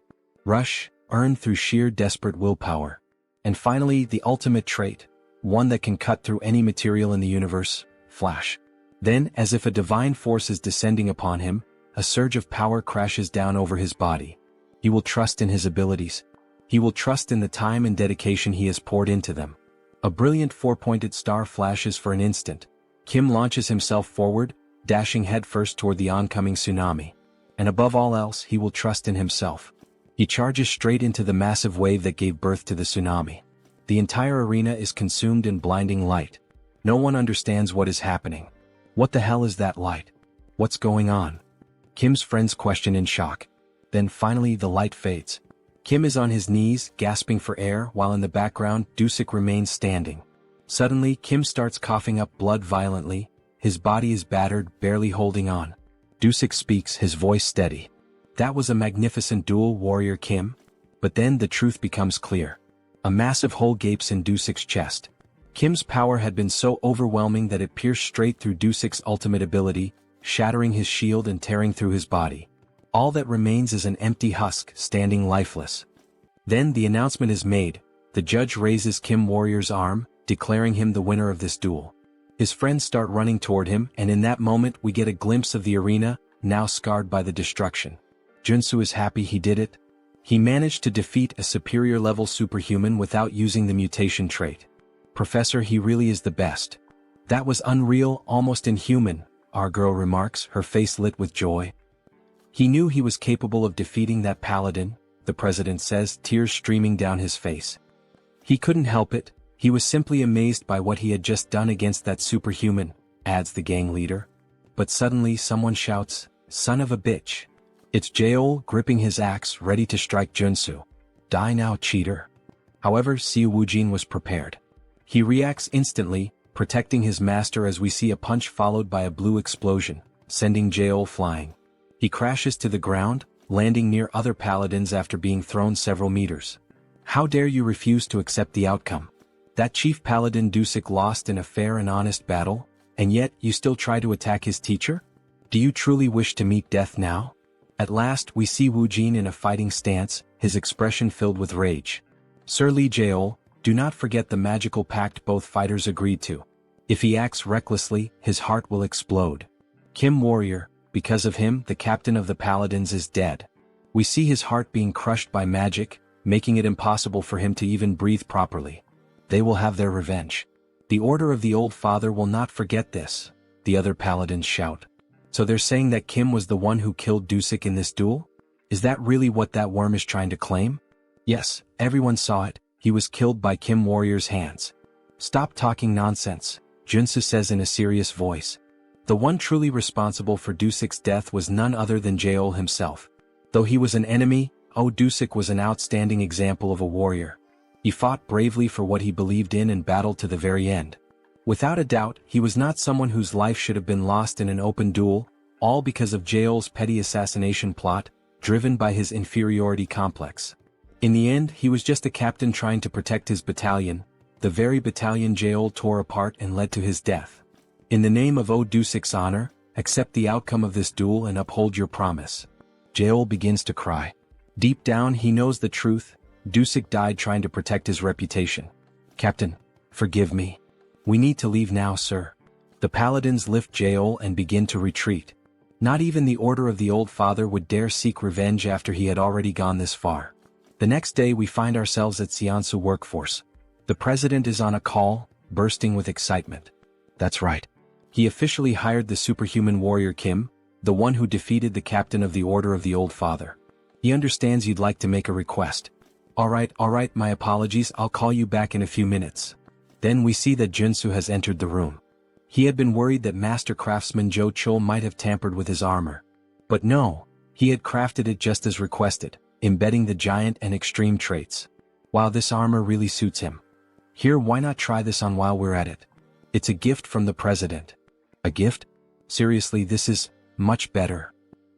Rush, earned through sheer desperate willpower. And finally, the ultimate trait, one that can cut through any material in the universe, flash. Then, as if a divine force is descending upon him, a surge of power crashes down over his body. He will trust in his abilities. He will trust in the time and dedication he has poured into them. A brilliant four-pointed star flashes for an instant. Kim launches himself forward, dashing headfirst toward the oncoming tsunami. And above all else, he will trust in himself. He charges straight into the massive wave that gave birth to the tsunami. The entire arena is consumed in blinding light. No one understands what is happening. What the hell is that light? What's going on? Kim's friends question in shock. Then finally the light fades. Kim is on his knees, gasping for air, while in the background, Dusik remains standing. Suddenly, Kim starts coughing up blood violently. His body is battered, barely holding on. Dusik speaks, his voice steady. That was a magnificent duel, Warrior Kim. But then the truth becomes clear. A massive hole gapes in Dusik's chest. Kim's power had been so overwhelming that it pierced straight through Dusik's ultimate ability, shattering his shield and tearing through his body. All that remains is an empty husk, standing lifeless. Then the announcement is made. The judge raises Kim Warrior's arm, declaring him the winner of this duel. His friends start running toward him, and in that moment we get a glimpse of the arena, now scarred by the destruction. Joonsoo is happy he did it. He managed to defeat a superior-level superhuman without using the mutation trait. Professor, he really is the best. That was unreal, almost inhuman, our girl remarks, her face lit with joy. He knew he was capable of defeating that paladin, the president says, tears streaming down his face. He couldn't help it, he was simply amazed by what he had just done against that superhuman, adds the gang leader. But suddenly someone shouts, "Son of a bitch." It's Jeol, gripping his axe, ready to strike Joonsoo. Die now, cheater. However, Seo Woojin was prepared. He reacts instantly, protecting his master as we see a punch followed by a blue explosion, sending Jeol flying. He crashes to the ground, landing near other paladins after being thrown several meters. How dare you refuse to accept the outcome? That chief paladin Dusik lost in a fair and honest battle, and yet you still try to attack his teacher? Do you truly wish to meet death now? At last we see Woojin in a fighting stance, his expression filled with rage. Sir Lee Jeol, do not forget the magical pact both fighters agreed to. If he acts recklessly, his heart will explode. Kim Warrior, because of him, the captain of the paladins is dead. We see his heart being crushed by magic, making it impossible for him to even breathe properly. They will have their revenge. The Order of the Old Father will not forget this, the other paladins shout. So they're saying that Kim was the one who killed Dusik in this duel? Is that really what that worm is trying to claim? Yes, everyone saw it, he was killed by Kim Warrior's hands. Stop talking nonsense, Joonsoo says in a serious voice. The one truly responsible for Dusik's death was none other than Jeol himself. Though he was an enemy, Dusik was an outstanding example of a warrior. He fought bravely for what he believed in and battled to the very end. Without a doubt, he was not someone whose life should have been lost in an open duel, all because of Jeol's petty assassination plot, driven by his inferiority complex. In the end, he was just a captain trying to protect his battalion, the very battalion Jeol tore apart and led to his death. In the name of Dusik's honor, accept the outcome of this duel and uphold your promise. Jeol begins to cry. Deep down he knows the truth, Dusik died trying to protect his reputation. Captain, forgive me. We need to leave now, sir. The paladins lift Jeol and begin to retreat. Not even the Order of the Old Father would dare seek revenge after he had already gone this far. The next day we find ourselves at Seoul workforce. The president is on a call, bursting with excitement. That's right. He officially hired the superhuman warrior Kim, the one who defeated the captain of the Order of the Old Father. He understands you'd like to make a request. All right, my apologies, I'll call you back in a few minutes. Then we see that Joonsoo has entered the room. He had been worried that master craftsman Jo Chul might have tampered with his armor. But no, he had crafted it just as requested, embedding the giant and extreme traits. Wow, this armor really suits him. Here, why not try this on while we're at it? It's a gift from the president. A gift? Seriously, this is much better.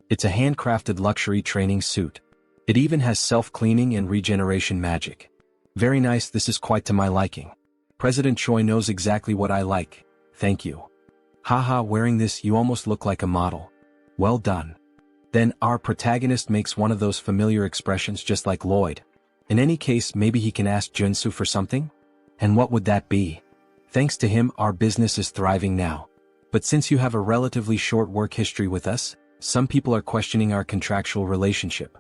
It's a handcrafted luxury training suit. It even has self-cleaning and regeneration magic. Very nice, this is quite to my liking. President Choi knows exactly what I like. Thank you. Haha, wearing this you almost look like a model. Well done. Then our protagonist makes one of those familiar expressions just like Lloyd. In any case, maybe he can ask Joonsoo for something? And what would that be? Thanks to him, our business is thriving now. But since you have a relatively short work history with us, some people are questioning our contractual relationship.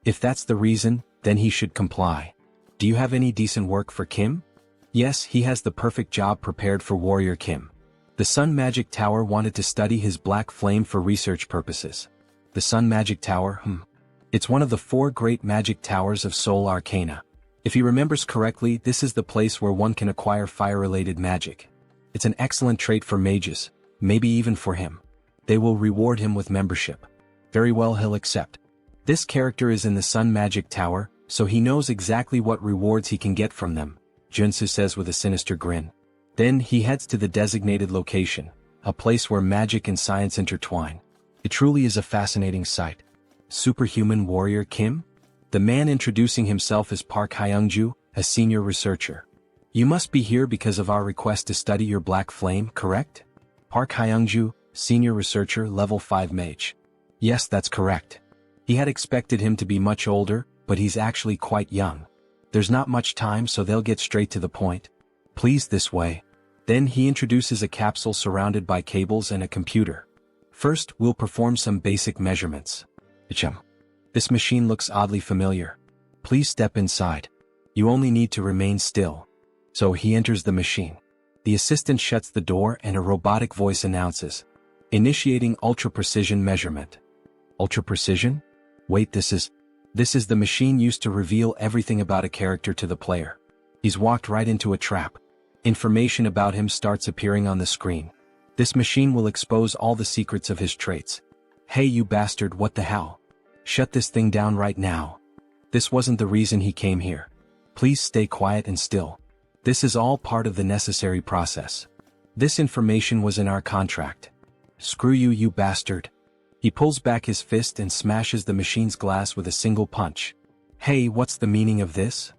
If that's the reason, then he should comply. Do you have any decent work for Kim? Yes, he has the perfect job prepared for Warrior Kim. The Sun Magic Tower wanted to study his black flame for research purposes. The Sun Magic Tower, It's one of the 4 great magic towers of Seoul Arcana. If he remembers correctly, this is the place where one can acquire fire-related magic. It's an excellent trait for mages, maybe even for him. They will reward him with membership. Very well, he'll accept. This character is in the Sun Magic Tower, so he knows exactly what rewards he can get from them, Joonsoo says with a sinister grin. Then he heads to the designated location, a place where magic and science intertwine. It truly is a fascinating sight. Superhuman Warrior Kim? The man introducing himself is Park Hyungju, a senior researcher. You must be here because of our request to study your black flame, correct? Park Hyungju, senior researcher, level 5 mage. Yes, that's correct. He had expected him to be much older, but he's actually quite young. There's not much time, so they'll get straight to the point. Please, this way. Then he introduces a capsule surrounded by cables and a computer. First, we'll perform some basic measurements. This machine looks oddly familiar. Please step inside. You only need to remain still. So he enters the machine. The assistant shuts the door and a robotic voice announces, initiating ultra-precision measurement. Ultra-precision? Wait, this is the machine used to reveal everything about a character to the player. He's walked right into a trap. Information about him starts appearing on the screen. This machine will expose all the secrets of his traits. Hey you bastard, what the hell? Shut this thing down right now. This wasn't the reason he came here. Please stay quiet and still. This is all part of the necessary process. This information was in our contract. Screw you, you bastard. He pulls back his fist and smashes the machine's glass with a single punch. Hey, what's the meaning of this?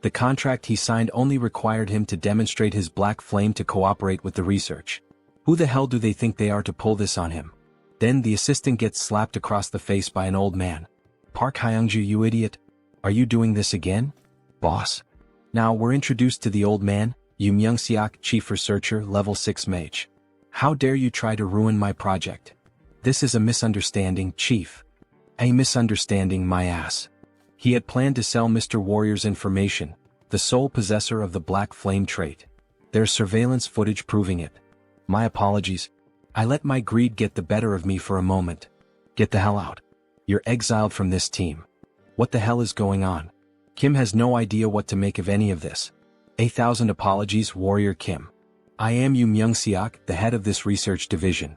The contract he signed only required him to demonstrate his black flame to cooperate with the research. Who the hell do they think they are to pull this on him? Then the assistant gets slapped across the face by an old man. Park Hyungju, you idiot. Are you doing this again? Boss. Now we're introduced to the old man, Yoon Myung-seok, chief researcher, level 6 mage. How dare you try to ruin my project? This is a misunderstanding, chief. A misunderstanding, my ass. He had planned to sell Mr. Warrior's information, the sole possessor of the black flame trait. There's surveillance footage proving it. My apologies. I let my greed get the better of me for a moment. Get the hell out. You're exiled from this team. What the hell is going on? Kim has no idea what to make of any of this. 1,000 apologies, Warrior Kim. I am Yoon Myung-seok, the head of this research division.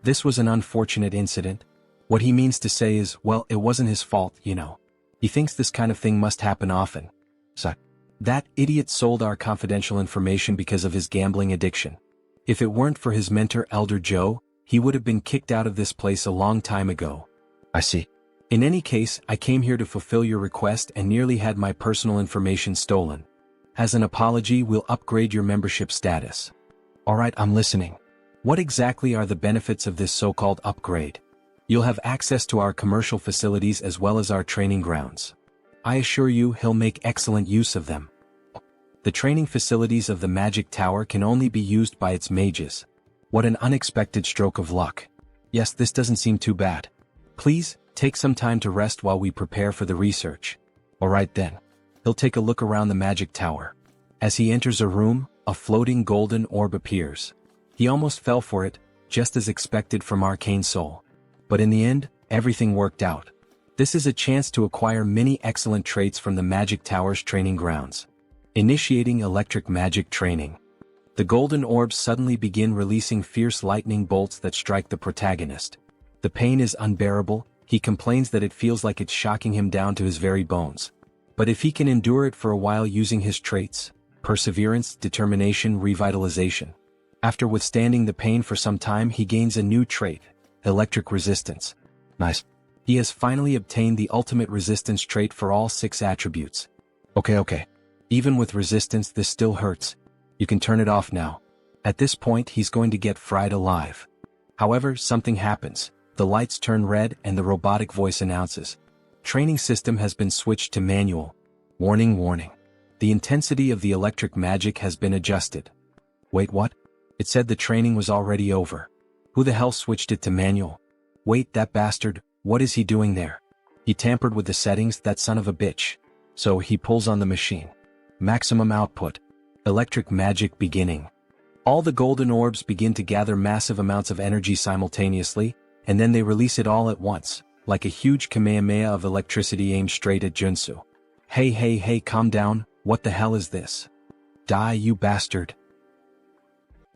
This was an unfortunate incident. What he means to say is, well, it wasn't his fault, you know. He thinks this kind of thing must happen often. So, that idiot sold our confidential information because of his gambling addiction. If it weren't for his mentor Elder Joe, he would have been kicked out of this place a long time ago. I see. In any case, I came here to fulfill your request and nearly had my personal information stolen. As an apology, we'll upgrade your membership status. Alright, I'm listening. What exactly are the benefits of this so-called upgrade? You'll have access to our commercial facilities as well as our training grounds. I assure you he'll make excellent use of them. The training facilities of the Magic Tower can only be used by its mages. What an unexpected stroke of luck. Yes, this doesn't seem too bad. Please, take some time to rest while we prepare for the research. Alright then. He'll take a look around the Magic Tower. As he enters a room, a floating golden orb appears. He almost fell for it, just as expected from Arcane Seoul. But in the end, everything worked out. This is a chance to acquire many excellent traits from the Magic Tower's training grounds. Initiating electric magic training. The golden orbs suddenly begin releasing fierce lightning bolts that strike the protagonist. The pain is unbearable, he complains that it feels like it's shocking him down to his very bones. But if he can endure it for a while using his traits, perseverance, determination, revitalization, After withstanding the pain for some time, he gains a new trait, electric resistance. Nice. He has finally obtained the ultimate resistance trait for all 6 attributes. Okay. Even with resistance, this still hurts. You can turn it off now. At this point, he's going to get fried alive. However, something happens. The lights turn red and the robotic voice announces, "Training system has been switched to manual. Warning, warning. The intensity of the electric magic has been adjusted." Wait, what? It said the training was already over. Who the hell switched it to manual? Wait, that bastard, what is he doing there? He tampered with the settings, that son of a bitch. So he pulls on the machine. Maximum output. Electric magic beginning. All the golden orbs begin to gather massive amounts of energy simultaneously, and then they release it all at once, like a huge Kamehameha of electricity aimed straight at Joonsoo. Hey, calm down, what the hell is this? Die, you bastard.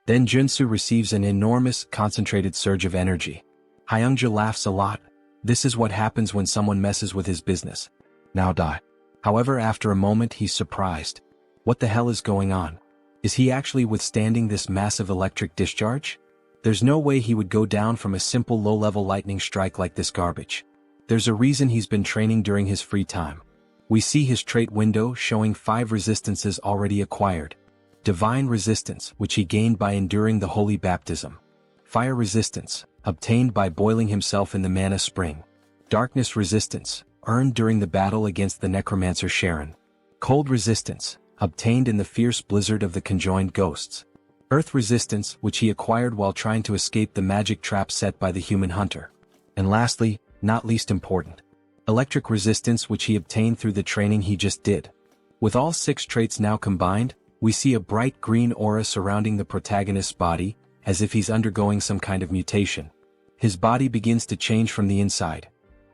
Then Joonsoo receives an enormous, concentrated surge of energy. Hyungja laughs a lot. This is what happens when someone messes with his business. Now die. However, after a moment he's surprised. What the hell is going on? Is he actually withstanding this massive electric discharge? There's no way he would go down from a simple low-level lightning strike like this garbage. There's a reason he's been training during his free time. We see his trait window showing 5 resistances already acquired. Divine resistance, which he gained by enduring the holy baptism. Fire resistance, obtained by boiling himself in the mana spring. Darkness resistance, earned during the battle against the necromancer Sharon. Cold resistance, obtained in the fierce blizzard of the conjoined ghosts. Earth resistance, which he acquired while trying to escape the magic trap set by the human hunter. And lastly, not least important, electric resistance, which he obtained through the training he just did. With all 6 traits now combined, we see a bright green aura surrounding the protagonist's body, as if he's undergoing some kind of mutation. His body begins to change from the inside.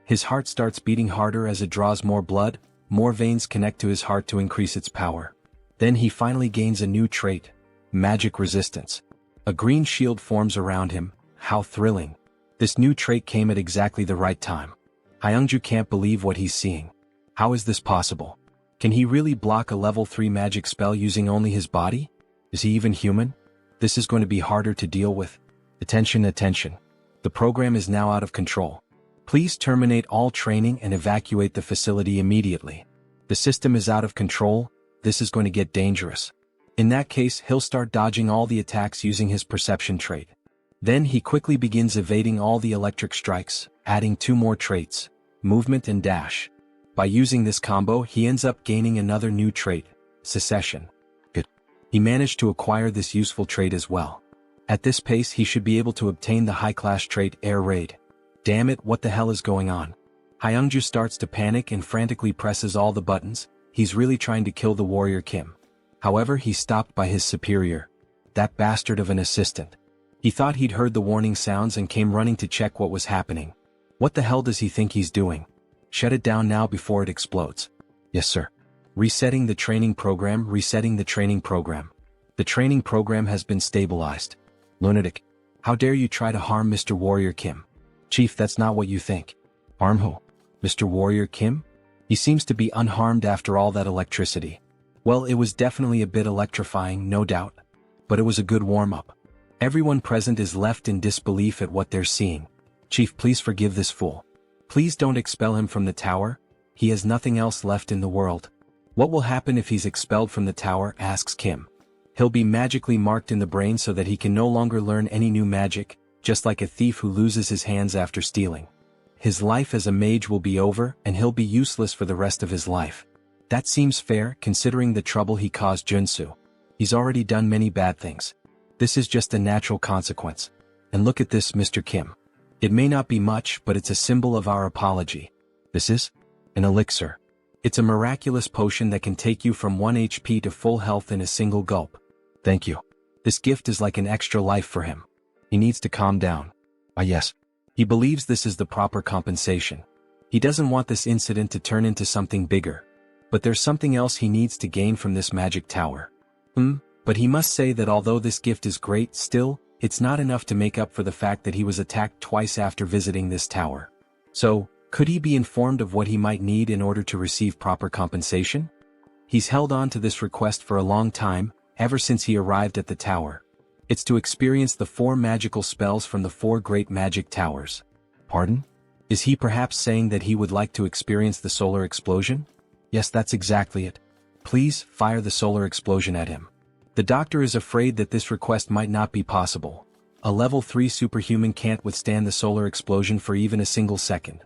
His heart starts beating harder as it draws more blood, more veins connect to his heart to increase its power. Then he finally gains a new trait, magic resistance. A green shield forms around him. How thrilling. This new trait came at exactly the right time. Hyungju can't believe what he's seeing. How is this possible? Can he really block a level 3 magic spell using only his body? Is he even human? This is going to be harder to deal with. Attention. The program is now out of control. Please terminate all training and evacuate the facility immediately. The system is out of control. This is going to get dangerous. In that case, he'll start dodging all the attacks using his perception trait. Then he quickly begins evading all the electric strikes, adding 2 more traits, movement and dash. By using this combo, he ends up gaining another new trait, secession. Good. He managed to acquire this useful trait as well. At this pace, he should be able to obtain the high-class trait, air raid. Damn it, what the hell is going on? Hyungju starts to panic and frantically presses all the buttons. He's really trying to kill the warrior Kim. However, he's stopped by his superior. That bastard of an assistant. He thought he'd heard the warning sounds and came running to check what was happening. What the hell does he think he's doing? Shut it down now before it explodes. Yes, sir. Resetting the training program. The training program has been stabilized. Lunatic. How dare you try to harm Mr. Warrior Kim? Chief, that's not what you think. Harm who? Mr. Warrior Kim? He seems to be unharmed after all that electricity. Well, it was definitely a bit electrifying, no doubt. But it was a good warm-up. Everyone present is left in disbelief at what they're seeing. Chief, please forgive this fool. Please don't expel him from the tower. He has nothing else left in the world. What will happen if he's expelled from the tower, asks Kim. He'll be magically marked in the brain so that he can no longer learn any new magic, just like a thief who loses his hands after stealing. His life as a mage will be over and he'll be useless for the rest of his life. That seems fair considering the trouble he caused Joonsoo. He's already done many bad things. This is just a natural consequence. And look at this, Mr. Kim. It may not be much, but it's a symbol of our apology. This is an elixir. It's a miraculous potion that can take you from 1 HP to full health in a single gulp. Thank you. This gift is like an extra life for him. He needs to calm down. Ah yes. He believes this is the proper compensation. He doesn't want this incident to turn into something bigger. But there's something else he needs to gain from this magic tower. But he must say that although this gift is great, still, it's not enough to make up for the fact that he was attacked twice after visiting this tower. So, could he be informed of what he might need in order to receive proper compensation? He's held on to this request for a long time, ever since he arrived at the tower. It's to experience the 4 magical spells from the 4 great magic towers. Pardon? Is he perhaps saying that he would like to experience the solar explosion? Yes, that's exactly it. Please, fire the solar explosion at him. The doctor is afraid that this request might not be possible. A level 3 superhuman can't withstand the solar explosion for even a single second.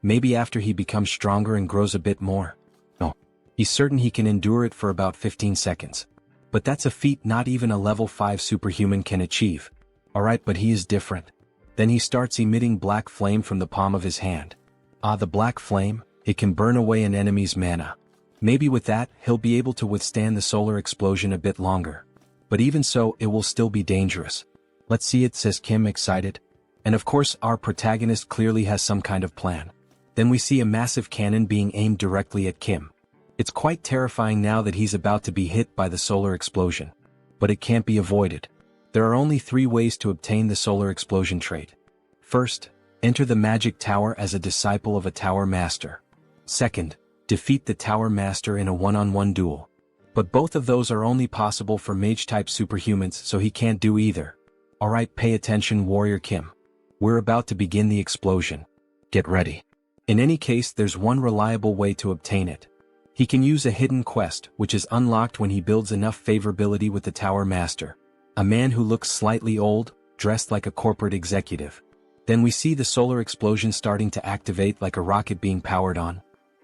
Maybe after he becomes stronger and grows a bit more. No. He's certain he can endure it for about 15 seconds. But that's a feat not even a level 5 superhuman can achieve. Alright, but he is different. Then he starts emitting black flame from the palm of his hand. Ah, the black flame, it can burn away an enemy's mana. Maybe with that, he'll be able to withstand the solar explosion a bit longer. But even so, it will still be dangerous. Let's see it, says Kim, excited. And of course, our protagonist clearly has some kind of plan. Then we see a massive cannon being aimed directly at Kim. It's quite terrifying now that he's about to be hit by the solar explosion. But it can't be avoided. There are only 3 ways to obtain the solar explosion trait. First, enter the magic tower as a disciple of a tower master. Second, defeat the tower master in a one-on-one duel. But both of those are only possible for mage-type superhumans, so he can't do either. Alright, pay attention, Warrior Kim. We're about to begin the explosion. Get ready. In any case, there's one reliable way to obtain it. He can use a hidden quest, which is unlocked when he builds enough favorability with the tower master. A man who looks slightly old, dressed like a corporate executive. Then we see the solar explosion starting to activate like a rocket being powered on.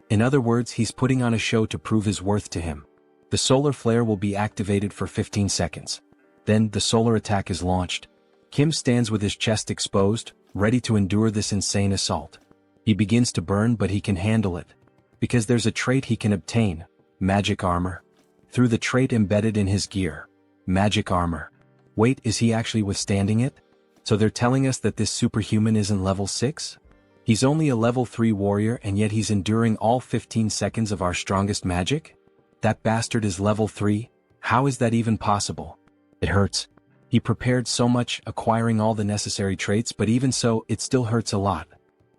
In other words, he's putting on a show to prove his worth to him. The solar flare will be activated for 15 seconds. Then, the solar attack is launched. Kim stands with his chest exposed, ready to endure this insane assault. He begins to burn, but he can handle it. Because there's a trait he can obtain, magic armor. Through the trait embedded in his gear. Magic armor. Wait, is he actually withstanding it? So they're telling us that this superhuman isn't level 6? He's only a level 3 warrior and yet he's enduring all 15 seconds of our strongest magic? That bastard is level 3? How is that even possible? It hurts. He prepared so much, acquiring all the necessary traits, but even so, it still hurts a lot.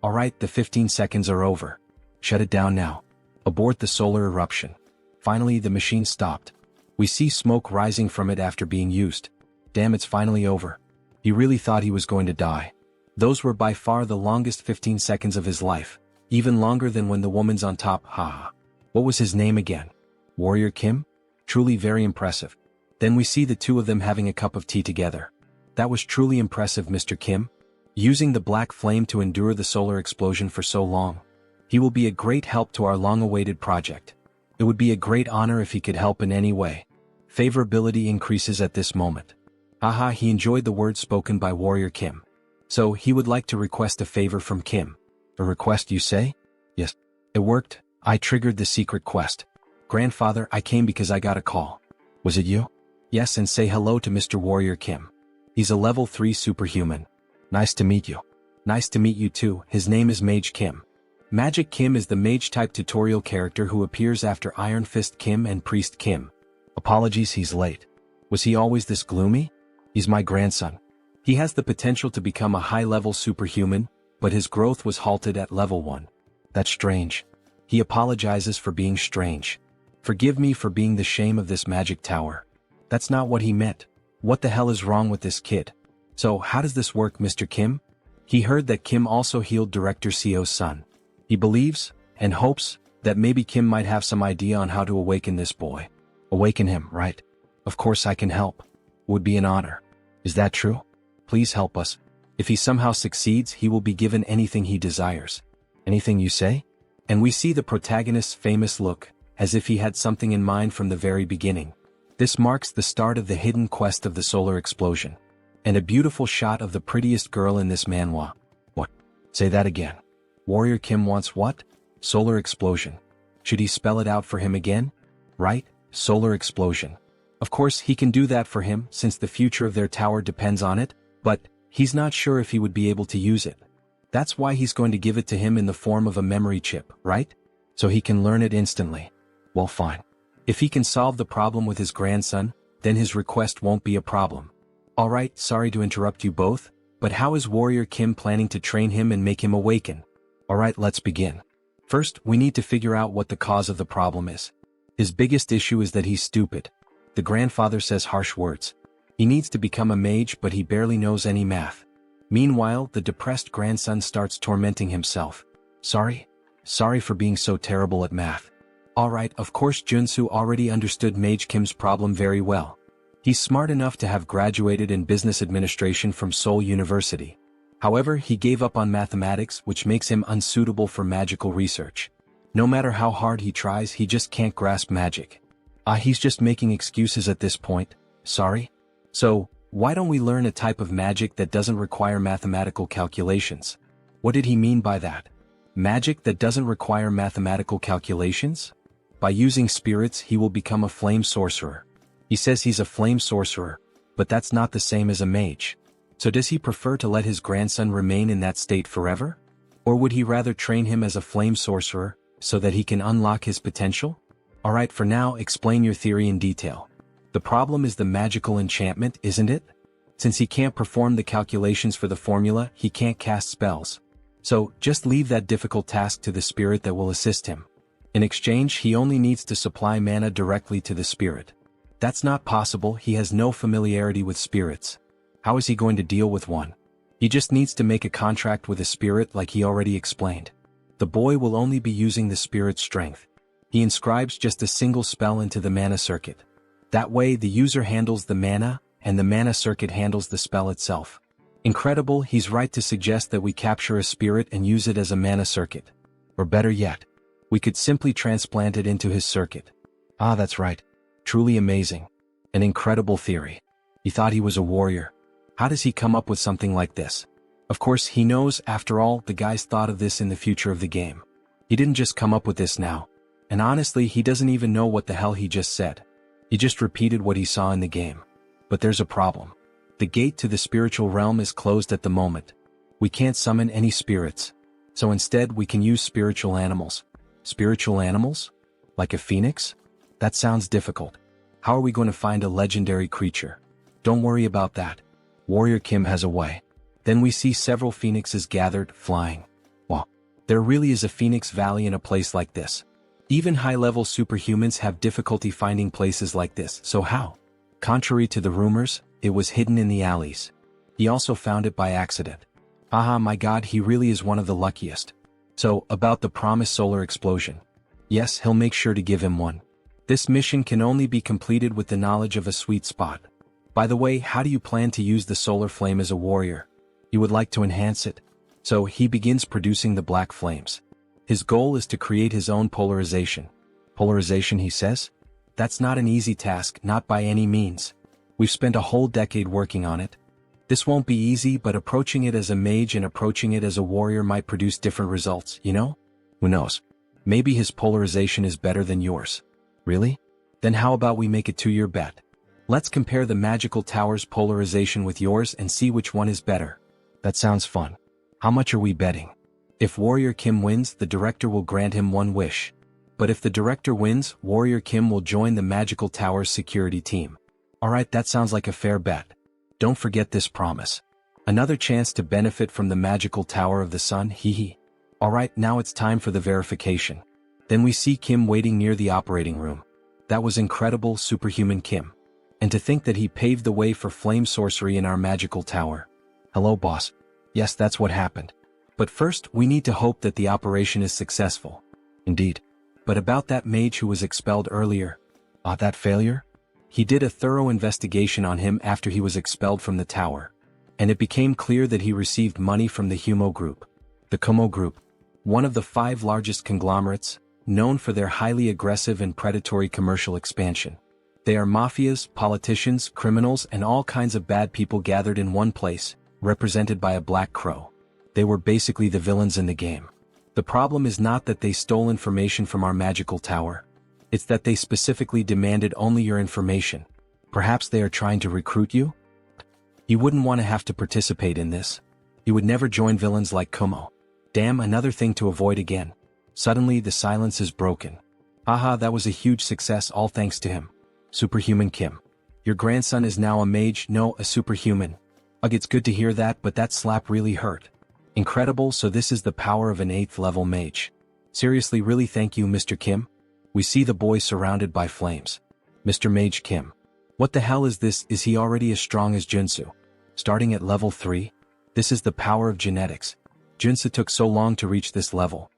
Alright, the 15 seconds are over. Shut it down now. Abort the solar eruption. Finally, the machine stopped. We see smoke rising from it after being used. Damn, it's finally over. He really thought he was going to die. Those were by far the longest 15 seconds of his life. Even longer than when the woman's on top, haha. What was his name again? Warrior Kim? Truly very impressive. Then we see the 2 of them having a cup of tea together. That was truly impressive, Mr. Kim. Using the black flame to endure the solar explosion for so long. He will be a great help to our long-awaited project. It would be a great honor if he could help in any way. Favorability increases at this moment. Haha, he enjoyed the words spoken by Warrior Kim. So, he would like to request a favor from Kim. A request, you say? Yes. It worked. I triggered the secret quest. Grandfather, I came because I got a call. Was it you? Yes, and say hello to Mr. Warrior Kim. He's a level 3 superhuman. Nice to meet you. Nice to meet you too. His name is Mage Kim. Magic Kim is the mage-type tutorial character who appears after Iron Fist Kim and Priest Kim. Apologies, he's late. Was he always this gloomy? He's my grandson. He has the potential to become a high-level superhuman, but his growth was halted at level 1. That's strange. He apologizes for being strange. Forgive me for being the shame of this magic tower. That's not what he meant. What the hell is wrong with this kid? So, how does this work, Mr. Kim? He heard that Kim also healed Director Seo's son. He believes, and hopes, that maybe Kim might have some idea on how to awaken this boy. Awaken him, right? Of course I can help. Would be an honor. Is that true? Please help us. If he somehow succeeds, he will be given anything he desires. Anything you say? And we see the protagonist's famous look, as if he had something in mind from the very beginning. This marks the start of the hidden quest of the solar explosion. And a beautiful shot of the prettiest girl in this manhwa. What? Say that again. Warrior Kim wants what? Solar explosion. Should he spell it out for him again? Right, solar explosion. Of course, he can do that for him, since the future of their tower depends on it, but he's not sure if he would be able to use it. That's why he's going to give it to him in the form of a memory chip, right? So he can learn it instantly. Well, fine. If he can solve the problem with his grandson, then his request won't be a problem. Alright, sorry to interrupt you both, but how is Warrior Kim planning to train him and make him awaken? Alright, let's begin. First, we need to figure out what the cause of the problem is. His biggest issue is that he's stupid. The grandfather says harsh words. He needs to become a mage, but he barely knows any math. Meanwhile, the depressed grandson starts tormenting himself. Sorry for being so terrible at math. Alright, of course Joonsoo already understood Mage Kim's problem very well. He's smart enough to have graduated in business administration from Seoul University. However, he gave up on mathematics, which makes him unsuitable for magical research. No matter how hard he tries, he just can't grasp magic. He's just making excuses at this point. Sorry? So, why don't we learn a type of magic that doesn't require mathematical calculations? What did he mean by that? Magic that doesn't require mathematical calculations? By using spirits, he will become a flame sorcerer. He says he's a flame sorcerer, but that's not the same as a mage. So does he prefer to let his grandson remain in that state forever? Or would he rather train him as a flame sorcerer, so that he can unlock his potential? Alright, for now, explain your theory in detail. The problem is the magical enchantment, isn't it? Since he can't perform the calculations for the formula, he can't cast spells. So, just leave that difficult task to the spirit that will assist him. In exchange, he only needs to supply mana directly to the spirit. That's not possible, he has no familiarity with spirits. How is he going to deal with one? He just needs to make a contract with a spirit like he already explained. The boy will only be using the spirit's strength. He inscribes just a single spell into the mana circuit. That way the user handles the mana, and the mana circuit handles the spell itself. Incredible, he's right to suggest that we capture a spirit and use it as a mana circuit. Or better yet, we could simply transplant it into his circuit. That's right. Truly amazing. An incredible theory. He thought he was a warrior. How does he come up with something like this? Of course, he knows, after all, the guys thought of this in the future of the game. He didn't just come up with this now. And honestly, he doesn't even know what the hell he just said. He just repeated what he saw in the game. But there's a problem. The gate to the spiritual realm is closed at the moment. We can't summon any spirits. So instead, we can use spiritual animals. Spiritual animals? Like a phoenix? That sounds difficult. How are we going to find a legendary creature? Don't worry about that. Warrior Kim has a way. Then we see several phoenixes gathered, flying. Wow. There really is a phoenix valley in a place like this. Even high-level superhumans have difficulty finding places like this, so how? Contrary to the rumors, it was hidden in the alleys. He also found it by accident. My god, he really is one of the luckiest. So, about the promised solar explosion. Yes, he'll make sure to give him one. This mission can only be completed with the knowledge of a sweet spot. By the way, how do you plan to use the solar flame as a warrior? You would like to enhance it? So, he begins producing the black flames. His goal is to create his own polarization. Polarization, he says? That's not an easy task, not by any means. We've spent a whole decade working on it. This won't be easy, but approaching it as a mage and approaching it as a warrior might produce different results, you know? Who knows? Maybe his polarization is better than yours. Really? Then how about we make a 2-year bet? Let's compare the magical tower's polarization with yours and see which one is better. That sounds fun. How much are we betting? If Warrior Kim wins, the director will grant him one wish. But if the director wins, Warrior Kim will join the magical tower's security team. Alright, that sounds like a fair bet. Don't forget this promise. Another chance to benefit from the magical tower of the sun, hee. Alright, now it's time for the verification. Then we see Kim waiting near the operating room. That was incredible, superhuman Kim. And to think that he paved the way for flame sorcery in our magical tower. Hello, boss. Yes, that's what happened. But first, we need to hope that the operation is successful. Indeed. But about that mage who was expelled earlier. That failure? He did a thorough investigation on him after he was expelled from the tower. And it became clear that he received money from the Humo Group. The Kumo Group. One of the 5 largest conglomerates, known for their highly aggressive and predatory commercial expansion. They are mafias, politicians, criminals, and all kinds of bad people gathered in one place, represented by a black crow. They were basically the villains in the game. The problem is not that they stole information from our magical tower. It's that they specifically demanded only your information. Perhaps they are trying to recruit you? You wouldn't want to have to participate in this. You would never join villains like Kumo. Damn, another thing to avoid again. Suddenly the silence is broken. That was a huge success, all thanks to him. Superhuman Kim. Your grandson is now a mage, no, a superhuman. Ugh, it's good to hear that, but that slap really hurt. Incredible, so this is the power of an 8th level mage. Seriously, really thank you, Mr. Kim. We see the boy surrounded by flames. Mr. Mage Kim. What the hell is this? Is he already as strong as Joonsoo? Starting at level 3? This is the power of genetics. Joonsoo took so long to reach this level.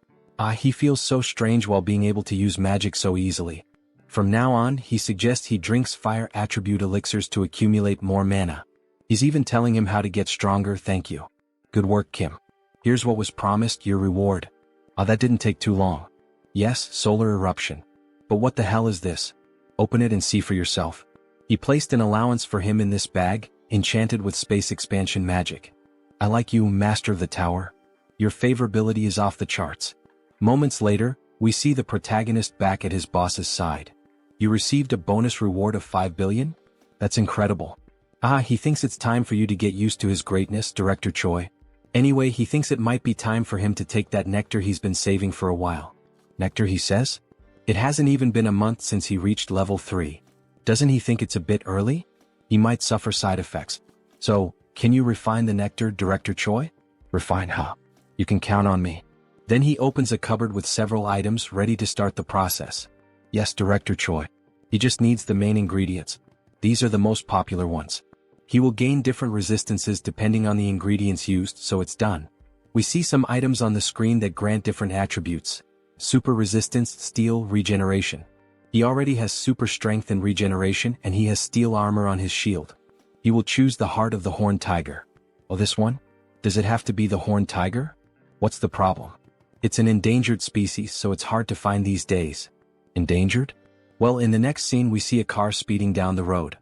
He feels so strange while being able to use magic so easily. From now on, he suggests he drinks fire attribute elixirs to accumulate more mana. He's even telling him how to get stronger. Thank you. Good work, Kim. Here's what was promised, your reward. That didn't take too long. Yes, solar eruption. But what the hell is this? Open it and see for yourself. He placed an allowance for him in this bag, enchanted with space expansion magic. I like you, Master of the Tower. Your favorability is off the charts. Moments later, we see the protagonist back at his boss's side. You received a bonus reward of 5 billion? That's incredible. He thinks it's time for you to get used to his greatness, Director Choi. Anyway, he thinks it might be time for him to take that nectar he's been saving for a while. Nectar, he says? It hasn't even been a month since he reached level 3. Doesn't he think it's a bit early? He might suffer side effects. So, can you refine the nectar, Director Choi? Refine, huh? You can count on me. Then he opens a cupboard with several items ready to start the process. Yes, Director Choi. He just needs the main ingredients. These are the most popular ones. He will gain different resistances depending on the ingredients used, so it's done. We see some items on the screen that grant different attributes. Super resistance, steel, regeneration. He already has super strength and regeneration, and he has steel armor on his shield. He will choose the heart of the horned tiger. Oh, this one? Does it have to be the horned tiger? What's the problem? It's an endangered species, so it's hard to find these days. Endangered? Well, in the next scene we see a car speeding down the road.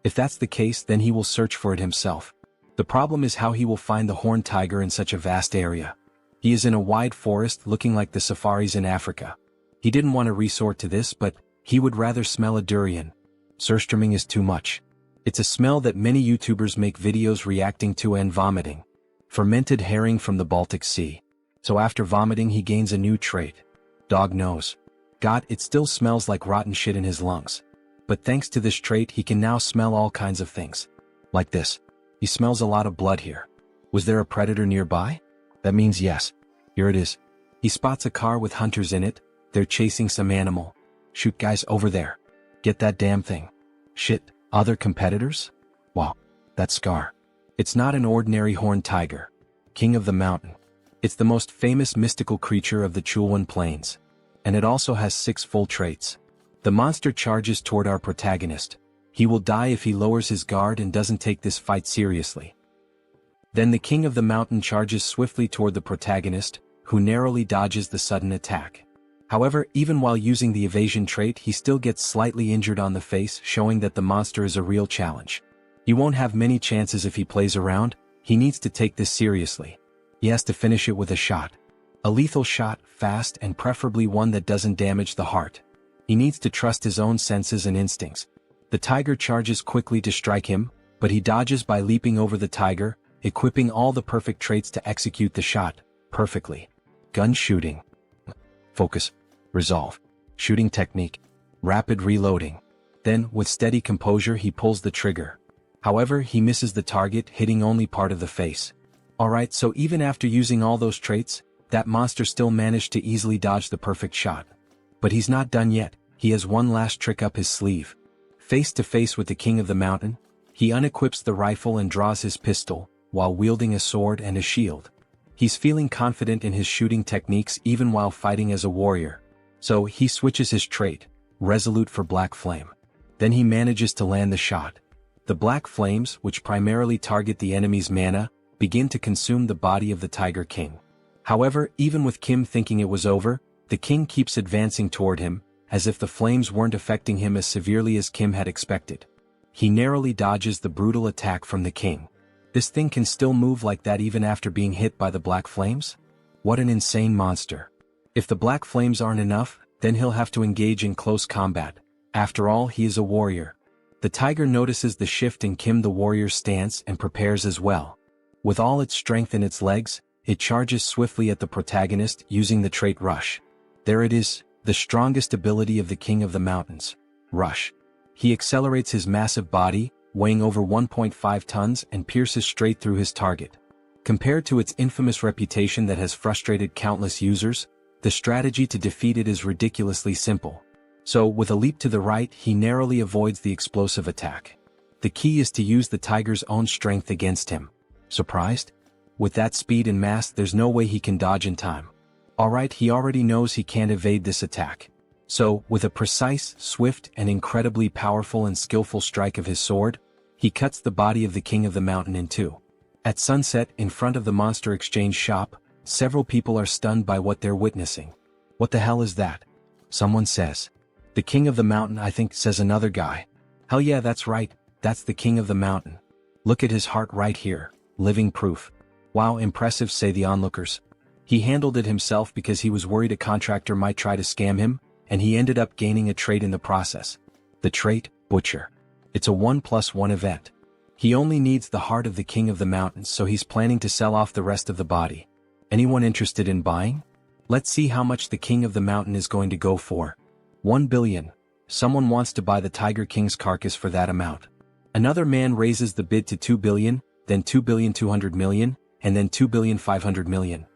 If that's the case, then he will search for it himself. The problem is how he will find the horned tiger in such a vast area. He is in a wide forest looking like the safaris in Africa. He didn't want to resort to this, but he would rather smell a durian. Surströmming is too much. It's a smell that many YouTubers make videos reacting to and vomiting. Fermented herring from the Baltic Sea. So after vomiting he gains a new trait. Dog nose. God, it still smells like rotten shit in his lungs. But thanks to this trait he can now smell all kinds of things. Like this. He smells a lot of blood here. Was there a predator nearby? That means yes. Here it is. He spots a car with hunters in it. They're chasing some animal. Shoot, guys, over there. Get that damn thing. Shit, other competitors? Wow, that's Scar. It's not an ordinary horned tiger. King of the mountain. It's the most famous mystical creature of the Chulwan Plains. And it also has 6 full traits. The monster charges toward our protagonist. He will die if he lowers his guard and doesn't take this fight seriously. Then the king of the mountain charges swiftly toward the protagonist, who narrowly dodges the sudden attack. However, even while using the evasion trait, he still gets slightly injured on the face, showing that the monster is a real challenge. He won't have many chances if he plays around. He needs to take this seriously. He has to finish it with a shot. A lethal shot, fast, and preferably one that doesn't damage the heart. He needs to trust his own senses and instincts. The tiger charges quickly to strike him, but he dodges by leaping over the tiger, equipping all the perfect traits to execute the shot perfectly. Gun shooting. Focus. Resolve. Shooting technique. Rapid reloading. Then, with steady composure, he pulls the trigger. However, he misses the target, hitting only part of the face. Alright, so even after using all those traits, that monster still managed to easily dodge the perfect shot. But he's not done yet. He has one last trick up his sleeve. Face to face with the king of the mountain, he unequips the rifle and draws his pistol, while wielding a sword and a shield. He's feeling confident in his shooting techniques even while fighting as a warrior. So he switches his trait, resolute for black flame. Then he manages to land the shot. The black flames, which primarily target the enemy's mana, begin to consume the body of the Tiger King. However, even with Kim thinking it was over, the king keeps advancing toward him, as if the flames weren't affecting him as severely as Kim had expected. He narrowly dodges the brutal attack from the king. This thing can still move like that even after being hit by the black flames? What an insane monster. If the black flames aren't enough, then he'll have to engage in close combat. After all, he is a warrior. The tiger notices the shift in Kim the warrior's stance and prepares as well. With all its strength in its legs, it charges swiftly at the protagonist using the trait Rush. There it is, the strongest ability of the King of the Mountains. Rush. He accelerates his massive body, weighing over 1.5 tons, and pierces straight through his target. Compared to its infamous reputation that has frustrated countless users, the strategy to defeat it is ridiculously simple. So, with a leap to the right, he narrowly avoids the explosive attack. The key is to use the tiger's own strength against him. Surprised? With that speed and mass, there's no way he can dodge in time. Alright, he already knows he can't evade this attack. So, with a precise, swift, and incredibly powerful and skillful strike of his sword, he cuts the body of the king of the mountain in two. At sunset, in front of the monster exchange shop, several people are stunned by what they're witnessing. What the hell is that? Someone says. The king of the mountain, I think, says another guy. Hell yeah, that's right, that's the king of the mountain. Look at his heart right here, living proof. Wow, impressive, say the onlookers. He handled it himself because he was worried a contractor might try to scam him, and he ended up gaining a trait in the process. The trait, Butcher. It's a 1+1 event. He only needs the heart of the king of the mountains, so he's planning to sell off the rest of the body. Anyone interested in buying? Let's see how much the king of the mountain is going to go for. 1 billion. Someone wants to buy the Tiger King's carcass for that amount. Another man raises the bid to 2 billion, then 2,200 million, and then 2,500 million.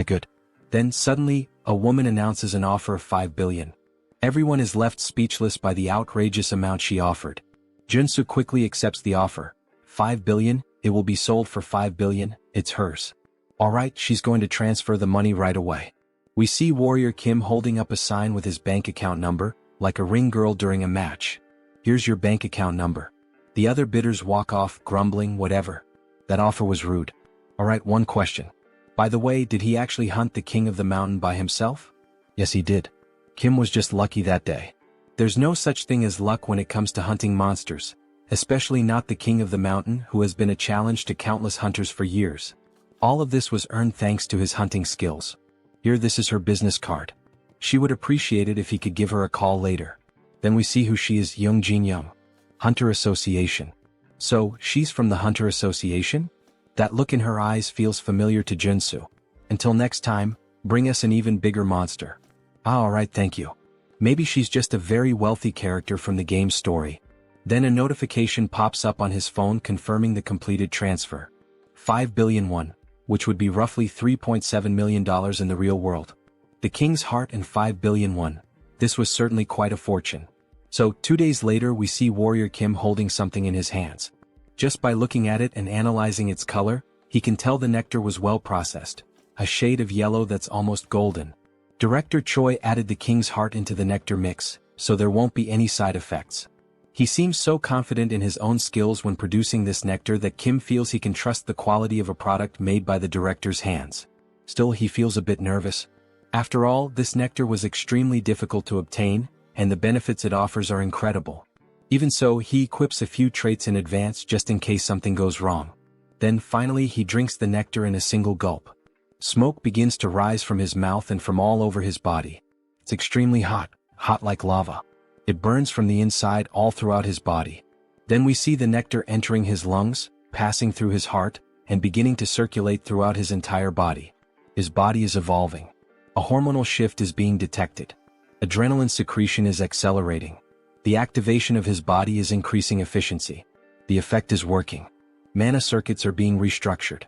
Good. Then suddenly, a woman announces an offer of 5 billion. Everyone is left speechless by the outrageous amount she offered. Joonsoo quickly accepts the offer. 5 billion, it will be sold for 5 billion, it's hers. Alright, she's going to transfer the money right away. We see Warrior Kim holding up a sign with his bank account number, like a ring girl during a match. Here's your bank account number. The other bidders walk off, grumbling, whatever. That offer was rude. Alright, one question. By the way, did he actually hunt the king of the mountain by himself? Yes, he did. Kim was just lucky that day. There's no such thing as luck when it comes to hunting monsters, especially not the king of the mountain, who has been a challenge to countless hunters for years. All of this was earned thanks to his hunting skills. Here, this is her business card. She would appreciate it if he could give her a call later. Then we see who she is, Young Jin Young. Hunter Association. So, she's from the Hunter Association? That look in her eyes feels familiar to Joonsoo. Until next time, bring us an even bigger monster. Alright, thank you. Maybe she's just a very wealthy character from the game's story. Then a notification pops up on his phone confirming the completed transfer. 5 billion won, which would be roughly $3.7 million in the real world. The king's heart and 5 billion won. This was certainly quite a fortune. So, 2 days later we see Warrior Kim holding something in his hands. Just by looking at it and analyzing its color, he can tell the nectar was well processed. A shade of yellow that's almost golden. Director Choi added the king's heart into the nectar mix, so there won't be any side effects. He seems so confident in his own skills when producing this nectar that Kim feels he can trust the quality of a product made by the director's hands. Still, he feels a bit nervous. After all, this nectar was extremely difficult to obtain, and the benefits it offers are incredible. Even so, he equips a few traits in advance just in case something goes wrong. Then finally he drinks the nectar in a single gulp. Smoke begins to rise from his mouth and from all over his body. It's extremely hot, hot like lava. It burns from the inside all throughout his body. Then we see the nectar entering his lungs, passing through his heart, and beginning to circulate throughout his entire body. His body is evolving. A hormonal shift is being detected. Adrenaline secretion is accelerating. The activation of his body is increasing efficiency. The effect is working. Mana circuits are being restructured.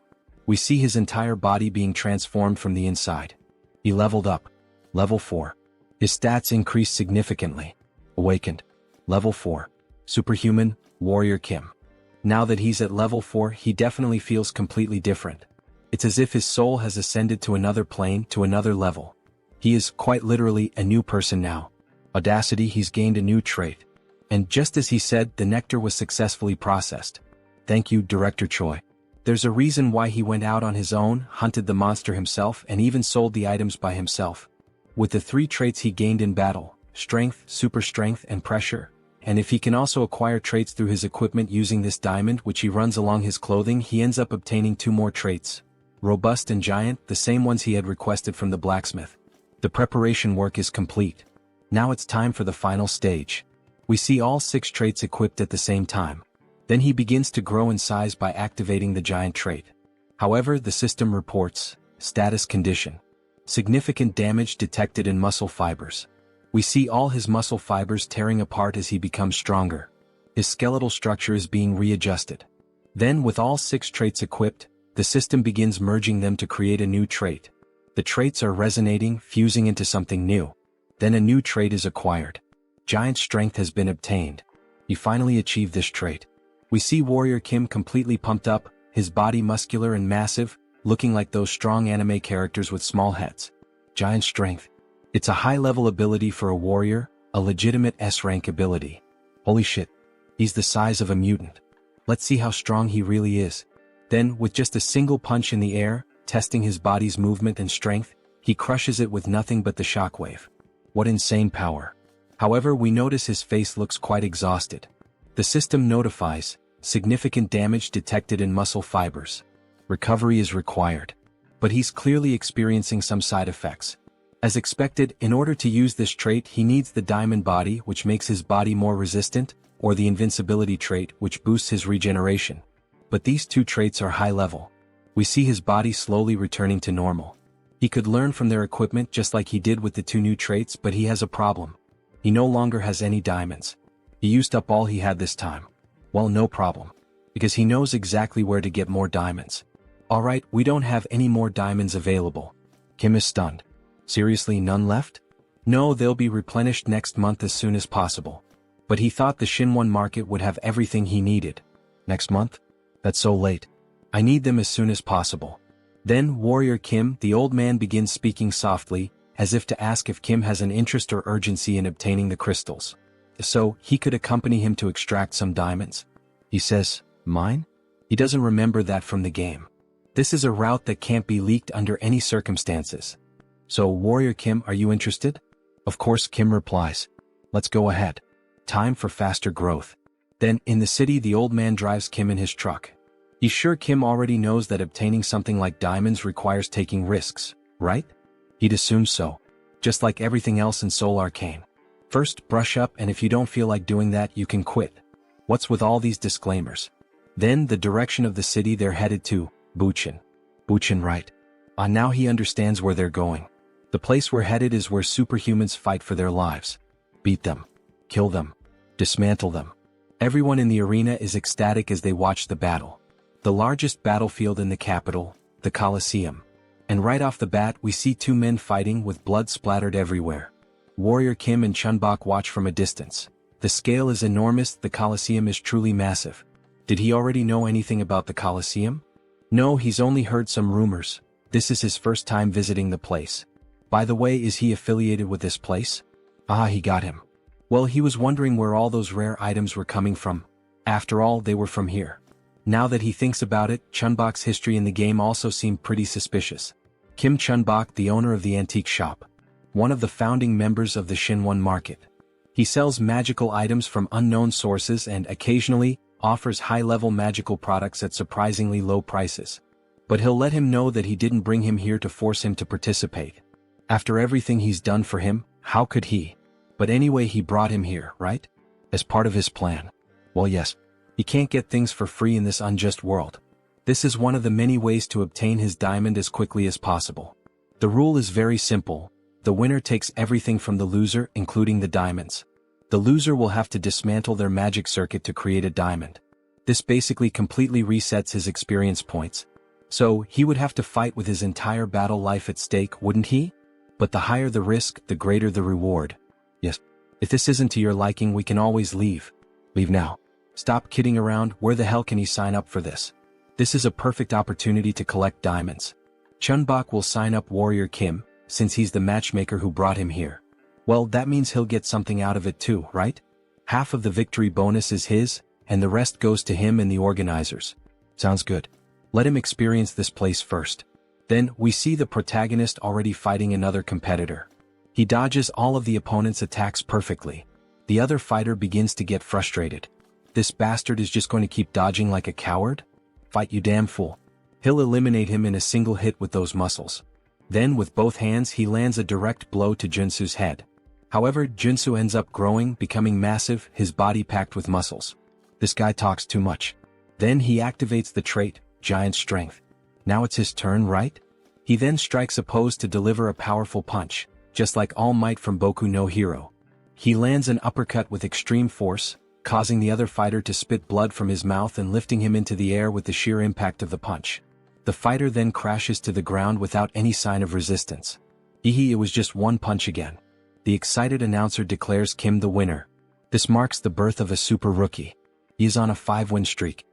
We see his entire body being transformed from the inside. He leveled up. Level 4. His stats increased significantly. Awakened. Level 4. Superhuman, Warrior Kim. Now that he's at level 4, he definitely feels completely different. It's as if his soul has ascended to another plane, to another level. He is, quite literally, a new person now. Audacity, he's gained a new trait. And just as he said, the nectar was successfully processed. Thank you, Director Choi. There's a reason why he went out on his own, hunted the monster himself, and even sold the items by himself. With the 3 traits he gained in battle, strength, super strength, and pressure, and if he can also acquire traits through his equipment using this diamond which he runs along his clothing, he ends up obtaining 2 more traits. Robust and giant, the same ones he had requested from the blacksmith. The preparation work is complete. Now it's time for the final stage. We see all 6 traits equipped at the same time. Then he begins to grow in size by activating the giant trait. However, the system reports, status condition. Significant damage detected in muscle fibers. We see all his muscle fibers tearing apart as he becomes stronger. His skeletal structure is being readjusted. Then, with all 6 traits equipped, the system begins merging them to create a new trait. The traits are resonating, fusing into something new. Then a new trait is acquired. Giant strength has been obtained. He finally achieved this trait. We see Warrior Kim completely pumped up, his body muscular and massive, looking like those strong anime characters with small heads. Giant strength. It's a high-level ability for a warrior, a legitimate S-rank ability. Holy shit. He's the size of a mutant. Let's see how strong he really is. Then, with just a single punch in the air, testing his body's movement and strength, he crushes it with nothing but the shockwave. What insane power. However, we notice his face looks quite exhausted. The system notifies, significant damage detected in muscle fibers. Recovery is required. But he's clearly experiencing some side effects. As expected, in order to use this trait he needs the diamond body, which makes his body more resistant, or the invincibility trait, which boosts his regeneration. But these two traits are high level. We see his body slowly returning to normal. He could learn from their equipment just like he did with the two new traits, but he has a problem. He no longer has any diamonds. He used up all he had this time. Well, no problem. Because he knows exactly where to get more diamonds. Alright, we don't have any more diamonds available. Kim is stunned. Seriously, none left? No, they'll be replenished next month as soon as possible. But he thought the Shinwon market would have everything he needed. Next month? That's so late. I need them as soon as possible. Then Warrior Kim, the old man, begins speaking softly, as if to ask if Kim has an interest or urgency in obtaining the crystals. So, he could accompany him to extract some diamonds. He says, "Mine?" He doesn't remember that from the game. This is a route that can't be leaked under any circumstances. So, Warrior Kim, are you interested? Of course, Kim replies. Let's go ahead. Time for faster growth. Then, in the city, the old man drives Kim in his truck. He's sure Kim already knows that obtaining something like diamonds requires taking risks, right? He'd assume so. Just like everything else in Seoul Arcane. First, brush up, and if you don't feel like doing that, you can quit. What's with all these disclaimers? Then, the direction of the city they're headed to, Buchin. Buchin, right. Now he understands where they're going. The place we're headed is where superhumans fight for their lives. Beat them. Kill them. Dismantle them. Everyone in the arena is ecstatic as they watch the battle. The largest battlefield in the capital, the Colosseum. And right off the bat we see two men fighting with blood splattered everywhere. Warrior Kim and Chunbok watch from a distance. The scale is enormous, the Colosseum is truly massive. Did he already know anything about the Colosseum? No, he's only heard some rumors. This is his first time visiting the place. By the way, is he affiliated with this place? Ah, he got him. Well, he was wondering where all those rare items were coming from. After all, they were from here. Now that he thinks about it, Chunbok's history in the game also seemed pretty suspicious. Kim Chunbok, the owner of the antique shop. One of the founding members of the Shinwon market. He sells magical items from unknown sources and occasionally offers high-level magical products at surprisingly low prices. But he'll let him know that he didn't bring him here to force him to participate. After everything he's done for him, how could he? But anyway, he brought him here, right? As part of his plan. Well, yes. He can't get things for free in this unjust world. This is one of the many ways to obtain his diamond as quickly as possible. The rule is very simple. The winner takes everything from the loser, including the diamonds. The loser will have to dismantle their magic circuit to create a diamond. This basically completely resets his experience points. So, he would have to fight with his entire battle life at stake, wouldn't he? But the higher the risk, the greater the reward. Yes. If this isn't to your liking, we can always leave. Leave now. Stop kidding around, where the hell can he sign up for this? This is a perfect opportunity to collect diamonds. Chunbok will sign up Warrior Kim, since he's the matchmaker who brought him here. Well, that means he'll get something out of it too, right? Half of the victory bonus is his, and the rest goes to him and the organizers. Sounds good. Let him experience this place first. Then, we see the protagonist already fighting another competitor. He dodges all of the opponent's attacks perfectly. The other fighter begins to get frustrated. This bastard is just going to keep dodging like a coward? Fight, you damn fool. He'll eliminate him in a single hit with those muscles. Then with both hands he lands a direct blow to Joonsoo's head. However, Joonsoo ends up growing, becoming massive, his body packed with muscles. This guy talks too much. Then he activates the trait, Giant Strength. Now it's his turn, right? He then strikes a pose to deliver a powerful punch, just like All Might from Boku no Hero. He lands an uppercut with extreme force, causing the other fighter to spit blood from his mouth and lifting him into the air with the sheer impact of the punch. The fighter then crashes to the ground without any sign of resistance. It was just one punch again. the excited announcer declares Kim the winner. This marks the birth of a super rookie. He is on a 5-win streak.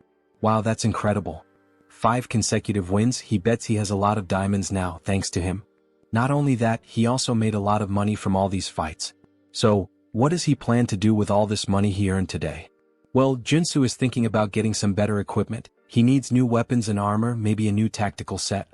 Wow, that's incredible. 5 consecutive wins. He bets he has a lot of diamonds now thanks to him. Not only that, he also made a lot of money from all these fights. So, what does he plan to do with all this money he earned today? Well, Joonsoo is thinking about getting some better equipment. He needs new weapons and armor, maybe a new tactical set.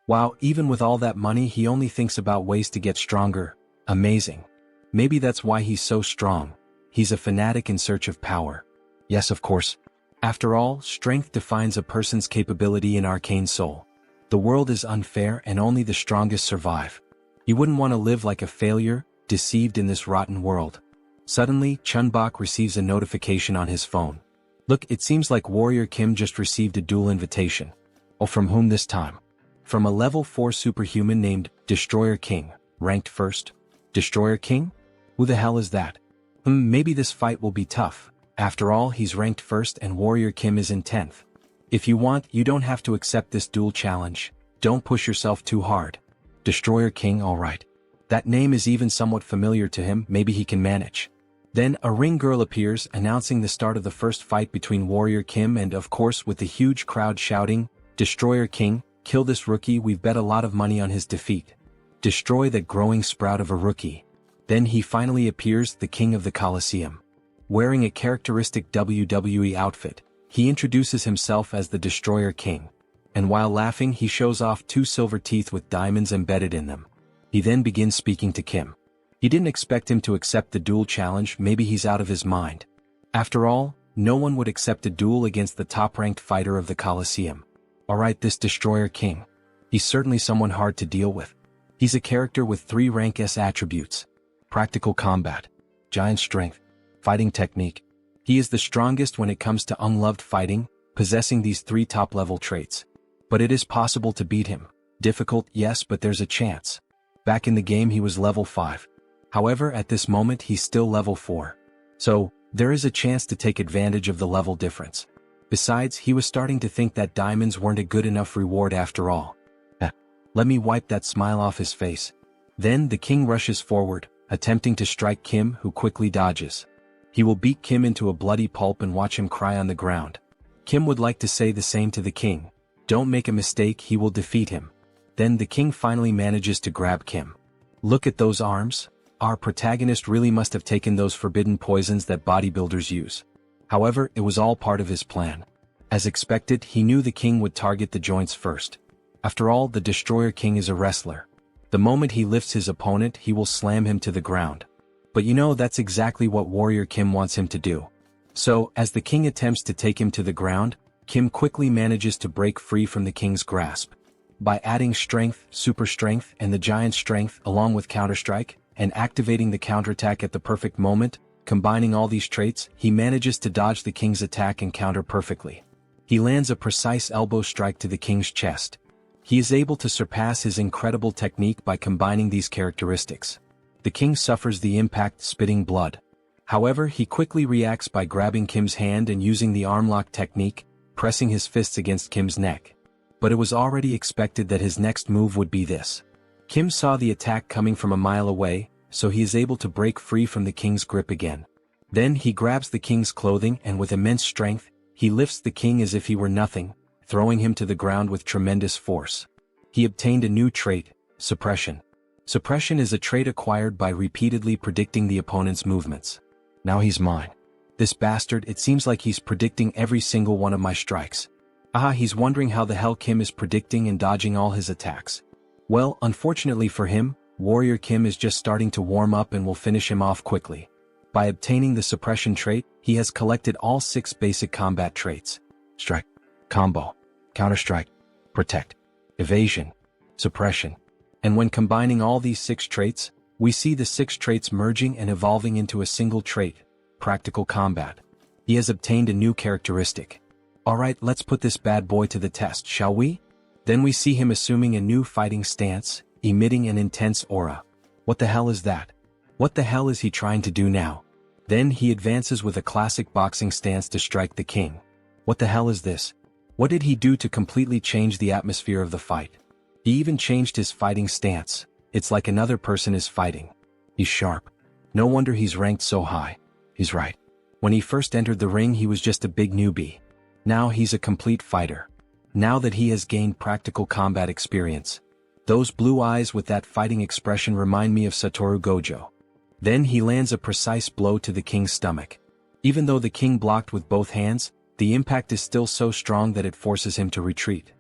Wow, even with all that money, he only thinks about ways to get stronger. Amazing. Maybe that's why he's so strong. He's a fanatic in search of power. Yes, of course. After all, strength defines a person's capability in Arcane Seoul. The world is unfair and only the strongest survive. You wouldn't want to live like a failure, deceived in this rotten world. Suddenly, Chunbok receives a notification on his phone. Look, it seems like Warrior Kim just received a duel invitation. Oh, from whom this time? From a level 4 superhuman named Destroyer King, ranked first. Destroyer King? Who the hell is that? Maybe this fight will be tough. After all, he's ranked first and Warrior Kim is in 10th. If you want, you don't have to accept this duel challenge. Don't push yourself too hard. Destroyer King, alright. That name is even somewhat familiar to him, maybe he can manage. Then a ring girl appears, announcing the start of the first fight between Warrior Kim and, of course, with the huge crowd shouting, Destroyer King, kill this rookie, we've bet a lot of money on his defeat. Destroy that growing sprout of a rookie. Then he finally appears, the king of the Colosseum. Wearing a characteristic WWE outfit, he introduces himself as the Destroyer King. And while laughing, he shows off 2 silver teeth with diamonds embedded in them. He then begins speaking to Kim. He didn't expect him to accept the duel challenge, maybe he's out of his mind. After all, no one would accept a duel against the top-ranked fighter of the Colosseum. Alright, this Destroyer King. He's certainly someone hard to deal with. He's a character with 3 rank S attributes. Practical combat, giant strength, fighting technique. He is the strongest when it comes to unloved fighting, possessing these 3 top-level traits. But it is possible to beat him. Difficult, yes, but there's a chance. Back in the game he was level 5. However, at this moment he's still level 4. So, there is a chance to take advantage of the level difference. Besides, he was starting to think that diamonds weren't a good enough reward after all. Let me wipe that smile off his face. Then the king rushes forward, attempting to strike Kim, who quickly dodges. He will beat Kim into a bloody pulp and watch him cry on the ground. Kim would like to say the same to the king. Don't make a mistake, he will defeat him. Then the king finally manages to grab Kim. Look at those arms. Our protagonist really must have taken those forbidden poisons that bodybuilders use. However, it was all part of his plan. As expected, he knew the king would target the joints first. After all, the Destroyer King is a wrestler. The moment he lifts his opponent, he will slam him to the ground. But you know, that's exactly what Warrior Kim wants him to do. So, as the king attempts to take him to the ground, Kim quickly manages to break free from the king's grasp. By adding strength, super strength, and the giant strength along with counterstrike, and activating the counterattack at the perfect moment, combining all these traits, he manages to dodge the king's attack and counter perfectly. He lands a precise elbow strike to the king's chest. He is able to surpass his incredible technique by combining these characteristics. The king suffers the impact, spitting blood. However, he quickly reacts by grabbing Kim's hand and using the arm lock technique, pressing his fists against Kim's neck. But it was already expected that his next move would be this. Kim saw the attack coming from a mile away, so he is able to break free from the king's grip again. Then he grabs the king's clothing and with immense strength, he lifts the king as if he were nothing, throwing him to the ground with tremendous force. He obtained a new trait, suppression. Suppression is a trait acquired by repeatedly predicting the opponent's movements. Now he's mine. This bastard, it seems like he's predicting every single one of my strikes. He's wondering how the hell Kim is predicting and dodging all his attacks. Well, unfortunately for him, Warrior Kim is just starting to warm up and will finish him off quickly. By obtaining the suppression trait, he has collected all 6 basic combat traits. Strike, combo, counter-strike, protect, evasion, suppression. And when combining all these 6 traits, we see the 6 traits merging and evolving into a single trait, practical combat. He has obtained a new characteristic. Alright, let's put this bad boy to the test, shall we? Then we see him assuming a new fighting stance, emitting an intense aura. What the hell is that? What the hell is he trying to do now? Then he advances with a classic boxing stance to strike the king. What the hell is this? What did he do to completely change the atmosphere of the fight? He even changed his fighting stance. It's like another person is fighting. He's sharp. No wonder he's ranked so high. He's right. When he first entered the ring he was just a big newbie. Now he's a complete fighter. Now that he has gained practical combat experience. Those blue eyes with that fighting expression remind me of Satoru Gojo. Then he lands a precise blow to the king's stomach. Even though the king blocked with both hands, the impact is still so strong that it forces him to retreat.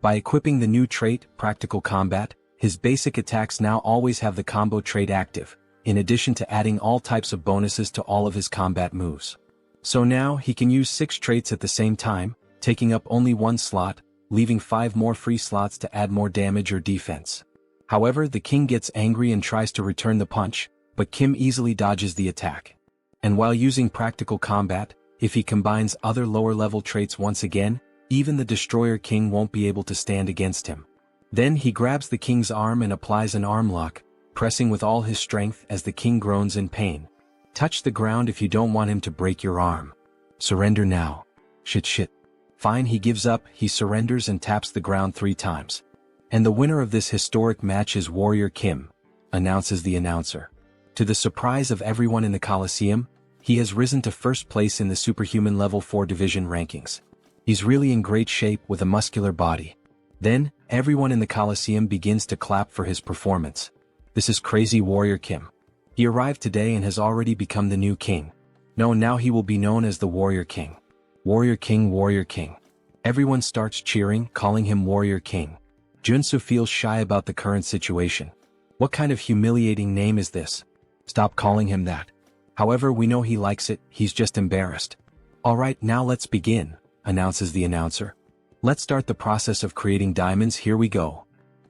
By equipping the new trait, Practical Combat, his basic attacks now always have the combo trait active, in addition to adding all types of bonuses to all of his combat moves. So now he can use 6 traits at the same time, taking up only 1 slot, leaving 5 more free slots to add more damage or defense. However, the king gets angry and tries to return the punch, but Kim easily dodges the attack. And while using Practical Combat, if he combines other lower-level traits once again, even the Destroyer King won't be able to stand against him. Then he grabs the king's arm and applies an arm lock, pressing with all his strength as the king groans in pain. Touch the ground if you don't want him to break your arm. Surrender now. Shit. Fine, he gives up, he surrenders and taps the ground 3 times. And the winner of this historic match is Warrior Kim, announces the announcer. To the surprise of everyone in the Coliseum, he has risen to first place in the Superhuman Level 4 Division rankings. He's really in great shape with a muscular body. Then, everyone in the Coliseum begins to clap for his performance. This is crazy Warrior Kim. He arrived today and has already become the new king. No, now he will be known as the Warrior King. Warrior King, Warrior King. Everyone starts cheering, calling him Warrior King. Joonsoo feels shy about the current situation. What kind of humiliating name is this? Stop calling him that. However, we know he likes it, he's just embarrassed. Alright, now let's begin, announces the announcer. Let's start the process of creating diamonds, here we go.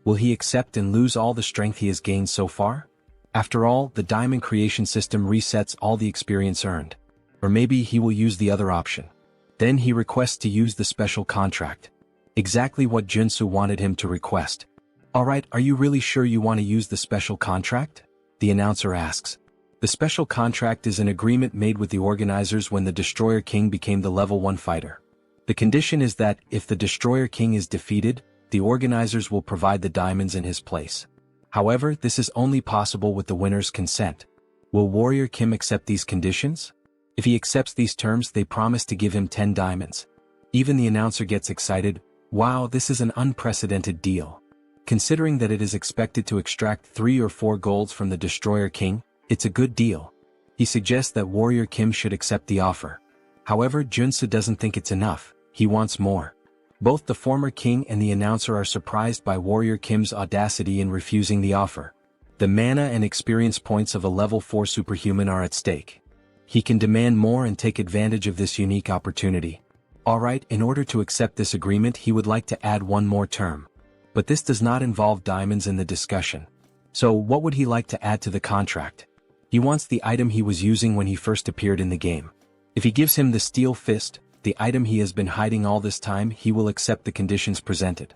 Will he accept and lose all the strength he has gained so far? After all, the diamond creation system resets all the experience earned. Or maybe he will use the other option. Then he requests to use the special contract. Exactly what Joonsoo wanted him to request. Alright, are you really sure you want to use the special contract? The announcer asks. The special contract is an agreement made with the organizers when the Destroyer King became the level 1 fighter. The condition is that, if the Destroyer King is defeated, the organizers will provide the diamonds in his place. However, this is only possible with the winner's consent. Will Warrior Kim accept these conditions? If he accepts these terms, they promise to give him 10 diamonds. Even the announcer gets excited. Wow, this is an unprecedented deal. Considering that it is expected to extract 3 or 4 golds from the Destroyer King, it's a good deal. He suggests that Warrior Kim should accept the offer. However, Joonsoo doesn't think it's enough, he wants more. Both the former king and the announcer are surprised by Warrior Kim's audacity in refusing the offer. The mana and experience points of a level 4 superhuman are at stake. He can demand more and take advantage of this unique opportunity. Alright, in order to accept this agreement he would like to add one more term. But this does not involve diamonds in the discussion. So what would he like to add to the contract? He wants the item he was using when he first appeared in the game. If he gives him the Steel Fist, the item he has been hiding all this time, he will accept the conditions presented.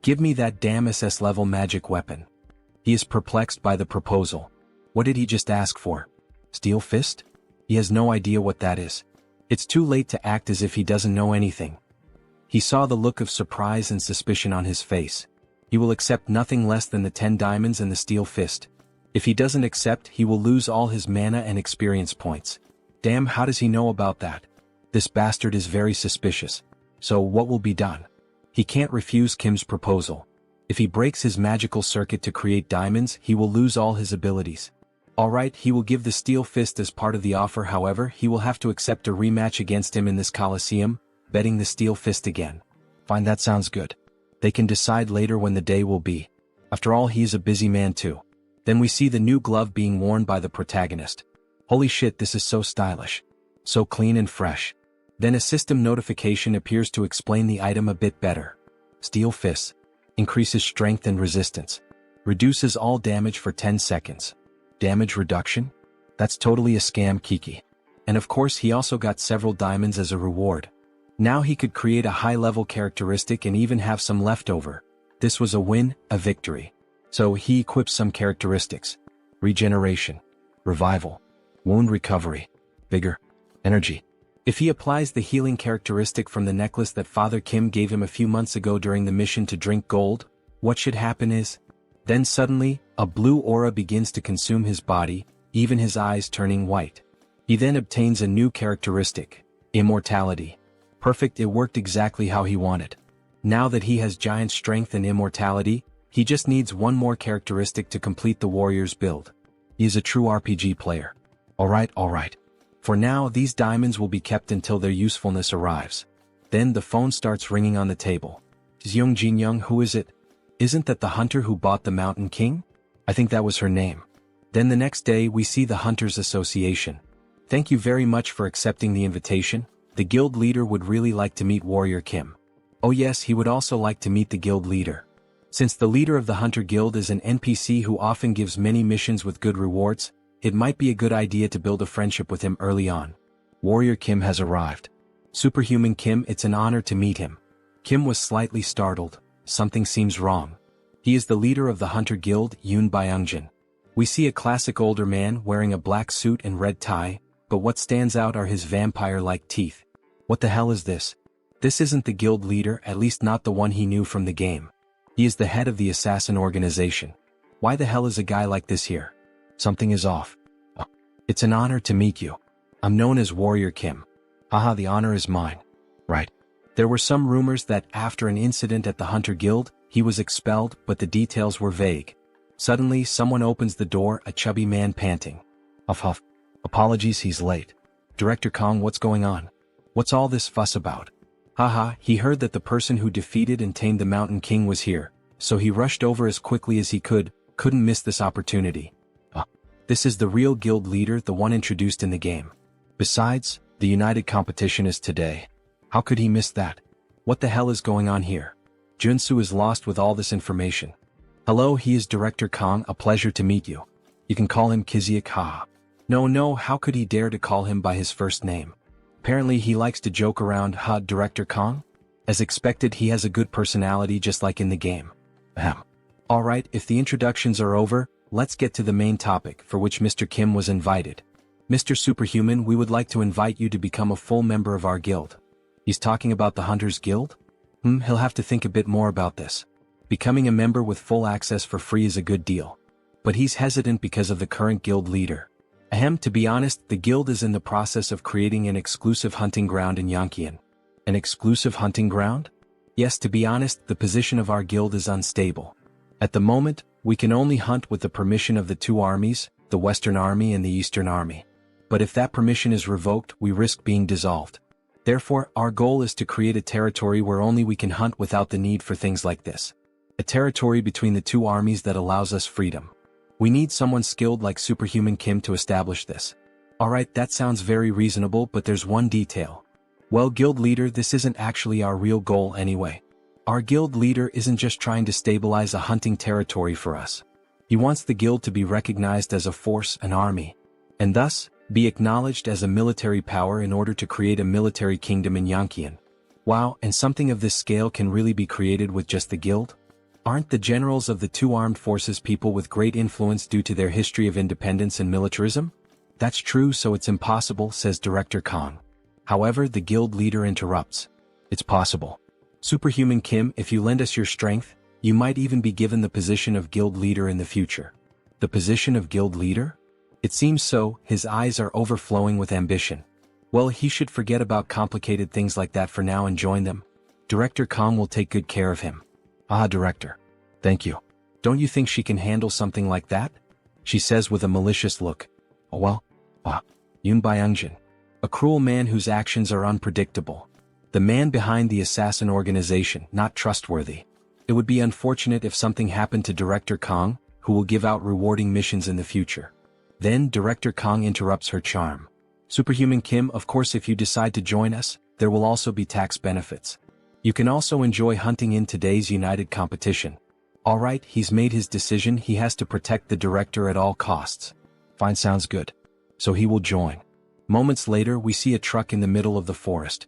Give me that damn SS level magic weapon. He is perplexed by the proposal. What did he just ask for? Steel Fist? He has no idea what that is. It's too late to act as if he doesn't know anything. He saw the look of surprise and suspicion on his face. He will accept nothing less than the 10 diamonds and the Steel Fist. If he doesn't accept, he will lose all his mana and experience points. Damn, how does he know about that? This bastard is very suspicious. So what will be done? He can't refuse Kim's proposal. If he breaks his magical circuit to create diamonds, he will lose all his abilities. Alright, he will give the Steel Fist as part of the offer, however, he will have to accept a rematch against him in this Coliseum, betting the Steel Fist again. Fine, that sounds good. They can decide later when the day will be. After all, he is a busy man too. Then we see the new glove being worn by the protagonist. Holy shit, this is so stylish. So clean and fresh. Then a system notification appears to explain the item a bit better. Steel Fist. Increases strength and resistance. Reduces all damage for 10 seconds. Damage reduction? That's totally a scam, Kiki. And of course he also got several diamonds as a reward. Now he could create a high-level characteristic and even have some left over. This was a win, a victory. So he equips some characteristics. Regeneration. Revival. Wound recovery. Vigor. Energy. If he applies the healing characteristic from the necklace that Father Kim gave him a few months ago during the mission to drink gold, what should happen is, Then suddenly, a blue aura begins to consume his body, even his eyes turning white. He then obtains a new characteristic, immortality. Perfect, it worked exactly how he wanted. Now that he has giant strength and immortality, he just needs one more characteristic to complete the warrior's build. He is a true RPG player. Alright. For now, these diamonds will be kept until their usefulness arrives. Then the phone starts ringing on the table. Jeong Jin-young, who is it? Isn't that the hunter who bought the Mountain King? I think that was her name. Then the next day we see the Hunters Association. Thank you very much for accepting the invitation. The guild leader would really like to meet Warrior Kim. Oh yes, he would also like to meet the guild leader. Since the leader of the Hunter Guild is an NPC who often gives many missions with good rewards, it might be a good idea to build a friendship with him early on. Warrior Kim has arrived. Superhuman Kim, it's an honor to meet him. Kim was slightly startled. Something seems wrong. He is the leader of the Hunter Guild, Yoon Byungjin. We see a classic older man wearing a black suit and red tie, but what stands out are his vampire-like teeth. What the hell is this? This isn't the guild leader, at least not the one he knew from the game. He is the head of the assassin organization. Why the hell is a guy like this here? Something is off. Oh, it's an honor to meet you. I'm known as Warrior Kim. Haha, the honor is mine. Right. There were some rumors that after an incident at the Hunter Guild, he was expelled, but the details were vague. Suddenly, someone opens the door, a chubby man panting. Huff. Apologies, he's late. Director Kong, what's going on? What's all this fuss about? Haha, he heard that the person who defeated and tamed the Mountain King was here, so he rushed over as quickly as he couldn't miss this opportunity. This is the real guild leader, the one introduced in the game. Besides, the united competition is today. How could he miss that? What the hell is going on here? Joonsoo is lost with all this information. Hello, he is Director Kong, a pleasure to meet you. You can call him Kiziak, haha. No, how could he dare to call him by his first name? Apparently he likes to joke around, Director Kong? As expected, he has a good personality just like in the game. Alright, if the introductions are over, let's get to the main topic for which Mr. Kim was invited. Mr. Superhuman, we would like to invite you to become a full member of our guild. He's talking about the Hunters Guild? He'll have to think a bit more about this. Becoming a member with full access for free is a good deal. But he's hesitant because of the current guild leader. To be honest, the guild is in the process of creating an exclusive hunting ground in Yonkian. An exclusive hunting ground? Yes, to be honest, the position of our guild is unstable. At the moment, we can only hunt with the permission of the two armies, the Western Army and the Eastern Army. But if that permission is revoked, we risk being dissolved. Therefore, our goal is to create a territory where only we can hunt without the need for things like this. A territory between the two armies that allows us freedom. We need someone skilled like Superhuman Kim to establish this. Alright, that sounds very reasonable, but there's one detail. Well, guild leader, this isn't actually our real goal anyway. Our guild leader isn't just trying to stabilize a hunting territory for us. He wants the guild to be recognized as a force, an army, and thus, be acknowledged as a military power in order to create a military kingdom in Yonkian. Wow, and something of this scale can really be created with just the guild? Aren't the generals of the two armed forces people with great influence due to their history of independence and militarism? That's true, so it's impossible, says Director Kong. However, the guild leader interrupts. It's possible. Superhuman Kim, if you lend us your strength, you might even be given the position of guild leader in the future. The position of guild leader? It seems so, his eyes are overflowing with ambition. Well, he should forget about complicated things like that for now and join them. Director Kong will take good care of him. Director. Thank you. Don't you think she can handle something like that? She says with a malicious look. Yoon Byungjin. A cruel man whose actions are unpredictable. The man behind the assassin organization, not trustworthy. It would be unfortunate if something happened to Director Kong, who will give out rewarding missions in the future. Then Director Kong interrupts her charm. Superhuman Kim, of course if you decide to join us, there will also be tax benefits. You can also enjoy hunting in today's united competition. Alright, he's made his decision, he has to protect the director at all costs. Fine, sounds good. So he will join. Moments later we see a truck in the middle of the forest.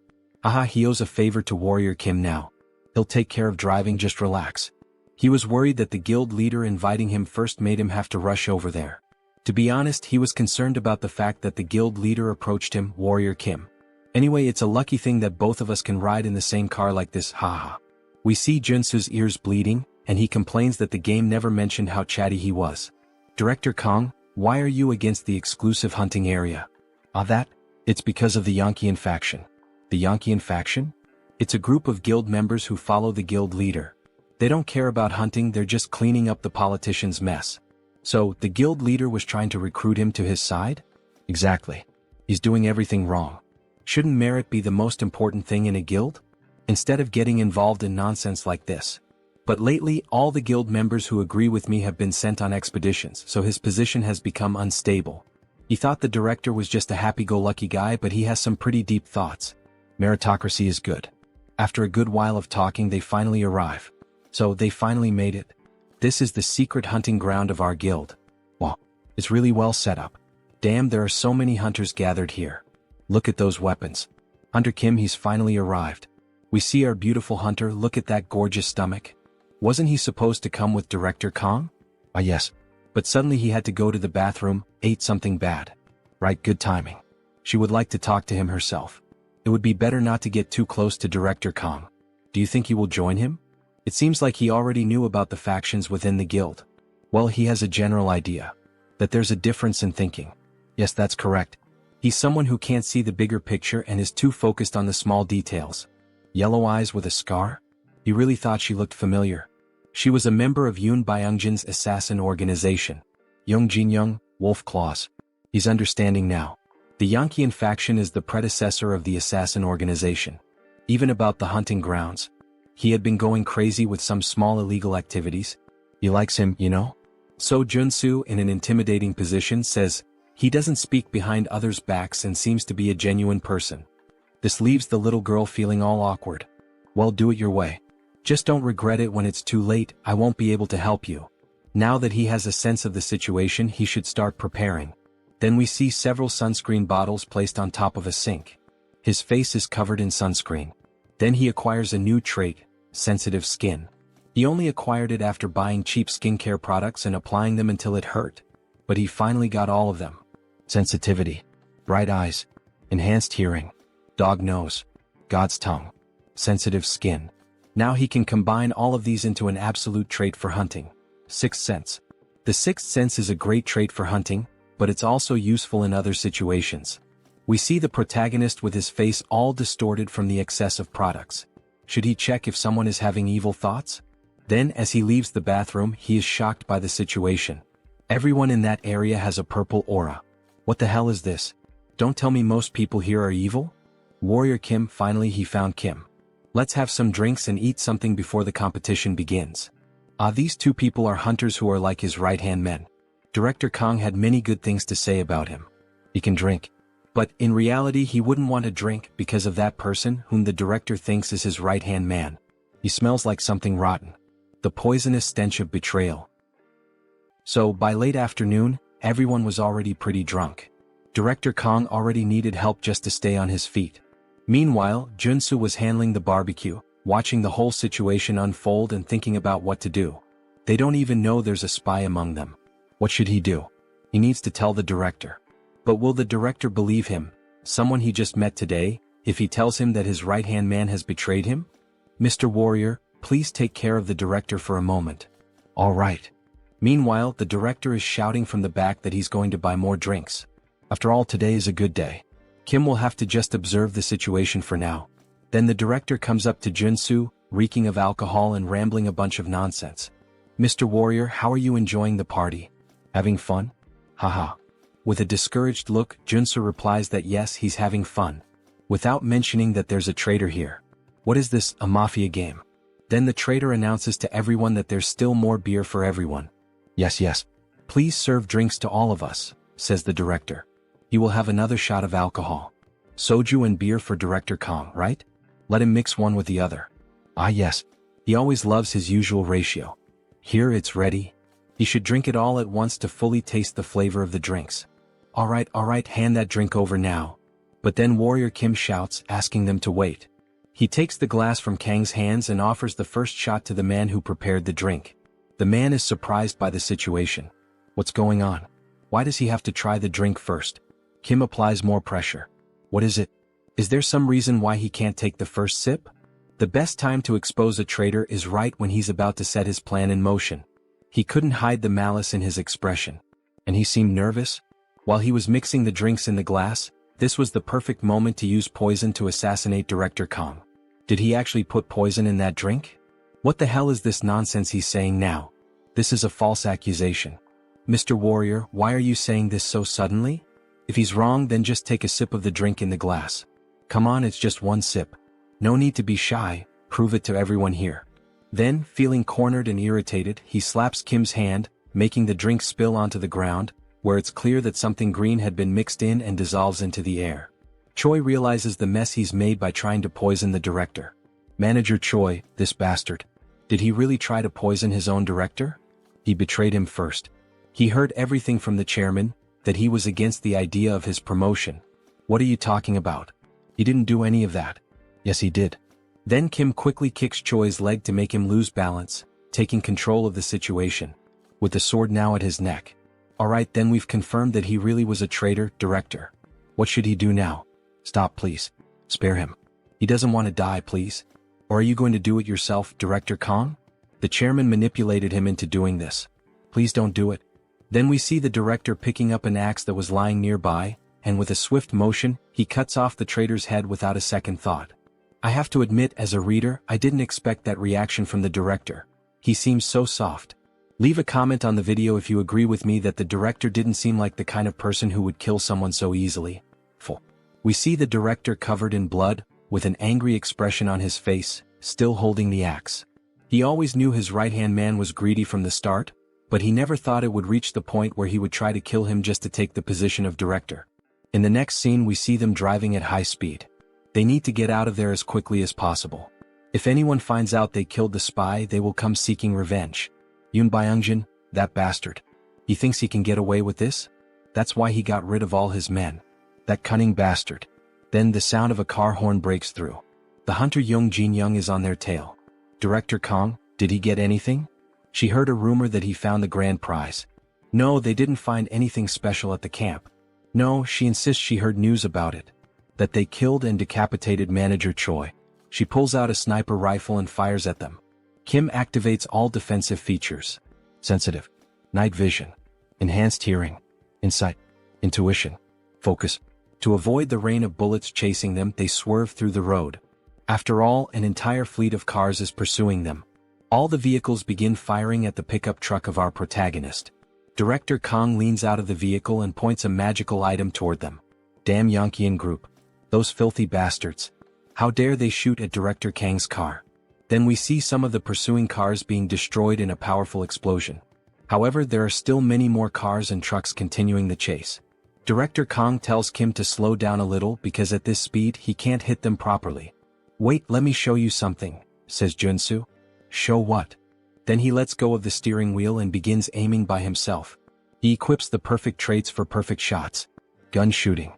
He owes a favor to Warrior Kim now. He'll take care of driving, just relax. He was worried that the guild leader inviting him first made him have to rush over there. To be honest, he was concerned about the fact that the guild leader approached him, Warrior Kim. Anyway, it's a lucky thing that both of us can ride in the same car like this, haha. We see Joonsoo's ears bleeding, and he complains that the game never mentioned how chatty he was. Director Kong, why are you against the exclusive hunting area? It's because of the Yankian faction. The Yankian faction? It's a group of guild members who follow the guild leader. They don't care about hunting, they're just cleaning up the politician's mess. So, the guild leader was trying to recruit him to his side? Exactly. He's doing everything wrong. Shouldn't merit be the most important thing in a guild? Instead of getting involved in nonsense like this. But lately, all the guild members who agree with me have been sent on expeditions, so his position has become unstable. He thought the director was just a happy-go-lucky guy, but he has some pretty deep thoughts. Meritocracy is good. After a good while of talking, they finally arrive. So, they finally made it. This is the secret hunting ground of our guild. Wow, it's really well set up. Damn, there are so many hunters gathered here. Look at those weapons. Hunter Kim, he's finally arrived. We see our beautiful hunter, look at that gorgeous stomach. Wasn't he supposed to come with Director Kong? Yes. But suddenly he had to go to the bathroom, ate something bad. Right, good timing. She would like to talk to him herself. It would be better not to get too close to Director Kong. Do you think he will join him? It seems like he already knew about the factions within the guild. Well, he has a general idea. That there's a difference in thinking. Yes, that's correct. He's someone who can't see the bigger picture and is too focused on the small details. Yellow eyes with a scar? He really thought she looked familiar. She was a member of Yoon Byungjin's assassin organization. Young Jin-young, Wolf Claws. He's understanding now. The Yankian faction is the predecessor of the assassin organization. Even about the hunting grounds. He had been going crazy with some small illegal activities. He likes him, you know? So Joonsoo, in an intimidating position, says, he doesn't speak behind others' backs and seems to be a genuine person. This leaves the little girl feeling all awkward. Well, do it your way. Just don't regret it when it's too late, I won't be able to help you. Now that he has a sense of the situation, he should start preparing. Then we see several sunscreen bottles placed on top of a sink. His face is covered in sunscreen. Then he acquires a new trait, sensitive skin. He only acquired it after buying cheap skincare products and applying them until it hurt. But he finally got all of them. Sensitivity. Bright eyes. Enhanced hearing. Dog nose. God's tongue. Sensitive skin. Now he can combine all of these into an absolute trait for hunting. Sixth sense. The sixth sense is a great trait for hunting, but it's also useful in other situations. We see the protagonist with his face all distorted from the excess of products. Should he check if someone is having evil thoughts? Then, as he leaves the bathroom, he is shocked by the situation. Everyone in that area has a purple aura. What the hell is this? Don't tell me most people here are evil? Warrior Kim, finally he found Kim. Let's have some drinks and eat something before the competition begins. These two people are hunters who are like his right-hand men. Director Kong had many good things to say about him. He can drink. But in reality he wouldn't want to drink because of that person whom the director thinks is his right-hand man. He smells like something rotten. The poisonous stench of betrayal. So by late afternoon, everyone was already pretty drunk. Director Kong already needed help just to stay on his feet. Meanwhile, Joonsoo was handling the barbecue, watching the whole situation unfold and thinking about what to do. They don't even know there's a spy among them. What should he do? He needs to tell the director. But will the director believe him, someone he just met today, if he tells him that his right-hand man has betrayed him? Mr. Warrior, please take care of the director for a moment. All right. Meanwhile, the director is shouting from the back that he's going to buy more drinks. After all, today is a good day. Kim will have to just observe the situation for now. Then the director comes up to Joonsoo, reeking of alcohol and rambling a bunch of nonsense. Mr. Warrior, how are you enjoying the party? Having fun? Haha. With a discouraged look, Joonsoo replies that yes, he's having fun. Without mentioning that there's a traitor here. What is this, a mafia game? Then the traitor announces to everyone that there's still more beer for everyone. Yes. Please serve drinks to all of us, says the director. He will have another shot of alcohol. Soju and beer for Director Kong, right? Let him mix one with the other. Yes. He always loves his usual ratio. Here it's ready. He should drink it all at once to fully taste the flavor of the drinks. All right, hand that drink over now. But then Warrior Kim shouts, asking them to wait. He takes the glass from Kang's hands and offers the first shot to the man who prepared the drink. The man is surprised by the situation. What's going on? Why does he have to try the drink first? Kim applies more pressure. What is it? Is there some reason why he can't take the first sip? The best time to expose a traitor is right when he's about to set his plan in motion. He couldn't hide the malice in his expression. And he seemed nervous. While he was mixing the drinks in the glass, this was the perfect moment to use poison to assassinate Director Kong. Did he actually put poison in that drink? What the hell is this nonsense he's saying now? This is a false accusation. Mr. Warrior, why are you saying this so suddenly? If he's wrong, then just take a sip of the drink in the glass. Come on, it's just one sip. No need to be shy, prove it to everyone here. Then, feeling cornered and irritated, he slaps Kim's hand, making the drink spill onto the ground, where it's clear that something green had been mixed in and dissolves into the air. Choi realizes the mess he's made by trying to poison the director. Manager Choi, this bastard. Did he really try to poison his own director? He betrayed him first. He heard everything from the chairman, that he was against the idea of his promotion. What are you talking about? He didn't do any of that. Yes, he did. Then Kim quickly kicks Choi's leg to make him lose balance, taking control of the situation. With the sword now at his neck. Alright, then we've confirmed that he really was a traitor, director. What should he do now? Stop, please. Spare him. He doesn't want to die, please. Or are you going to do it yourself, Director Kong? The chairman manipulated him into doing this. Please don't do it. Then we see the director picking up an axe that was lying nearby, and with a swift motion, he cuts off the traitor's head without a second thought. I have to admit, as a reader, I didn't expect that reaction from the director. He seems so soft. Leave a comment on the video if you agree with me that the director didn't seem like the kind of person who would kill someone so easily. We see the director covered in blood, with an angry expression on his face, still holding the axe. He always knew his right-hand man was greedy from the start, but he never thought it would reach the point where he would try to kill him just to take the position of director. In the next scene we see them driving at high speed. They need to get out of there as quickly as possible. If anyone finds out they killed the spy, they will come seeking revenge. Yoon Byung-jin, that bastard. He thinks he can get away with this? That's why he got rid of all his men. That cunning bastard. Then the sound of a car horn breaks through. The hunter Young Jin-young is on their tail. Director Kong, did he get anything? She heard a rumor that he found the grand prize. No, they didn't find anything special at the camp. No, she insists she heard news about it. That they killed and decapitated Manager Choi. She pulls out a sniper rifle and fires at them. Kim activates all defensive features. Sensitive. Night vision. Enhanced hearing. Insight. Intuition. Focus. To avoid the rain of bullets chasing them, they swerve through the road. After all, an entire fleet of cars is pursuing them. All the vehicles begin firing at the pickup truck of our protagonist. Director Kong leans out of the vehicle and points a magical item toward them. Damn Yankeean group. Those filthy bastards. How dare they shoot at Director Kang's car? Then we see some of the pursuing cars being destroyed in a powerful explosion. However, there are still many more cars and trucks continuing the chase. Director Kong tells Kim to slow down a little because at this speed he can't hit them properly. Wait, let me show you something, says Joonsoo. Show what? Then he lets go of the steering wheel and begins aiming by himself. He equips the perfect traits for perfect shots. Gun shooting.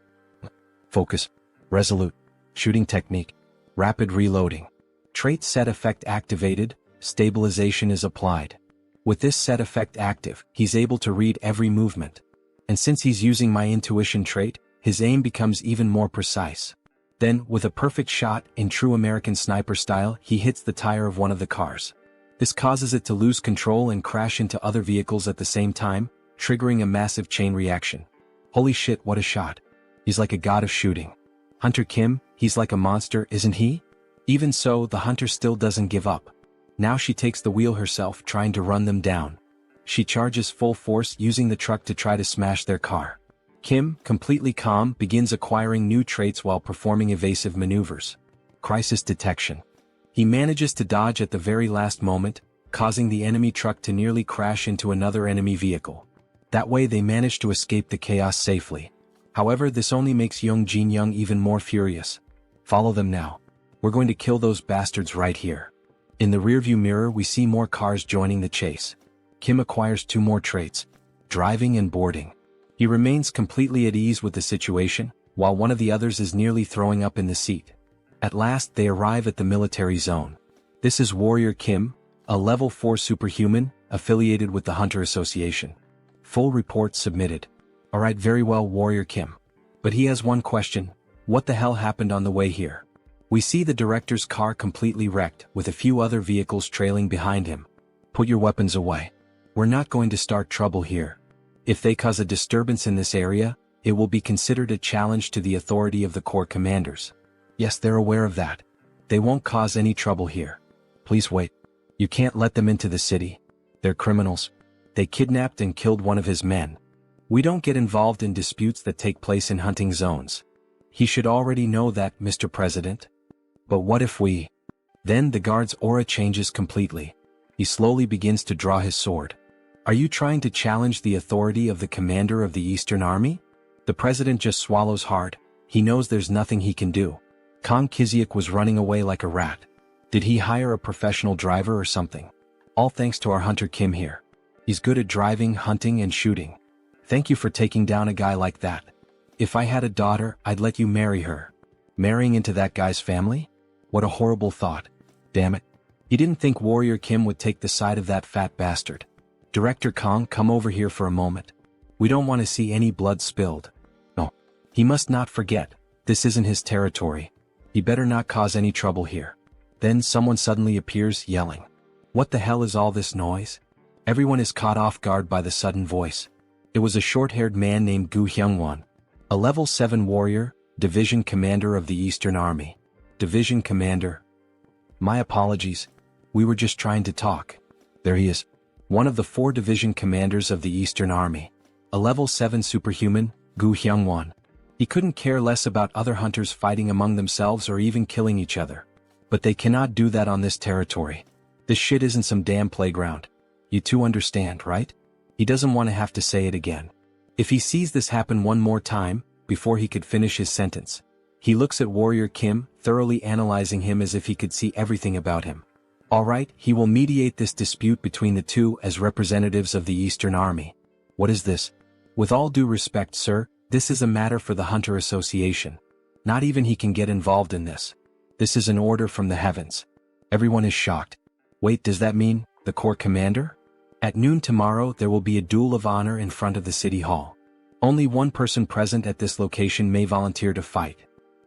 Focus. Resolute. Shooting technique. Rapid reloading. Trait set effect activated, stabilization is applied. With this set effect active, he's able to read every movement. And since he's using my intuition trait, his aim becomes even more precise. Then, with a perfect shot, in true American sniper style, he hits the tire of one of the cars. This causes it to lose control and crash into other vehicles at the same time, triggering a massive chain reaction. Holy shit, what a shot. He's like a god of shooting. Hunter Kim, he's like a monster, isn't he? Even so, the hunter still doesn't give up. Now she takes the wheel herself, trying to run them down. She charges full force, using the truck to try to smash their car. Kim, completely calm, begins acquiring new traits while performing evasive maneuvers. Crisis detection. He manages to dodge at the very last moment, causing the enemy truck to nearly crash into another enemy vehicle. That way they manage to escape the chaos safely. However, this only makes Young Jin-young even more furious. Follow them now. We're going to kill those bastards right here. In the rearview mirror we see more cars joining the chase. Kim acquires 2 more traits. Driving and boarding. He remains completely at ease with the situation, while one of the others is nearly throwing up in the seat. At last they arrive at the military zone. This is Warrior Kim, a level 4 superhuman, affiliated with the Hunter Association. Full report submitted. Alright, very well, Warrior Kim. But he has one question. What the hell happened on the way here? We see the director's car completely wrecked, with a few other vehicles trailing behind him. Put your weapons away. We're not going to start trouble here. If they cause a disturbance in this area, it will be considered a challenge to the authority of the Corps commanders. Yes, they're aware of that. They won't cause any trouble here. Please wait. You can't let them into the city. They're criminals. They kidnapped and killed one of his men. We don't get involved in disputes that take place in hunting zones. He should already know that, Mr. President. But what if we... Then the guard's aura changes completely. He slowly begins to draw his sword. Are you trying to challenge the authority of the commander of the Eastern Army? The president just swallows hard. He knows there's nothing he can do. Kang Kiziak was running away like a rat. Did he hire a professional driver or something? All thanks to our hunter Kim here. He's good at driving, hunting, and shooting. Thank you for taking down a guy like that. If I had a daughter, I'd let you marry her. Marrying into that guy's family? What a horrible thought. Damn it. He didn't think Warrior Kim would take the side of that fat bastard. Director Kang, come over here for a moment. We don't want to see any blood spilled. No. He must not forget, this isn't his territory. He better not cause any trouble here. Then someone suddenly appears, yelling. What the hell is all this noise? Everyone is caught off guard by the sudden voice. It was a short-haired man named Gu Hyungwon, a level 7 warrior, division commander of the Eastern Army. Division commander. My apologies. We were just trying to talk. There he is. One of the 4 division commanders of the Eastern Army. A level 7 superhuman, Gu Hyungwon. He couldn't care less about other hunters fighting among themselves or even killing each other. But they cannot do that on this territory. This shit isn't some damn playground. You two understand, right? He doesn't want to have to say it again. If he sees this happen one more time, before he could finish his sentence, he looks at Warrior Kim, thoroughly analyzing him as if he could see everything about him. Alright, he will mediate this dispute between the two as representatives of the Eastern Army. What is this? With all due respect, sir, this is a matter for the Hunter Association. Not even he can get involved in this. This is an order from the heavens. Everyone is shocked. Wait, does that mean the Corps commander? At noon tomorrow there will be a duel of honor in front of the city hall. Only one person present at this location may volunteer to fight.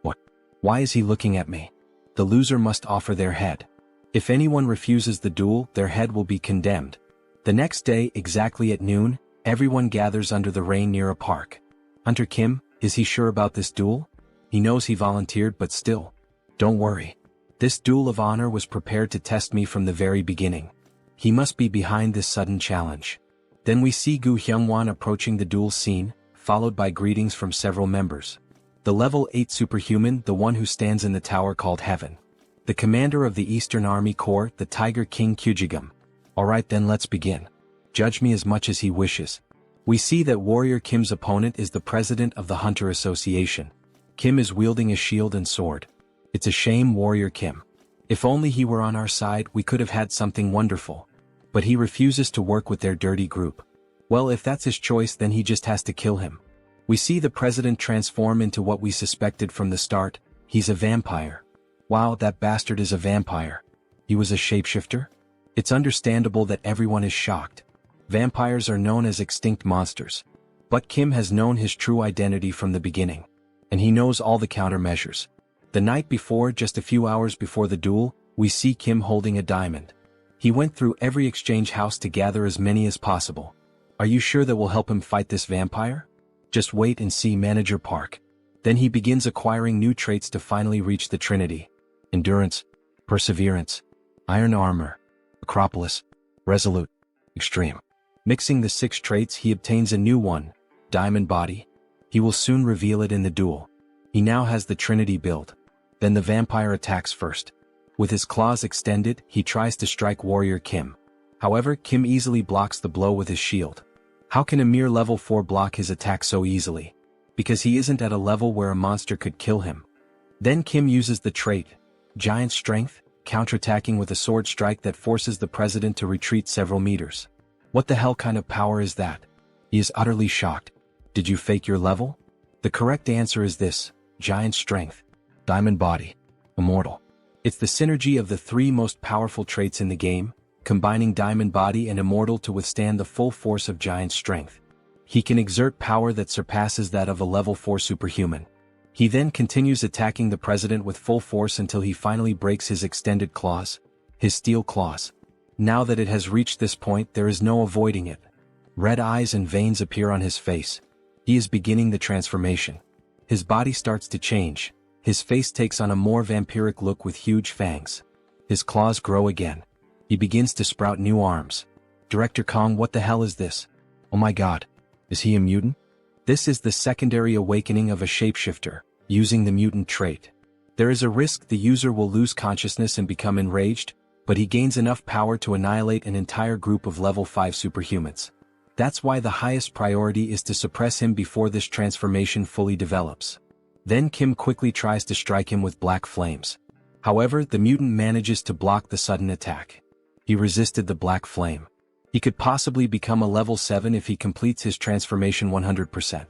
What? Why is he looking at me? The loser must offer their head. If anyone refuses the duel, their head will be condemned. The next day, exactly at noon, everyone gathers under the rain near a park. Hunter Kim, is he sure about this duel? He knows he volunteered, but still. Don't worry. This duel of honor was prepared to test me from the very beginning. He must be behind this sudden challenge. Then we see Gu Hyungwon approaching the duel scene, followed by greetings from several members. The level 8 superhuman, the one who stands in the tower called Heaven. The commander of the Eastern Army Corps, the Tiger King Kyujigam. Alright then, let's begin. Judge me as much as he wishes. We see that Warrior Kim's opponent is the president of the Hunter Association. Kim is wielding a shield and sword. It's a shame, Warrior Kim. If only he were on our side, we could have had something wonderful. But he refuses to work with their dirty group. Well, if that's his choice, then he just has to kill him. We see the president transform into what we suspected from the start. He's a vampire. Wow, that bastard is a vampire. He was a shapeshifter? It's understandable that everyone is shocked. Vampires are known as extinct monsters. But Kim has known his true identity from the beginning. And he knows all the countermeasures. The night before, just a few hours before the duel, we see Kim holding a diamond. He went through every exchange house to gather as many as possible. Are you sure that will help him fight this vampire? Just wait and see, Manager Park. Then he begins acquiring new traits to finally reach the Trinity. Endurance, Perseverance, Iron Armor, Acropolis, Resolute, Extreme. Mixing the 6 traits, he obtains a new one, Diamond Body. He will soon reveal it in the duel. He now has the Trinity build. Then the vampire attacks first. With his claws extended, he tries to strike Warrior Kim. However, Kim easily blocks the blow with his shield. How can a mere level 4 block his attack so easily? Because he isn't at a level where a monster could kill him. Then Kim uses the trait, Giant Strength, counterattacking with a sword strike that forces the president to retreat several meters. What the hell kind of power is that? He is utterly shocked. Did you fake your level? The correct answer is this, Giant Strength, Diamond Body, Immortal. It's the synergy of the 3 most powerful traits in the game, combining Diamond Body and Immortal to withstand the full force of Giant Strength. He can exert power that surpasses that of a level 4 superhuman. He then continues attacking the president with full force until he finally breaks his extended claws, his steel claws. Now that it has reached this point, there is no avoiding it. Red eyes and veins appear on his face. He is beginning the transformation. His body starts to change. His face takes on a more vampiric look with huge fangs. His claws grow again. He begins to sprout new arms. Director Kong, what the hell is this? Oh my god. Is he a mutant? This is the secondary awakening of a shapeshifter, using the mutant trait. There is a risk the user will lose consciousness and become enraged, but he gains enough power to annihilate an entire group of level 5 superhumans. That's why the highest priority is to suppress him before this transformation fully develops. Then Kim quickly tries to strike him with black flames. However, the mutant manages to block the sudden attack. He resisted the black flame. He could possibly become a level 7 if he completes his transformation 100%.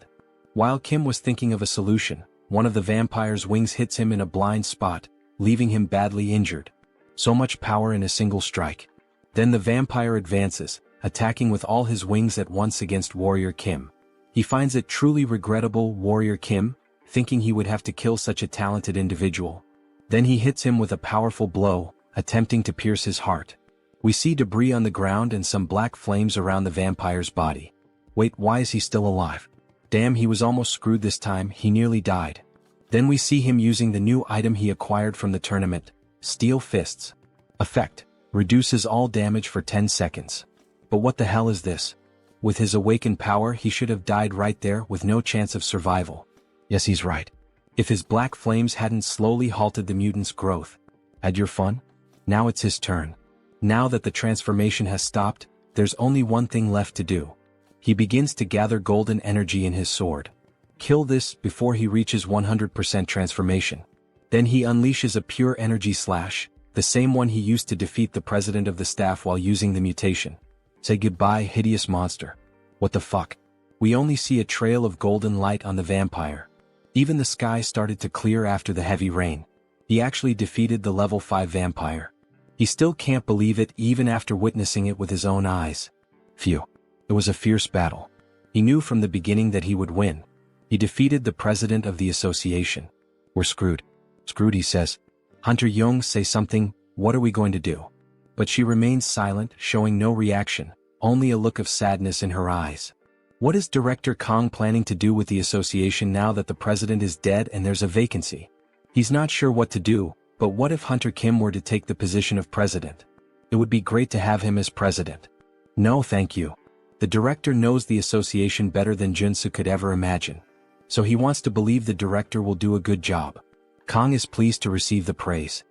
While Kim was thinking of a solution, one of the vampire's wings hits him in a blind spot, leaving him badly injured. So much power in a single strike. Then the vampire advances, attacking with all his wings at once against Warrior Kim. He finds it truly regrettable, Warrior Kim, thinking he would have to kill such a talented individual. Then he hits him with a powerful blow, attempting to pierce his heart. We see debris on the ground and some black flames around the vampire's body. Wait, why is he still alive? Damn, he was almost screwed this time, he nearly died. Then we see him using the new item he acquired from the tournament, Steel Fists. Effect: reduces all damage for 10 seconds. But what the hell is this? With his awakened power he should have died right there with no chance of survival. Yes, he's right. If his black flames hadn't slowly halted the mutant's growth. Had your fun? Now it's his turn. Now that the transformation has stopped, there's only one thing left to do. He begins to gather golden energy in his sword. Kill this before he reaches 100% transformation. Then he unleashes a pure energy slash, the same one he used to defeat the president of the staff while using the mutation. Say goodbye, hideous monster. What the fuck? We only see a trail of golden light on the vampire. Even the sky started to clear after the heavy rain. He actually defeated the level 5 vampire. He still can't believe it even after witnessing it with his own eyes. Phew. It was a fierce battle. He knew from the beginning that he would win. He defeated the president of the association. We're screwed. Screwed, he says. Hunter Young, say something, what are we going to do? But she remains silent, showing no reaction, only a look of sadness in her eyes. What is Director Kong planning to do with the association now that the president is dead and there's a vacancy? He's not sure what to do, but what if Hunter Kim were to take the position of president? It would be great to have him as president. No, thank you. The director knows the association better than Joonsoo could ever imagine. So he wants to believe the director will do a good job. Kong is pleased to receive the praise.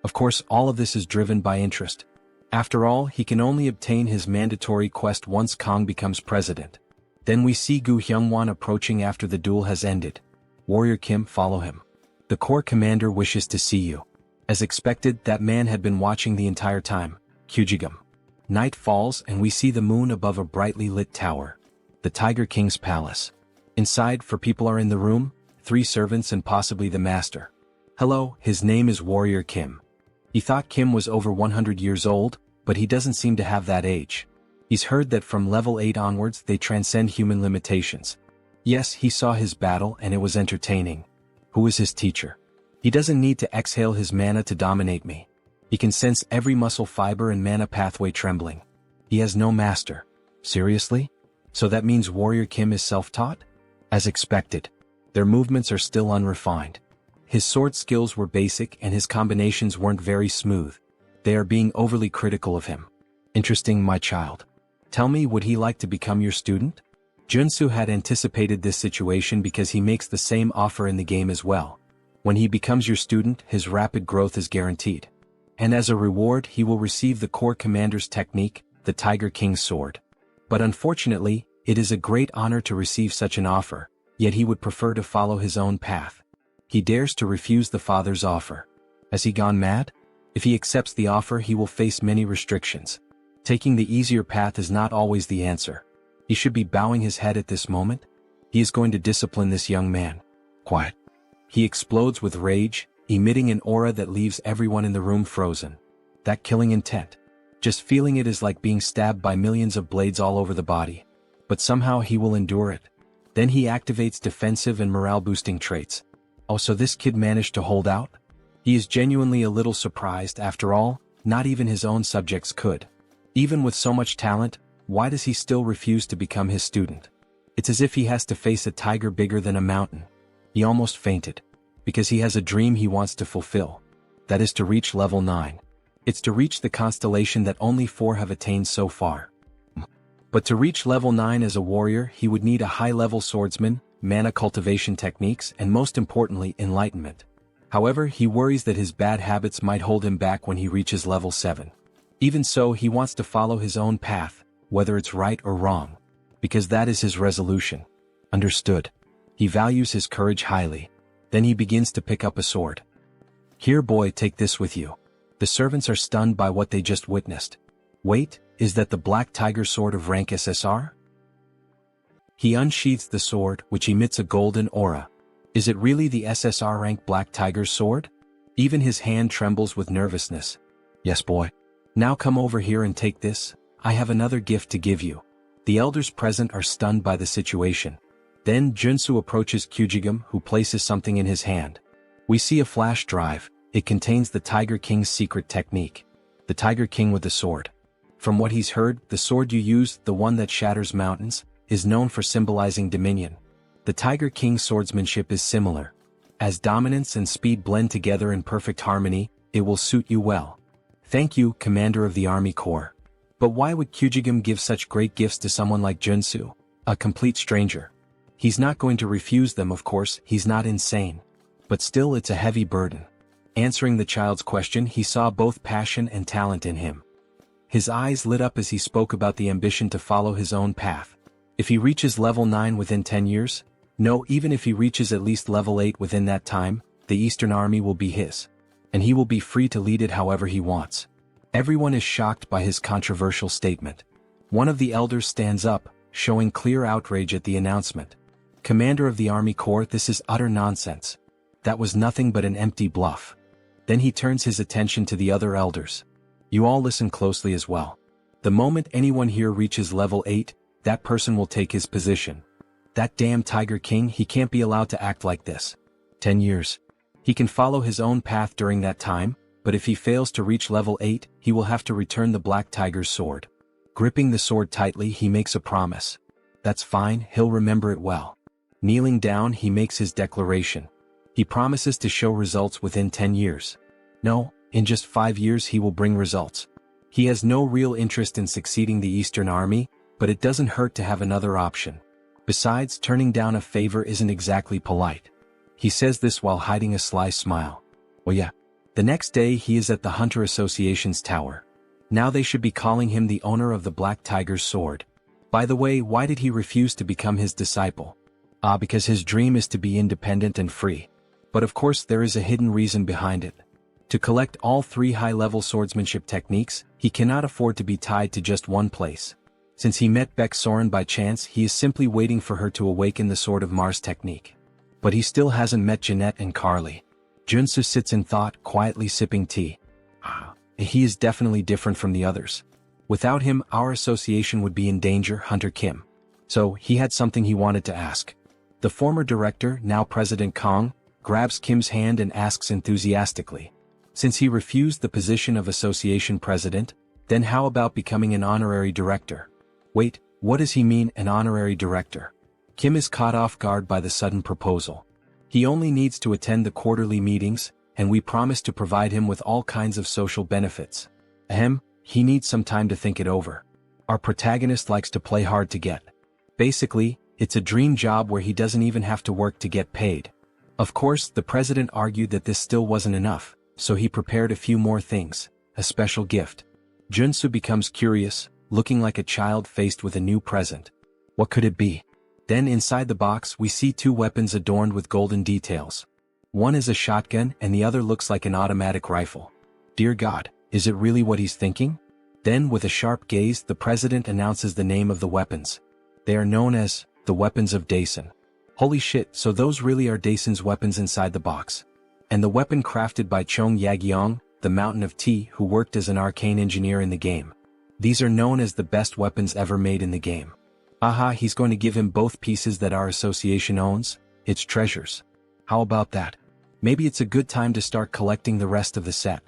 Of course, all of this is driven by interest. After all, he can only obtain his mandatory quest once Kong becomes president. Then we see Gu Hyungwon approaching after the duel has ended. Warrior Kim, follow him. The Corps commander wishes to see you. As expected, that man had been watching the entire time. Kyujigum. Night falls and we see the moon above a brightly lit tower. The Tiger King's palace. Inside, for people are in the room, 3 servants and possibly the master. Hello, his name is Warrior Kim. He thought Kim was over 100 years old, but he doesn't seem to have that age. He's heard that from level 8 onwards they transcend human limitations. Yes, he saw his battle and it was entertaining. Who is his teacher? He doesn't need to exhale his mana to dominate me. He can sense every muscle fiber and mana pathway trembling. He has no master. Seriously? So that means Warrior Kim is self-taught? As expected. Their movements are still unrefined. His sword skills were basic and his combinations weren't very smooth. They are being overly critical of him. Interesting, my child. Tell me, would he like to become your student? Joonsoo had anticipated this situation because he makes the same offer in the game as well. When he becomes your student, his rapid growth is guaranteed. And as a reward he will receive the Corps Commander's technique, the Tiger King's sword. But unfortunately, it is a great honor to receive such an offer, yet he would prefer to follow his own path. He dares to refuse the father's offer. Has he gone mad? If he accepts the offer he will face many restrictions. Taking the easier path is not always the answer. He should be bowing his head at this moment. He is going to discipline this young man. Quiet. He explodes with rage, emitting an aura that leaves everyone in the room frozen. That killing intent. Just feeling it is like being stabbed by millions of blades all over the body. But somehow he will endure it. Then he activates defensive and morale-boosting traits. Oh, so this kid managed to hold out? He is genuinely a little surprised. After all, not even his own subjects could. Even with so much talent, why does he still refuse to become his student? It's as if he has to face a tiger bigger than a mountain. He almost fainted. Because he has a dream he wants to fulfill. That is to reach level 9. It's to reach the constellation that only 4 have attained so far. But to reach level 9 as a warrior, he would need a high-level swordsman, mana cultivation techniques, and most importantly, enlightenment. However, he worries that his bad habits might hold him back when he reaches level 7. Even so, he wants to follow his own path, whether it's right or wrong. Because that is his resolution. Understood. He values his courage highly. Then he begins to pick up a sword. Here, boy, take this with you. The servants are stunned by what they just witnessed. Wait, is that the Black Tiger sword of rank SSR? He unsheathes the sword, which emits a golden aura. Is it really the SSR rank Black Tiger's sword? Even his hand trembles with nervousness. Yes, boy. Now come over here and take this. I have another gift to give you. The elders present are stunned by the situation. Then Joonsoo approaches Kyujigum, who places something in his hand. We see a flash drive. It contains the Tiger King's secret technique. The Tiger King with the sword. From what he's heard, the sword you use, the one that shatters mountains, is known for symbolizing dominion. The Tiger King's swordsmanship is similar. As dominance and speed blend together in perfect harmony, it will suit you well. Thank you, Commander of the Army Corps. But why would Kyujigum give such great gifts to someone like Joonsoo, a complete stranger? He's not going to refuse them, of course, he's not insane. But still, it's a heavy burden. Answering the child's question, he saw both passion and talent in him. His eyes lit up as he spoke about the ambition to follow his own path. If he reaches level 9 within 10 years, no, even if he reaches at least level 8 within that time, the Eastern Army will be his. And he will be free to lead it however he wants. Everyone is shocked by his controversial statement. One of the elders stands up, showing clear outrage at the announcement. Commander of the Army Corps, this is utter nonsense. That was nothing but an empty bluff. Then he turns his attention to the other elders. You all listen closely as well. The moment anyone here reaches level 8, that person will take his position. That damn Tiger King, he can't be allowed to act like this. 10 years. He can follow his own path during that time, but if he fails to reach level 8, he will have to return the Black Tiger's sword. Gripping the sword tightly, he makes a promise. That's fine, he'll remember it well. Kneeling down, he makes his declaration. He promises to show results within 10 years. No, in just 5 years he will bring results. He has no real interest in succeeding the Eastern Army, but it doesn't hurt to have another option. Besides, turning down a favor isn't exactly polite. He says this while hiding a sly smile. Oh yeah. The next day he is at the Hunter Association's tower. Now they should be calling him the owner of the Black Tiger's sword. By the way, why did he refuse to become his disciple? Because his dream is to be independent and free. But of course there is a hidden reason behind it. To collect all 3 high-level swordsmanship techniques, he cannot afford to be tied to just one place. Since he met Beck Soren by chance, he is simply waiting for her to awaken the Sword of Mars technique. But he still hasn't met Jeanette and Carly. Joonsoo sits in thought, quietly sipping tea. He is definitely different from the others. Without him, our association would be in danger, Hunter Kim. So, he had something he wanted to ask. The former director, now President Kong, grabs Kim's hand and asks enthusiastically. Since he refused the position of association president, then how about becoming an honorary director? Wait, what does he mean, an honorary director? Kim is caught off guard by the sudden proposal. He only needs to attend the quarterly meetings, and we promise to provide him with all kinds of social benefits. He needs some time to think it over. Our protagonist likes to play hard to get. Basically, it's a dream job where he doesn't even have to work to get paid. Of course, the president argued that this still wasn't enough, so he prepared a few more things, a special gift. Joonsoo becomes curious, looking like a child faced with a new present. What could it be? Then inside the box we see 2 weapons adorned with golden details. One is a shotgun and the other looks like an automatic rifle. Dear God, is it really what he's thinking? Then with a sharp gaze the president announces the name of the weapons. They are known as the weapons of Daesun. Holy shit, so those really are Daesun's weapons inside the box. And the weapon crafted by Chong Yagyeong, the Mountain of Tea, who worked as an arcane engineer in the game. These are known as the best weapons ever made in the game. He's going to give him both pieces that our association owns, its treasures. How about that? Maybe it's a good time to start collecting the rest of the set.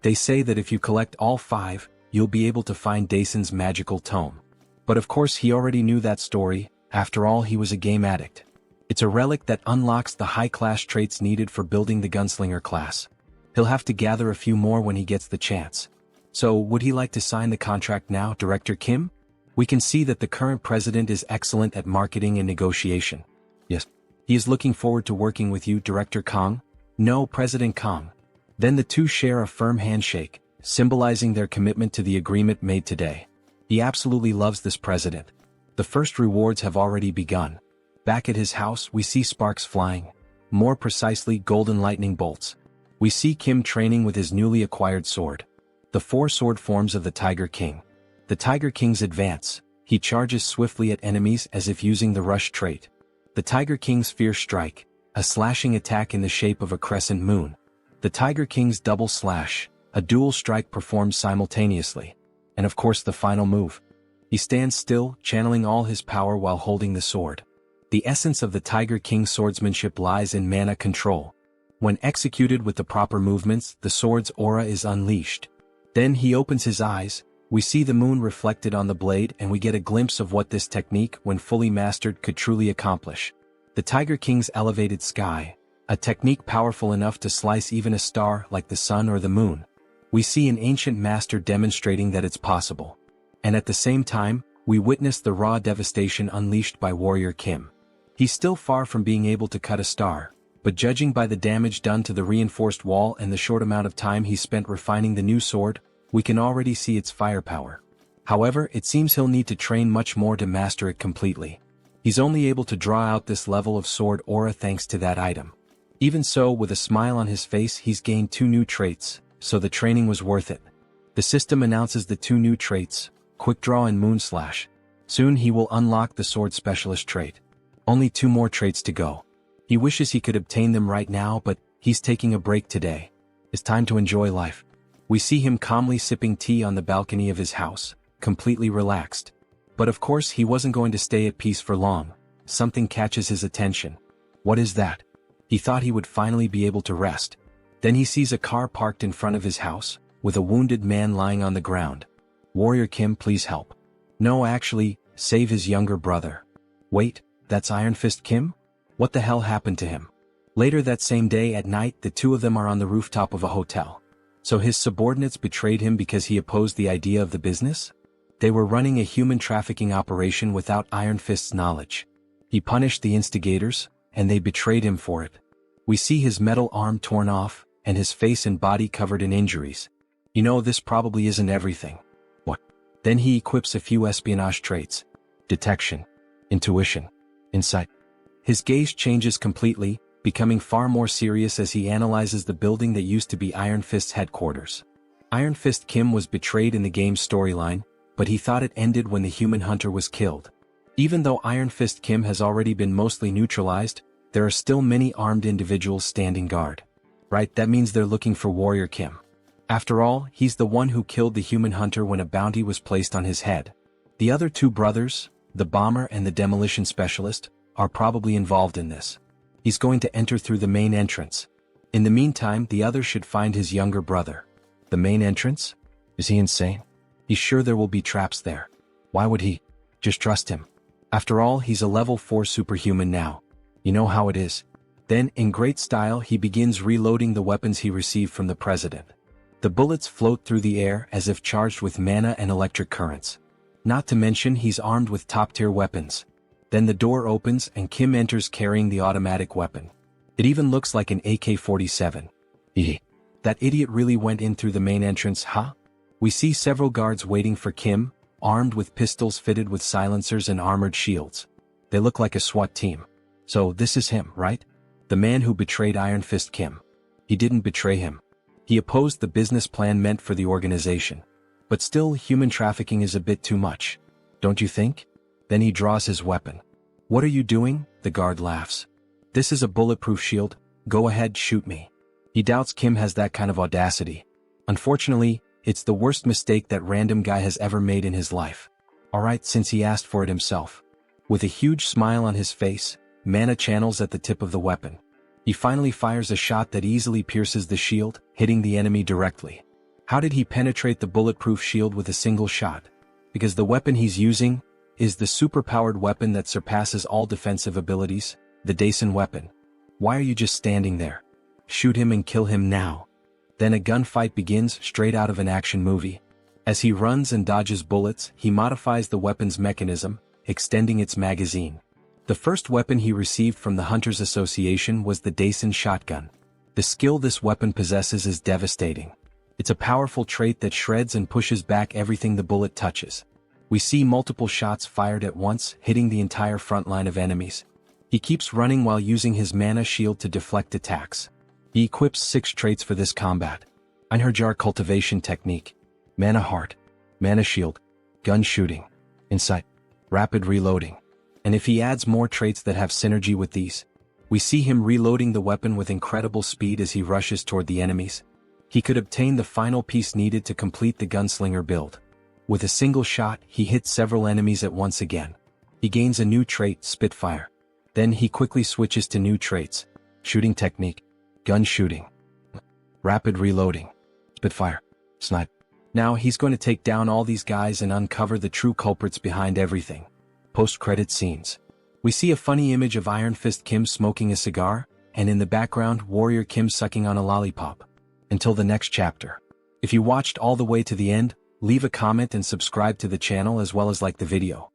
They say that if you collect all 5, you'll be able to find Daison's magical tome. But of course he already knew that story, after all he was a game addict. It's a relic that unlocks the high-class traits needed for building the gunslinger class. He'll have to gather a few more when he gets the chance. So, would he like to sign the contract now, Director Kim? We can see that the current president is excellent at marketing and negotiation. Yes. He is looking forward to working with you, Director Kong. No, President Kong. Then the two share a firm handshake, symbolizing their commitment to the agreement made today. He absolutely loves this president. The first rewards have already begun. Back at his house, we see sparks flying. More precisely, golden lightning bolts. We see Kim training with his newly acquired sword. The 4 sword forms of the Tiger King. The Tiger King's advance. He charges swiftly at enemies as if using the rush trait. The Tiger King's fierce strike. A slashing attack in the shape of a crescent moon. The Tiger King's double slash. A dual strike performed simultaneously. And of course the final move. He stands still, channeling all his power while holding the sword. The essence of the Tiger King's swordsmanship lies in mana control. When executed with the proper movements, the sword's aura is unleashed. Then he opens his eyes, we see the moon reflected on the blade and we get a glimpse of what this technique, when fully mastered, could truly accomplish. The Tiger King's elevated sky, a technique powerful enough to slice even a star like the sun or the moon. We see an ancient master demonstrating that it's possible. And at the same time, we witness the raw devastation unleashed by Warrior Kim. He's still far from being able to cut a star, but judging by the damage done to the reinforced wall and the short amount of time he spent refining the new sword, we can already see its firepower. However, it seems he'll need to train much more to master it completely. He's only able to draw out this level of sword aura thanks to that item. Even so, with a smile on his face, he's gained 2 new traits, so the training was worth it. The system announces the 2 new traits, Quick Draw and Moon Slash. Soon he will unlock the Sword Specialist trait. Only 2 more traits to go. He wishes he could obtain them right now, but he's taking a break today. It's time to enjoy life. We see him calmly sipping tea on the balcony of his house, completely relaxed. But of course he wasn't going to stay at peace for long. Something catches his attention. What is that? He thought he would finally be able to rest. Then he sees a car parked in front of his house, with a wounded man lying on the ground. Warrior Kim, please help. No, actually, save his younger brother. Wait, that's Iron Fist Kim? What the hell happened to him? Later that same day at night, the 2 of them are on the rooftop of a hotel. So his subordinates betrayed him because he opposed the idea of the business? They were running a human trafficking operation without Iron Fist's knowledge. He punished the instigators, and they betrayed him for it. We see his metal arm torn off, and his face and body covered in injuries. You know, this probably isn't everything. What? Then he equips a few espionage traits. Detection. Intuition. Insight. His gaze changes completely, becoming far more serious as he analyzes the building that used to be Iron Fist's headquarters. Iron Fist Kim was betrayed in the game's storyline, but he thought it ended when the human hunter was killed. Even though Iron Fist Kim has already been mostly neutralized, there are still many armed individuals standing guard. Right, that means they're looking for Warrior Kim. After all, he's the one who killed the human hunter when a bounty was placed on his head. The other 2 brothers, the bomber and the demolition specialist, are probably involved in this. He's going to enter through the main entrance. In the meantime, the others should find his younger brother. The main entrance? Is he insane? He's sure there will be traps there. Why would he? Just trust him. After all, he's a level 4 superhuman now. You know how it is. Then, in great style, he begins reloading the weapons he received from the president. The bullets float through the air as if charged with mana and electric currents. Not to mention he's armed with top-tier weapons. Then the door opens and Kim enters carrying the automatic weapon. It even looks like an AK-47. That idiot really went in through the main entrance, huh? We see several guards waiting for Kim, armed with pistols fitted with silencers and armored shields. They look like a SWAT team. So this is him, right? The man who betrayed Iron Fist Kim. He didn't betray him. He opposed the business plan meant for the organization. But still, human trafficking is a bit too much. Don't you think? Then he draws his weapon. What are you doing? The guard laughs. This is a bulletproof shield. Go ahead, shoot me. He doubts Kim has that kind of audacity. Unfortunately, it's the worst mistake that random guy has ever made in his life. Alright, since he asked for it himself. With a huge smile on his face, mana channels at the tip of the weapon. He finally fires a shot that easily pierces the shield, hitting the enemy directly. How did he penetrate the bulletproof shield with a single shot? Because the weapon he's using is the superpowered weapon that surpasses all defensive abilities, the Daisen weapon. Why are you just standing there? Shoot him and kill him now. Then a gunfight begins straight out of an action movie. As he runs and dodges bullets, he modifies the weapon's mechanism, extending its magazine. The first weapon he received from the Hunters Association was the Daisen shotgun. The skill this weapon possesses is devastating. It's a powerful trait that shreds and pushes back everything the bullet touches. We see multiple shots fired at once, hitting the entire front line of enemies. He keeps running while using his mana shield to deflect attacks. He equips 6 traits for this combat. Einherjar cultivation technique, mana heart, mana shield, gun shooting, insight, rapid reloading. And if he adds more traits that have synergy with these, we see him reloading the weapon with incredible speed as he rushes toward the enemies. He could obtain the final piece needed to complete the gunslinger build. With a single shot, he hits several enemies at once again. He gains a new trait, Spitfire. Then he quickly switches to new traits, shooting technique, gun shooting, rapid reloading, Spitfire, snipe. Now he's going to take down all these guys and uncover the true culprits behind everything. Post-credit scenes. We see a funny image of Iron Fist Kim smoking a cigar, and in the background Warrior Kim sucking on a lollipop. Until the next chapter. If you watched all the way to the end, leave a comment and subscribe to the channel as well as like the video.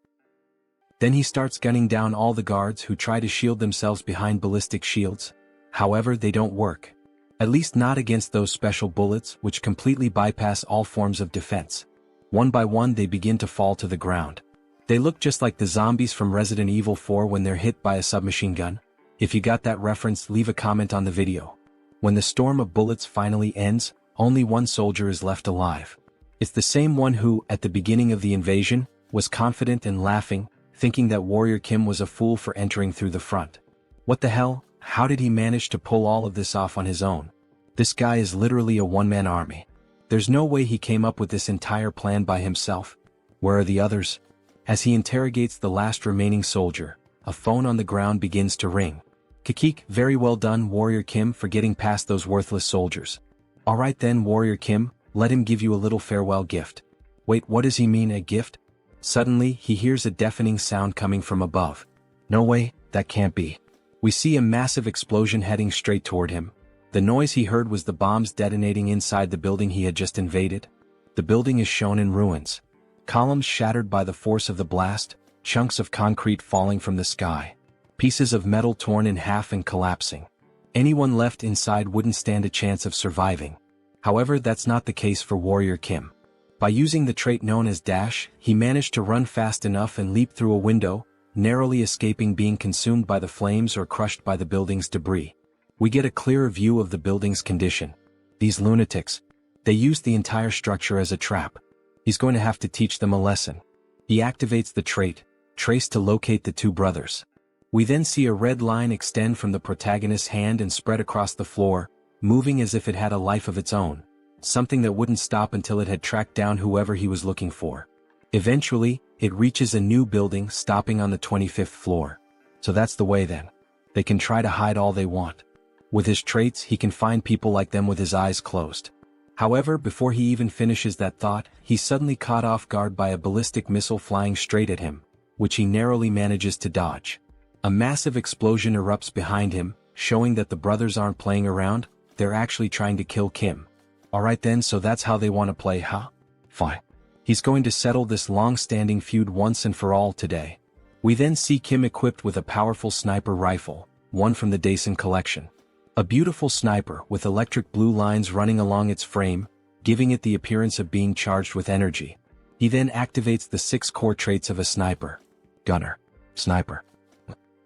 Then he starts gunning down all the guards who try to shield themselves behind ballistic shields. However, they don't work. At least not against those special bullets which completely bypass all forms of defense. One by one they begin to fall to the ground. They look just like the zombies from Resident Evil 4 when they're hit by a submachine gun. If you got that reference, leave a comment on the video. When the storm of bullets finally ends, only one soldier is left alive. It's the same one who, at the beginning of the invasion, was confident and laughing, thinking that Warrior Kim was a fool for entering through the front. What the hell? How did he manage to pull all of this off on his own? This guy is literally a one-man army. There's no way he came up with this entire plan by himself. Where are the others? As he interrogates the last remaining soldier, a phone on the ground begins to ring. Kikik, very well done, Warrior Kim, for getting past those worthless soldiers. Alright then, Warrior Kim, let him give you a little farewell gift. Wait, what does he mean, a gift? Suddenly, he hears a deafening sound coming from above. No way, that can't be. We see a massive explosion heading straight toward him. The noise he heard was the bombs detonating inside the building he had just invaded. The building is shown in ruins. Columns shattered by the force of the blast, chunks of concrete falling from the sky. Pieces of metal torn in half and collapsing. Anyone left inside wouldn't stand a chance of surviving. However, that's not the case for Warrior Kim. By using the trait known as dash, he managed to run fast enough and leap through a window, narrowly escaping being consumed by the flames or crushed by the building's debris. We get a clearer view of the building's condition. These lunatics. They used the entire structure as a trap. He's going to have to teach them a lesson. He activates the trait, trace, to locate the two brothers. We then see a red line extend from the protagonist's hand and spread across the floor, moving as if it had a life of its own, something that wouldn't stop until it had tracked down whoever he was looking for. Eventually, it reaches a new building, stopping on the 25th floor. So that's the way then. They can try to hide all they want. With his traits, he can find people like them with his eyes closed. However, before he even finishes that thought, he's suddenly caught off guard by a ballistic missile flying straight at him, which he narrowly manages to dodge. A massive explosion erupts behind him, showing that the brothers aren't playing around, they're actually trying to kill Kim. Alright then, so that's how they want to play, huh? Fine. He's going to settle this long-standing feud once and for all today. We then see Kim equipped with a powerful sniper rifle, one from the Daisen collection. A beautiful sniper with electric blue lines running along its frame, giving it the appearance of being charged with energy. He then activates the 6 core traits of a sniper. Gunner. Sniper.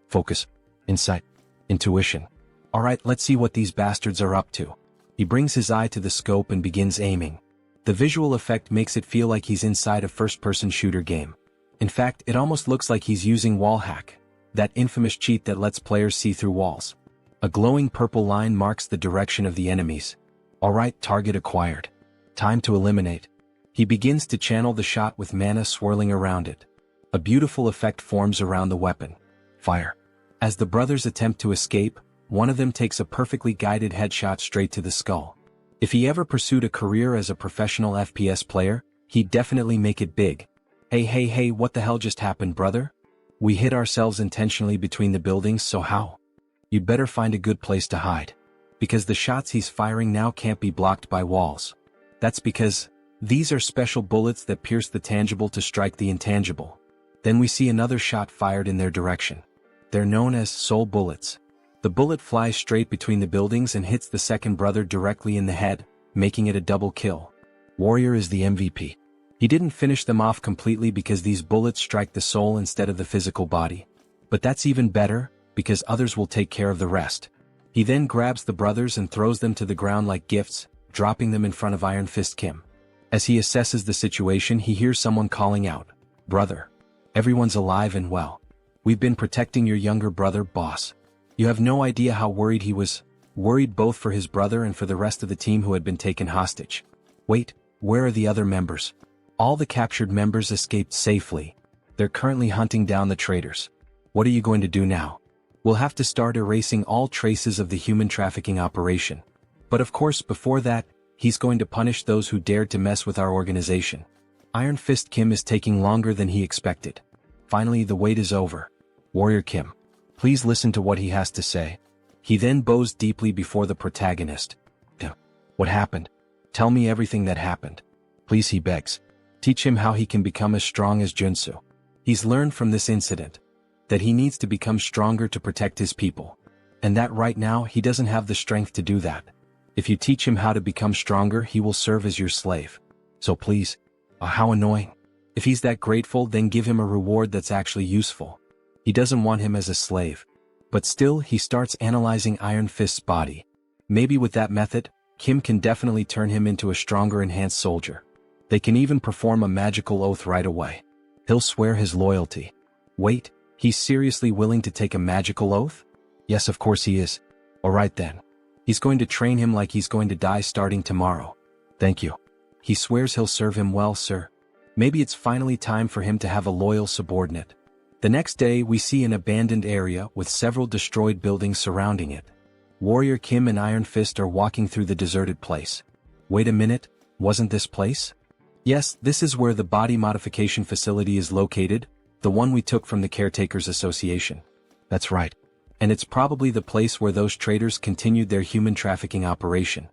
Focus. Insight. Intuition. Alright, let's see what these bastards are up to. He brings his eye to the scope and begins aiming. The visual effect makes it feel like he's inside a first-person shooter game. In fact, it almost looks like he's using wall hack, that infamous cheat that lets players see through walls. A glowing purple line marks the direction of the enemies. Alright, target acquired. Time to eliminate. He begins to channel the shot with mana swirling around it. A beautiful effect forms around the weapon. Fire. As the brothers attempt to escape, one of them takes a perfectly guided headshot straight to the skull. If he ever pursued a career as a professional FPS player, he'd definitely make it big. Hey, what the hell just happened, brother? We hit ourselves intentionally between the buildings, so how? You'd better find a good place to hide. Because the shots he's firing now can't be blocked by walls. That's because these are special bullets that pierce the tangible to strike the intangible. Then we see another shot fired in their direction. They're known as soul bullets. The bullet flies straight between the buildings and hits the second brother directly in the head, making it a double kill. Warrior is the MVP. He didn't finish them off completely because these bullets strike the soul instead of the physical body. But that's even better, because others will take care of the rest. He then grabs the brothers and throws them to the ground like gifts, dropping them in front of Iron Fist Kim. As he assesses the situation, he hears someone calling out, "Brother. Everyone's alive and well. We've been protecting your younger brother, boss." You have no idea how worried he was. Worried both for his brother and for the rest of the team who had been taken hostage. Wait, where are the other members? All the captured members escaped safely. They're currently hunting down the traitors. What are you going to do now? We'll have to start erasing all traces of the human trafficking operation. But of course, before that, he's going to punish those who dared to mess with our organization. Iron Fist Kim is taking longer than he expected. Finally, the wait is over. Warrior Kim, please listen to what he has to say. He then bows deeply before the protagonist. What happened? Tell me everything that happened. Please, he begs. Teach him how he can become as strong as Joonsoo. He's learned from this incident that he needs to become stronger to protect his people. And that right now he doesn't have the strength to do that. If you teach him how to become stronger, he will serve as your slave. So please. How annoying. If he's that grateful, then give him a reward that's actually useful. He doesn't want him as a slave. But still, he starts analyzing Iron Fist's body. Maybe with that method, Kim can definitely turn him into a stronger enhanced soldier. They can even perform a magical oath right away. He'll swear his loyalty. Wait, he's seriously willing to take a magical oath? Yes, of course he is. Alright then. He's going to train him like he's going to die starting tomorrow. Thank you. He swears he'll serve him well, sir. Maybe it's finally time for him to have a loyal subordinate. The next day, we see an abandoned area with several destroyed buildings surrounding it. Warrior Kim and Iron Fist are walking through the deserted place. Wait a minute, wasn't this place? Yes, this is where the body modification facility is located, the one we took from the Caretakers Association. That's right. And it's probably the place where those traitors continued their human trafficking operation.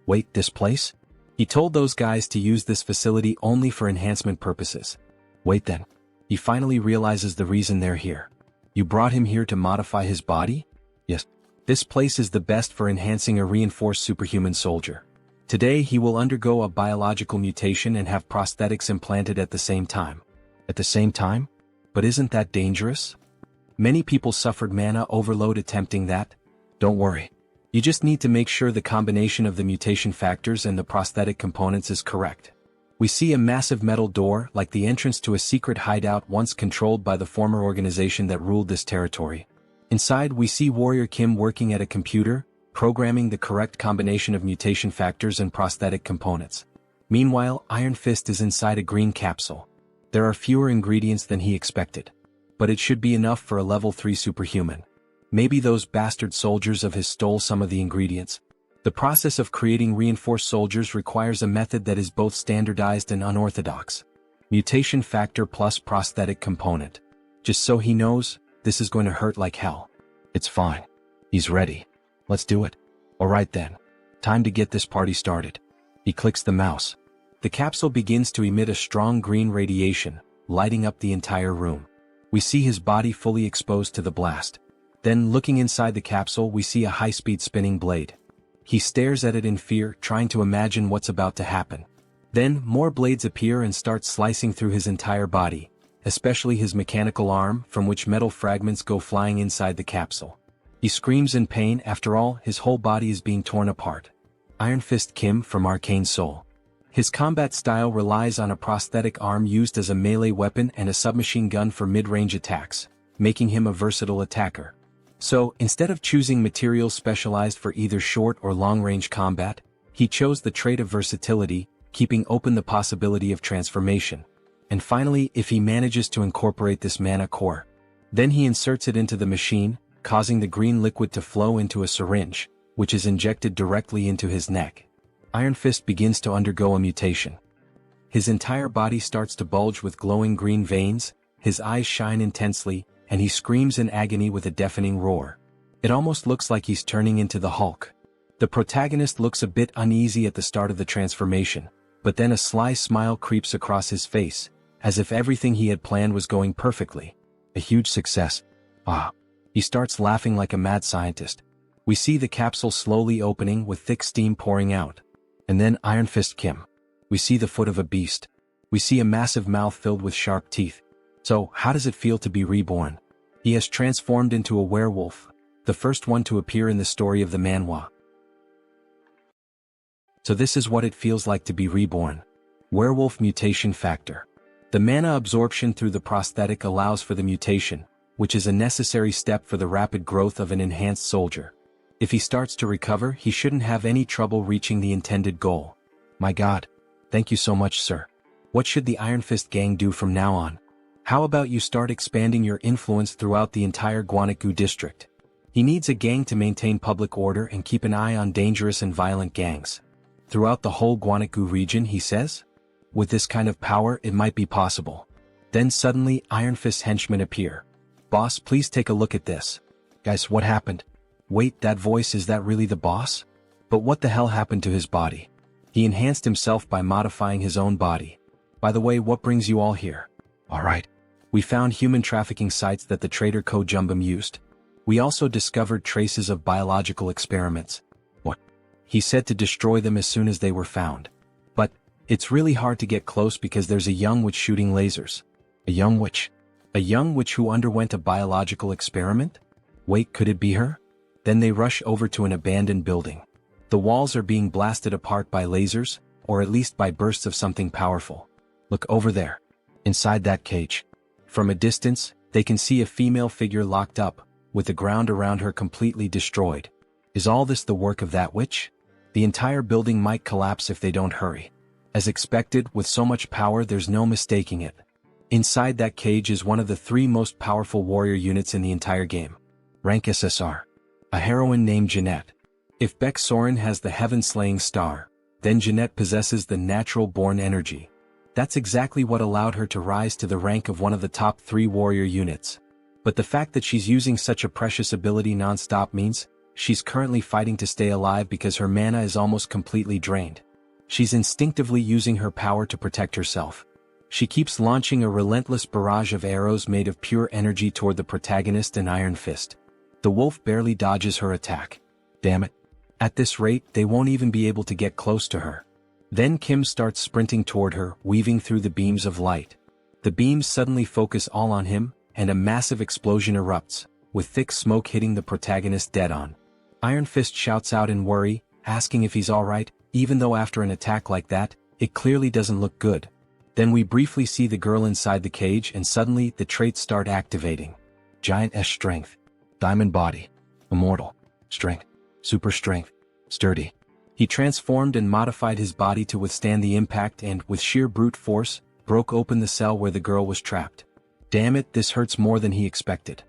Wait, this place? He told those guys to use this facility only for enhancement purposes. Wait then. He finally realizes the reason they're here. You brought him here to modify his body? Yes. This place is the best for enhancing a reinforced superhuman soldier. Today he will undergo a biological mutation and have prosthetics implanted at the same time. At the same time? But isn't that dangerous? Many people suffered mana overload attempting that. Don't worry. You just need to make sure the combination of the mutation factors and the prosthetic components is correct. We see a massive metal door like the entrance to a secret hideout once controlled by the former organization that ruled this territory. Inside we see Warrior Kim working at a computer, programming the correct combination of mutation factors and prosthetic components. Meanwhile, Iron Fist is inside a green capsule. There are fewer ingredients than he expected. But it should be enough for a level 3 superhuman. Maybe those bastard soldiers of his stole some of the ingredients. The process of creating reinforced soldiers requires a method that is both standardized and unorthodox. Mutation factor plus prosthetic component. Just so he knows, this is going to hurt like hell. It's fine. He's ready. Let's do it. Alright then. Time to get this party started. He clicks the mouse. The capsule begins to emit a strong green radiation, lighting up the entire room. We see his body fully exposed to the blast. Then, looking inside the capsule, we see a high-speed spinning blade. He stares at it in fear, trying to imagine what's about to happen. Then, more blades appear and start slicing through his entire body, especially his mechanical arm, from which metal fragments go flying inside the capsule. He screams in pain. After all, his whole body is being torn apart. Iron Fist Kim from Arcane Seoul. His combat style relies on a prosthetic arm used as a melee weapon and a submachine gun for mid-range attacks, making him a versatile attacker. So, instead of choosing materials specialized for either short or long-range combat, he chose the trait of versatility, keeping open the possibility of transformation. And finally, if he manages to incorporate this mana core, then he inserts it into the machine, causing the green liquid to flow into a syringe, which is injected directly into his neck. Iron Fist begins to undergo a mutation. His entire body starts to bulge with glowing green veins, his eyes shine intensely, and he screams in agony with a deafening roar. It almost looks like he's turning into the Hulk. The protagonist looks a bit uneasy at the start of the transformation, but then a sly smile creeps across his face, as if everything he had planned was going perfectly. A huge success. Ah. He starts laughing like a mad scientist. We see the capsule slowly opening with thick steam pouring out. And then Iron Fist Kim. We see the foot of a beast. We see a massive mouth filled with sharp teeth. So, how does it feel to be reborn? He has transformed into a werewolf, the first one to appear in the story of the Manhwa. So this is what it feels like to be reborn. Werewolf mutation factor. The mana absorption through the prosthetic allows for the mutation, which is a necessary step for the rapid growth of an enhanced soldier. If he starts to recover, he shouldn't have any trouble reaching the intended goal. My God. Thank you so much, sir. What should the Iron Fist gang do from now on? How about you start expanding your influence throughout the entire Guanagu district? He needs a gang to maintain public order and keep an eye on dangerous and violent gangs. Throughout the whole Guanagu region, he says? With this kind of power, it might be possible. Then suddenly, Iron Fist's henchmen appear. Boss, please take a look at this. Guys, what happened? Wait, that voice, is that really the boss? But what the hell happened to his body? He enhanced himself by modifying his own body. By the way, what brings you all here? Alright. We found human trafficking sites that the traitor Ko Jumbum used. We also discovered traces of biological experiments. What? He said to destroy them as soon as they were found. But, it's really hard to get close because there's a young witch shooting lasers. A young witch? A young witch who underwent a biological experiment? Wait, could it be her? Then they rush over to an abandoned building. The walls are being blasted apart by lasers, or at least by bursts of something powerful. Look over there. Inside that cage. From a distance, they can see a female figure locked up, with the ground around her completely destroyed. Is all this the work of that witch? The entire building might collapse if they don't hurry. As expected, with so much power there's no mistaking it. Inside that cage is one of the 3 most powerful warrior units in the entire game. Rank SSR. A heroine named Jeanette. If Beck Soren has the heaven-slaying star, then Jeanette possesses the natural-born energy. That's exactly what allowed her to rise to the rank of one of the top 3 warrior units. But the fact that she's using such a precious ability non-stop means she's currently fighting to stay alive because her mana is almost completely drained. She's instinctively using her power to protect herself. She keeps launching a relentless barrage of arrows made of pure energy toward the protagonist and Iron Fist. The wolf barely dodges her attack. Damn it. At this rate, they won't even be able to get close to her. Then Kim starts sprinting toward her, weaving through the beams of light. The beams suddenly focus all on him, and a massive explosion erupts, with thick smoke hitting the protagonist dead on. Iron Fist shouts out in worry, asking if he's alright, even though after an attack like that, it clearly doesn't look good. Then we briefly see the girl inside the cage and suddenly the traits start activating. Giant S strength. Diamond body. Immortal. Strength. Super strength. Sturdy. He transformed and modified his body to withstand the impact and, with sheer brute force, broke open the cell where the girl was trapped. Damn it, this hurts more than he expected.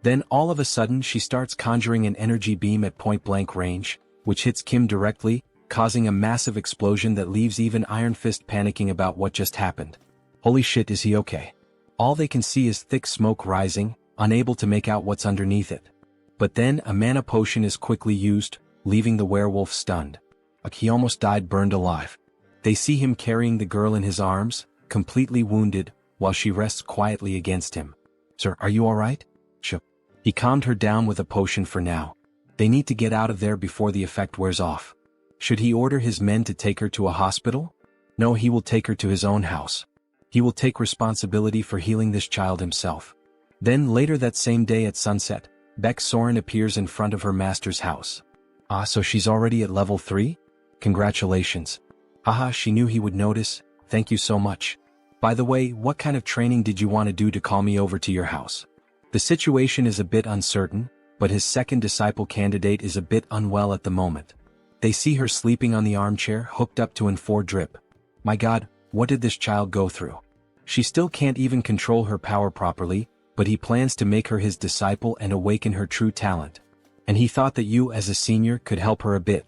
Then all of a sudden she starts conjuring an energy beam at point-blank range, which hits Kim directly, causing a massive explosion that leaves even Iron Fist panicking about what just happened. Holy shit, is he okay? All they can see is thick smoke rising, unable to make out what's underneath it. But then a mana potion is quickly used, leaving the werewolf stunned. Like he almost died burned alive. They see him carrying the girl in his arms, completely wounded, while she rests quietly against him. Sir, are you alright? Sure. He calmed her down with a potion for now. They need to get out of there before the effect wears off. Should he order his men to take her to a hospital? No, he will take her to his own house. He will take responsibility for healing this child himself. Then later that same day at sunset, Beck Soren appears in front of her master's house. Ah, so she's already at level 3? Congratulations. Haha, she knew he would notice, thank you so much. By the way, what kind of training did you want to do to call me over to your house? The situation is a bit uncertain, but his second disciple candidate is a bit unwell at the moment. They see her sleeping on the armchair hooked up to an 4 drip. My God, what did this child go through? She still can't even control her power properly, but he plans to make her his disciple and awaken her true talent. And he thought that you as a senior could help her a bit.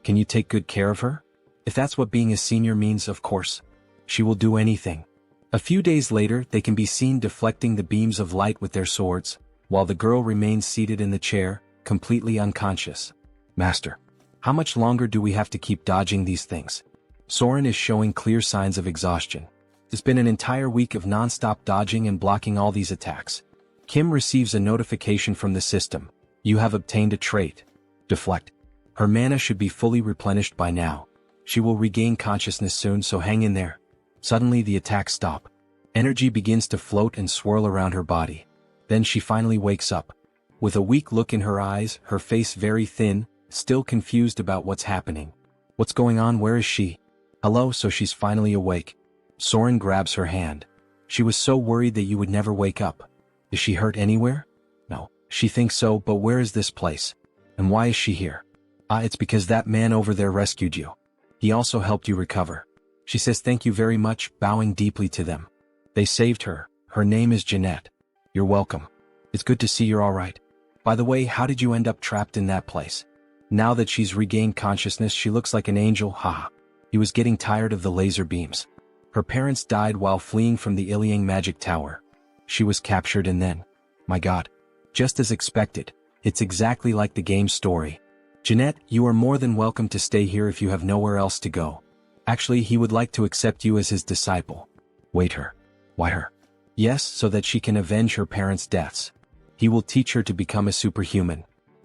Can you take good care of her? If that's what being a senior means, of course. She will do anything. A few days later, they can be seen deflecting the beams of light with their swords, while the girl remains seated in the chair, completely unconscious. Master, how much longer do we have to keep dodging these things? Soren is showing clear signs of exhaustion. It's been an entire week of non-stop dodging and blocking all these attacks. Kim receives a notification from the system. You have obtained a trait. Deflect. Her mana should be fully replenished by now. She will regain consciousness soon, so hang in there. Suddenly the attacks stop. Energy begins to float and swirl around her body. Then she finally wakes up. With a weak look in her eyes, her face very thin, still confused about what's happening. What's going on? Where is she? Hello, so she's finally awake. Soren grabs her hand. She was so worried that you would never wake up. Is she hurt anywhere? No, she thinks so, but where is this place? And why is she here? It's because that man over there rescued you. He also helped you recover. She says thank you very much, bowing deeply to them. They saved her. Her name is Jeanette. You're welcome. It's good to see you're all right. By the way, how did you end up trapped in that place? Now that she's regained consciousness, she looks like an angel, haha. He was getting tired of the laser beams. Her parents died while fleeing from the Iliang magic tower. She was captured and then... My god. Just as expected. It's exactly like the game's story. Jeanette, you are more than welcome to stay here if you have nowhere else to go. Actually, he would like to accept you as his disciple. Wait, her. Why her? Yes, so that she can avenge her parents' deaths. He will teach her to become a superhuman.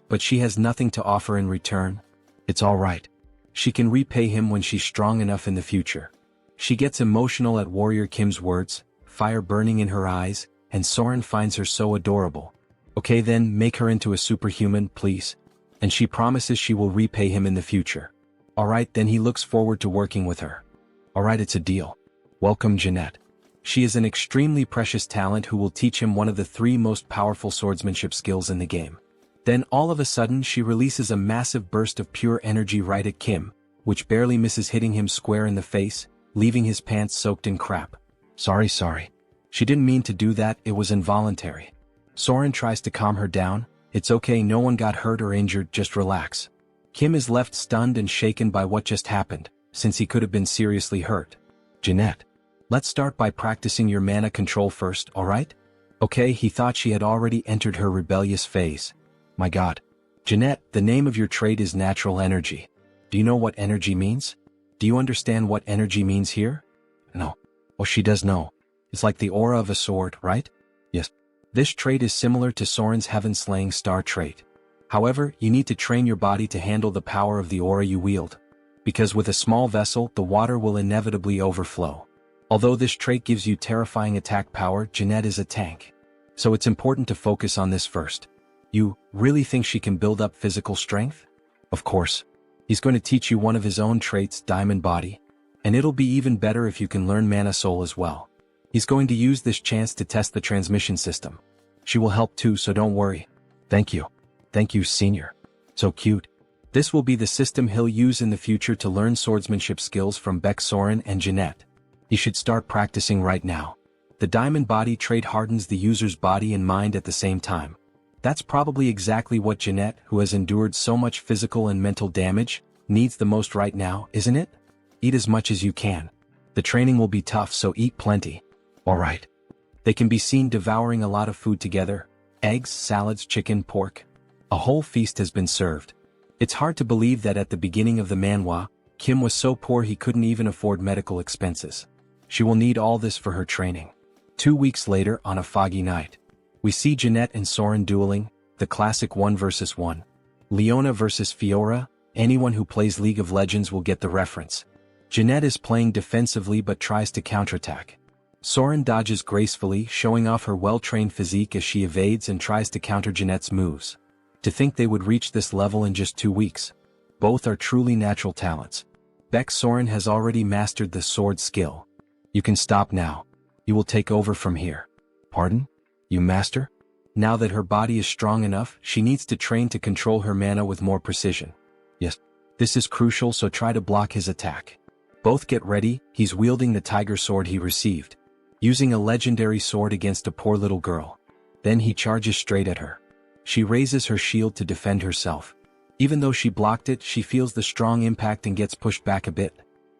But she has nothing to offer in return. It's all right. She can repay him when she's strong enough in the future. She gets emotional at Warrior Kim's words, fire burning in her eyes, and Soren finds her so adorable. Okay then, make her into a superhuman, please. And she promises she will repay him in the future. Alright, then he looks forward to working with her. Alright, it's a deal. Welcome, Jeanette. She is an extremely precious talent who will teach him one of the 3 most powerful swordsmanship skills in the game. Then all of a sudden she releases a massive burst of pure energy right at Kim, which barely misses hitting him square in the face, leaving his pants soaked in crap. Sorry. She didn't mean to do that, it was involuntary. Soren tries to calm her down. It's okay, no one got hurt or injured, just relax. Kim is left stunned and shaken by what just happened, since he could have been seriously hurt. Jeanette, let's start by practicing your mana control first, alright? Okay, he thought she had already entered her rebellious phase. My god. Jeanette, the name of your trait is natural energy. Do you know what energy means? Do you understand what energy means here? No. Oh, she does know. It's like the aura of a sword, right? Yes. This trait is similar to Soren's Heaven-Slaying Star trait. However, you need to train your body to handle the power of the aura you wield. Because with a small vessel, the water will inevitably overflow. Although this trait gives you terrifying attack power, Jeanette is a tank. So it's important to focus on this first. You really think she can build up physical strength? Of course. He's going to teach you one of his own traits, Diamond Body. And it'll be even better if you can learn Mana Soul as well. He's going to use this chance to test the transmission system. She will help too, so don't worry. Thank you. Thank you, Senior. So cute. This will be the system he'll use in the future to learn swordsmanship skills from Beck, Soren, and Jeanette. He should start practicing right now. The Diamond Body trait hardens the user's body and mind at the same time. That's probably exactly what Jeanette, who has endured so much physical and mental damage, needs the most right now, isn't it? Eat as much as you can. The training will be tough, so eat plenty. Alright. They can be seen devouring a lot of food together. Eggs, salads, chicken, pork. A whole feast has been served. It's hard to believe that at the beginning of the manhwa, Kim was so poor he couldn't even afford medical expenses. She will need all this for her training. 2 weeks later, on a foggy night, we see Jeanette and Soren dueling, the classic 1 versus 1. Leona versus Fiora. Anyone who plays League of Legends will get the reference. Jeanette is playing defensively but tries to counterattack. Soren dodges gracefully, showing off her well-trained physique as she evades and tries to counter Jeanette's moves. To think they would reach this level in just 2 weeks. Both are truly natural talents. Beck Soren has already mastered the sword skill. You can stop now. You will take over from here. Pardon? You master? Now that her body is strong enough, she needs to train to control her mana with more precision. Yes. This is crucial, so try to block his attack. Both get ready, he's wielding the tiger sword he received. Using a legendary sword against a poor little girl. Then he charges straight at her. She raises her shield to defend herself. Even though she blocked it, she feels the strong impact and gets pushed back a bit.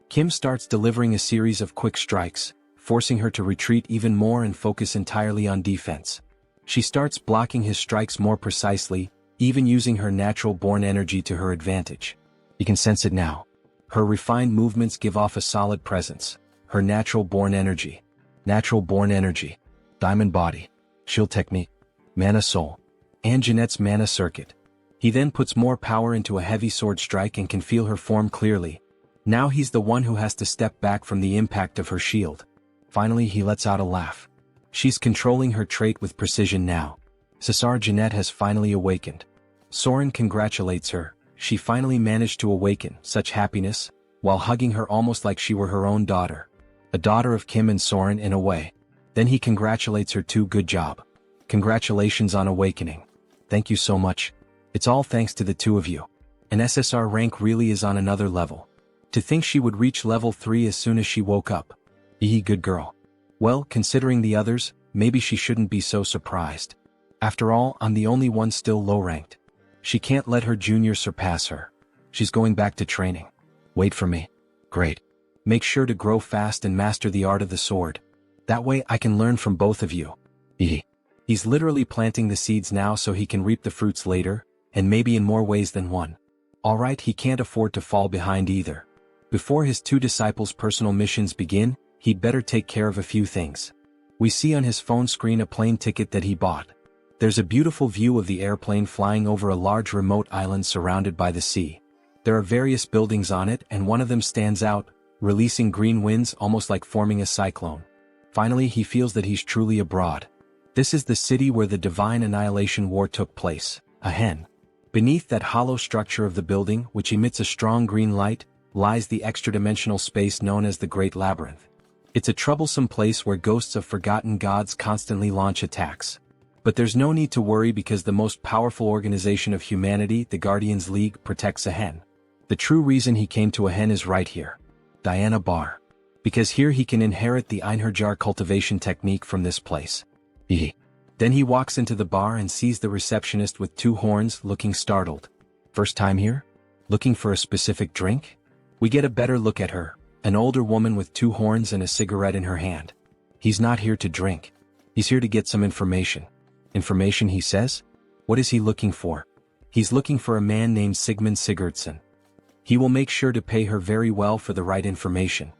Kim starts delivering a series of quick strikes, forcing her to retreat even more and focus entirely on defense. She starts blocking his strikes more precisely, even using her natural-born energy to her advantage. You can sense it now. Her refined movements give off a solid presence. Her natural-born energy. Natural-born energy. Diamond body. Shield technique. Mana soul. And Jeanette's mana circuit. He then puts more power into a heavy sword strike and can feel her form clearly. Now he's the one who has to step back from the impact of her shield. Finally he lets out a laugh. She's controlling her trait with precision now. Cesar Jeanette has finally awakened. Soren congratulates her. She finally managed to awaken, such happiness, while hugging her almost like she were her own daughter. A daughter of Kim and Soren in a way. Then he congratulates her too. Good job. Congratulations on awakening. Thank you so much. It's all thanks to the two of you. An SSR rank really is on another level. To think she would reach level 3 as soon as she woke up. Good girl. Well, considering the others, maybe she shouldn't be so surprised. After all, I'm the only one still low-ranked. She can't let her junior surpass her. She's going back to training. Wait for me. Great. Make sure to grow fast and master the art of the sword. That way I can learn from both of you. He's literally planting the seeds now so he can reap the fruits later, and maybe in more ways than one. Alright, he can't afford to fall behind either. Before his two disciples' personal missions begin, he'd better take care of a few things. We see on his phone screen a plane ticket that he bought. There's a beautiful view of the airplane flying over a large remote island surrounded by the sea. There are various buildings on it and one of them stands out, releasing green winds almost like forming a cyclone. Finally he feels that he's truly abroad. This is the city where the Divine Annihilation War took place, a hen. Beneath that hollow structure of the building, which emits a strong green light, lies the extra-dimensional space known as the Great Labyrinth. It's a troublesome place where ghosts of forgotten gods constantly launch attacks. But there's no need to worry because the most powerful organization of humanity, the Guardians League, protects a hen. The true reason he came to a hen is right here. Diana Bar. Because here he can inherit the Einherjar cultivation technique from this place. Then he walks into the bar and sees the receptionist with two horns looking startled. First time here? Looking for a specific drink? We get a better look at her, an older woman with two horns and a cigarette in her hand. He's not here to drink. He's here to get some information. Information, he says? What is he looking for? He's looking for a man named Sigmund Sigurdsson. He will make sure to pay her very well for the right information.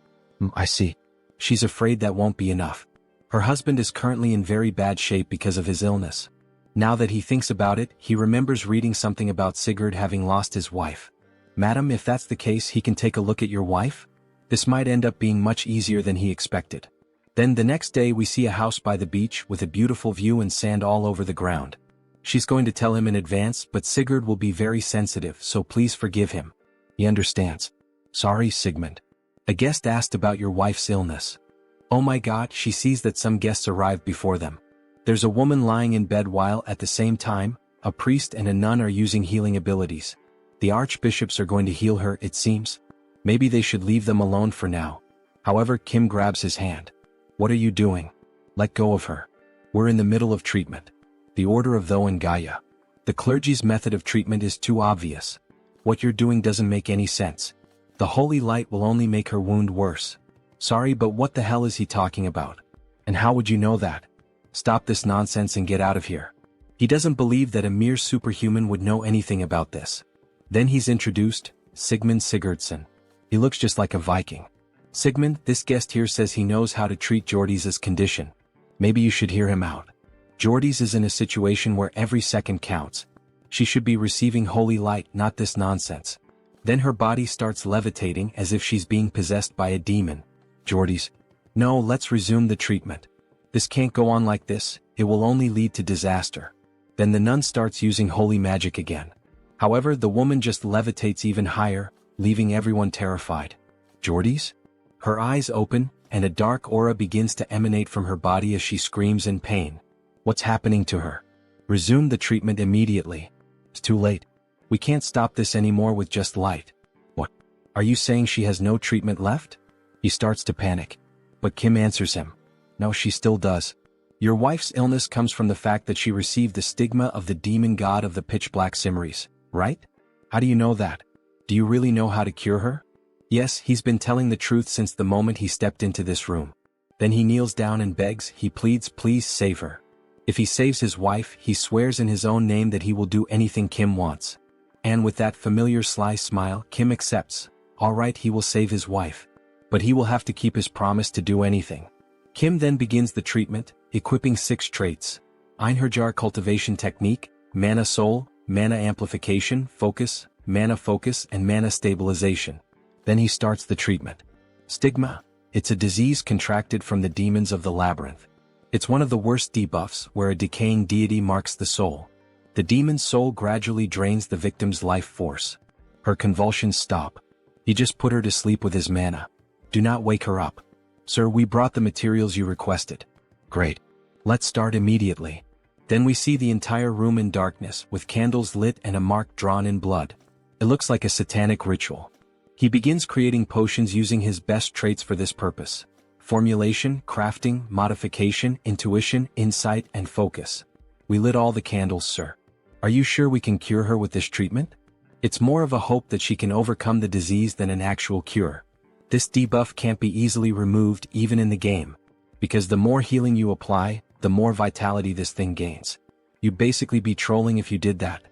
I see. She's afraid that won't be enough. Her husband is currently in very bad shape because of his illness. Now that he thinks about it, he remembers reading something about Sigurd having lost his wife. Madam, if that's the case, he can take a look at your wife? This might end up being much easier than he expected. Then the next day we see a house by the beach with a beautiful view and sand all over the ground. She's going to tell him in advance, but Sigurd will be very sensitive, so please forgive him. He understands. Sorry, Sigmund. A guest asked about your wife's illness. Oh my God, she sees that some guests arrived before them. There's a woman lying in bed while, at the same time, a priest and a nun are using healing abilities. The archbishops are going to heal her, it seems. Maybe they should leave them alone for now. However, Kim grabs his hand. What are you doing? Let go of her. We're in the middle of treatment. The order of Tho and Gaia. The clergy's method of treatment is too obvious. What you're doing doesn't make any sense. The holy light will only make her wound worse. Sorry, but what the hell is he talking about? And how would you know that? Stop this nonsense and get out of here. He doesn't believe that a mere superhuman would know anything about this. Then he's introduced, Sigmund Sigurdsson. He looks just like a Viking. Sigmund, this guest here says he knows how to treat Jordy's condition. Maybe you should hear him out. Jordy's is in a situation where every second counts. She should be receiving holy light, not this nonsense. Then her body starts levitating as if she's being possessed by a demon. Jordy's. No, let's resume the treatment. This can't go on like this, it will only lead to disaster. Then the nun starts using holy magic again. However, the woman just levitates even higher, leaving everyone terrified. Jordy's? Her eyes open, and a dark aura begins to emanate from her body as she screams in pain. What's happening to her? Resume the treatment immediately. It's too late. We can't stop this anymore with just light. What? Are you saying she has no treatment left? He starts to panic. But Kim answers him. No, she still does. Your wife's illness comes from the fact that she received the stigma of the demon god of the pitch-black Simmeries, right? How do you know that? Do you really know how to cure her? Yes, he's been telling the truth since the moment he stepped into this room. Then he kneels down and begs, he pleads, please save her. If he saves his wife, he swears in his own name that he will do anything Kim wants. And with that familiar sly smile, Kim accepts. All right, he will save his wife. But he will have to keep his promise to do anything. Kim then begins the treatment, equipping 6 traits. Einherjar cultivation technique, mana soul, mana amplification, focus, mana focus, and mana stabilization. Then he starts the treatment. Stigma. It's a disease contracted from the demons of the labyrinth. It's one of the worst debuffs where a decaying deity marks the soul. The demon's soul gradually drains the victim's life force. Her convulsions stop. He just put her to sleep with his mana. Do not wake her up. Sir, we brought the materials you requested. Great. Let's start immediately. Then we see the entire room in darkness with candles lit and a mark drawn in blood. It looks like a satanic ritual. He begins creating potions using his best traits for this purpose. Formulation, crafting, modification, intuition, insight, and focus. We lit all the candles, sir. Are you sure we can cure her with this treatment? It's more of a hope that she can overcome the disease than an actual cure. This debuff can't be easily removed even in the game. Because the more healing you apply, the more vitality this thing gains. You'd basically be trolling if you did that.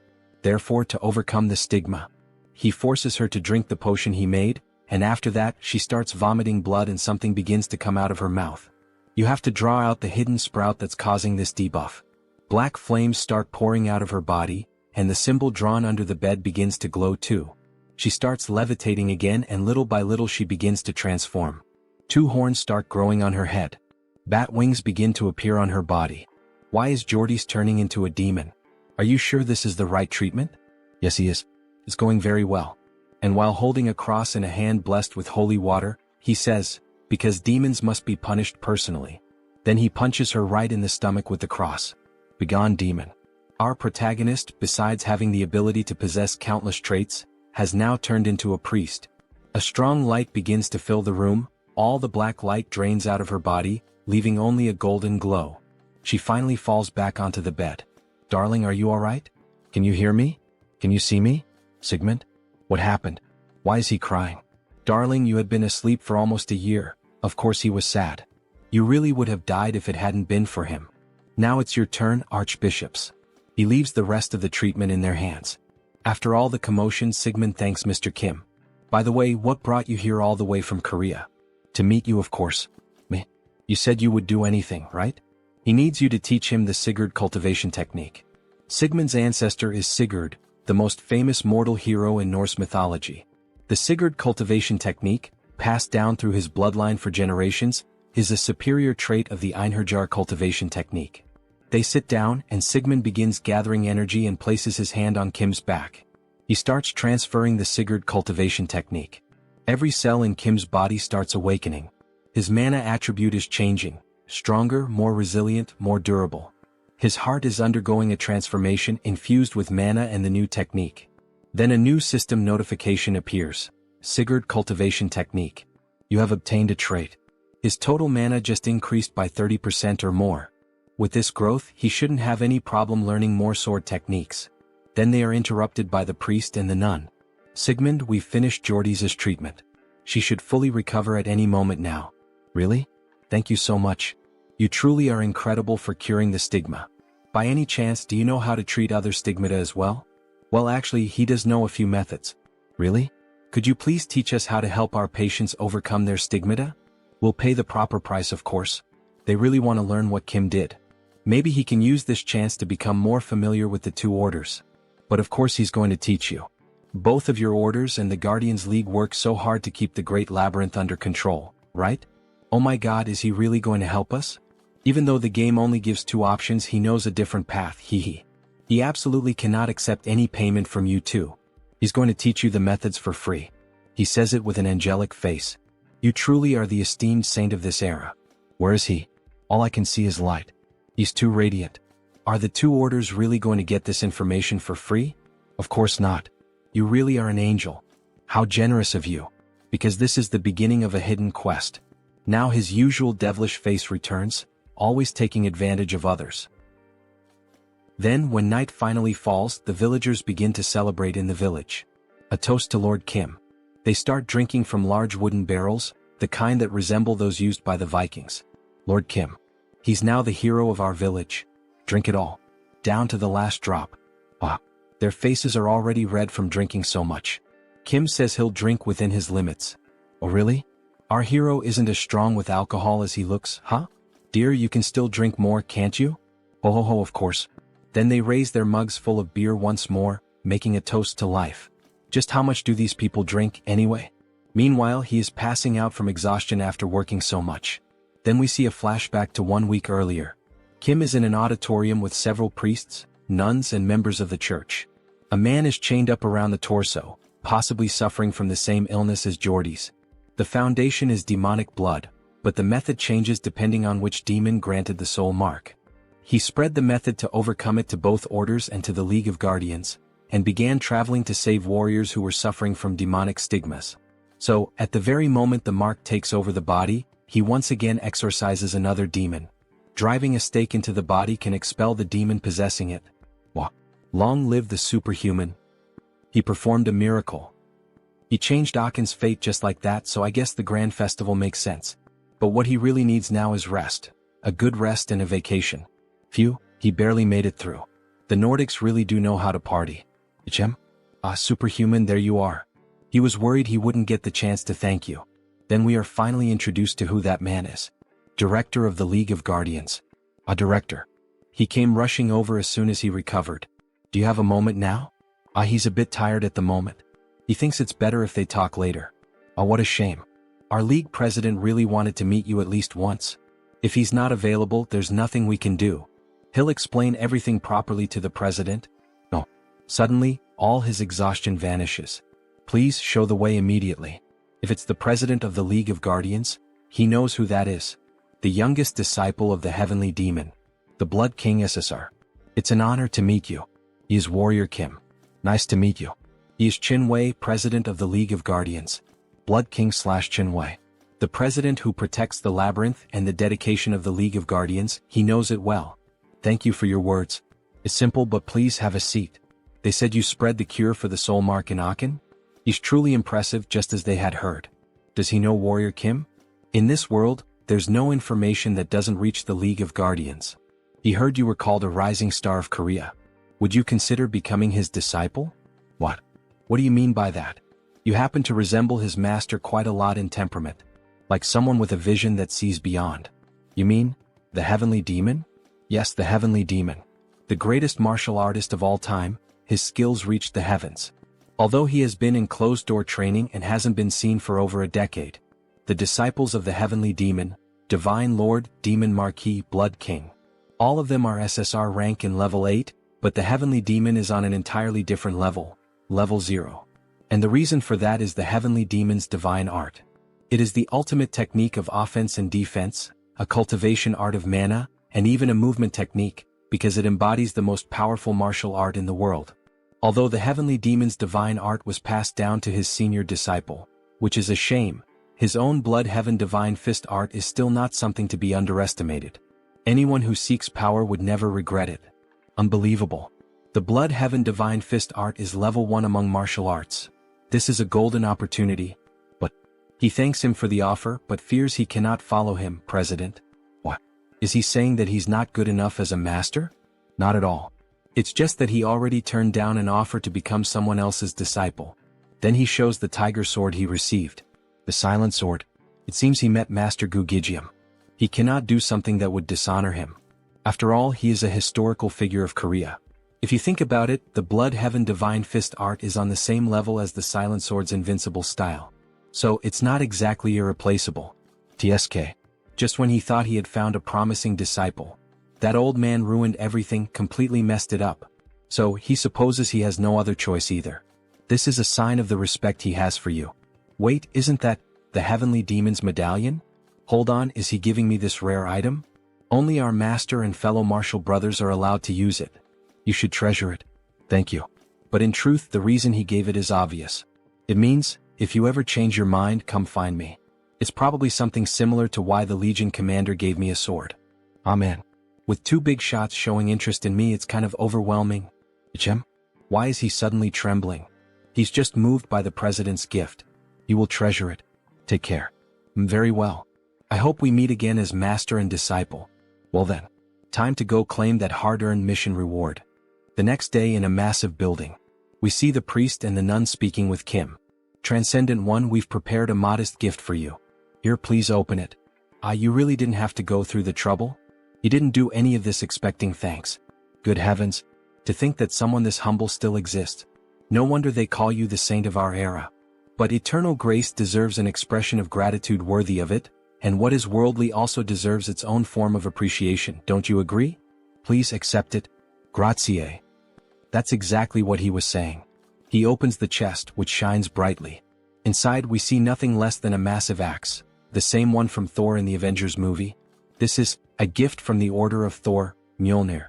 Therefore, to overcome the stigma, he forces her to drink the potion he made, and after that, she starts vomiting blood and something begins to come out of her mouth. You have to draw out the hidden sprout that's causing this debuff. Black flames start pouring out of her body, and the symbol drawn under the bed begins to glow too. She starts levitating again and little by little she begins to transform. 2 horns start growing on her head. Bat wings begin to appear on her body. Why is Jordy's turning into a demon? Are you sure this is the right treatment? Yes, he is. It's going very well. And while holding a cross in a hand blessed with holy water, he says, because demons must be punished personally. Then he punches her right in the stomach with the cross. Begone, demon. Our protagonist, besides having the ability to possess countless traits, has now turned into a priest. A strong light begins to fill the room, all the black light drains out of her body, leaving only a golden glow. She finally falls back onto the bed. Darling, are you alright? Can you hear me? Can you see me? Sigmund? What happened? Why is he crying? Darling, you had been asleep for almost a year. Of course he was sad. You really would have died if it hadn't been for him. Now it's your turn, archbishops. He leaves the rest of the treatment in their hands. After all the commotion, Sigmund thanks Mr. Kim. By the way, what brought you here all the way from Korea? To meet you, of course. Me? You said you would do anything, right? He needs you to teach him the Sigurd cultivation technique. Sigmund's ancestor is Sigurd, the most famous mortal hero in Norse mythology. The Sigurd cultivation technique, passed down through his bloodline for generations, is a superior trait of the Einherjar cultivation technique. They sit down and Sigmund begins gathering energy and places his hand on Kim's back. He starts transferring the Sigurd cultivation technique. Every cell in Kim's body starts awakening. His mana attribute is changing, stronger, more resilient, more durable. His heart is undergoing a transformation infused with mana and the new technique. Then a new system notification appears. Sigurd cultivation technique. You have obtained a trait. His total mana just increased by 30% or more. With this growth, he shouldn't have any problem learning more sword techniques. Then they are interrupted by the priest and the nun. Sigmund, we've finished Jordy's treatment. She should fully recover at any moment now. Really? Thank you so much. You truly are incredible for curing the stigma. By any chance, do you know how to treat other stigmata as well? Well, actually, he does know a few methods. Really? Could you please teach us how to help our patients overcome their stigmata? We'll pay the proper price, of course. They really want to learn what Kim did. Maybe he can use this chance to become more familiar with the 2 orders. But of course he's going to teach you. Both of your orders and the Guardians League work so hard to keep the Great Labyrinth under control, right? Oh my god, is he really going to help us? Even though the game only gives 2 options, he knows a different path, He absolutely cannot accept any payment from you too. He's going to teach you the methods for free. He says it with an angelic face. You truly are the esteemed saint of this era. Where is he? All I can see is light. He's too radiant. Are the 2 orders really going to get this information for free? Of course not. You really are an angel. How generous of you. Because this is the beginning of a hidden quest. Now his usual devilish face returns. always taking advantage of others. Then, when night finally falls, the villagers begin to celebrate in the village. A toast to Lord Kim. They start drinking from large wooden barrels, the kind that resemble those used by the Vikings. Lord Kim. He's now the hero of our village. Drink it all. Down to the last drop. Ah. Their faces are already red from drinking so much. Kim says he'll drink within his limits. Oh really? Our hero isn't as strong with alcohol as he looks, huh? Dear, you can still drink more, can't you? Ho ho ho, of course. Then they raise their mugs full of beer once more, making a toast to life. Just how much do these people drink, anyway? Meanwhile, he is passing out from exhaustion after working so much. Then we see a flashback to 1 week earlier. Kim is in an auditorium with several priests, nuns and members of the church. A man is chained up around the torso, possibly suffering from the same illness as Jordy's. The foundation is demonic blood, but the method changes depending on which demon granted the soul mark. He spread the method to overcome it to both orders and to the League of Guardians, and began traveling to save warriors who were suffering from demonic stigmas. So, at the very moment the mark takes over the body, he once again exorcises another demon. Driving a stake into the body can expel the demon possessing it. Wah! Long live the superhuman. He performed a miracle. He changed Akin's fate just like that, so I guess the grand festival makes sense. But what he really needs now is rest. A good rest and a vacation. Phew, he barely made it through. The Nordics really do know how to party. Ichem? Ah, superhuman, there you are. He was worried he wouldn't get the chance to thank you. Then we are finally introduced to who that man is. Director of the League of Guardians. A director. He came rushing over as soon as he recovered. Do you have a moment now? Ah, he's a bit tired at the moment. He thinks it's better if they talk later. Ah, what a shame. Our league president really wanted to meet you at least once. If he's not available, there's nothing we can do. He'll explain everything properly to the president. No. Suddenly, all his exhaustion vanishes. Please show the way immediately. If it's the president of the League of Guardians, he knows who that is. The youngest disciple of the heavenly demon. The Blood King SSR. It's an honor to meet you. He is Warrior Kim. Nice to meet you. He is Chin Wei, president of the League of Guardians. Blood King / Chin Wei. The president who protects the labyrinth and the dedication of the League of Guardians, he knows it well. Thank you for your words. It's simple, but please have a seat. They said you spread the cure for the soul mark in Akin? He's truly impressive, just as they had heard. Does he know Warrior Kim? In this world, there's no information that doesn't reach the League of Guardians. He heard you were called a rising star of Korea. Would you consider becoming his disciple? What? What do you mean by that? You happen to resemble his master quite a lot in temperament. Like someone with a vision that sees beyond. You mean, the heavenly demon? Yes, the heavenly demon. The greatest martial artist of all time, his skills reached the heavens. Although he has been in closed-door training and hasn't been seen for over a decade. The disciples of the heavenly demon, Divine Lord, Demon Marquis, Blood King. All of them are SSR rank in level 8, but the heavenly demon is on an entirely different level, level 0. And the reason for that is the heavenly demon's divine art. It is the ultimate technique of offense and defense, a cultivation art of mana, and even a movement technique, because it embodies the most powerful martial art in the world. Although the heavenly demon's divine art was passed down to his senior disciple, which is a shame, his own blood heaven divine fist art is still not something to be underestimated. Anyone who seeks power would never regret it. Unbelievable. The blood heaven divine fist art is level 1 among martial arts. This is a golden opportunity, but he thanks him for the offer but fears he cannot follow him, President. What? Is he saying that he's not good enough as a master? Not at all. It's just that he already turned down an offer to become someone else's disciple. Then he shows the tiger sword he received. The silent sword. It seems he met Master Gugijium. He cannot do something that would dishonor him. After all, he is a historical figure of Korea. If you think about it, the blood heaven divine fist art is on the same level as the silent sword's invincible style. So it's not exactly irreplaceable. TSK. Just when he thought he had found a promising disciple, that old man ruined everything, completely messed it up. So he supposes he has no other choice either. This is a sign of the respect he has for you. Wait, isn't that the heavenly demon's medallion? Hold on, is he giving me this rare item? Only our master and fellow martial brothers are allowed to use it. You should treasure it. Thank you. But in truth, the reason he gave it is obvious. It means, if you ever change your mind, come find me. It's probably something similar to why the Legion commander gave me a sword. Aw man. With two big shots showing interest in me, it's kind of overwhelming. Ichem? Why is he suddenly trembling? He's just moved by the president's gift. You will treasure it. Take care. Very well. I hope we meet again as master and disciple. Well then. Time to go claim that hard-earned mission reward. The next day in a massive building. We see the priest and the nun speaking with Kim. Transcendent One, we've prepared a modest gift for you. Here, please open it. You really didn't have to go through the trouble? You didn't do any of this expecting thanks. Good heavens. To think that someone this humble still exists. No wonder they call you the saint of our era. But eternal grace deserves an expression of gratitude worthy of it, and what is worldly also deserves its own form of appreciation, don't you agree? Please accept it. Grazie. That's exactly what he was saying. He opens the chest, which shines brightly. Inside we see nothing less than a massive axe, the same one from Thor in the Avengers movie. This is a gift from the Order of Thor, Mjolnir.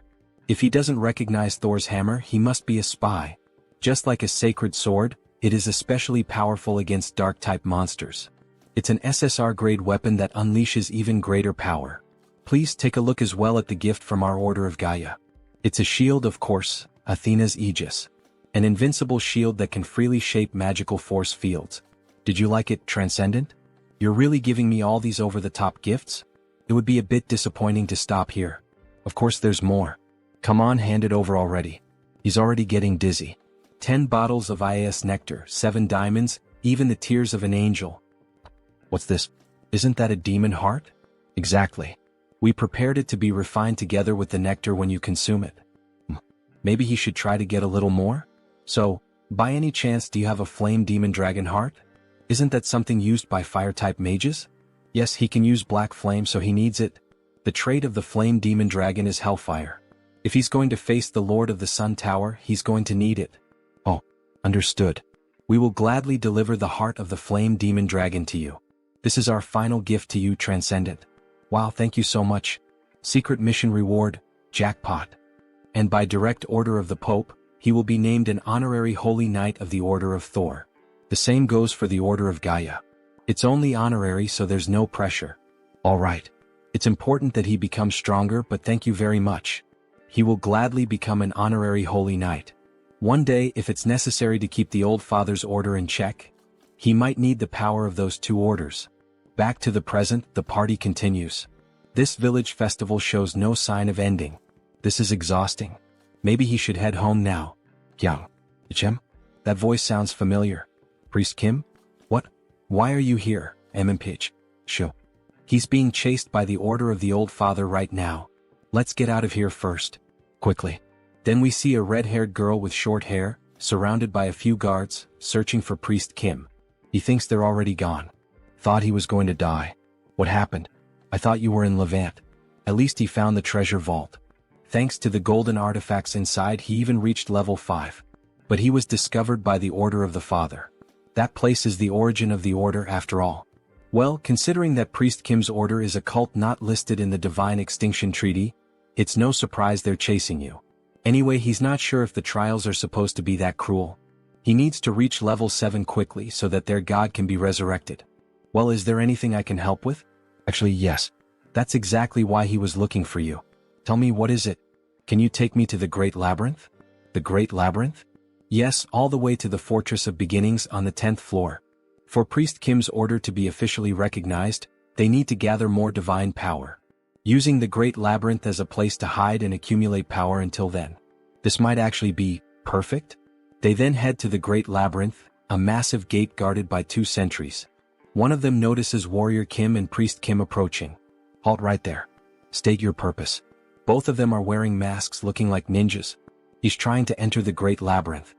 If he doesn't recognize Thor's hammer, he must be a spy. Just like a sacred sword, it is especially powerful against dark-type monsters. It's an SSR-grade weapon that unleashes even greater power. Please take a look as well at the gift from our Order of Gaia. It's a shield, of course, Athena's Aegis. An invincible shield that can freely shape magical force fields. Did you like it, Transcendent? You're really giving me all these over-the-top gifts? It would be a bit disappointing to stop here. Of course there's more. Come on, hand it over already. He's already getting dizzy. 10 bottles of IAS nectar, 7 diamonds, even the tears of an angel. What's this? Isn't that a demon heart? Exactly. We prepared it to be refined together with the nectar when you consume it. Maybe he should try to get a little more? So, by any chance do you have a flame demon dragon heart? Isn't that something used by fire-type mages? Yes, he can use black flame, so he needs it. The trait of the flame demon dragon is hellfire. If he's going to face the Lord of the Sun Tower, he's going to need it. Oh, understood. We will gladly deliver the heart of the flame demon dragon to you. This is our final gift to you, Transcendent. Wow, thank you so much. Secret mission reward, jackpot. And by direct order of the Pope, he will be named an honorary Holy Knight of the Order of Thor. The same goes for the Order of Gaia. It's only honorary, so there's no pressure. All right. It's important that he becomes stronger, but thank you very much. He will gladly become an honorary Holy Knight. One day, if it's necessary to keep the old father's order in check, he might need the power of those two orders. Back to the present, the party continues. This village festival shows no sign of ending. This is exhausting. Maybe he should head home now. Yang. Ichem? That voice sounds familiar. Priest Kim? What? Why are you here, MMPH? Sho. He's being chased by the order of the old father right now. Let's get out of here first. Quickly. Then we see a red-haired girl with short hair, surrounded by a few guards, searching for Priest Kim. He thinks they're already gone. Thought he was going to die. What happened? I thought you were in Levant. At least he found the treasure vault. Thanks to the golden artifacts inside, he even reached level 5. But he was discovered by the Order of the Father. That place is the origin of the order after all. Well, considering that Priest Kim's order is a cult not listed in the Divine Extinction Treaty, it's no surprise they're chasing you. Anyway, he's not sure if the trials are supposed to be that cruel. He needs to reach level 7 quickly so that their god can be resurrected. Well, is there anything I can help with? Actually, yes. That's exactly why he was looking for you. Tell me, what is it? Can you take me to the Great Labyrinth? The Great Labyrinth? Yes, all the way to the Fortress of Beginnings on the 10th floor. For Priest Kim's order to be officially recognized, they need to gather more divine power. Using the Great Labyrinth as a place to hide and accumulate power until then. This might actually be perfect? They then head to the Great Labyrinth, a massive gate guarded by 2 sentries. One of them notices Warrior Kim and Priest Kim approaching. Halt right there. State your purpose. Both of them are wearing masks looking like ninjas. He's trying to enter the Great Labyrinth.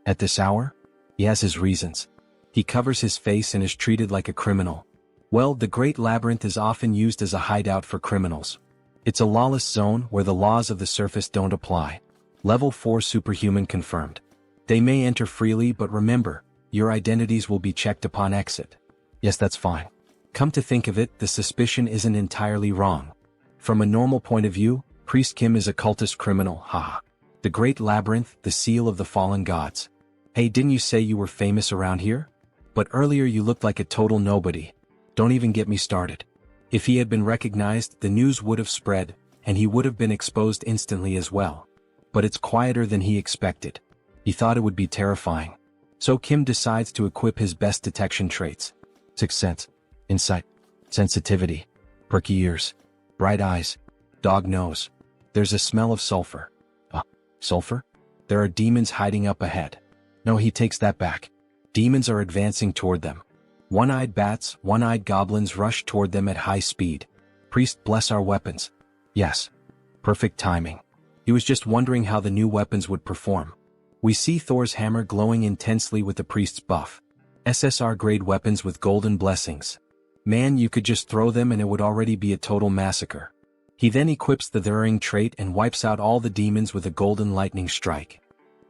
At this hour? He has his reasons. He covers his face and is treated like a criminal. Well, the Great Labyrinth is often used as a hideout for criminals. It's a lawless zone where the laws of the surface don't apply. Level 4 superhuman confirmed. They may enter freely, but remember, your identities will be checked upon exit. Yes, that's fine. Come to think of it, the suspicion isn't entirely wrong. From a normal point of view, Priest Kim is a cultist criminal, haha. The Great Labyrinth, the seal of the fallen gods. Hey, didn't you say you were famous around here? But earlier you looked like a total nobody. Don't even get me started. If he had been recognized, the news would have spread, and he would have been exposed instantly as well. But it's quieter than he expected. He thought it would be terrifying. So Kim decides to equip his best detection traits. Sixth sense, insight, sensitivity, perky ears, bright eyes, dog nose. There's a smell of sulfur. Sulfur? There are demons hiding up ahead. No, he takes that back. Demons are advancing toward them. One-eyed bats, one-eyed goblins rush toward them at high speed. Priest, bless our weapons. Yes. Perfect timing. He was just wondering how the new weapons would perform. We see Thor's hammer glowing intensely with the priest's buff. SSR-grade weapons with golden blessings. Man, you could just throw them and it would already be a total massacre. He then equips the Thurring trait and wipes out all the demons with a golden lightning strike.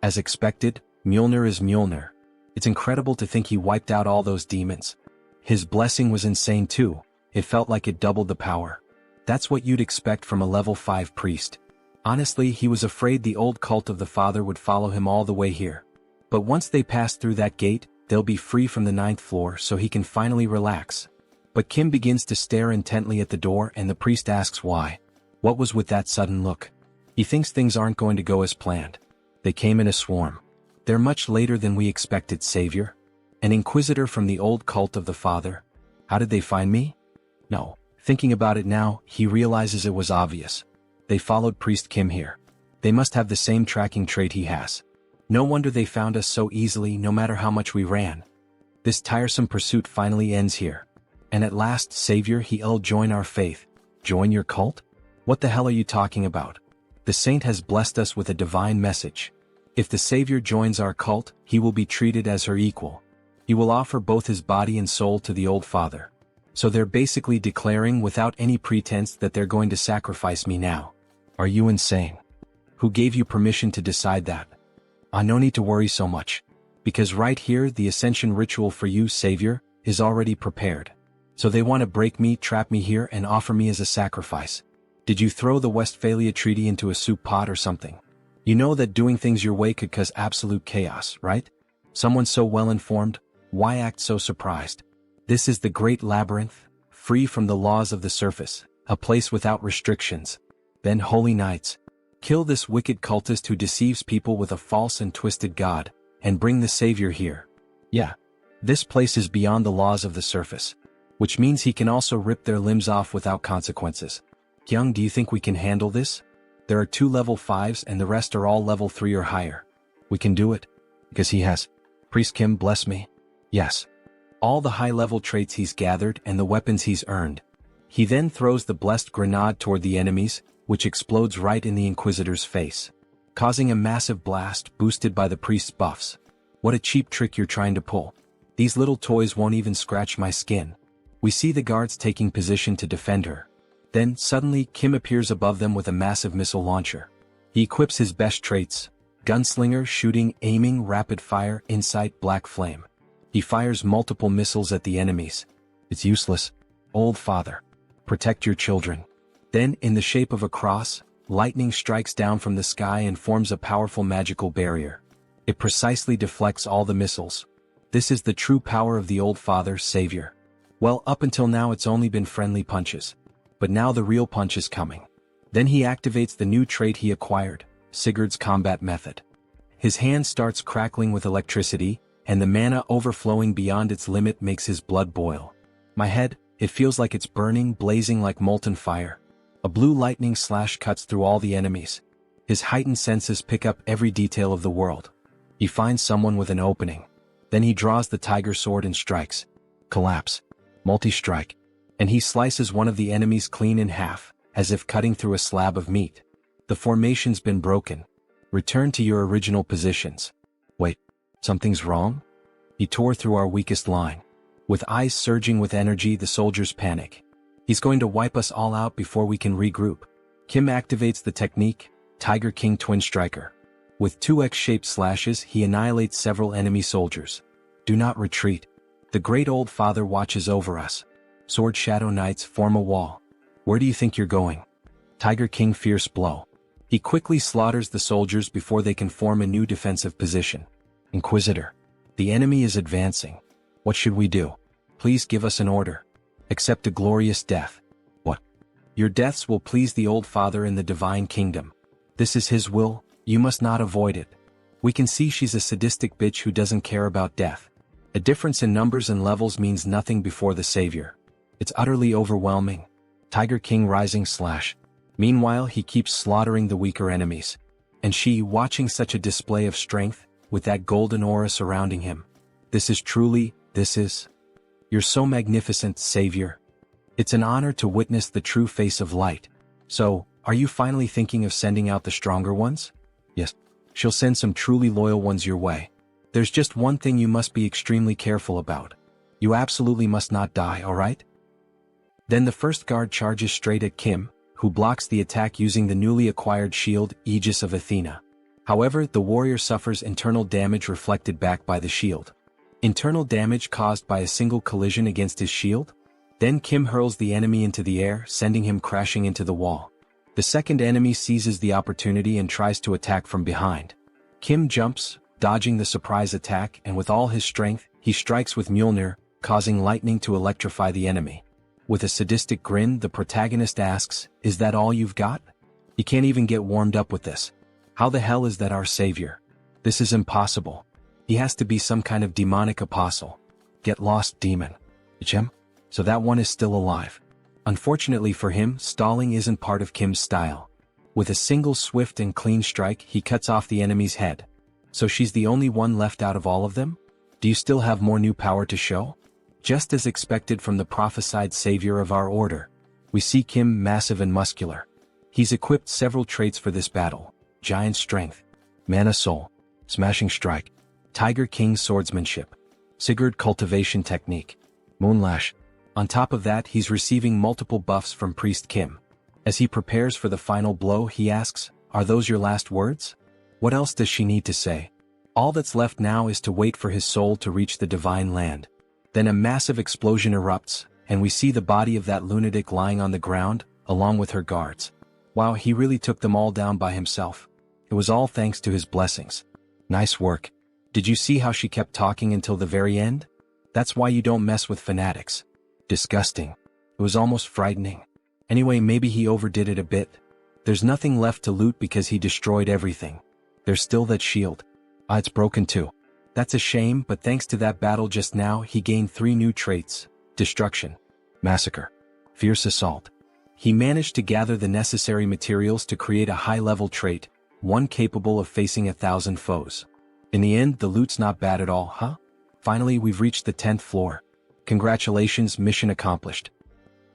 As expected, Mjolnir is Mjolnir. It's incredible to think he wiped out all those demons. His blessing was insane too. It felt like it doubled the power. That's what you'd expect from a level 5 priest. Honestly, he was afraid the old cult of the father would follow him all the way here. But once they pass through that gate, they'll be free from the 9th floor so he can finally relax. But Kim begins to stare intently at the door and the priest asks why. What was with that sudden look? He thinks things aren't going to go as planned. They came in a swarm. They're much later than we expected, Savior. An inquisitor from the old cult of the father. How did they find me? No. Thinking about it now, he realizes it was obvious. They followed Priest Kim here. They must have the same tracking trait he has. No wonder they found us so easily no matter how much we ran. This tiresome pursuit finally ends here. And at last, Savior, he'll join our faith. Join your cult? What the hell are you talking about? The saint has blessed us with a divine message. If the Savior joins our cult, he will be treated as her equal. He will offer both his body and soul to the old father. So they're basically declaring without any pretense that they're going to sacrifice me now. Are you insane? Who gave you permission to decide that? No need to worry so much. Because right here, the ascension ritual for you, Savior, is already prepared. So they want to break me, trap me here, and offer me as a sacrifice. Did you throw the Westphalia Treaty into a soup pot or something? You know that doing things your way could cause absolute chaos, right? Someone so well-informed, why act so surprised? This is the great labyrinth, free from the laws of the surface, a place without restrictions. Then holy knights, kill this wicked cultist who deceives people with a false and twisted god, and bring the Savior here. Yeah, this place is beyond the laws of the surface, which means he can also rip their limbs off without consequences. Young, do you think we can handle this? There are 2 level 5s and the rest are all level 3 or higher. We can do it. Because he has. Priest Kim, bless me. Yes. All the high-level traits he's gathered and the weapons he's earned. He then throws the blessed grenade toward the enemies, which explodes right in the Inquisitor's face, causing a massive blast boosted by the priest's buffs. What a cheap trick you're trying to pull. These little toys won't even scratch my skin. We see the guards taking position to defend her. Then, suddenly, Kim appears above them with a massive missile launcher. He equips his best traits: gunslinger, shooting, aiming, rapid fire, insight, black flame. He fires multiple missiles at the enemies. It's useless. Old father. Protect your children. Then, in the shape of a cross, lightning strikes down from the sky and forms a powerful magical barrier. It precisely deflects all the missiles. This is the true power of the old father, Savior. Well, up until now it's only been friendly punches. But now the real punch is coming. Then he activates the new trait he acquired, Sigurd's combat method. His hand starts crackling with electricity, and the mana overflowing beyond its limit makes his blood boil. My head, it feels like it's burning, blazing like molten fire. A blue lightning slash cuts through all the enemies. His heightened senses pick up every detail of the world. He finds someone with an opening. Then he draws the tiger sword and strikes. Collapse. Multi-strike. And he slices one of the enemies clean in half, as if cutting through a slab of meat. The formation's been broken. Return to your original positions. Wait, something's wrong? He tore through our weakest line. With eyes surging with energy, the soldiers panic. He's going to wipe us all out before we can regroup. Kim activates the technique, Tiger King Twin Striker. With 2 X-shaped slashes, he annihilates several enemy soldiers. Do not retreat. The great old father watches over us. Sword Shadow Knights form a wall. Where do you think you're going? Tiger King Fierce Blow. He quickly slaughters the soldiers before they can form a new defensive position. Inquisitor. The enemy is advancing. What should we do? Please give us an order. Accept a glorious death. Your deaths will please the old father in the divine kingdom. This is his will, you must not avoid it. We can see she's a sadistic bitch who doesn't care about death. A difference in numbers and levels means nothing before the savior. It's utterly overwhelming. Tiger King rising / Meanwhile he keeps slaughtering the weaker enemies. And she, watching such a display of strength, with that golden aura surrounding him. This is. You're so magnificent, savior. It's an honor to witness the true face of light. So, are you finally thinking of sending out the stronger ones? Yes. She'll send some truly loyal ones your way. There's just one thing you must be extremely careful about. You absolutely must not die, alright? Then the first guard charges straight at Kim, who blocks the attack using the newly acquired shield, Aegis of Athena. However, the warrior suffers internal damage reflected back by the shield. Internal damage caused by a single collision against his shield? Then Kim hurls the enemy into the air, sending him crashing into the wall. The second enemy seizes the opportunity and tries to attack from behind. Kim jumps, dodging the surprise attack, and with all his strength, he strikes with Mjolnir, causing lightning to electrify the enemy. With a sadistic grin, the protagonist asks, "Is that all you've got? You can't even get warmed up with this. How the hell is that our savior? This is impossible. He has to be some kind of demonic apostle. Get lost, demon." So that one is still alive. Unfortunately for him, stalling isn't part of Kim's style. With a single swift and clean strike, he cuts off the enemy's head. So she's the only one left out of all of them? Do you still have more new power to show? Just as expected from the prophesied savior of our order, we see Kim massive and muscular. He's equipped several traits for this battle: giant strength, mana soul, smashing strike, Tiger King swordsmanship, Sigurd cultivation technique, moonlash. On top of that, he's receiving multiple buffs from Priest Kim. As he prepares for the final blow, he asks, "Are those your last words?" What else does she need to say? All that's left now is to wait for his soul to reach the divine land. Then a massive explosion erupts, and we see the body of that lunatic lying on the ground, along with her guards. Wow, he really took them all down by himself. It was all thanks to his blessings. Nice work. Did you see how she kept talking until the very end? That's why you don't mess with fanatics. Disgusting. It was almost frightening. Anyway, maybe he overdid it a bit. There's nothing left to loot because he destroyed everything. There's still that shield. It's broken too. That's a shame, but thanks to that battle just now, he gained 3 new traits: destruction, massacre, fierce assault. He managed to gather the necessary materials to create a high-level trait, one capable of facing 1,000 foes. In the end, the loot's not bad at all, huh? Finally, we've reached the 10th floor. Congratulations, mission accomplished.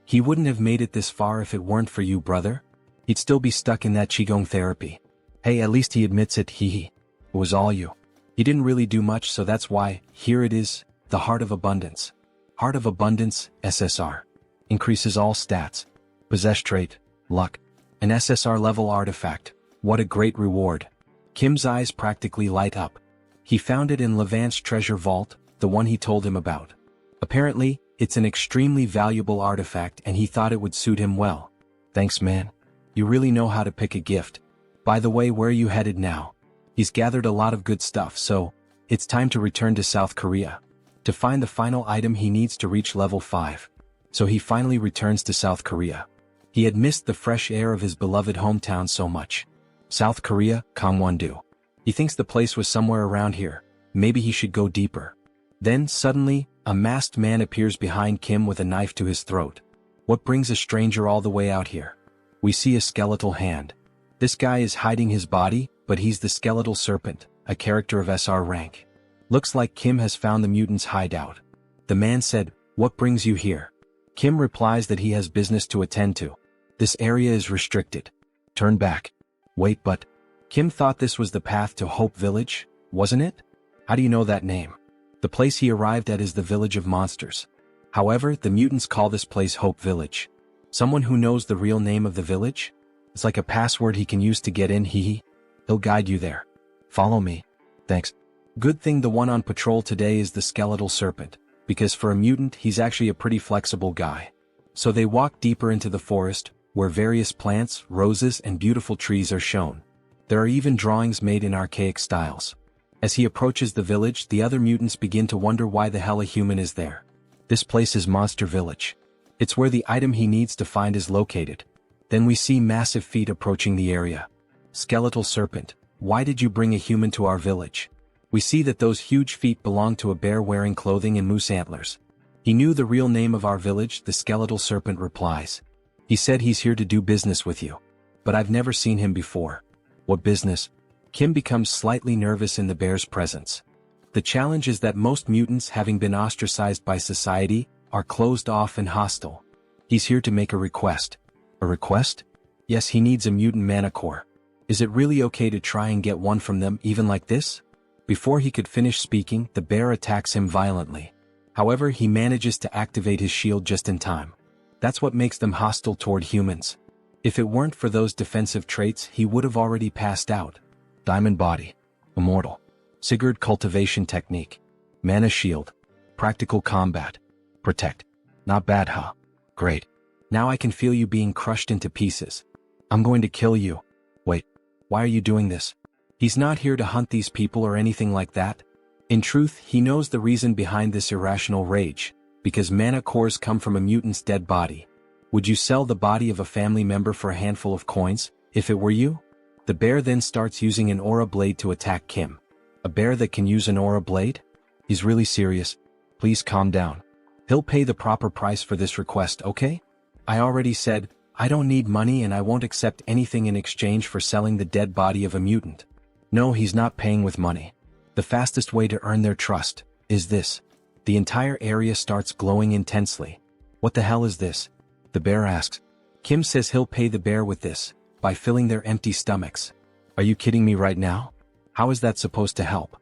He wouldn't have made it this far if it weren't for you, brother. He'd still be stuck in that Qigong therapy. Hey, at least he admits it, It was all you. He didn't really do much, so that's why, here it is, the Heart of Abundance. Heart of Abundance, SSR. Increases all stats. Possess trait, luck. An SSR level artifact. What a great reward. Kim's eyes practically light up. He found it in Levant's treasure vault, the one he told him about. Apparently, it's an extremely valuable artifact and he thought it would suit him well. Thanks, man. You really know how to pick a gift. By the way, where are you headed now? He's gathered a lot of good stuff, so it's time to return to South Korea. To find the final item he needs to reach level 5. So he finally returns to South Korea. He had missed the fresh air of his beloved hometown so much. South Korea, Gangwon-do. He thinks the place was somewhere around here. Maybe he should go deeper. Then, suddenly, a masked man appears behind Kim with a knife to his throat. What brings a stranger all the way out here? We see a skeletal hand. This guy is hiding his body, but he's the skeletal serpent, a character of SR rank. Looks like Kim has found the mutant's hideout. The man said, "What brings you here?" Kim replies that he has business to attend to. This area is restricted. Turn back. Wait, but Kim thought this was the path to Hope Village, wasn't it? How do you know that name? The place he arrived at is the Village of Monsters. However, the mutants call this place Hope Village. Someone who knows the real name of the village? It's like a password he can use to get in, He'll guide you there. Follow me. Thanks. Good thing the one on patrol today is the skeletal serpent, because for a mutant he's actually a pretty flexible guy. So they walk deeper into the forest, where various plants, roses, and beautiful trees are shown. There are even drawings made in archaic styles. As he approaches the village, the other mutants begin to wonder why the hell a human is there. This place is Monster Village. It's where the item he needs to find is located, Then we see massive feet approaching the area. Skeletal serpent, why did you bring a human to our village? We see that those huge feet belong to a bear wearing clothing and moose antlers. He knew the real name of our village, the skeletal serpent replies. He said he's here to do business with you. But I've never seen him before. What business? Kim becomes slightly nervous in the bear's presence. The challenge is that most mutants, having been ostracized by society, are closed off and hostile. He's here to make a request. A request? Yes, he needs a mutant mana core. Is it really okay to try and get one from them even like this? Before he could finish speaking, the bear attacks him violently. However, he manages to activate his shield just in time. That's what makes them hostile toward humans. If it weren't for those defensive traits, he would have already passed out. Diamond body. Immortal. Sigurd cultivation technique. Mana shield. Practical combat. Protect. Not bad, huh? Great. Now I can feel you being crushed into pieces. I'm going to kill you. Wait, why are you doing this? He's not here to hunt these people or anything like that. In truth, he knows the reason behind this irrational rage, because mana cores come from a mutant's dead body. Would you sell the body of a family member for a handful of coins, if it were you? The bear then starts using an aura blade to attack Kim. A bear that can use an aura blade? He's really serious. Please calm down. He'll pay the proper price for this request, okay? I already said, I don't need money and I won't accept anything in exchange for selling the dead body of a mutant. No, he's not paying with money. The fastest way to earn their trust is this. The entire area starts glowing intensely. What the hell is this? The bear asks. Kim says he'll pay the bear with this, by filling their empty stomachs. Are you kidding me right now? How is that supposed to help?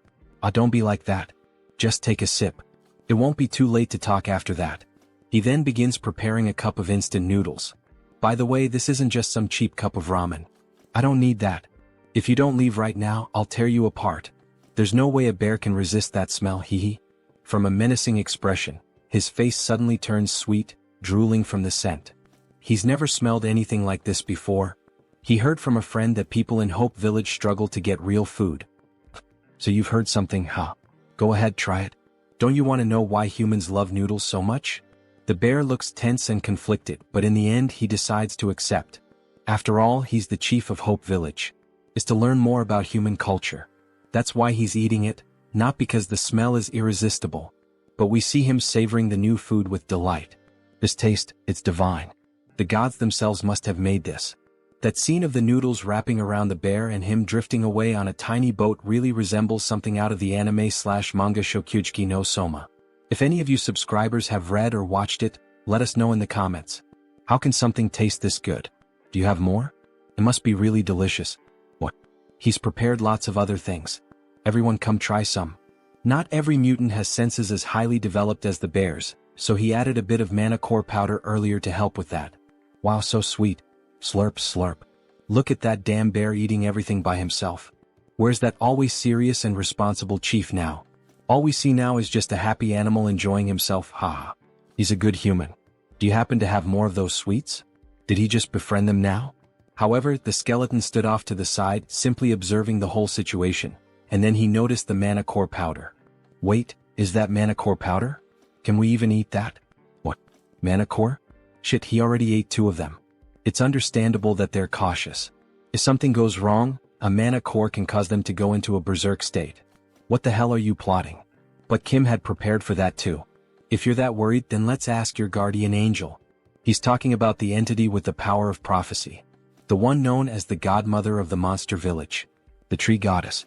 Don't be like that. Just take a sip. It won't be too late to talk after that. He then begins preparing a cup of instant noodles. By the way, this isn't just some cheap cup of ramen. I don't need that. If you don't leave right now, I'll tear you apart. There's no way a bear can resist that smell, hee. From a menacing expression, his face suddenly turns sweet, drooling from the scent. He's never smelled anything like this before. He heard from a friend that people in Hope Village struggle to get real food. So you've heard something, huh? Go ahead, try it. Don't you want to know why humans love noodles so much? The bear looks tense and conflicted, but in the end he decides to accept. After all, he's the chief of Hope Village. Is to learn more about human culture. That's why he's eating it, not because the smell is irresistible. But we see him savoring the new food with delight. This taste, it's divine. The gods themselves must have made this. That scene of the noodles wrapping around the bear and him drifting away on a tiny boat really resembles something out of the anime/manga Shokugeki no Soma. If any of you subscribers have read or watched it, let us know in the comments. How can something taste this good? Do you have more? It must be really delicious. What? He's prepared lots of other things. Everyone come try some. Not every mutant has senses as highly developed as the bear's, so he added a bit of mana core powder earlier to help with that. Wow, so sweet. Slurp slurp. Look at that damn bear eating everything by himself. Where's that always serious and responsible chief now? All we see now is just a happy animal enjoying himself, haha. He's a good human. Do you happen to have more of those sweets? Did he just befriend them now? However, the skeleton stood off to the side, simply observing the whole situation, and then he noticed the mana core powder. Wait, is that mana core powder? Can we even eat that? What? Mana core? Shit, he already ate 2 of them. It's understandable that they're cautious. If something goes wrong, a mana core can cause them to go into a berserk state. What the hell are you plotting? But Kim had prepared for that too. If you're that worried, then let's ask your guardian angel. He's talking about the entity with the power of prophecy. The one known as the godmother of the monster village. The tree goddess.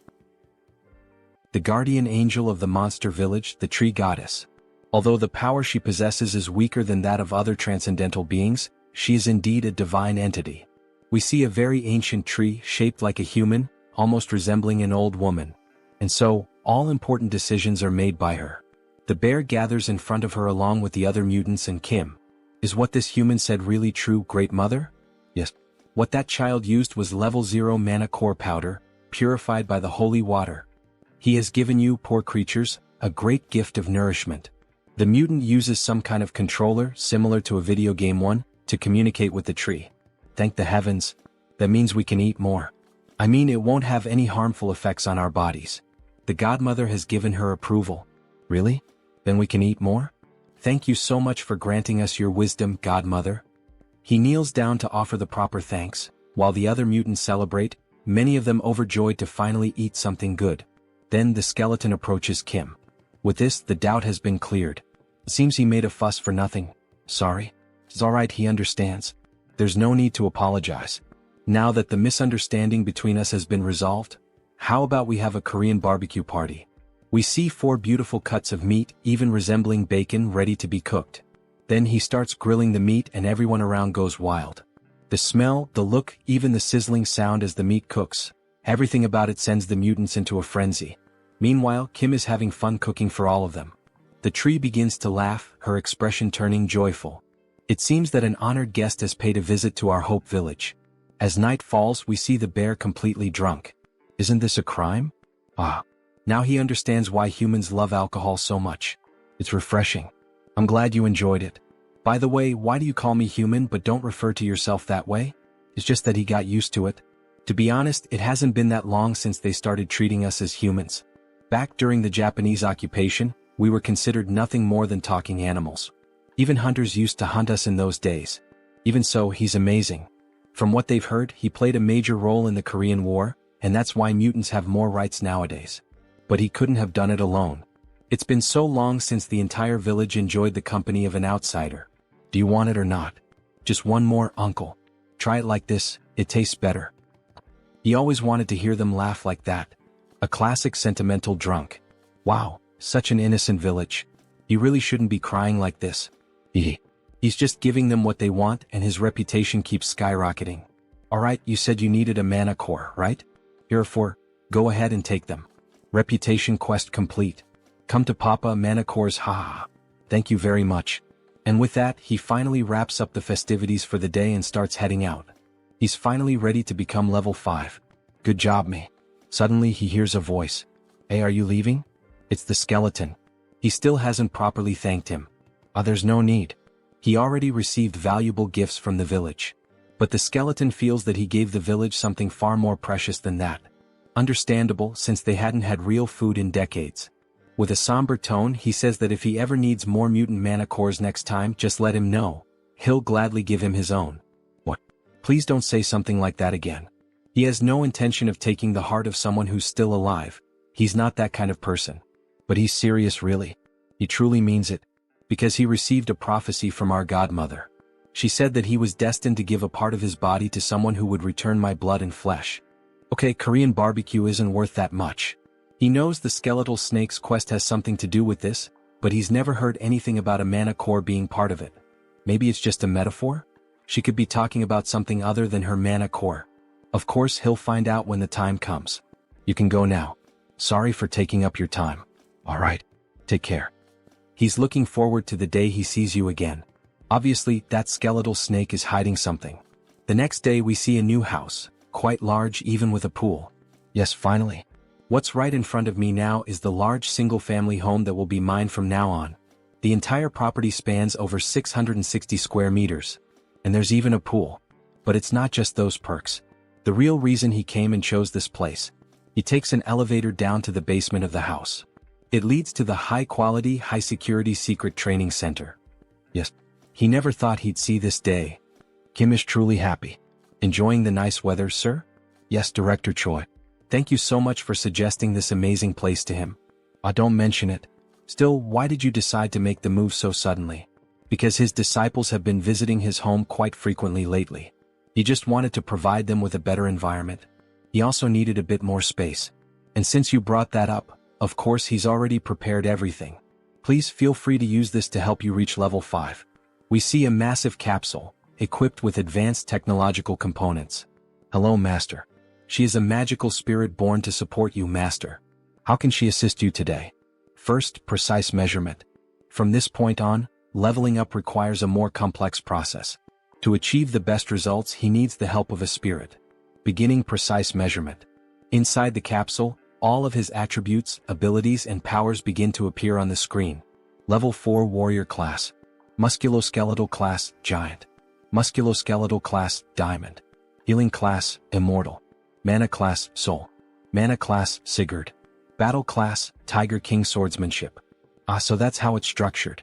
The guardian angel of the monster village, the tree goddess. Although the power she possesses is weaker than that of other transcendental beings, she is indeed a divine entity. We see a very ancient tree shaped like a human, almost resembling an old woman. And so, all important decisions are made by her. The bear gathers in front of her along with the other mutants and Kim. Is what this human said really true, Great Mother? Yes. What that child used was level 0 mana core powder, purified by the holy water. He has given you, poor creatures, a great gift of nourishment. The mutant uses some kind of controller, similar to a video game one, to communicate with the tree. Thank the heavens. That means we can eat more. I mean, it won't have any harmful effects on our bodies. The godmother has given her approval. Really? Then we can eat more? Thank you so much for granting us your wisdom, godmother. He kneels down to offer the proper thanks, while the other mutants celebrate, many of them overjoyed to finally eat something good. Then the skeleton approaches Kim. With this, the doubt has been cleared. It seems he made a fuss for nothing. Sorry. It's alright, he understands. There's no need to apologize. Now that the misunderstanding between us has been resolved, how about we have a Korean barbecue party? We see 4 beautiful cuts of meat, even resembling bacon, ready to be cooked. Then he starts grilling the meat and everyone around goes wild. The smell, the look, even the sizzling sound as the meat cooks, everything about it sends the mutants into a frenzy. Meanwhile, Kim is having fun cooking for all of them. The tree begins to laugh, her expression turning joyful. It seems that an honored guest has paid a visit to our Hope Village. As night falls, we see the bear completely drunk. Isn't this a crime? Now he understands why humans love alcohol so much. It's refreshing. I'm glad you enjoyed it. By the way, why do you call me human but don't refer to yourself that way? It's just that he got used to it. To be honest, it hasn't been that long since they started treating us as humans. Back during the Japanese occupation, we were considered nothing more than talking animals. Even hunters used to hunt us in those days. Even so, he's amazing. From what they've heard, he played a major role in the Korean War, and that's why mutants have more rights nowadays. But he couldn't have done it alone. It's been so long since the entire village enjoyed the company of an outsider. Do you want it or not? Just one more, uncle. Try it like this, it tastes better. He always wanted to hear them laugh like that. A classic sentimental drunk. Wow, such an innocent village. He really shouldn't be crying like this. He's just giving them what they want and his reputation keeps skyrocketing. Alright, you said you needed a mana core, right? Here are 4. Go ahead and take them. Reputation quest complete. Come to Papa mana cores, haha. Thank you very much. And with that, he finally wraps up the festivities for the day and starts heading out. He's finally ready to become level 5. Good job, me. Suddenly he hears a voice. Hey, are you leaving? It's the skeleton. He still hasn't properly thanked him. There's no need. He already received valuable gifts from the village. But the skeleton feels that he gave the village something far more precious than that. Understandable, since they hadn't had real food in decades. With a somber tone, he says that if he ever needs more mutant mana cores next time, just let him know. He'll gladly give him his own. What? Please don't say something like that again. He has no intention of taking the heart of someone who's still alive. He's not that kind of person. But he's serious, really. He truly means it. Because he received a prophecy from our godmother. She said that he was destined to give a part of his body to someone who would return my blood and flesh. Okay, Korean barbecue isn't worth that much. He knows the skeletal snake's quest has something to do with this, but he's never heard anything about a mana core being part of it. Maybe it's just a metaphor? She could be talking about something other than her mana core. Of course, he'll find out when the time comes. You can go now. Sorry for taking up your time. Alright. Take care. He's looking forward to the day he sees you again. Obviously, that skeletal snake is hiding something. The next day we see a new house, quite large even with a pool. Yes, finally. What's right in front of me now is the large single-family home that will be mine from now on. The entire property spans over 660 square meters. And there's even a pool. But it's not just those perks. The real reason he came and chose this place. He takes an elevator down to the basement of the house. It leads to the high-quality, high-security secret training center. Yes, he never thought he'd see this day. Kim is truly happy. Enjoying the nice weather, sir? Yes, Director Choi. Thank you so much for suggesting this amazing place to him. Don't mention it. Still, why did you decide to make the move so suddenly? Because his disciples have been visiting his home quite frequently lately. He just wanted to provide them with a better environment. He also needed a bit more space. And since you brought that up, of course he's already prepared everything. Please feel free to use this to help you reach level 5. We see a massive capsule, equipped with advanced technological components. Hello, Master. She is a magical spirit born to support you, Master. How can she assist you today? First, precise measurement. From this point on, leveling up requires a more complex process. To achieve the best results, he needs the help of a spirit. Beginning precise measurement. Inside the capsule, all of his attributes, abilities, and powers begin to appear on the screen. Level 4 Warrior Class. Musculoskeletal Class, Giant. Musculoskeletal Class, Diamond. Healing Class, Immortal. Mana Class, Soul. Mana Class, Sigurd. Battle Class, Tiger King Swordsmanship. So that's how it's structured.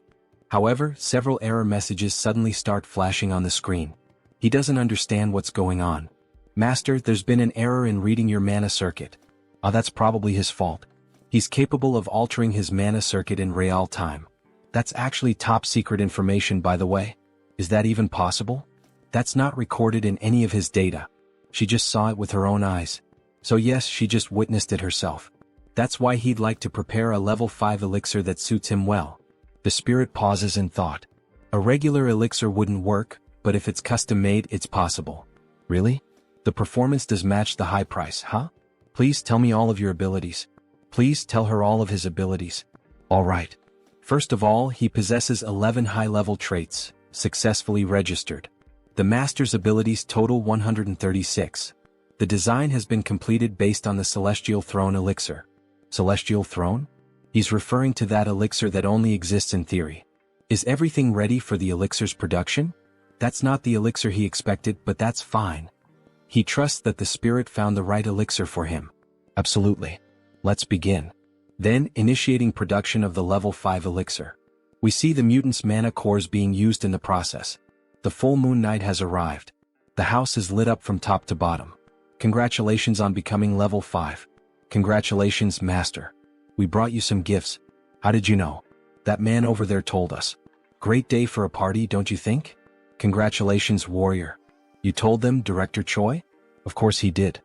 However, several error messages suddenly start flashing on the screen. He doesn't understand what's going on. Master, there's been an error in reading your mana circuit. That's probably his fault. He's capable of altering his mana circuit in real time. That's actually top secret information, by the way. Is that even possible? That's not recorded in any of his data. She just saw it with her own eyes. So yes, she just witnessed it herself. That's why he'd like to prepare a level 5 elixir that suits him well. The spirit pauses in thought. A regular elixir wouldn't work, but if it's custom-made, it's possible. Really? The performance does match the high price, huh? Please tell me all of your abilities. Please tell her all of his abilities. All right. First of all, he possesses 11 high-level traits, successfully registered. The master's abilities total 136. The design has been completed based on the Celestial Throne elixir. Celestial Throne? He's referring to that elixir that only exists in theory. Is everything ready for the elixir's production? That's not the elixir he expected, but that's fine. He trusts that the spirit found the right elixir for him. Absolutely. Let's begin. Then, initiating production of the level 5 elixir. We see the mutant's mana cores being used in the process. The full moon night has arrived. The house is lit up from top to bottom. Congratulations on becoming level 5. Congratulations, Master. We brought you some gifts. How did you know? That man over there told us. Great day for a party, don't you think? Congratulations, warrior. You told them, Director Choi? Of course he did.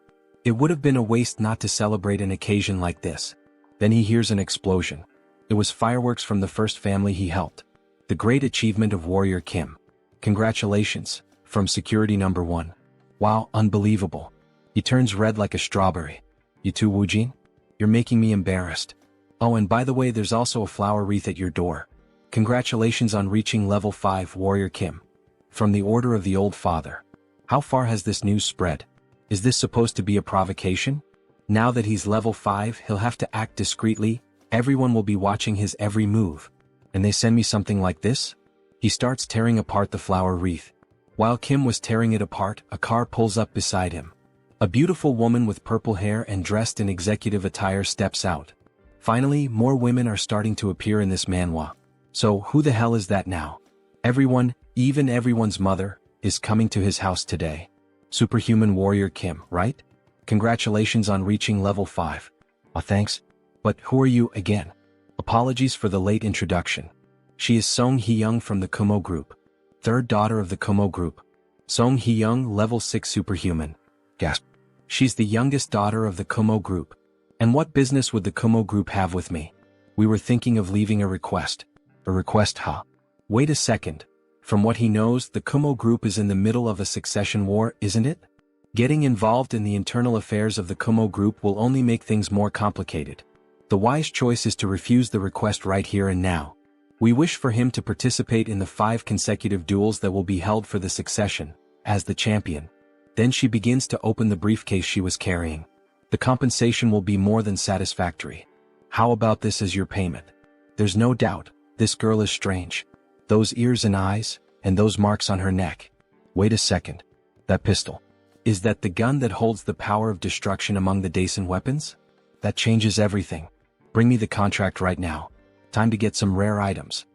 It would have been a waste not to celebrate an occasion like this. Then he hears an explosion. It was fireworks from the first family he helped. The great achievement of Warrior Kim. Congratulations, from security number 1. Wow, unbelievable. He turns red like a strawberry. You too, Woojin? You're making me embarrassed. Oh, and by the way, there's also a flower wreath at your door. Congratulations on reaching level 5, Warrior Kim. From the Order of the Old Father. How far has this news spread? Is this supposed to be a provocation? Now that he's level 5, he'll have to act discreetly. Everyone will be watching his every move. And they send me something like this? He starts tearing apart the flower wreath. While Kim was tearing it apart, a car pulls up beside him. A beautiful woman with purple hair and dressed in executive attire steps out. Finally, more women are starting to appear in this manhwa. So, who the hell is that now? Everyone, even everyone's mother, is coming to his house today. Superhuman Warrior Kim, right? Congratulations on reaching level 5. Thanks. But who are you again? Apologies for the late introduction. She is Song Hee-young from the Kumo Group. Third daughter of the Kumo Group. Song Hee-young, level 6 superhuman. Gasp. She's the youngest daughter of the Kumo Group. And what business would the Kumo Group have with me? We were thinking of leaving a request. A request, huh? Wait a second. From what he knows, the Kumo Group is in the middle of a succession war, isn't it? Getting involved in the internal affairs of the Kumo Group will only make things more complicated. The wise choice is to refuse the request right here and now. We wish for him to participate in the 5 consecutive duels that will be held for the succession, as the champion. Then she begins to open the briefcase she was carrying. The compensation will be more than satisfactory. How about this as your payment? There's no doubt, this girl is strange. Those ears and eyes, and those marks on her neck. Wait a second. That pistol. Is that the gun that holds the power of destruction among the Daisen weapons? That changes everything. Bring me the contract right now. Time to get some rare items.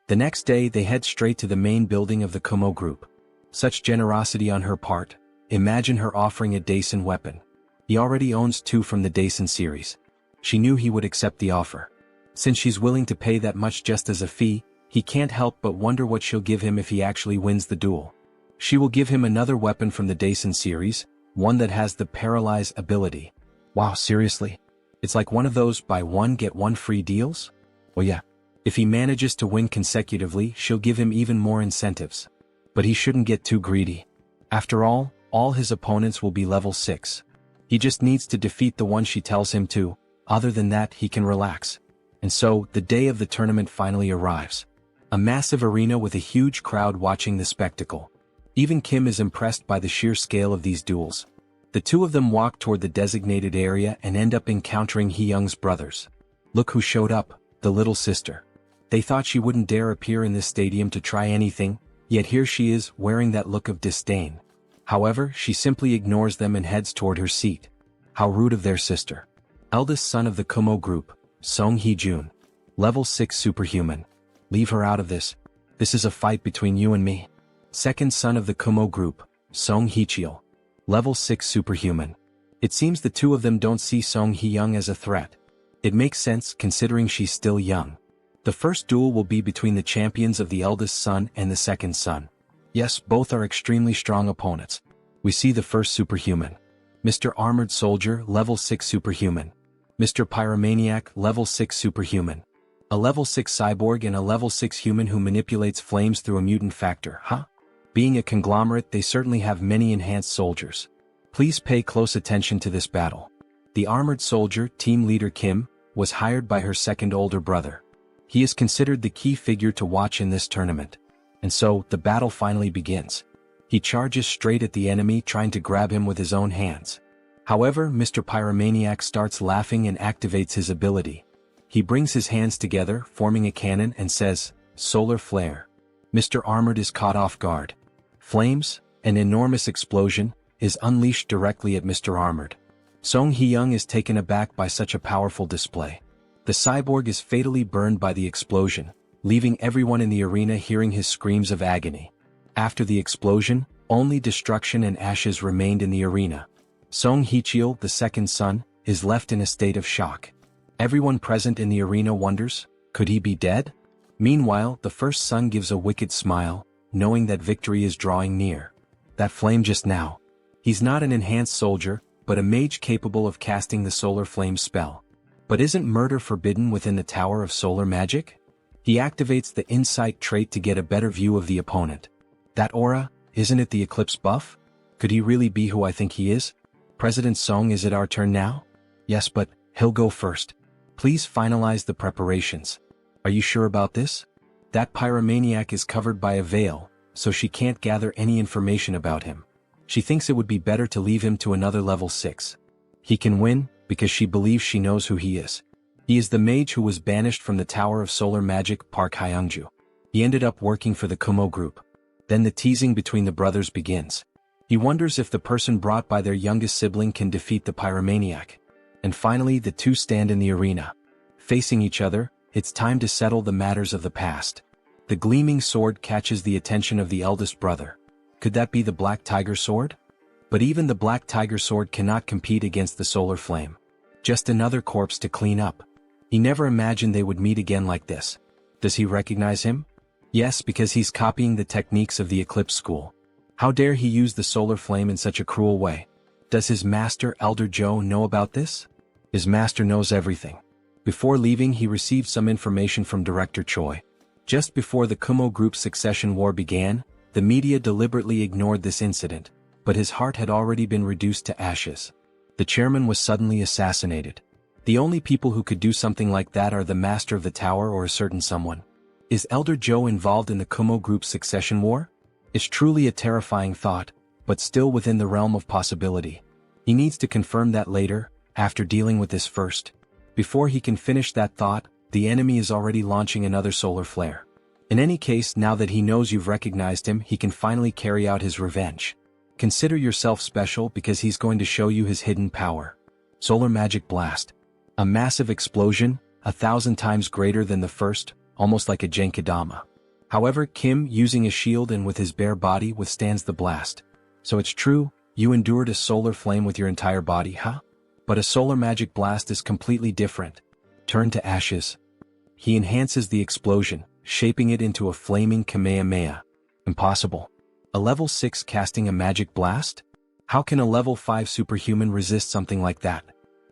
The next day they head straight to the main building of the Kumo Group. Such generosity on her part. Imagine her offering a Daisen weapon. He already owns 2 from the Daisen series. She knew he would accept the offer. Since she's willing to pay that much just as a fee, he can't help but wonder what she'll give him if he actually wins the duel. She will give him another weapon from the Daisen series, one that has the Paralyze ability. Wow, seriously? It's like one of those buy one get one free deals? Well yeah. If he manages to win consecutively, she'll give him even more incentives. But he shouldn't get too greedy. After all his opponents will be level 6. He just needs to defeat the one she tells him to. Other than that, he can relax. And so, the day of the tournament finally arrives. A massive arena with a huge crowd watching the spectacle. Even Kim is impressed by the sheer scale of these duels. The two of them walk toward the designated area and end up encountering Hee-young's brothers. Look who showed up, the little sister. They thought she wouldn't dare appear in this stadium to try anything, yet here she is, wearing that look of disdain. However, she simply ignores them and heads toward her seat. How rude of their sister. Eldest son of the Kumo Group, Song Hee-jun. Level 6 superhuman. Leave her out of this. This is a fight between you and me. Second son of the Kumo group, Song Hee-cheol. Level 6 superhuman. It seems the two of them don't see Song Hee-young as a threat. It makes sense considering she's still young. The first duel will be between the champions of the eldest son and the second son. Yes, both are extremely strong opponents. We see the first superhuman. Mr. Armored Soldier, level 6 superhuman. Mr. Pyromaniac, level 6 superhuman. A level 6 cyborg and a level 6 human who manipulates flames through a mutant factor, huh? Being a conglomerate, they certainly have many enhanced soldiers. Please pay close attention to this battle. The Armored Soldier, team leader Kim, was hired by her second older brother. He is considered the key figure to watch in this tournament. And so, the battle finally begins. He charges straight at the enemy, trying to grab him with his own hands. However, Mr. Pyromaniac starts laughing and activates his ability. He brings his hands together, forming a cannon, and says, "Solar Flare." Mr. Armored is caught off guard. Flames, an enormous explosion, is unleashed directly at Mr. Armored. Song Hee-young is taken aback by such a powerful display. The cyborg is fatally burned by the explosion, leaving everyone in the arena hearing his screams of agony. After the explosion, only destruction and ashes remained in the arena. Song Hee-cheol, the second son, is left in a state of shock. Everyone present in the arena wonders, could he be dead? Meanwhile, the first son gives a wicked smile, knowing that victory is drawing near. That flame just now. He's not an enhanced soldier, but a mage capable of casting the solar flame spell. But isn't murder forbidden within the Tower of Solar Magic? He activates the insight trait to get a better view of the opponent. That aura, isn't it the eclipse buff? Could he really be who I think he is? President Song, is it our turn now? Yes, but he'll go first. Please finalize the preparations. Are you sure about this? That pyromaniac is covered by a veil, so she can't gather any information about him. She thinks it would be better to leave him to another level 6. He can win, because she believes she knows who he is. He is the mage who was banished from the Tower of Solar Magic, Park Hyungju. He ended up working for the Kumo group. Then the teasing between the brothers begins. He wonders if the person brought by their youngest sibling can defeat the pyromaniac. And finally, the two stand in the arena. Facing each other, it's time to settle the matters of the past. The gleaming sword catches the attention of the eldest brother. Could that be the Black Tiger sword? But even the Black Tiger sword cannot compete against the solar flame. Just another corpse to clean up. He never imagined they would meet again like this. Does he recognize him? Yes, because he's copying the techniques of the Eclipse School. How dare he use the solar flame in such a cruel way? Does his master, Elder Joe, know about this? His master knows everything. Before leaving, he received some information from Director Choi. Just before the Kumo Group's succession war began, the media deliberately ignored this incident, but his heart had already been reduced to ashes. The chairman was suddenly assassinated. The only people who could do something like that are the master of the tower or a certain someone. Is Elder Joe involved in the Kumo Group's succession war? It's truly a terrifying thought, but still within the realm of possibility. He needs to confirm that later, after dealing with this first. Before he can finish that thought, the enemy is already launching another solar flare. In any case, now that he knows you've recognized him, he can finally carry out his revenge. Consider yourself special because he's going to show you his hidden power. Solar Magic Blast. A massive explosion, 1,000 times greater than the first, almost like a Genkidama. However, Kim, using a shield and with his bare body, withstands the blast. So it's true, you endured a solar flame with your entire body, huh? But a Solar Magic Blast is completely different. Turn to ashes. He enhances the explosion, shaping it into a flaming Kamehameha. Impossible. A level 6 casting a magic blast? How can a level 5 superhuman resist something like that?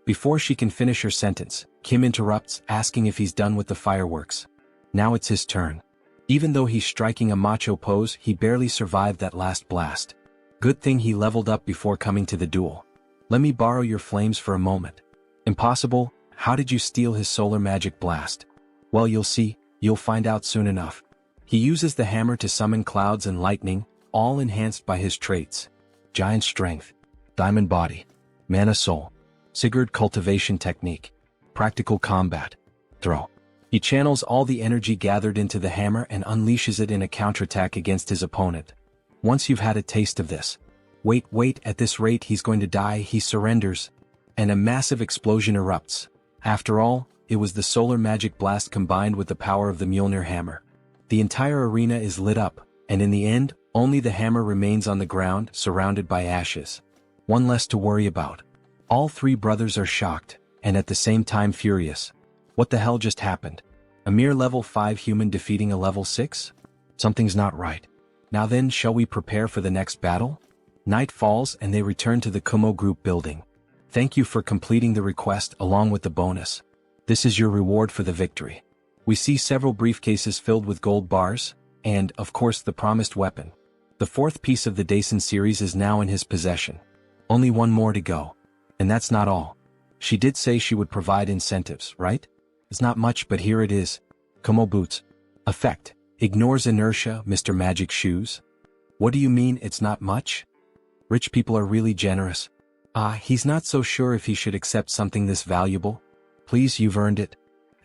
Before she can finish her sentence, Kim interrupts, asking if he's done with the fireworks. Now it's his turn. Even though he's striking a macho pose, he barely survived that last blast. Good thing he leveled up before coming to the duel. Let me borrow your flames for a moment. Impossible. How did you steal his Solar Magic Blast? Well, you'll see, you'll find out soon enough. He uses the hammer to summon clouds and lightning, all enhanced by his traits. Giant Strength, Diamond Body, Mana Soul, Sigurd Cultivation Technique, Practical Combat, Throw. He channels all the energy gathered into the hammer and unleashes it in a counterattack against his opponent. Once you've had a taste of this. Wait, at this rate he's going to die, he surrenders. And a massive explosion erupts. After all, it was the Solar Magic Blast combined with the power of the Mjolnir hammer. The entire arena is lit up, and in the end, Only the hammer remains on the ground, surrounded by ashes. One less to worry about. All three brothers are shocked, and at the same time furious. What the hell just happened? A mere level 5 human defeating a level 6? Something's not right. Now then, shall we prepare for the next battle? Night falls and they return to the Kumo group building. Thank you for completing the request along with the bonus. This is your reward for the victory. We see several briefcases filled with gold bars, and, of course, the promised weapon. The fourth piece of the Daisen series is now in his possession. Only one more to go. And that's not all. She did say she would provide incentives, right? It's not much, but here it is. Kumo boots. Effect. Ignores inertia, Mr. Magic Shoes. What do you mean it's not much? Rich people are really generous. He's not so sure if he should accept something this valuable. Please, you've earned it.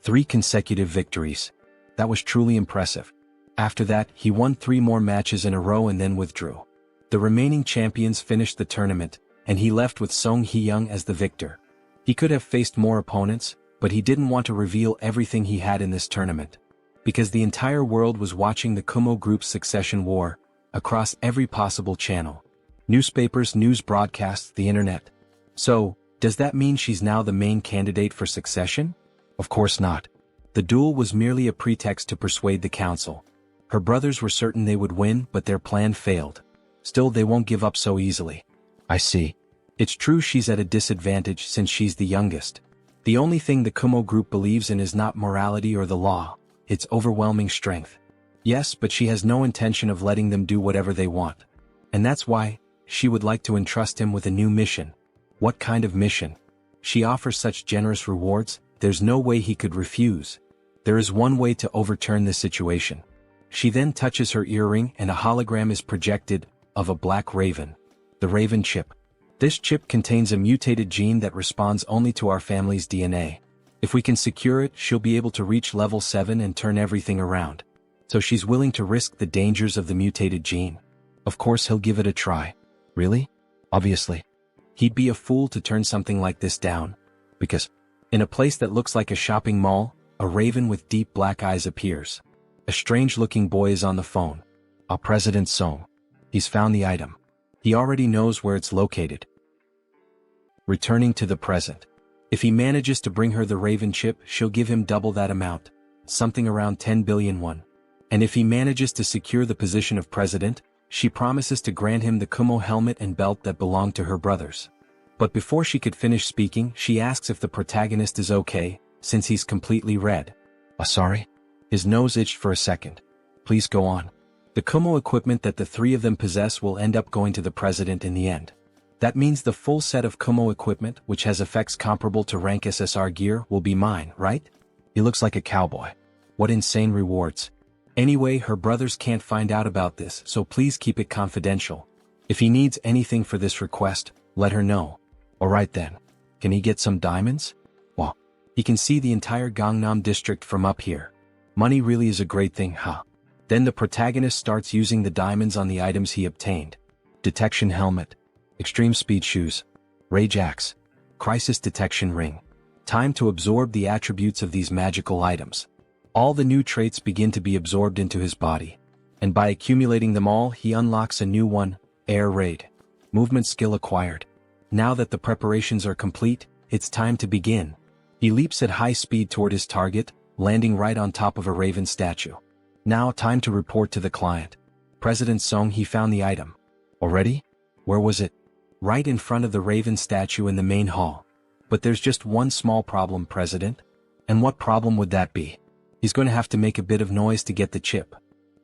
3 consecutive victories. That was truly impressive. After that, he won 3 more matches in a row and then withdrew. The remaining champions finished the tournament, and he left with Song Hee-young as the victor. He could have faced more opponents, but he didn't want to reveal everything he had in this tournament. Because the entire world was watching the Kumo group's succession war, across every possible channel. Newspapers, news broadcasts, the internet. So, does that mean she's now the main candidate for succession? Of course not. The duel was merely a pretext to persuade the council. Her brothers were certain they would win, but their plan failed. Still, they won't give up so easily. I see. It's true she's at a disadvantage since she's the youngest. The only thing the Kumo group believes in is not morality or the law, it's overwhelming strength. Yes, but she has no intention of letting them do whatever they want. And that's why she would like to entrust him with a new mission. What kind of mission? She offers such generous rewards, there's no way he could refuse. There is one way to overturn this situation. She then touches her earring and a hologram is projected, of a black raven. The raven chip. This chip contains a mutated gene that responds only to our family's DNA. If we can secure it, she'll be able to reach level 7 and turn everything around. So she's willing to risk the dangers of the mutated gene. Of course he'll give it a try. Really? Obviously. He'd be a fool to turn something like this down. Because, in a place that looks like a shopping mall, a raven with deep black eyes appears. A strange-looking boy is on the phone. President Song. He's found the item. He already knows where it's located. Returning to the present. If he manages to bring her the raven chip, she'll give him double that amount. Something around 10 billion won. And if he manages to secure the position of president, she promises to grant him the Kumo helmet and belt that belonged to her brothers. But before she could finish speaking, she asks if the protagonist is okay, since he's completely red. Sorry? His nose itched for a second. Please go on. The Kumo equipment that the 3 of them possess will end up going to the president in the end. That means the full set of Kumo equipment, which has effects comparable to rank SSR gear, will be mine, right? He looks like a cowboy. What insane rewards. Anyway, her brothers can't find out about this, so please keep it confidential. If he needs anything for this request, let her know. Alright then. Can he get some diamonds? Well, he can see the entire Gangnam district from up here. Money really is a great thing, huh? Then the protagonist starts using the diamonds on the items he obtained. Detection helmet. Extreme speed shoes. Rage axe. Crisis detection ring. Time to absorb the attributes of these magical items. All the new traits begin to be absorbed into his body. And by accumulating them all, he unlocks a new one, Air Raid. Movement skill acquired. Now that the preparations are complete, it's time to begin. He leaps at high speed toward his target, landing right on top of a raven statue. Now time to report to the client. President Song, he found the item. Already? Where was it? Right in front of the raven statue in the main hall. But there's just one small problem, President. And what problem would that be? He's going to have to make a bit of noise to get the chip.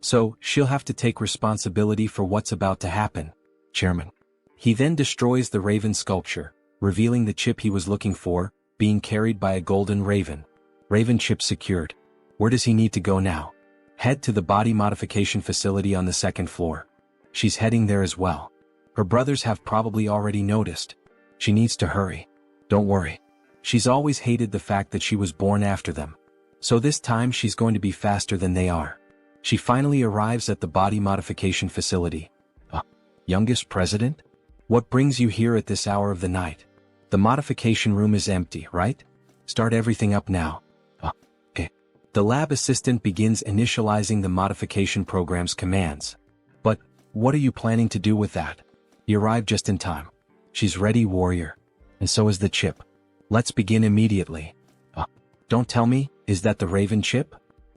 So, she'll have to take responsibility for what's about to happen, Chairman. He then destroys the raven sculpture, revealing the chip he was looking for, being carried by a golden raven. Raven chip secured. Where does he need to go now? Head to the body modification facility on the 2nd floor. She's heading there as well. Her brothers have probably already noticed. She needs to hurry. Don't worry. She's always hated the fact that she was born after them. So this time she's going to be faster than they are. She finally arrives at the body modification facility. Youngest president? What brings you here at this hour of the night? The modification room is empty, right? Start everything up now. Okay. The lab assistant begins initializing the modification program's commands. But, What are you planning to do with that? You arrived just in time. She's ready, warrior. And so is the chip. Let's begin immediately. Don't tell me, is that the Raven chip?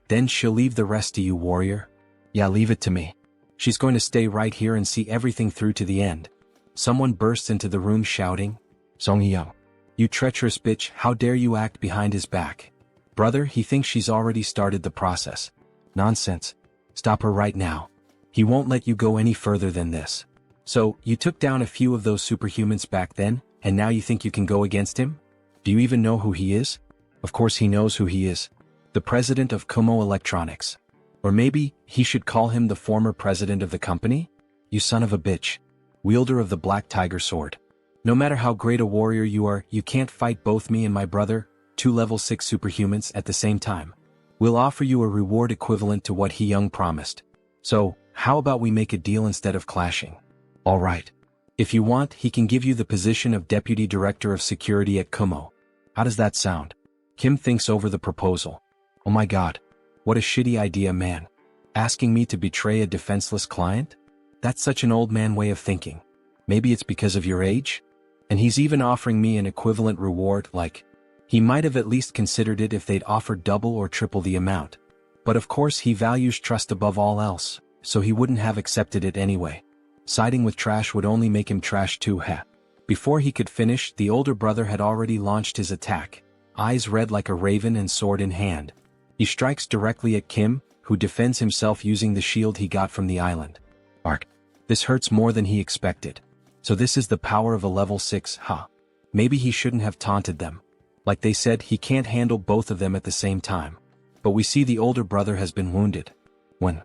Then she'll leave the rest to you, warrior. Yeah, leave it to me. She's going to stay right here and see everything through to the end. Someone bursts into the room shouting, Song Hee-young, you treacherous bitch, how dare you act behind his back? Brother, he thinks she's already started the process. Nonsense. Stop her right now. He won't let you go any further than this. So, you took down a few of those superhumans back then, and now you think you can go against him? Do you even know who he is? Of course he knows who he is. The president of Kumo Electronics. Or maybe, he should call him the former president of the company? You son of a bitch. Wielder of the Black Tiger Sword. No matter how great a warrior you are, you can't fight both me and my brother, 2 level 6 superhumans at the same time. We'll offer you a reward equivalent to what Hee-young promised. So, how about we make a deal instead of clashing? Alright. If you want, he can give you the position of Deputy Director of Security at Kumo. How does that sound? Kim thinks over the proposal. Oh my god. What a shitty idea, man. Asking me to betray a defenseless client? That's such an old man way of thinking. Maybe it's because of your age? And he's even offering me an equivalent reward, like, he might have at least considered it if they'd offered double or triple the amount. But of course he values trust above all else, so he wouldn't have accepted it anyway. Siding with trash would only make him trash too, heh. Before he could finish, the older brother had already launched his attack, eyes red like a raven and sword in hand. He strikes directly at Kim, who defends himself using the shield he got from the island. Arc. This hurts more than he expected. So this is the power of a level 6, huh? Maybe he shouldn't have taunted them. Like they said, he can't handle both of them at the same time. But we see the older brother has been wounded. When?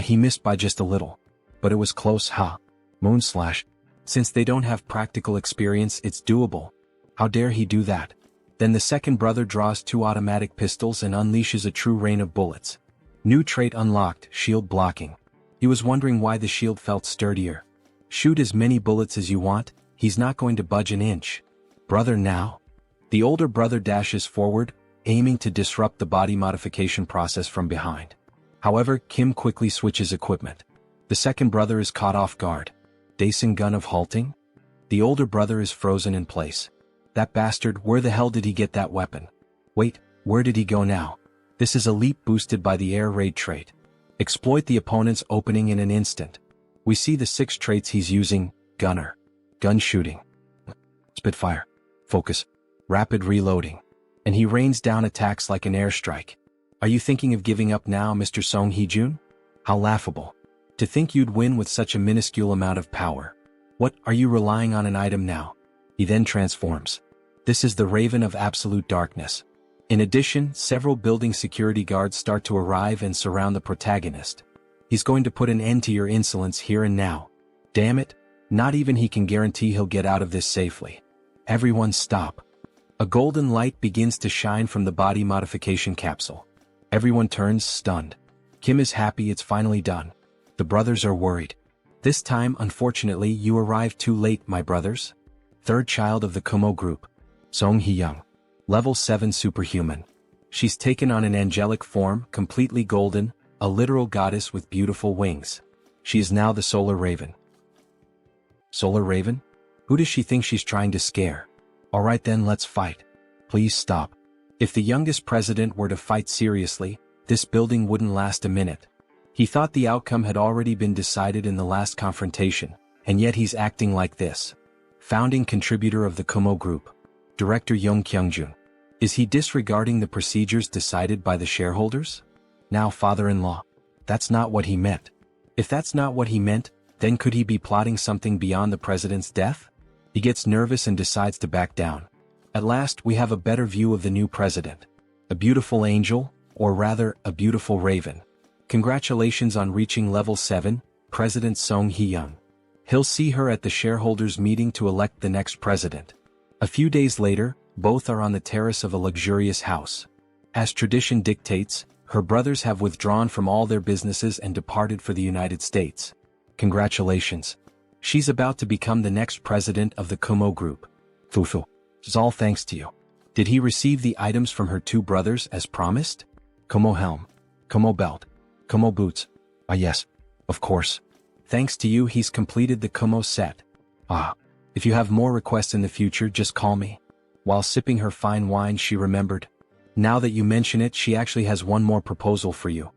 He missed by just a little. But it was close, huh? Moonslash. Since they don't have practical experience, it's doable. How dare he do that? Then the second brother draws 2 automatic pistols and unleashes a true rain of bullets. New trait unlocked, shield blocking. He was wondering why the shield felt sturdier. Shoot as many bullets as you want, he's not going to budge an inch. Brother now? The older brother dashes forward, aiming to disrupt the body modification process from behind. However, Kim quickly switches equipment. The second brother is caught off guard. Daisen gun of halting? The older brother is frozen in place. That bastard, where the hell did he get that weapon? Wait, where did he go now? This is a leap boosted by the air raid trait. Exploit the opponent's opening in an instant. We see the 6 traits he's using: gunner, gun shooting, spitfire, focus, rapid reloading. And he rains down attacks like an airstrike. Are you thinking of giving up now, Mr. Song Hee-jun? How laughable. To think you'd win with such a minuscule amount of power. What, are you relying on an item now? He then transforms. This is the Raven of Absolute Darkness. In addition, several building security guards start to arrive and surround the protagonist. He's going to put an end to your insolence here and now. Damn it, not even he can guarantee he'll get out of this safely. Everyone stop. A golden light begins to shine from the body modification capsule. Everyone turns, stunned. Kim is happy it's finally done. The brothers are worried. This time, unfortunately, you arrived too late, my brothers. Third child of the Kumo group. Song Hee-young. Level 7 superhuman. She's taken on an angelic form, completely golden, a literal goddess with beautiful wings. She is now the Solar Raven. Solar Raven? Who does she think she's trying to scare? Alright then, let's fight. Please stop. If the youngest president were to fight seriously, this building wouldn't last a minute. He thought the outcome had already been decided in the last confrontation, and yet he's acting like this. Founding contributor of the Kumo Group, Director Young Kyung-jun. Is he disregarding the procedures decided by the shareholders? Now father-in-law. That's not what he meant. If that's not what he meant, then could he be plotting something beyond the president's death? He gets nervous and decides to back down. At last, we have a better view of the new president. A beautiful angel, or rather, a beautiful raven. Congratulations on reaching level 7, President Song Hee-young. He'll see her at the shareholders' meeting to elect the next president. A few days later, both are on the terrace of a luxurious house. As tradition dictates, her brothers have withdrawn from all their businesses and departed for the United States. Congratulations. She's about to become the next president of the Kumo Group. Fufu. It's all thanks to you. Did he receive the items from her 2 brothers as promised? Kumo helm, Kumo belt, Kumo boots. Ah yes, of course. Thanks to you he's completed the Kumo set. Ah. If you have more requests in the future just call me. While sipping her fine wine she remembered. Now that you mention it she actually has one more proposal for you.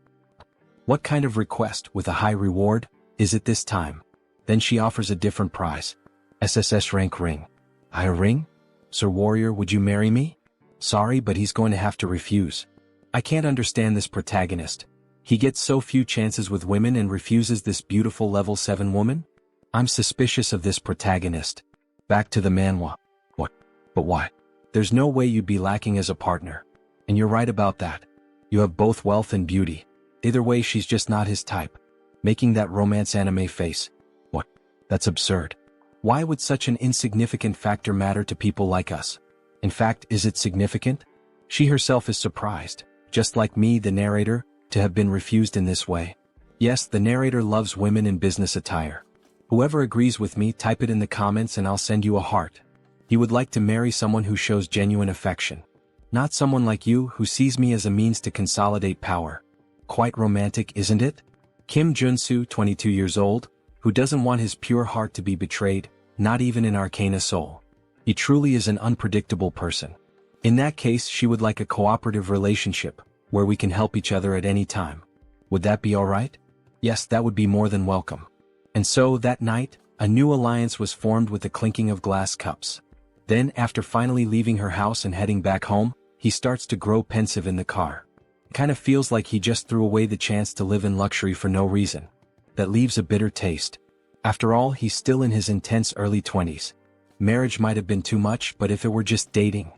What kind of request with a high reward is it this time? Then she offers a different prize. SSS rank ring. A ring? Sir Warrior, would you marry me? Sorry, but he's going to have to refuse. I can't understand this protagonist. He gets so few chances with women and refuses this beautiful level 7 woman? I'm suspicious of this protagonist. Back to the manhwa. What? But why? There's no way you'd be lacking as a partner. And you're right about that. You have both wealth and beauty. Either way she's just not his type. Making that romance anime face. What? That's absurd. Why would such an insignificant factor matter to people like us? In fact, is it significant? She herself is surprised, just like me, the narrator, to have been refused in this way. Yes, the narrator loves women in business attire. Whoever agrees with me, type it in the comments and I'll send you a heart. He would like to marry someone who shows genuine affection. Not someone like you who sees me as a means to consolidate power. Quite romantic, isn't it? Kim Joonsoo, 22 years old, who doesn't want his pure heart to be betrayed, not even in Arcane Seoul. He truly is an unpredictable person. In that case she would like a cooperative relationship, where we can help each other at any time. Would that be alright? Yes, that would be more than welcome. And so, that night, a new alliance was formed with the clinking of glass cups. Then, after finally leaving her house and heading back home, he starts to grow pensive in the car. Kind of feels like he just threw away the chance to live in luxury for no reason. That leaves a bitter taste. After all, he's still in his intense early 20s. Marriage might have been too much, but if it were just dating.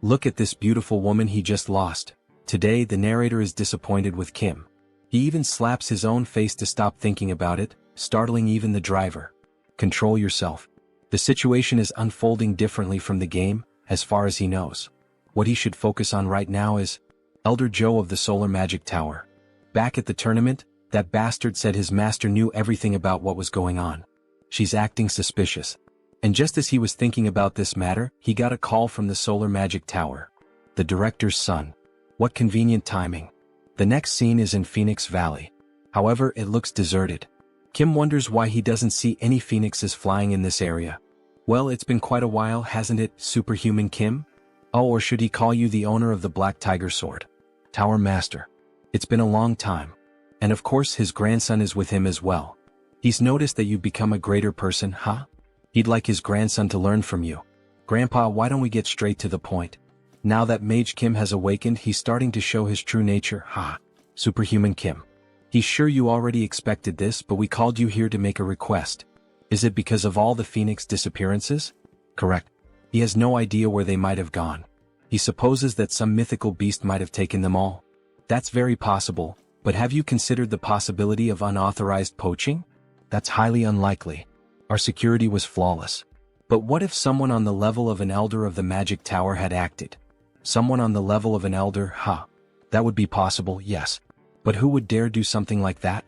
Look at this beautiful woman he just lost. Today, the narrator is disappointed with Kim. He even slaps his own face to stop thinking about it, startling even the driver. Control yourself. The situation is unfolding differently from the game, as far as he knows. What he should focus on right now is Elder Joe of the Solar Magic Tower. Back at the tournament, that bastard said his master knew everything about what was going on. She's acting suspicious. And just as he was thinking about this matter, he got a call from the Solar Magic Tower. The director's son. What convenient timing. The next scene is in Phoenix Valley. However, it looks deserted. Kim wonders why he doesn't see any phoenixes flying in this area. Well, it's been quite a while, hasn't it, Superhuman Kim? Oh, or should he call you the owner of the Black Tiger Sword? Tower Master. It's been a long time. And of course his grandson is with him as well. He's noticed that you've become a greater person, huh? He'd like his grandson to learn from you. Grandpa, why don't we get straight to the point? Now that Mage Kim has awakened, he's starting to show his true nature, huh? Superhuman Kim. He's sure you already expected this, but we called you here to make a request. Is it because of all the Phoenix disappearances? Correct. He has no idea where they might have gone. He supposes that some mythical beast might have taken them all. That's very possible, but have you considered the possibility of unauthorized poaching? That's highly unlikely. Our security was flawless. But what if someone on the level of an elder of the Magic Tower had acted? Someone on the level of an elder, huh? That would be possible, yes. But who would dare do something like that?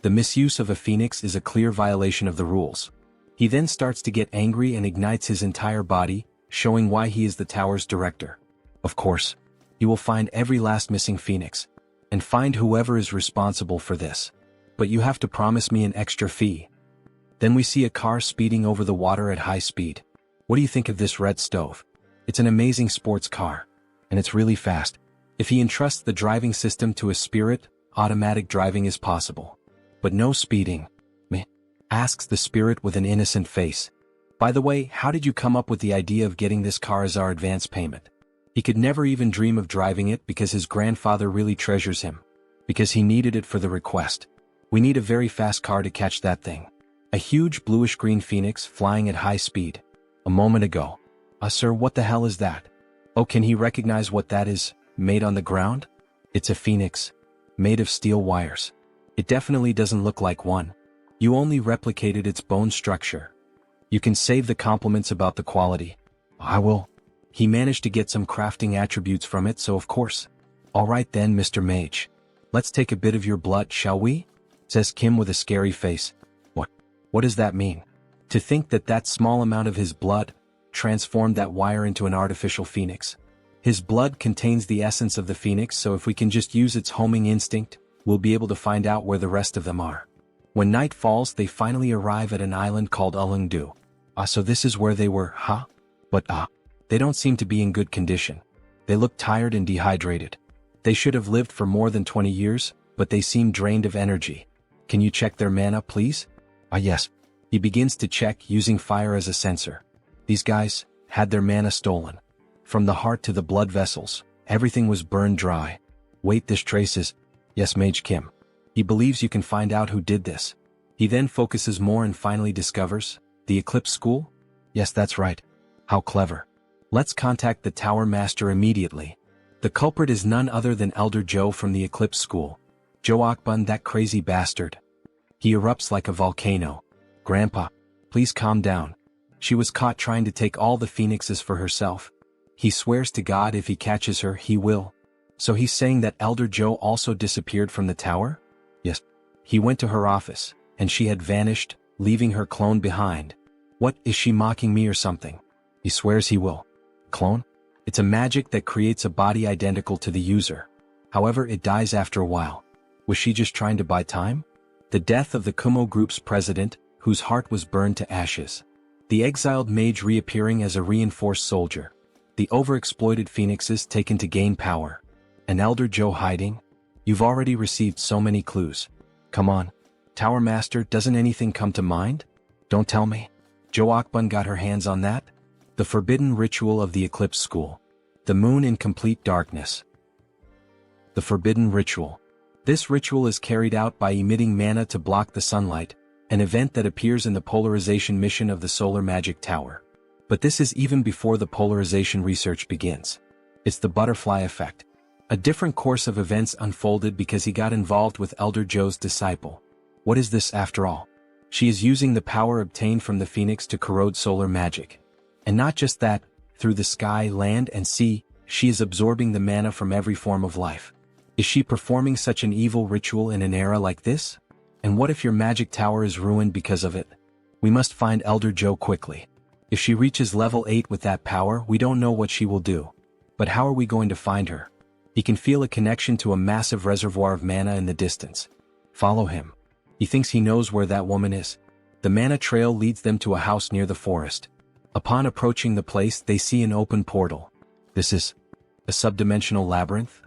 The misuse of a phoenix is a clear violation of the rules. He then starts to get angry and ignites his entire body, showing why he is the tower's director. Of course, he will find every last missing phoenix, and find whoever is responsible for this. But you have to promise me an extra fee. Then we see a car speeding over the water at high speed. What do you think of this red stove? It's an amazing sports car. And it's really fast. If he entrusts the driving system to a spirit, automatic driving is possible. But no speeding. Meh. Asks the spirit with an innocent face. By the way, how did you come up with the idea of getting this car as our advance payment? He could never even dream of driving it because his grandfather really treasures him. Because he needed it for the request. We need a very fast car to catch that thing. A huge bluish-green phoenix flying at high speed. A moment ago. Sir, what the hell is that? Oh, can he recognize what that is, made on the ground? It's a phoenix. Made of steel wires. It definitely doesn't look like one. You only replicated its bone structure. You can save the compliments about the quality. I will. He managed to get some crafting attributes from it, so of course. Alright then, Mr. Mage. Let's take a bit of your blood, shall we? Says Kim with a scary face. What does that mean? To think that that small amount of his blood transformed that wire into an artificial phoenix. His blood contains the essence of the phoenix, so if we can just use its homing instinct, we'll be able to find out where the rest of them are. When night falls, they finally arrive at an island called Ulungdu. So this is where they were, huh? But they don't seem to be in good condition. They look tired and dehydrated. They should have lived for more than 20 years, but they seem drained of energy. Can you check their mana, please? Yes. He begins to check using fire as a sensor. These guys had their mana stolen. From the heart to the blood vessels, everything was burned dry. Wait, this traces. Yes, Mage Kim. He believes you can find out who did this. He then focuses more and finally discovers the Eclipse School? Yes, that's right. How clever. Let's contact the Tower Master immediately. The culprit is none other than Elder Joe from the Eclipse School. Joe Akbun, that crazy bastard. He erupts like a volcano. Grandpa, please calm down. She was caught trying to take all the phoenixes for herself. He swears to God if he catches her, he will. So he's saying that Elder Joe also disappeared from the tower? Yes. He went to her office, and she had vanished, leaving her clone behind. What, is she mocking me or something? He swears he will. Clone? It's a magic that creates a body identical to the user. However, it dies after a while. Was she just trying to buy time? The death of the Kumo Group's president, whose heart was burned to ashes. The exiled mage reappearing as a reinforced soldier. The overexploited phoenixes taken to gain power. An Elder Joe hiding? You've already received so many clues. Come on. Tower Master, doesn't anything come to mind? Don't tell me. Joe Akbun got her hands on that? The forbidden ritual of the Eclipse School. The moon in complete darkness. The forbidden ritual. This ritual is carried out by emitting mana to block the sunlight, an event that appears in the polarization mission of the Solar Magic Tower. But this is even before the polarization research begins. It's the butterfly effect. A different course of events unfolded because he got involved with Elder Joe's disciple. What is this after all? She is using the power obtained from the phoenix to corrode solar magic. And not just that, through the sky, land, and sea, she is absorbing the mana from every form of life. Is she performing such an evil ritual in an era like this? And what if your magic tower is ruined because of it? We must find Elder Joe quickly. If she reaches level 8 with that power, we don't know what she will do. But how are we going to find her? He can feel a connection to a massive reservoir of mana in the distance. Follow him. He thinks he knows where that woman is. The mana trail leads them to a house near the forest. Upon approaching the place, they see an open portal. This is a subdimensional labyrinth?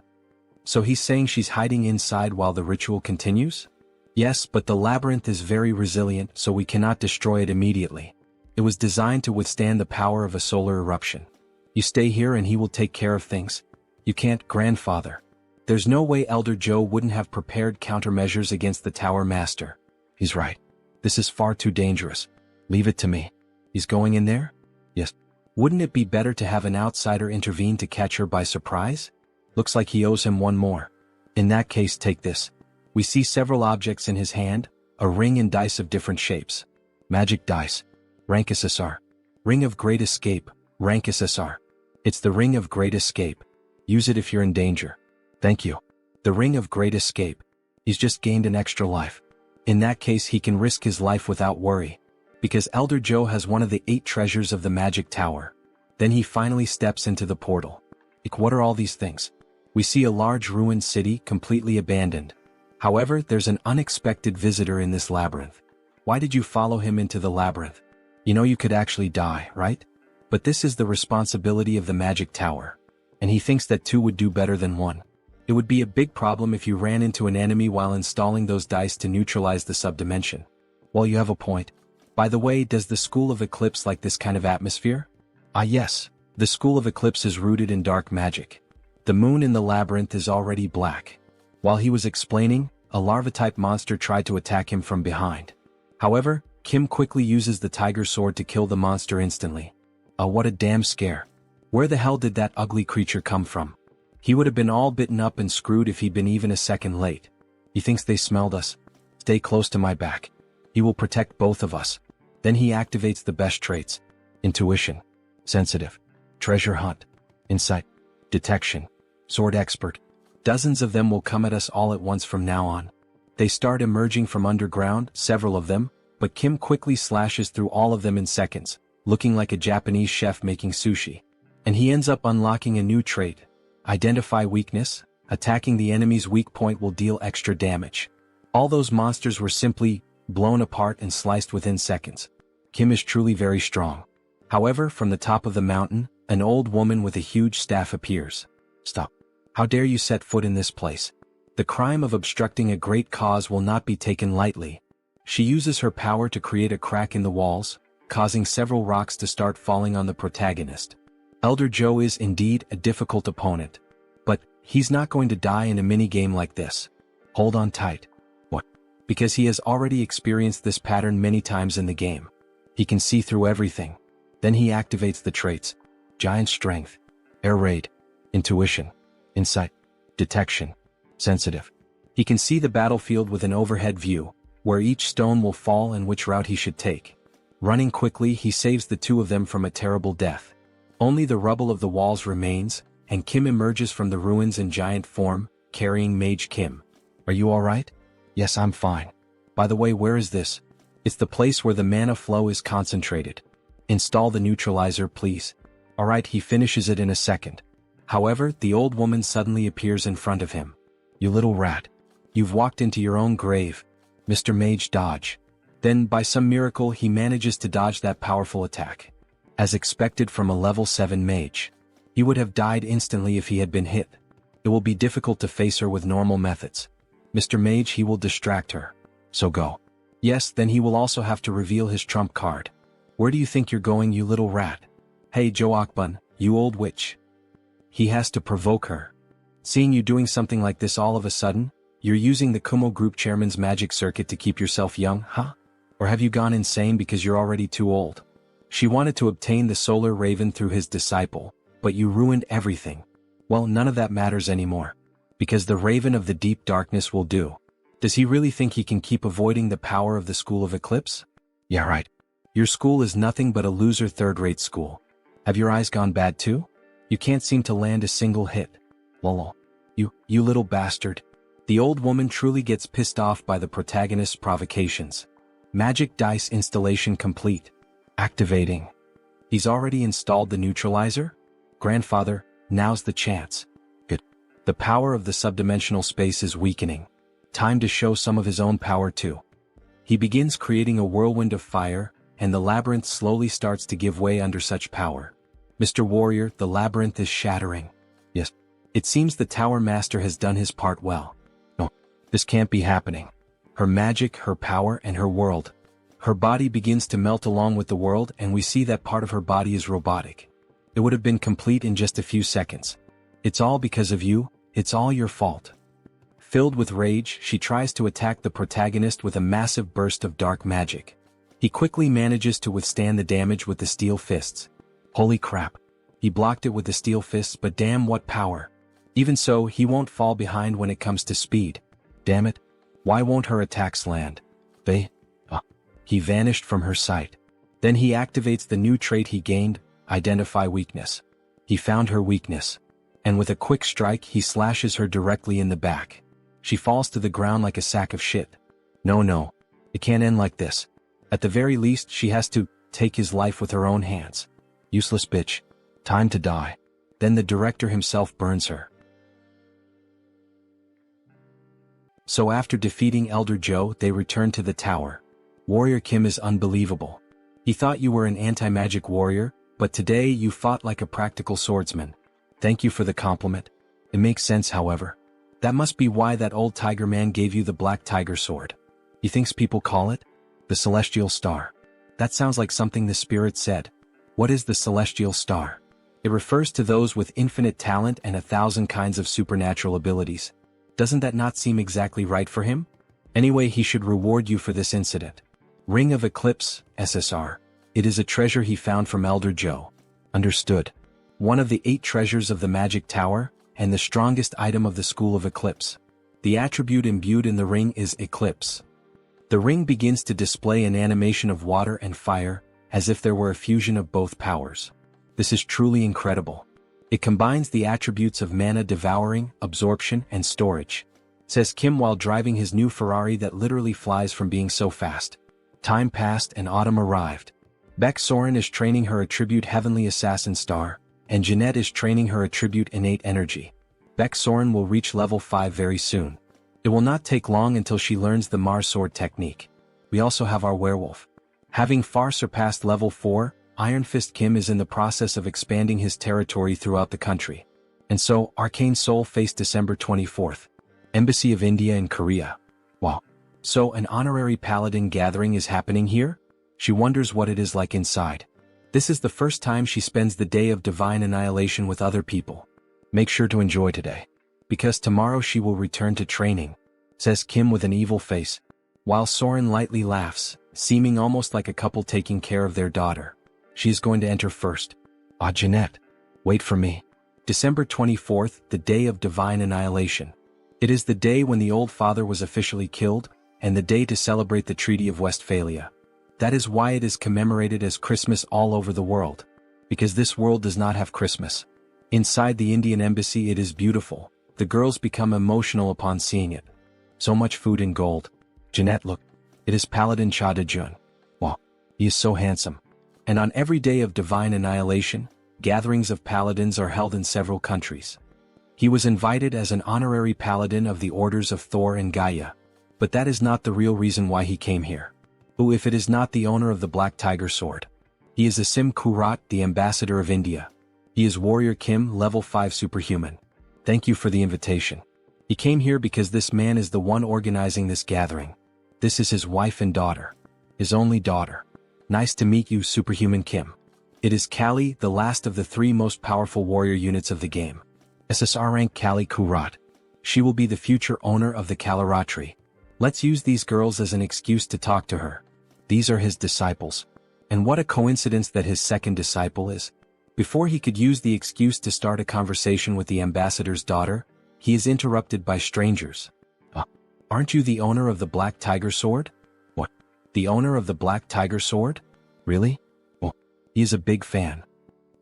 So he's saying she's hiding inside while the ritual continues? Yes, but the labyrinth is very resilient, so we cannot destroy it immediately. It was designed to withstand the power of a solar eruption. You stay here and he will take care of things. You can't, grandfather. There's no way Elder Joe wouldn't have prepared countermeasures against the Tower Master. He's right. This is far too dangerous. Leave it to me. He's going in there? Yes. Wouldn't it be better to have an outsider intervene to catch her by surprise? Looks like he owes him one more. In that case, take this. We see several objects in his hand, a ring and dice of different shapes. Magic dice. Rank SSR. Ring of Great Escape, rank SSR. It's the Ring of Great Escape. Use it if you're in danger. Thank you. The Ring of Great Escape. He's just gained an extra life. In that case, he can risk his life without worry. Because Elder Joe has one of the 8 treasures of the Magic Tower. Then he finally steps into the portal. What are all these things? We see a large ruined city completely abandoned. However, there's an unexpected visitor in this labyrinth. Why did you follow him into the labyrinth? You know you could actually die, right? But this is the responsibility of the Magic Tower. And he thinks that 2 would do better than 1. It would be a big problem if you ran into an enemy while installing those dice to neutralize the subdimension. Well, you have a point. By the way, does the School of Eclipse like this kind of atmosphere? Yes. The School of Eclipse is rooted in dark magic. The moon in the labyrinth is already black. While he was explaining, a larva-type monster tried to attack him from behind. However, Kim quickly uses the tiger sword to kill the monster instantly. What a damn scare. Where the hell did that ugly creature come from? He would have been all bitten up and screwed if he'd been even a second late. He thinks they smelled us. Stay close to my back. He will protect both of us. Then he activates the best traits. Intuition. Sensitive. Treasure hunt. Insight. Detection. Sword expert. Dozens of them will come at us all at once from now on. They start emerging from underground, several of them, but Kim quickly slashes through all of them in seconds, looking like a Japanese chef making sushi. And he ends up unlocking a new trait. Identify weakness. Attacking the enemy's weak point will deal extra damage. All those monsters were simply blown apart and sliced within seconds. Kim is truly very strong. However, from the top of the mountain, an old woman with a huge staff appears. Stop. How dare you set foot in this place? The crime of obstructing a great cause will not be taken lightly. She uses her power to create a crack in the walls, causing several rocks to start falling on the protagonist. Elder Joe is indeed a difficult opponent. But he's not going to die in a minigame like this. Hold on tight. What? Because he has already experienced this pattern many times in the game. He can see through everything. Then he activates the traits: Giant Strength, Air Raid, Intuition, Insight, Detection, Sensitive. He can see the battlefield with an overhead view, where each stone will fall and which route he should take. Running quickly, he saves the two of them from a terrible death. Only the rubble of the walls remains, and Kim emerges from the ruins in giant form, carrying Mage Kim. Are you alright? Yes, I'm fine. By the way, where is this? It's the place where the mana flow is concentrated. Install the neutralizer, please. Alright, he finishes it in a second. However, the old woman suddenly appears in front of him. You little rat. You've walked into your own grave. Mr. Mage, dodge. Then, by some miracle, he manages to dodge that powerful attack. As expected from a level 7 mage. He would have died instantly if he had been hit. It will be difficult to face her with normal methods. Mr. Mage, he will distract her. So go. Yes, then he will also have to reveal his trump card. Where do you think you're going, you little rat? Hey Joe Akbun, you old witch. He has to provoke her. Seeing you doing something like this all of a sudden, you're using the Kumo group chairman's magic circuit to keep yourself young, huh? Or have you gone insane because you're already too old? She wanted to obtain the solar raven through his disciple, but you ruined everything. Well, none of that matters anymore. Because the raven of the deep darkness will do. Does he really think he can keep avoiding the power of the School of Eclipse? Yeah, right. Your school is nothing but a loser third-rate school. Have your eyes gone bad too? You can't seem to land a single hit. Lol. You little bastard. The old woman truly gets pissed off by the protagonist's provocations. Magic dice installation complete. Activating. He's already installed the neutralizer? Grandfather, now's the chance. Good. The power of the subdimensional space is weakening. Time to show some of his own power too. He begins creating a whirlwind of fire, and the labyrinth slowly starts to give way under such power. Mr. Warrior, the labyrinth is shattering. Yes. It seems the Tower Master has done his part well. No, this can't be happening. Her magic, her power, and her world. Her body begins to melt along with the world, and we see that part of her body is robotic. It would have been complete in just a few seconds. It's all because of you, it's all your fault. Filled with rage, she tries to attack the protagonist with a massive burst of dark magic. He quickly manages to withstand the damage with the steel fists. Holy crap. He blocked it with the steel fists, but damn, what power. Even so, he won't fall behind when it comes to speed. Damn it. Why won't her attacks land? He vanished from her sight. Then he activates the new trait he gained, Identify Weakness. He found her weakness. And with a quick strike, he slashes her directly in the back. She falls to the ground like a sack of shit. No. It can't end like this. At the very least, she has to take his life with her own hands. Useless bitch. Time to die. Then the director himself burns her. So after defeating Elder Joe, they return to the tower. Warrior Kim is unbelievable. He thought you were an anti-magic warrior, but today you fought like a practical swordsman. Thank you for the compliment. It makes sense, however. That must be why that old tiger man gave you the black tiger sword. He thinks people call it the Celestial Star. That sounds like something the spirit said. What is the Celestial Star? It refers to those with infinite talent and 1,000 kinds of supernatural abilities. Doesn't that not seem exactly right for him? Anyway, he should reward you for this incident. Ring of Eclipse, SSR. It is a treasure he found from Elder Joe. Understood. One of the 8 treasures of the Magic Tower, and the strongest item of the School of Eclipse. The attribute imbued in the ring is Eclipse. The ring begins to display an animation of water and fire, as if there were a fusion of both powers. This is truly incredible. It combines the attributes of mana devouring, absorption, and storage. Says Kim while driving his new Ferrari that literally flies from being so fast. Time passed and autumn arrived. Beck Soren is training her attribute Heavenly Assassin Star, and Jeanette is training her attribute Innate Energy. Beck Soren will reach level 5 very soon. It will not take long until she learns the Mars Sword technique. we also have our werewolf. Having far surpassed level 4, Iron Fist Kim is in the process of expanding his territory throughout the country. And so, Arcane Seoul faced December 24th. Embassy of India in Korea. Wow. So an honorary paladin gathering is happening here? She wonders what it is like inside. This is the first time she spends the day of divine annihilation with other people. Make sure to enjoy today. Because tomorrow she will return to training, says Kim with an evil face, while Soren lightly laughs, seeming almost like a couple taking care of their daughter. She is going to enter first. Ah, Jeanette. Wait for me. December 24th, the day of divine annihilation. It is the day when the old father was officially killed, and the day to celebrate the Treaty of Westphalia. That is why it is commemorated as Christmas all over the world. Because this world does not have Christmas. Inside the Indian embassy it is beautiful. The girls become emotional upon seeing it. So much food and gold. Jeanette, look. It is Paladin Cha De-jun. Wow. He is so handsome. And on every day of divine annihilation, gatherings of paladins are held in several countries. He was invited as an honorary paladin of the orders of Thor and Gaia. But that is not the real reason why he came here. Who if it is not the owner of the Black Tiger Sword? He is Asim Kurat, the ambassador of India. He is Warrior Kim, level 5 superhuman. Thank you for the invitation. He came here because this man is the one organizing this gathering. This is his wife and daughter. His only daughter. Nice to meet you, Superhuman Kim. It is Kali, the last of the 3 most powerful warrior units of the game. SSR rank Kali Kurat. She will be the future owner of the Kalaratri. Let's use these girls as an excuse to talk to her. These are his disciples. And what a coincidence that his second disciple is. Before he could use the excuse to start a conversation with the ambassador's daughter, he is interrupted by strangers. Aren't you the owner of the Black Tiger Sword? What? The owner of the Black Tiger Sword? Really? Well, he is a big fan.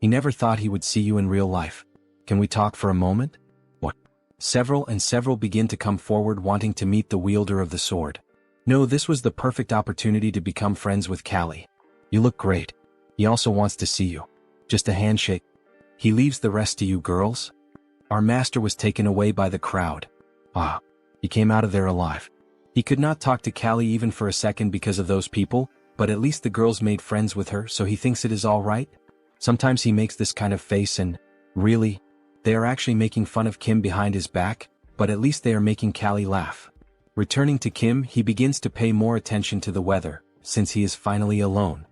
He never thought he would see you in real life. Can we talk for a moment? What? Several begin to come forward wanting to meet the wielder of the sword. No, this was the perfect opportunity to become friends with Kali. You look great. He also wants to see you. Just a handshake. He leaves the rest to you girls. Our master was taken away by the crowd. He came out of there alive. He could not talk to Kali even for a second because of those people, but at least the girls made friends with her, so he thinks it is all right. Sometimes he makes this kind of face and, really, they are actually making fun of Kim behind his back, but at least they are making Kali laugh. Returning to Kim, he begins to pay more attention to the weather, since he is finally alone.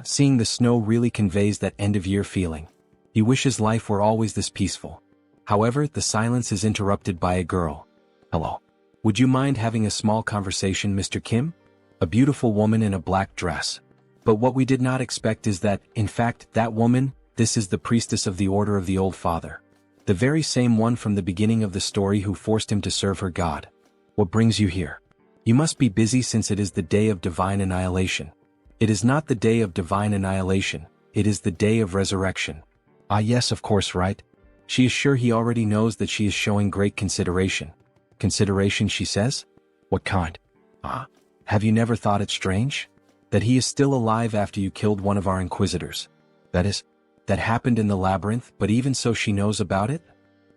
Seeing the snow really conveys that end-of-year feeling. He wishes life were always this peaceful. However, the silence is interrupted by a girl. Hello. Would you mind having a small conversation, Mr. Kim? A beautiful woman in a black dress. But what we did not expect is that, in fact, that woman, this is the priestess of the Order of the Old Father. The very same one from the beginning of the story who forced him to serve her god. What brings you here? You must be busy since it is the day of divine annihilation. It is not the day of divine annihilation, it is the day of resurrection. Yes, of course, right? She is sure he already knows that she is showing great consideration. Consideration, she says? What kind? Have you never thought it strange? That he is still alive after you killed one of our inquisitors. That happened in the labyrinth, but even so she knows about it?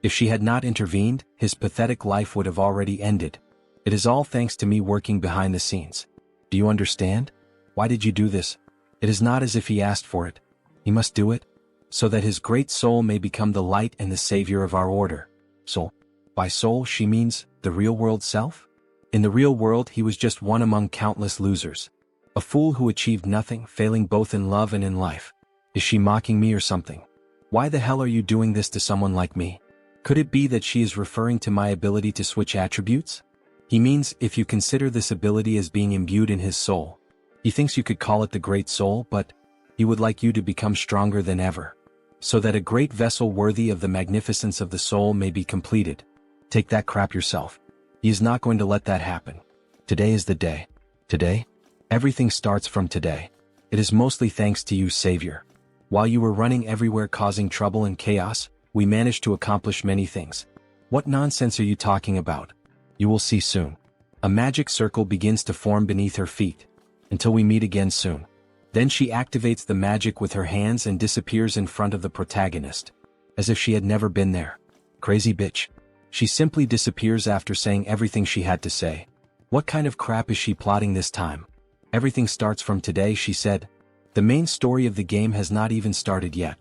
If she had not intervened, his pathetic life would have already ended. It is all thanks to me working behind the scenes. Do you understand? Why did you do this? It is not as if he asked for it. He must do it, so that his great soul may become the light and the savior of our order. Soul. By soul she means the real world self? In the real world he was just one among countless losers. A fool who achieved nothing, failing both in love and in life. Is she mocking me or something? Why the hell are you doing this to someone like me? Could it be that she is referring to my ability to switch attributes? He means if you consider this ability as being imbued in his soul. He thinks you could call it the Great Soul, but he would like you to become stronger than ever, so that a great vessel worthy of the magnificence of the soul may be completed. Take that crap yourself. He is not going to let that happen. Today is the day. Today? Everything starts from today. It is mostly thanks to you, Savior. While you were running everywhere causing trouble and chaos, we managed to accomplish many things. What nonsense are you talking about? You will see soon. A magic circle begins to form beneath her feet. Until we meet again soon. Then she activates the magic with her hands and disappears in front of the protagonist. As if she had never been there. Crazy bitch. She simply disappears after saying everything she had to say. What kind of crap is she plotting this time? Everything starts from today, she said. The main story of the game has not even started yet.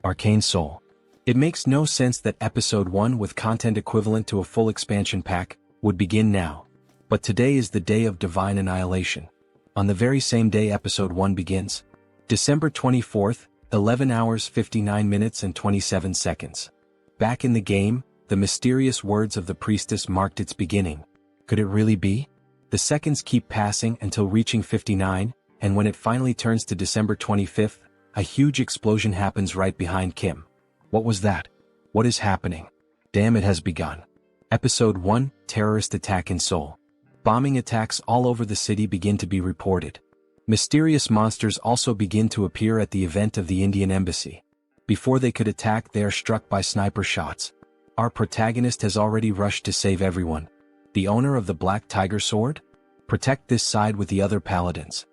Arcane Seoul. It makes no sense that Episode 1 with content equivalent to a full expansion pack would begin now. But today is the day of divine annihilation. On the very same day Episode 1 begins. December 24th, 11 hours 59 minutes and 27 seconds. Back in the game, the mysterious words of the priestess marked its beginning. Could it really be? The seconds keep passing until reaching 59, and when it finally turns to December 25th, a huge explosion happens right behind Kim. What was that? What is happening? Damn, it has begun. Episode 1, Terrorist Attack in Seoul. Bombing attacks all over the city begin to be reported. Mysterious monsters also begin to appear at the event of the Indian embassy. Before they could attack, they are struck by sniper shots. Our protagonist has already rushed to save everyone. The owner of the Black Tiger Sword? Protect this side with the other paladins.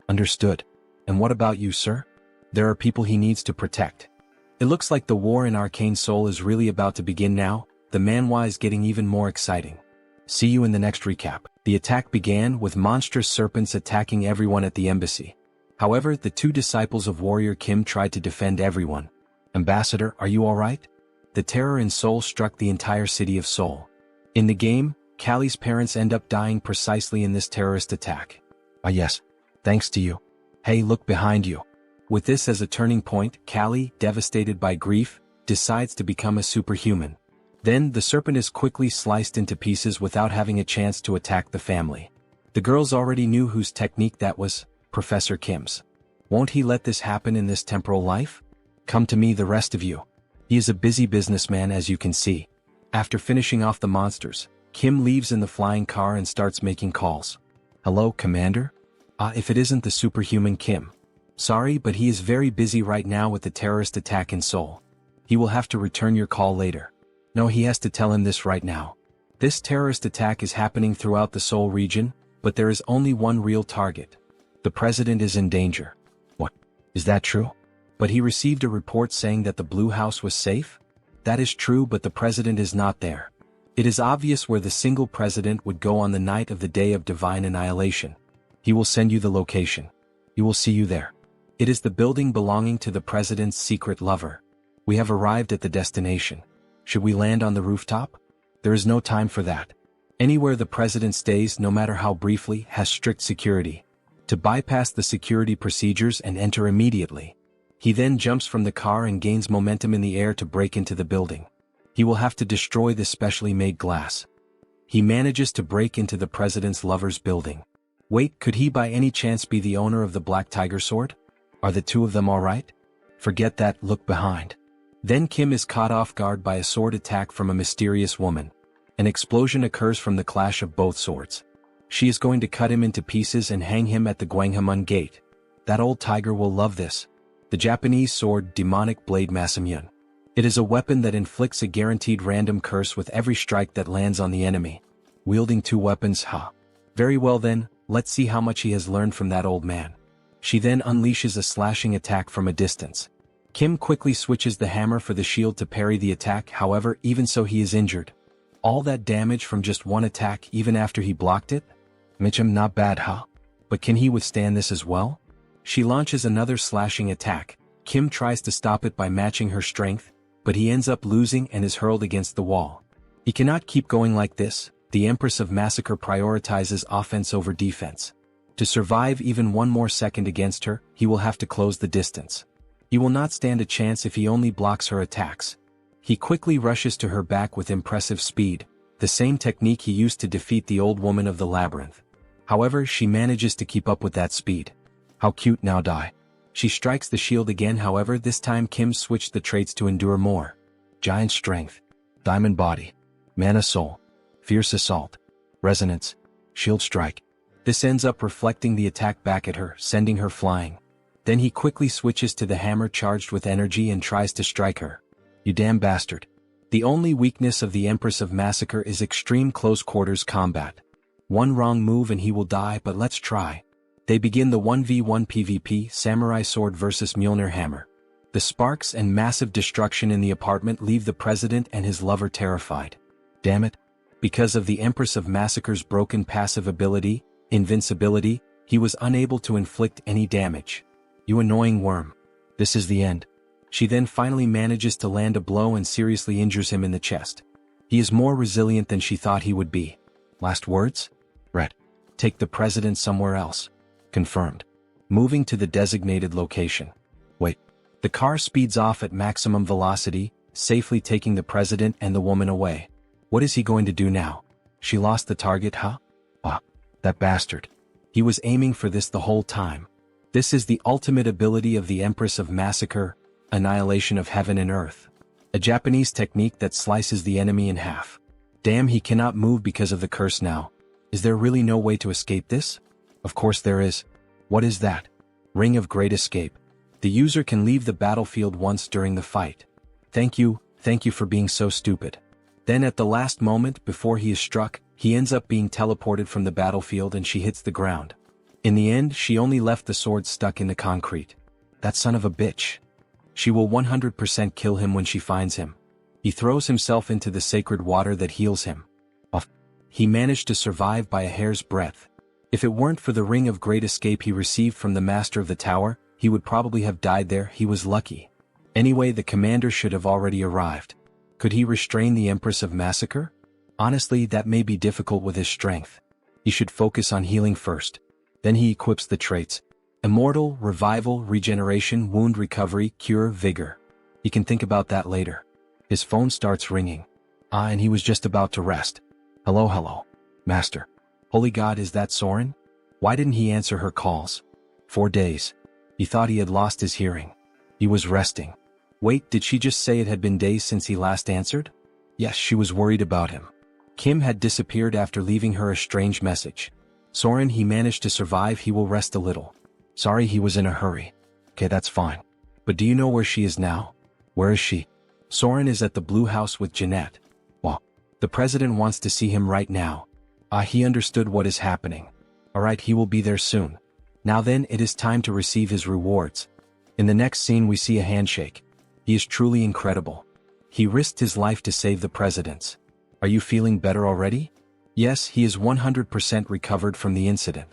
Understood. And what about you, sir? There are people he needs to protect. It looks like the war in Arcane Seoul is really about to begin now. The manhwa is getting even more exciting. See you in the next recap. The attack began with monstrous serpents attacking everyone at the embassy. However, the two disciples of warrior Kim tried to defend everyone. Ambassador, are you alright? The terror in Seoul struck the entire city of Seoul. In the game, Callie's parents end up dying precisely in this terrorist attack. Ah yes, thanks to you. Hey, look behind you. With this as a turning point, Callie, devastated by grief, decides to become a superhuman. Then, the serpent is quickly sliced into pieces without having a chance to attack the family. The girls already knew whose technique that was, Professor Kim's. Won't he let this happen in this temporal life? Come to me, the rest of you. He is a busy businessman, as you can see. After finishing off the monsters, Kim leaves in the flying car and starts making calls. Hello, Commander? If it isn't the superhuman Kim. Sorry, but he is very busy right now with the terrorist attack in Seoul. He will have to return your call later. No, he has to tell him this right now. This terrorist attack is happening throughout the Seoul region, but there is only one real target. The president is in danger. What? Is that true? But he received a report saying that the Blue House was safe? That is true, but the president is not there. It is obvious where the single president would go on the night of the day of divine annihilation. He will send you the location. He will see you there. It is the building belonging to the president's secret lover. We have arrived at the destination. Should we land on the rooftop? There is no time for that. Anywhere the president stays, no matter how briefly, has strict security. To bypass the security procedures and enter immediately. He then jumps from the car and gains momentum in the air to break into the building. He will have to destroy the specially made glass. He manages to break into the president's lover's building. Wait, could he by any chance be the owner of the Black Tiger Sword? Are the two of them alright? Forget that, look behind. Then Kim is caught off guard by a sword attack from a mysterious woman. An explosion occurs from the clash of both swords. She is going to cut him into pieces and hang him at the Gwanghwamun gate. That old tiger will love this. The Japanese sword, Demonic Blade Masamyun. It is a weapon that inflicts a guaranteed random curse with every strike that lands on the enemy. Wielding two weapons, Very well then, let's see how much he has learned from that old man. She then unleashes a slashing attack from a distance. Kim quickly switches the hammer for the shield to parry the attack, however, even so he is injured. All that damage from just one attack even after he blocked it? Mitchum, not bad, But can he withstand this as well? She launches another slashing attack. Kim tries to stop it by matching her strength, but he ends up losing and is hurled against the wall. He cannot keep going like this. The Empress of Massacre prioritizes offense over defense. To survive even one more second against her, he will have to close the distance. He will not stand a chance if he only blocks her attacks. He quickly rushes to her back with impressive speed, the same technique he used to defeat the old woman of the labyrinth. However, she manages to keep up with that speed. How cute, now die. She strikes the shield again, however this time Kim switched the traits to endure more. Giant Strength, Diamond Body, Mana Soul, Fierce Assault, Resonance, Shield Strike. This ends up reflecting the attack back at her, sending her flying. Then he quickly switches to the hammer charged with energy and tries to strike her. You damn bastard. The only weakness of the Empress of Massacre is extreme close quarters combat. One wrong move and he will die, but let's try. They begin the 1v1 PvP, Samurai Sword vs Mjolnir Hammer. The sparks and massive destruction in the apartment leave the president and his lover terrified. Damn it. Because of the Empress of Massacre's broken passive ability, Invincibility, He was unable to inflict any damage. You annoying worm. This is the end. She then finally manages to land a blow and seriously injures him in the chest. He is more resilient than she thought he would be. Last words? Red. Take the president somewhere else. Confirmed. Moving to the designated location. Wait. The car speeds off at maximum velocity, safely taking the president and the woman away. What is he going to do now? She lost the target, huh? Ah, that bastard. He was aiming for this the whole time. This is the ultimate ability of the Empress of Massacre, annihilation of heaven and earth. A Japanese technique that slices the enemy in half. Damn, he cannot move because of the curse now. Is there really no way to escape this? Of course there is. What is that? Ring of Great Escape. The user can leave the battlefield once during the fight. Thank you for being so stupid. Then at the last moment before he is struck, he ends up being teleported from the battlefield and she hits the ground. In the end, she only left the sword stuck in the concrete. That son of a bitch. She will 100% kill him when she finds him. He throws himself into the sacred water that heals him. He managed to survive by a hair's breadth. If it weren't for the Ring of Great Escape he received from the Master of the Tower, he would probably have died there. He was lucky. Anyway, the commander should have already arrived. Could he restrain the Empress of Massacre? Honestly, that may be difficult with his strength. He should focus on healing first. Then he equips the traits. Immortal, Revival, Regeneration, Wound Recovery, Cure, Vigor. He can think about that later. His phone starts ringing. And he was just about to rest. Hello, Master. Holy God, is that Soren? Why didn't he answer her calls? 4 days. He thought he had lost his hearing. He was resting. Wait, did she just say it had been days since he last answered? Yes, she was worried about him. Kim had disappeared after leaving her a strange message. Soren, he managed to survive, he will rest a little. Sorry, he was in a hurry. Okay, that's fine. But do you know where she is now? Where is she? Soren is at the Blue House with Jeanette. Well, the president wants to see him right now. He understood what is happening. Alright, he will be there soon. Now then, it is time to receive his rewards. In the next scene we see a handshake. He is truly incredible. He risked his life to save the presidents. Are you feeling better already? Yes, he is 100% recovered from the incident.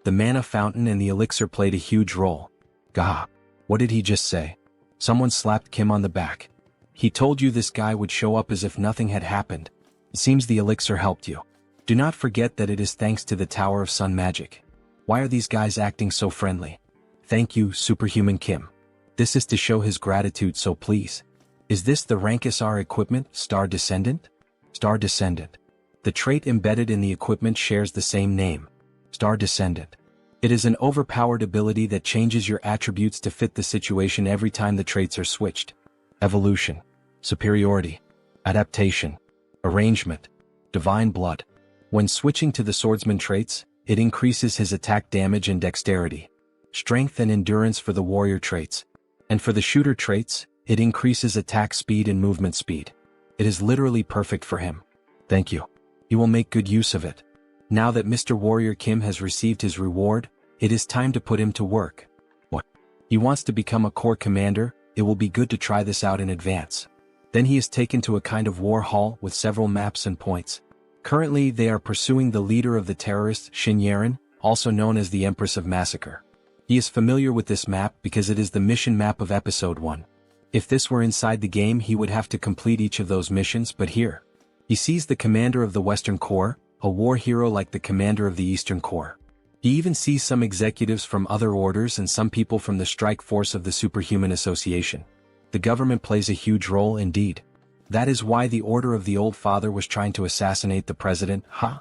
The mana fountain and the elixir played a huge role. Gah. What did he just say? Someone slapped Kim on the back. He told you this guy would show up as if nothing had happened. It seems the elixir helped you. Do not forget that it is thanks to the Tower of Sun Magic. Why are these guys acting so friendly? Thank you, Superhuman Kim. This is to show his gratitude, so please. Is this the Rankisar equipment, Star Descendant? Star Descendant. The trait embedded in the equipment shares the same name. Star Descendant. It is an overpowered ability that changes your attributes to fit the situation every time the traits are switched. Evolution. Superiority. Adaptation. Arrangement. Divine Blood. When switching to the swordsman traits, it increases his attack damage and dexterity. Strength and endurance for the warrior traits. And for the shooter traits, it increases attack speed and movement speed. It is literally perfect for him. Thank you. He will make good use of it. Now that Mr. Warrior Kim has received his reward, it is time to put him to work. What? He wants to become a corps commander. It will be good to try this out in advance. Then he is taken to a kind of war hall with several maps and points. Currently, they are pursuing the leader of the terrorists, Shin Yaren, also known as the Empress of Massacre. He is familiar with this map because it is the mission map of Episode 1. If this were inside the game, he would have to complete each of those missions, but here, he sees the commander of the Western Corps, a war hero like the commander of the Eastern Corps. He even sees some executives from other orders and some people from the strike force of the Superhuman Association. The government plays a huge role indeed. That is why the Order of the Old Father was trying to assassinate the president, huh?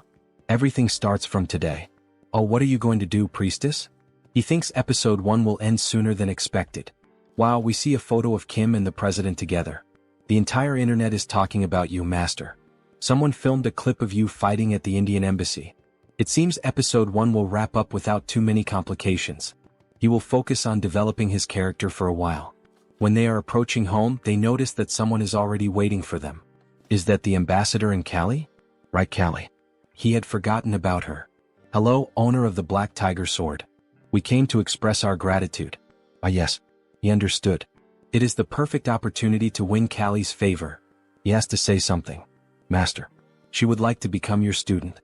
Everything starts from today. Oh, what are you going to do, priestess? He thinks Episode 1 will end sooner than expected. Wow, we see a photo of Kim and the president together. The entire internet is talking about you, Master. Someone filmed a clip of you fighting at the Indian embassy. It seems Episode 1 will wrap up without too many complications. He will focus on developing his character for a while. When they are approaching home, they notice that someone is already waiting for them. Is that the ambassador and Callie? Right, Callie. He had forgotten about her. Hello, owner of the Black Tiger Sword. We came to express our gratitude. Ah yes. He understood. It is the perfect opportunity to win Callie's favor. He has to say something. Master. She would like to become your student.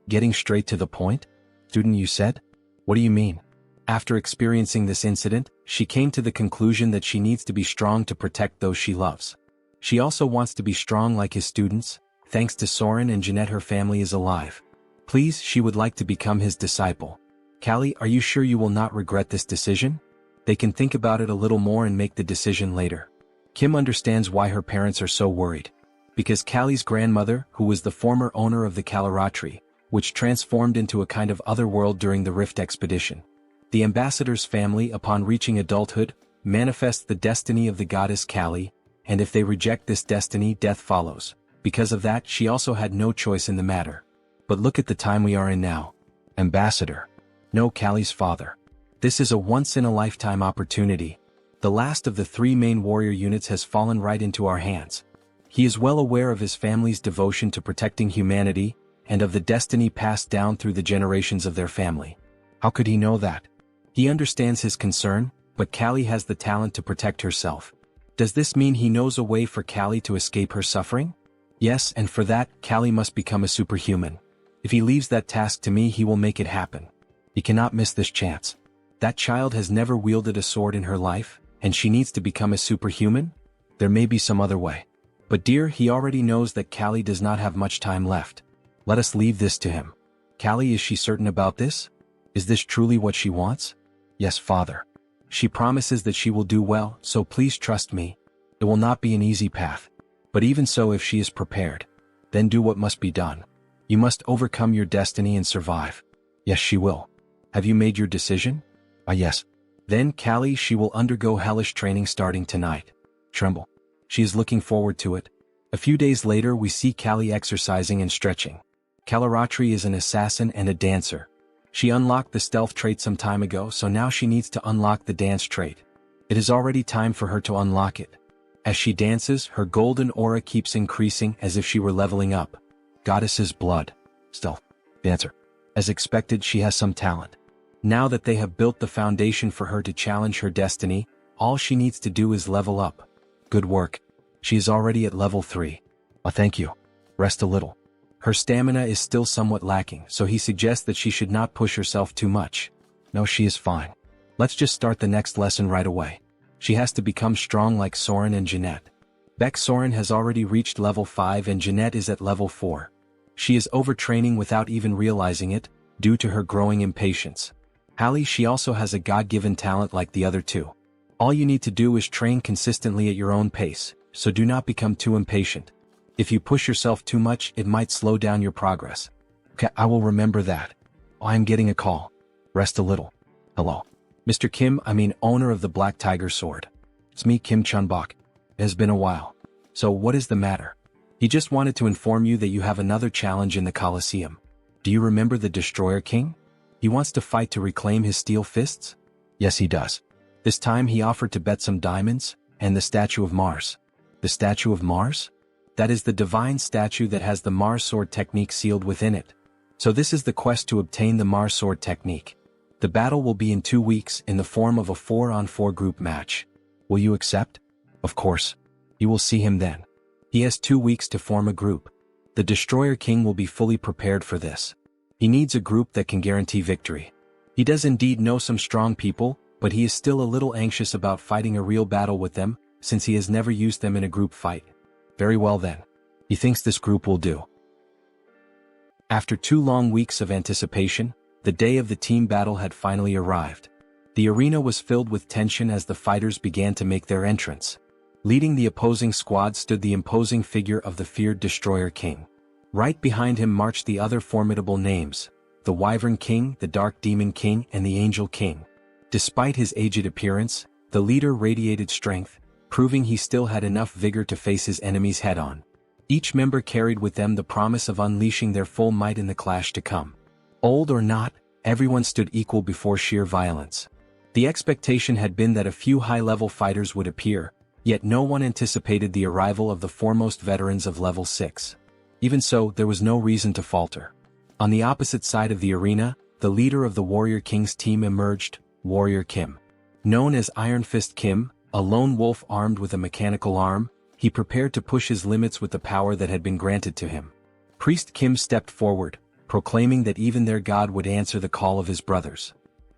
Getting straight to the point? Student, you said? What do you mean? After experiencing this incident, she came to the conclusion that she needs to be strong to protect those she loves. She also wants to be strong like his students. Thanks to Soren and Jeanette, her family is alive. Please, she would like to become his disciple. Callie, are you sure you will not regret this decision? They can think about it a little more and make the decision later. Kim understands why her parents are so worried. Because Callie's grandmother, who was the former owner of the Kalaratri, which transformed into a kind of other world during the Rift expedition. The ambassador's family, upon reaching adulthood, manifests the destiny of the goddess Callie, and if they reject this destiny, death follows. Because of that, she also had no choice in the matter. But look at the time we are in now. Ambassador. No, Callie's father. This is a once-in-a-lifetime opportunity. The last of the 3 main warrior units has fallen right into our hands. He is well aware of his family's devotion to protecting humanity, and of the destiny passed down through the generations of their family. How could he know that? He understands his concern, but Callie has the talent to protect herself. Does this mean he knows a way for Callie to escape her suffering? Yes, and for that, Callie must become a superhuman. If he leaves that task to me, he will make it happen. He cannot miss this chance. That child has never wielded a sword in her life, and she needs to become a superhuman? There may be some other way. But dear, he already knows that Callie does not have much time left. Let us leave this to him. Callie, is she certain about this? Is this truly what she wants? Yes, father. She promises that she will do well, so please trust me. It will not be an easy path. But even so, if she is prepared, then do what must be done. You must overcome your destiny and survive. Yes, she will. Have you made your decision? Yes. Then, Callie, she will undergo hellish training starting tonight. Tremble. She is looking forward to it. A few days later, we see Callie exercising and stretching. Kalaratri is an assassin and a dancer. She unlocked the stealth trait some time ago, so now she needs to unlock the dance trait. It is already time for her to unlock it. As she dances, her golden aura keeps increasing as if she were leveling up. Goddess's blood. Stealth. Dancer. As expected, she has some talent. Now that they have built the foundation for her to challenge her destiny, all she needs to do is level up. Good work. She is already at level 3. Thank you. Rest a little. Her stamina is still somewhat lacking, so he suggests that she should not push herself too much. No, she is fine. Let's just start the next lesson right away. She has to become strong like Soren and Jeanette. Beck Soren has already reached level 5 and Jeanette is at level 4. She is overtraining without even realizing it, due to her growing impatience. Hallie, she also has a God-given talent like the other 2. All you need to do is train consistently at your own pace, so do not become too impatient. If you push yourself too much, it might slow down your progress. Okay, I will remember that. I am getting a call. Rest a little. Hello. Mr. Kim, owner of the Black Tiger Sword. It's me, Kim Chunbok. It has been a while. So what is the matter? He just wanted to inform you that you have another challenge in the Colosseum. Do you remember the Destroyer King? He wants to fight to reclaim his steel fists? Yes, he does. This time he offered to bet some diamonds, and the statue of Mars. The statue of Mars? That is the divine statue that has the Mars sword technique sealed within it. So this is the quest to obtain the Mars sword technique. The battle will be in 2 weeks in the form of a 4-on-4 group match. Will you accept? Of course. You will see him then. He has 2 weeks to form a group. The Destroyer King will be fully prepared for this. He needs a group that can guarantee victory. He does indeed know some strong people, but he is still a little anxious about fighting a real battle with them, since he has never used them in a group fight. Very well then. He thinks this group will do. After 2 long weeks of anticipation, the day of the team battle had finally arrived. The arena was filled with tension as the fighters began to make their entrance. Leading the opposing squad stood the imposing figure of the feared Destroyer King. Right behind him marched the other formidable names, the Wyvern King, the Dark Demon King, and the Angel King. Despite his aged appearance, the leader radiated strength, proving he still had enough vigor to face his enemies head-on. Each member carried with them the promise of unleashing their full might in the clash to come. Old or not, everyone stood equal before sheer violence. The expectation had been that a few high-level fighters would appear, yet no one anticipated the arrival of the foremost veterans of level 6. Even so, there was no reason to falter. On the opposite side of the arena, the leader of the Warrior King's team emerged, Warrior Kim. Known as Iron Fist Kim, a lone wolf armed with a mechanical arm, he prepared to push his limits with the power that had been granted to him. Priest Kim stepped forward, proclaiming that even their god would answer the call of his brothers.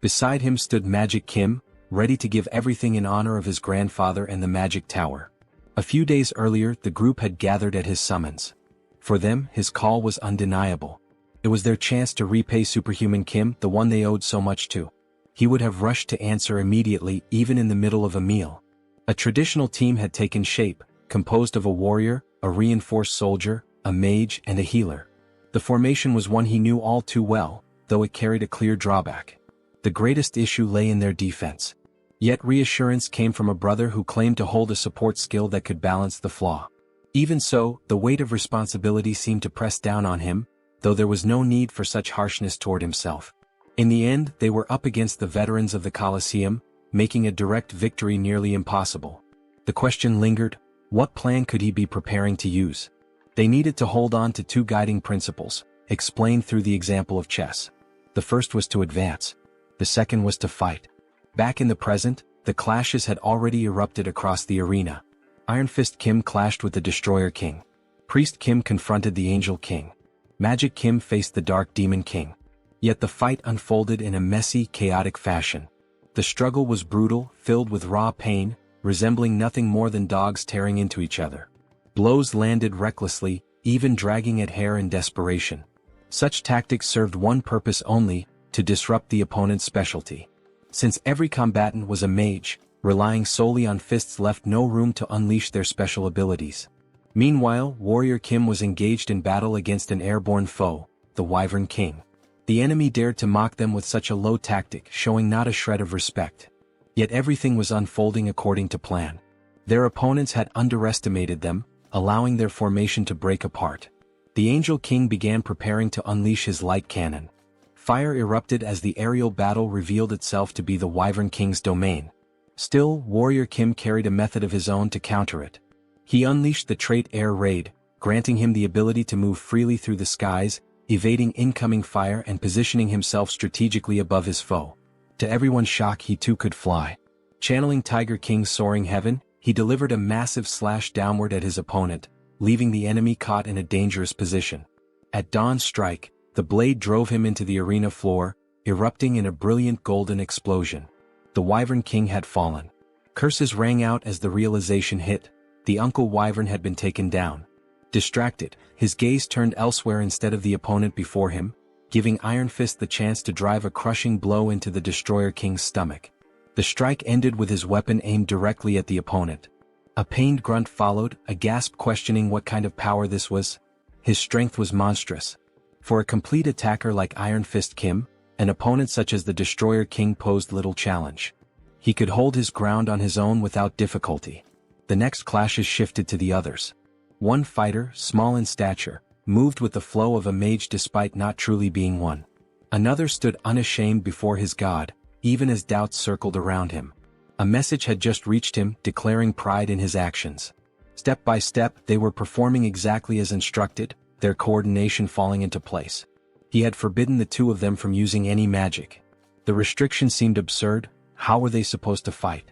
Beside him stood Magic Kim, ready to give everything in honor of his grandfather and the Magic Tower. A few days earlier the group had gathered at his summons. For them, his call was undeniable. It was their chance to repay Superhuman Kim, the one they owed so much to. He would have rushed to answer immediately, even in the middle of a meal. A traditional team had taken shape, composed of a warrior, a reinforced soldier, a mage, and a healer. The formation was one he knew all too well, though it carried a clear drawback. The greatest issue lay in their defense. Yet reassurance came from a brother who claimed to hold a support skill that could balance the flaw. Even so, the weight of responsibility seemed to press down on him, though there was no need for such harshness toward himself. In the end, they were up against the veterans of the Colosseum, making a direct victory nearly impossible. The question lingered, what plan could he be preparing to use? They needed to hold on to two guiding principles, explained through the example of chess. The first was to advance. The second was to fight. Back in the present, the clashes had already erupted across the arena. Iron Fist Kim clashed with the Destroyer King. Priest Kim confronted the Angel King. Magic Kim faced the Dark Demon King. Yet the fight unfolded in a messy, chaotic fashion. The struggle was brutal, filled with raw pain, resembling nothing more than dogs tearing into each other. Blows landed recklessly, even dragging at hair in desperation. Such tactics served one purpose only, to disrupt the opponent's specialty. Since every combatant was a mage, relying solely on fists left no room to unleash their special abilities. Meanwhile, Warrior Kim was engaged in battle against an airborne foe, the Wyvern King. The enemy dared to mock them with such a low tactic, showing not a shred of respect. Yet everything was unfolding according to plan. Their opponents had underestimated them, allowing their formation to break apart. The Angel King began preparing to unleash his light cannon. Fire erupted as the aerial battle revealed itself to be the Wyvern King's domain. Still, Warrior Kim carried a method of his own to counter it. He unleashed the trait Air Raid, granting him the ability to move freely through the skies, evading incoming fire and positioning himself strategically above his foe. To everyone's shock, he too could fly. Channeling Tiger King's soaring heaven, he delivered a massive slash downward at his opponent, leaving the enemy caught in a dangerous position. At Dawn's strike, the blade drove him into the arena floor, erupting in a brilliant golden explosion. The Wyvern King had fallen. Curses rang out as the realization hit. The Uncle Wyvern had been taken down. Distracted, his gaze turned elsewhere instead of the opponent before him, giving Iron Fist the chance to drive a crushing blow into the Destroyer King's stomach. The strike ended with his weapon aimed directly at the opponent. A pained grunt followed, a gasp questioning what kind of power this was. His strength was monstrous. For a complete attacker like Iron Fist Kim, an opponent such as the Destroyer King posed little challenge. He could hold his ground on his own without difficulty. The next clashes shifted to the others. One fighter, small in stature, moved with the flow of a mage despite not truly being one. Another stood unashamed before his god, even as doubts circled around him. A message had just reached him, declaring pride in his actions. Step by step, they were performing exactly as instructed, their coordination falling into place. He had forbidden the two of them from using any magic. The restriction seemed absurd. How were they supposed to fight?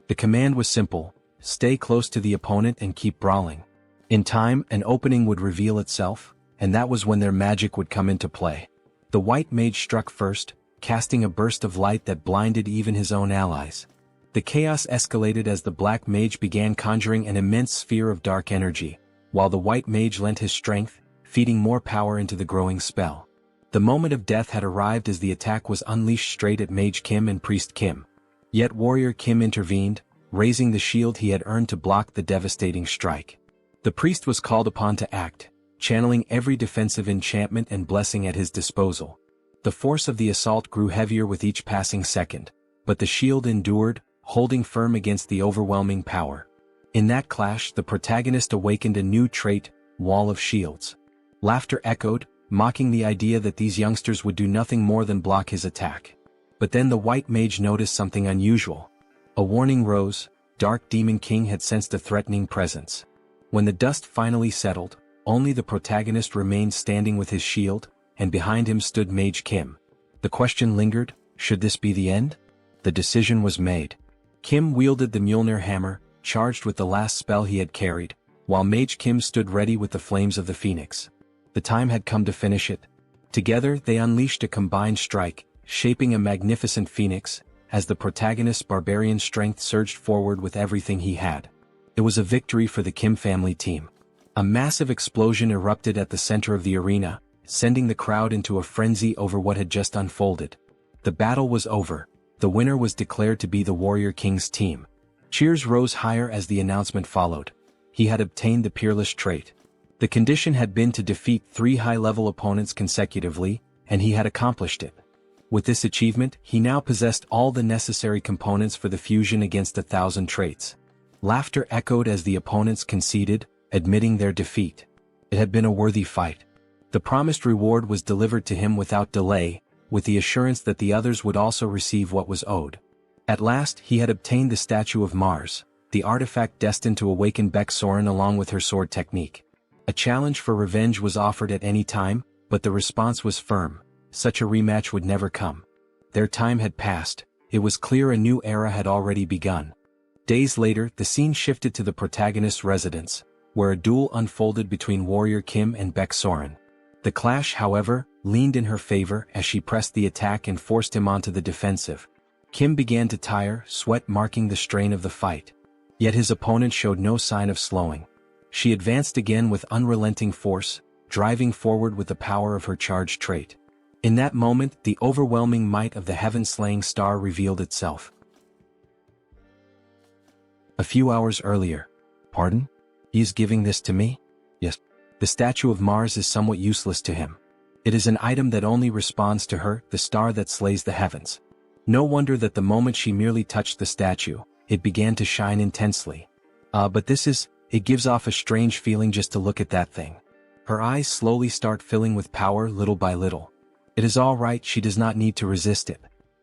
The command was simple: stay close to the opponent and keep brawling. In time, an opening would reveal itself, and that was when their magic would come into play. The white mage struck first, casting a burst of light that blinded even his own allies. The chaos escalated as the black mage began conjuring an immense sphere of dark energy, while the white mage lent his strength, feeding more power into the growing spell. The moment of death had arrived as the attack was unleashed straight at Mage Kim and Priest Kim. Yet Warrior Kim intervened, raising the shield he had earned to block the devastating strike. The priest was called upon to act, channeling every defensive enchantment and blessing at his disposal. The force of the assault grew heavier with each passing second, but the shield endured, holding firm against the overwhelming power. In that clash, the protagonist awakened a new trait, Wall of Shields. Laughter echoed, mocking the idea that these youngsters would do nothing more than block his attack. But then the white mage noticed something unusual. A warning rose. Dark Demon King had sensed a threatening presence. When the dust finally settled, only the protagonist remained standing with his shield, and behind him stood Mage Kim. The question lingered: should this be the end? The decision was made. Kim wielded the Mjolnir hammer, charged with the last spell he had carried, while Mage Kim stood ready with the flames of the phoenix. The time had come to finish it. Together they unleashed a combined strike, shaping a magnificent phoenix, as the protagonist's barbarian strength surged forward with everything he had. It was a victory for the Kim family team. A massive explosion erupted at the center of the arena, sending the crowd into a frenzy over what had just unfolded. The battle was over. The winner was declared to be the Warrior King's team. Cheers rose higher as the announcement followed. He had obtained the peerless trait. The condition had been to defeat 3 high-level opponents consecutively, and he had accomplished it. With this achievement, he now possessed all the necessary components for the fusion against 1,000 traits. Laughter echoed as the opponents conceded, admitting their defeat. It had been a worthy fight. The promised reward was delivered to him without delay, with the assurance that the others would also receive what was owed. At last he had obtained the statue of Mars, the artifact destined to awaken Baek-Soren along with her sword technique. A challenge for revenge was offered at any time, but the response was firm. Such a rematch would never come. Their time had passed. It was clear a new era had already begun. Days later, the scene shifted to the protagonist's residence, where a duel unfolded between Warrior Kim and Baek-Soren. The clash, however, leaned in her favor as she pressed the attack and forced him onto the defensive. Kim began to tire, sweat marking the strain of the fight. Yet his opponent showed no sign of slowing. She advanced again with unrelenting force, driving forward with the power of her charged trait. In that moment, the overwhelming might of the heaven-slaying star revealed itself. A few hours earlier. Pardon? He is giving this to me? Yes. The statue of Mars is somewhat useless to him. It is an item that only responds to her, the star that slays the heavens. No wonder that the moment she merely touched the statue, it began to shine intensely. But it gives off a strange feeling just to look at that thing. Her eyes slowly start filling with power little by little. It is all right, she does not need to resist it.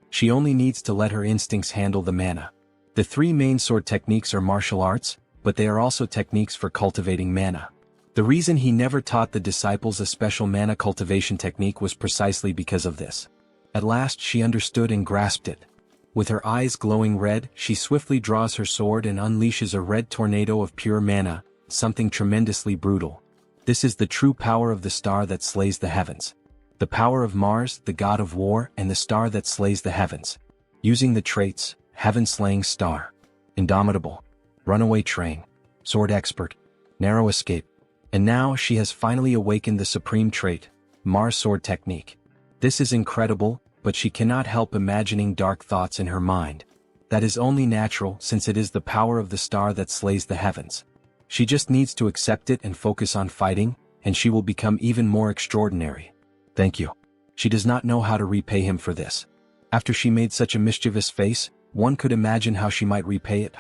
She only needs to let her instincts handle the mana. The 3 main sword techniques are martial arts, but they are also techniques for cultivating mana. The reason he never taught the disciples a special mana cultivation technique was precisely because of this. At last she understood and grasped it. With her eyes glowing red, she swiftly draws her sword and unleashes a red tornado of pure mana, something tremendously brutal. This is the true power of the star that slays the heavens. The power of Mars, the god of war, and the star that slays the heavens. Using the traits, heaven-slaying star, indomitable, runaway train, sword expert, narrow escape. And now she has finally awakened the supreme trait, Mars sword technique. This is incredible, but she cannot help imagining dark thoughts in her mind. That is only natural since it is the power of the star that slays the heavens. She just needs to accept it and focus on fighting, and she will become even more extraordinary. Thank you. She does not know how to repay him for this. After she made such a mischievous face, one could imagine how she might repay it.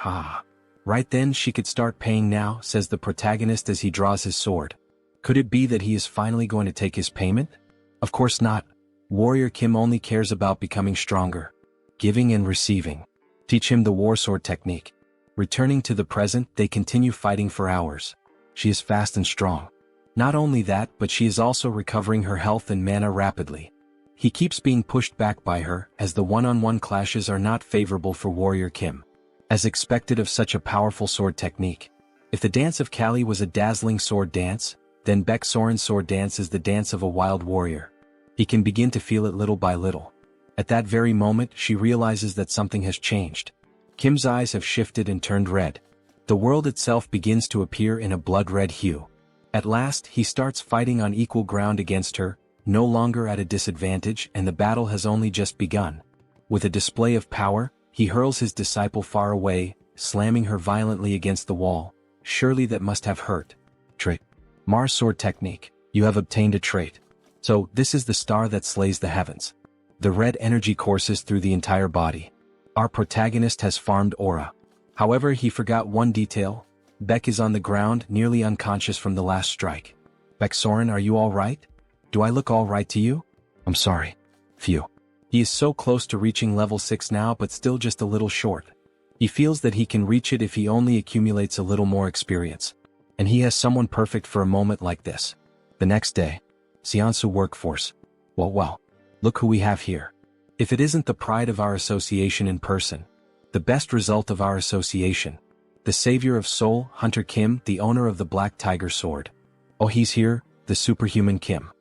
Right then she could start paying now, says the protagonist as he draws his sword. Could it be that he is finally going to take his payment? Of course not. Warrior Kim only cares about becoming stronger. Giving and receiving. Teach him the war sword technique. Returning to the present, they continue fighting for hours. She is fast and strong. Not only that, but she is also recovering her health and mana rapidly. He keeps being pushed back by her, as the one-on-one clashes are not favorable for Warrior Kim. As expected of such a powerful sword technique. If the dance of Kali was a dazzling sword dance, then Baek-Soren's sword dance is the dance of a wild warrior. He can begin to feel it little by little. At that very moment, she realizes that something has changed. Kim's eyes have shifted and turned red. The world itself begins to appear in a blood-red hue. At last, he starts fighting on equal ground against her, no longer at a disadvantage, and the battle has only just begun. With a display of power, he hurls his disciple far away, slamming her violently against the wall. Surely that must have hurt. Trait. Mars sword technique. You have obtained a trait. So, this is the star that slays the heavens. The red energy courses through the entire body. Our protagonist has farmed aura. However, he forgot one detail. Baek is on the ground, nearly unconscious from the last strike. Baek-Soren, are you alright? Do I look alright to you? I'm sorry. Phew. He is so close to reaching level 6 now, but still just a little short. He feels that he can reach it if he only accumulates a little more experience. And he has someone perfect for a moment like this. The next day. Joonsoo workforce. Well, look who we have here. If it isn't the pride of our association in person. The best result of our association. The savior of Seoul, Hunter Kim, the owner of the Black Tiger Sword. Oh, he's here, the superhuman Kim.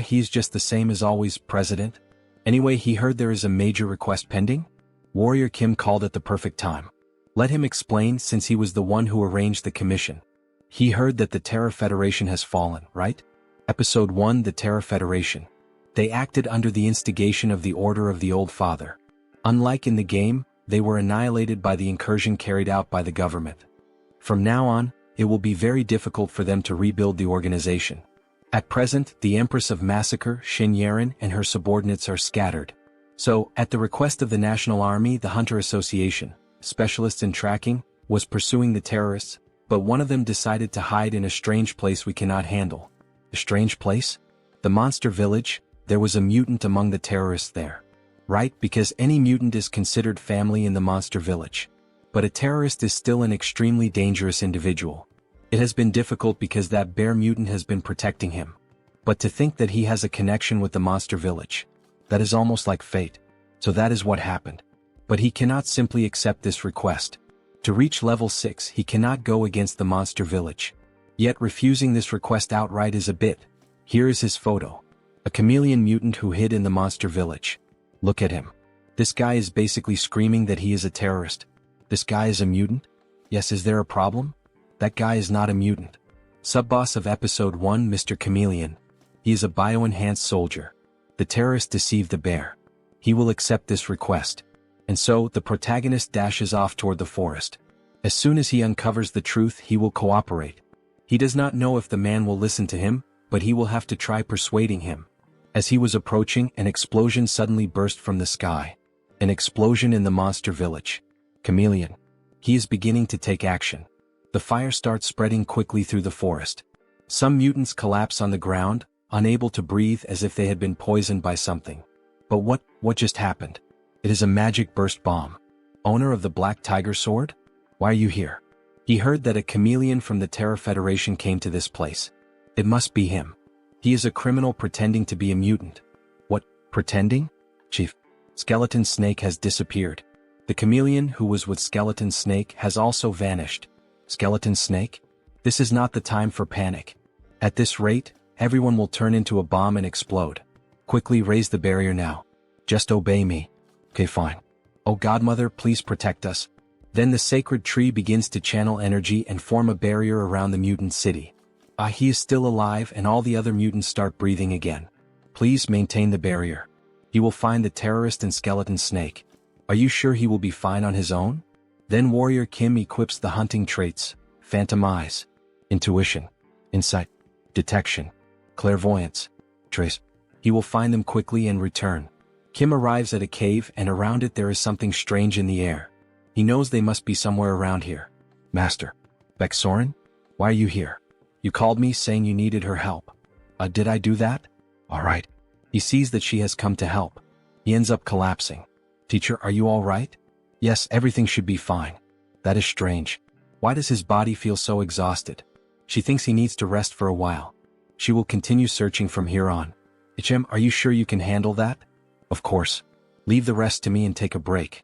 He's just the same as always, President. Anyway, he heard there is a major request pending? Warrior Kim called at the perfect time. Let him explain, since he was the one who arranged the commission. He heard that the Terror Federation has fallen, right? Episode 1, The Terror Federation. They acted under the instigation of the Order of the Old Father. Unlike in the game, they were annihilated by the incursion carried out by the government. From now on, it will be very difficult for them to rebuild the organization. At present, the Empress of Massacre, Shin Yaren, and her subordinates are scattered. So, at the request of the National Army, the Hunter Association, specialists in tracking, was pursuing the terrorists, but one of them decided to hide in a strange place we cannot handle. A strange place? The Monster Village. There was a mutant among the terrorists there. Right, because any mutant is considered family in the Monster Village. But a terrorist is still an extremely dangerous individual. It has been difficult because that bear mutant has been protecting him. But to think that he has a connection with the Monster Village. That is almost like fate. So that is what happened. But he cannot simply accept this request. To reach level 6, he cannot go against the Monster Village. Yet refusing this request outright is a bit. Here is his photo. A chameleon mutant who hid in the Monster Village. Look at him. This guy is basically screaming that he is a terrorist. This guy is a mutant? Yes, is there a problem? That guy is not a mutant. Sub-boss of Episode 1, Mr. Chameleon. He is a bio-enhanced soldier. The terrorist deceived the bear. He will accept this request. And so, the protagonist dashes off toward the forest. As soon as he uncovers the truth, he will cooperate. He does not know if the man will listen to him, but he will have to try persuading him. As he was approaching, an explosion suddenly burst from the sky. An explosion in the Monster Village. Chameleon. He is beginning to take action. The fire starts spreading quickly through the forest. Some mutants collapse on the ground, unable to breathe as if they had been poisoned by something. But what just happened? It is a magic burst bomb. Owner of the Black Tiger Sword? Why are you here? He heard that a chameleon from the Terror Federation came to this place. It must be him. He is a criminal pretending to be a mutant. What, pretending? Chief. Skeleton Snake has disappeared. The chameleon who was with Skeleton Snake has also vanished. Skeleton Snake? This is not the time for panic. At this rate, everyone will turn into a bomb and explode. Quickly raise the barrier now. Just obey me. Okay, fine. Oh Godmother, please protect us. Then the sacred tree begins to channel energy and form a barrier around the mutant city. He is still alive and all the other mutants start breathing again. Please maintain the barrier. He will find the terrorist and Skeleton Snake. Are you sure he will be fine on his own? Then Warrior Kim equips the hunting traits, Phantom Eyes, Intuition, Insight, Detection, Clairvoyance, Trace. He will find them quickly and return. Kim arrives at a cave and around it there is something strange in the air. He knows they must be somewhere around here. Master. Baeksoren? Why are you here? You called me saying you needed her help. Did I do that? Alright. He sees that she has come to help. He ends up collapsing. Teacher, are you alright? Yes, everything should be fine. That is strange. Why does his body feel so exhausted? She thinks he needs to rest for a while. She will continue searching from here on. HM, are you sure you can handle that? Of course. Leave the rest to me and take a break.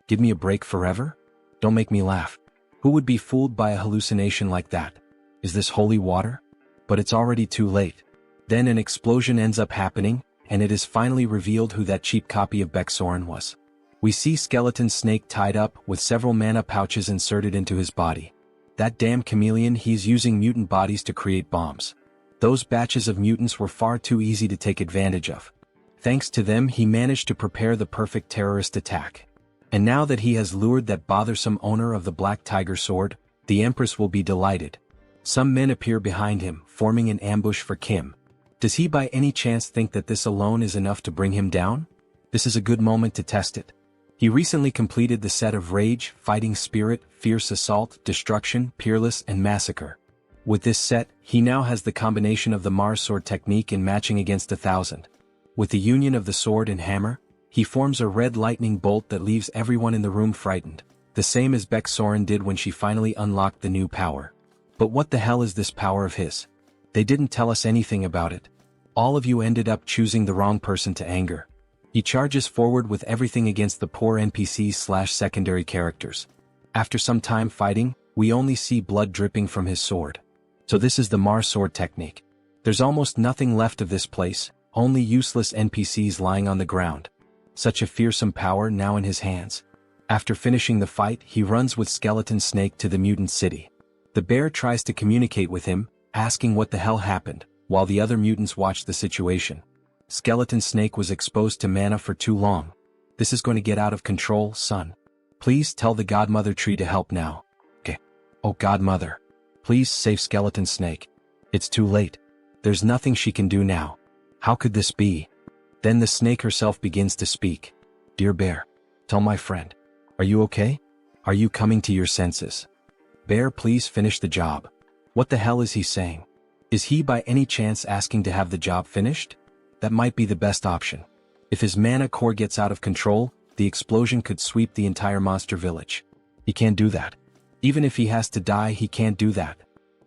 Give me a break forever? Don't make me laugh. Who would be fooled by a hallucination like that? Is this holy water? But it's already too late. Then an explosion ends up happening, and it is finally revealed who that cheap copy of Baeksoren was. We see Skeleton Snake tied up with several mana pouches inserted into his body. That damn chameleon, he's using mutant bodies to create bombs. Those batches of mutants were far too easy to take advantage of. Thanks to them, he managed to prepare the perfect terrorist attack. And now that he has lured that bothersome owner of the Black Tiger Sword, the Empress will be delighted. Some men appear behind him, forming an ambush for Kim. Does he by any chance think that this alone is enough to bring him down? This is a good moment to test it. He recently completed the set of Rage, Fighting Spirit, Fierce Assault, Destruction, Peerless, and Massacre. With this set, he now has the combination of the Mars Sword technique in matching against 1,000. With the union of the sword and hammer, he forms a red lightning bolt that leaves everyone in the room frightened, the same as Baeksoren did when she finally unlocked the new power. But what the hell is this power of his? They didn't tell us anything about it. All of you ended up choosing the wrong person to anger. He charges forward with everything against the poor NPCs/secondary characters. After some time fighting, we only see blood dripping from his sword. So this is the Mars Sword technique. There's almost nothing left of this place, Only useless NPCs lying on the ground. Such a fearsome power now in his hands. After finishing the fight, he runs with Skeleton Snake to the mutant city. The bear tries to communicate with him, asking what the hell happened, while the other mutants watch the situation. Skeleton Snake was exposed to mana for too long. This is going to get out of control, son. Please tell the Godmother tree to help now. Okay. Oh Godmother. Please save Skeleton Snake. It's too late. There's nothing she can do now. How could this be? Then the snake herself begins to speak. Dear bear, tell my friend. Are you okay? Are you coming to your senses? Bear, please finish the job. What the hell is he saying? Is he by any chance asking to have the job finished? That might be the best option. If his mana core gets out of control, the explosion could sweep the entire monster village. He can't do that. Even if he has to die, he can't do that.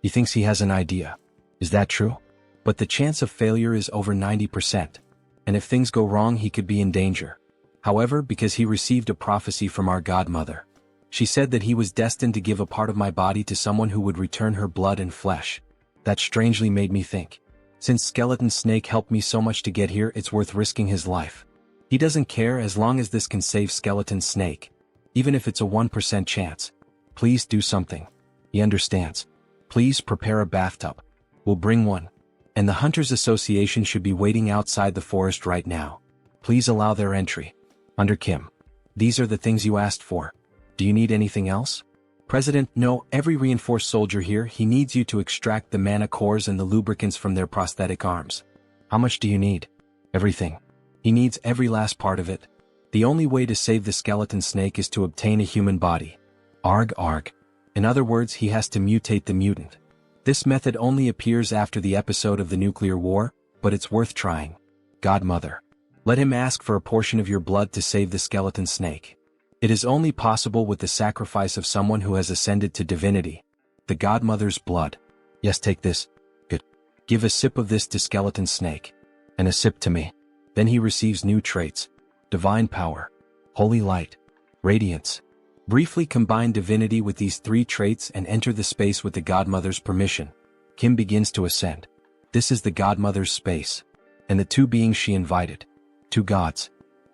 He thinks he has an idea. Is that true? But the chance of failure is over 90%. And if things go wrong, he could be in danger. However, because he received a prophecy from our Godmother. She said that he was destined to give a part of my body to someone who would return her blood and flesh. That strangely made me think. Since Skeleton Snake helped me so much to get here, it's worth risking his life. He doesn't care as long as this can save Skeleton Snake. Even if it's a 1% chance. Please do something. He understands. Please prepare a bathtub. We'll bring one. And the Hunters Association should be waiting outside the forest right now. Please allow their entry. Under Kim. These are the things you asked for. Do you need anything else? President, no, every reinforced soldier here, he needs you to extract the mana cores and the lubricants from their prosthetic arms. How much do you need? Everything. He needs every last part of it. The only way to save the Skeleton Snake is to obtain a human body. Arg arg. In other words, he has to mutate the mutant. This method only appears after the episode of the nuclear war, but it's worth trying. Godmother. Let him ask for a portion of your blood to save the Skeleton Snake. It is only possible with the sacrifice of someone who has ascended to divinity. The Godmother's blood. Yes, take this. Good. Give a sip of this to Skeleton Snake. And a sip to me. Then he receives new traits. Divine power. Holy light. Radiance. Briefly combine divinity with these 3 traits and enter the space with the Godmother's permission. Kim begins to ascend. This is the Godmother's space. And the 2 beings she invited. 2 gods.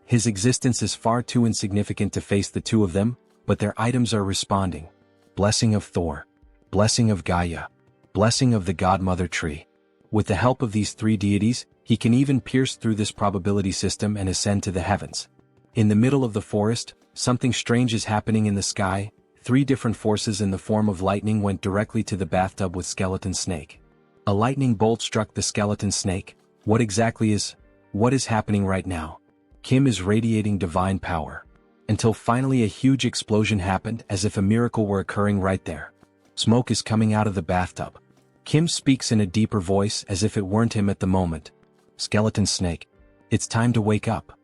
His existence is far too insignificant to face the 2 of them, but their items are responding. Blessing of Thor. Blessing of Gaia. Blessing of the Godmother tree. With the help of these 3 deities, he can even pierce through this probability system and ascend to the heavens. In the middle of the forest, something strange is happening in the sky. 3 different forces in the form of lightning went directly to the bathtub with Skeleton Snake. A lightning bolt struck the Skeleton Snake. What is happening right now? Kim is radiating divine power. Until finally a huge explosion happened as if a miracle were occurring right there. Smoke is coming out of the bathtub. Kim speaks in a deeper voice as if it weren't him at the moment. Skeleton Snake. It's time to wake up.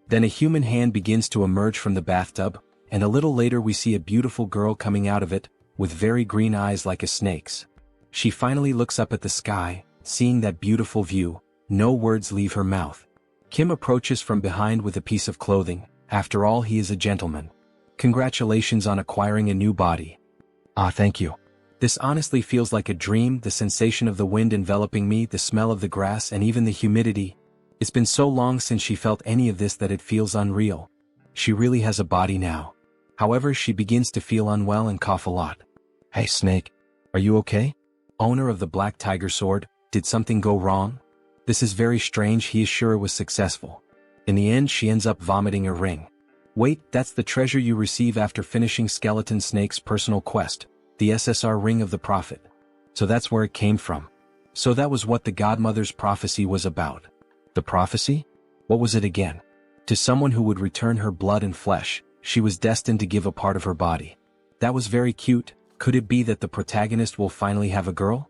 Then a human hand begins to emerge from the bathtub, and a little later we see a beautiful girl coming out of it, with very green eyes like a snake's. She finally looks up at the sky, seeing that beautiful view. No words leave her mouth. Kim approaches from behind with a piece of clothing. After all, he is a gentleman. Congratulations on acquiring a new body. Ah, thank you. This honestly feels like a dream, the sensation of the wind enveloping me, the smell of the grass, and even the humidity. It's been so long since she felt any of this that it feels unreal. She really has a body now. However, she begins to feel unwell and cough a lot. Hey Snake, are you okay? Owner of the Black Tiger Sword, did something go wrong? This is very strange. He is sure it was successful. In the end, she ends up vomiting a ring. Wait, that's the treasure you receive after finishing Skeleton Snake's personal quest, the SSR Ring of the Prophet. So that's where it came from. So that was what the Godmother's prophecy was about. The prophecy? What was it again? To someone who would return her blood and flesh, she was destined to give a part of her body. That was very cute. Could it be that the protagonist will finally have a girl?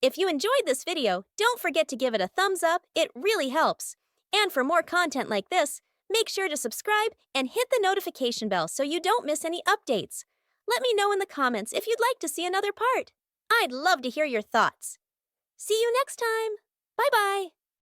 If you enjoyed this video, don't forget to give it a thumbs up, it really helps. And for more content like this, make sure to subscribe and hit the notification bell so you don't miss any updates. Let me know in the comments if you'd like to see another part. I'd love to hear your thoughts. See you next time. Bye-bye.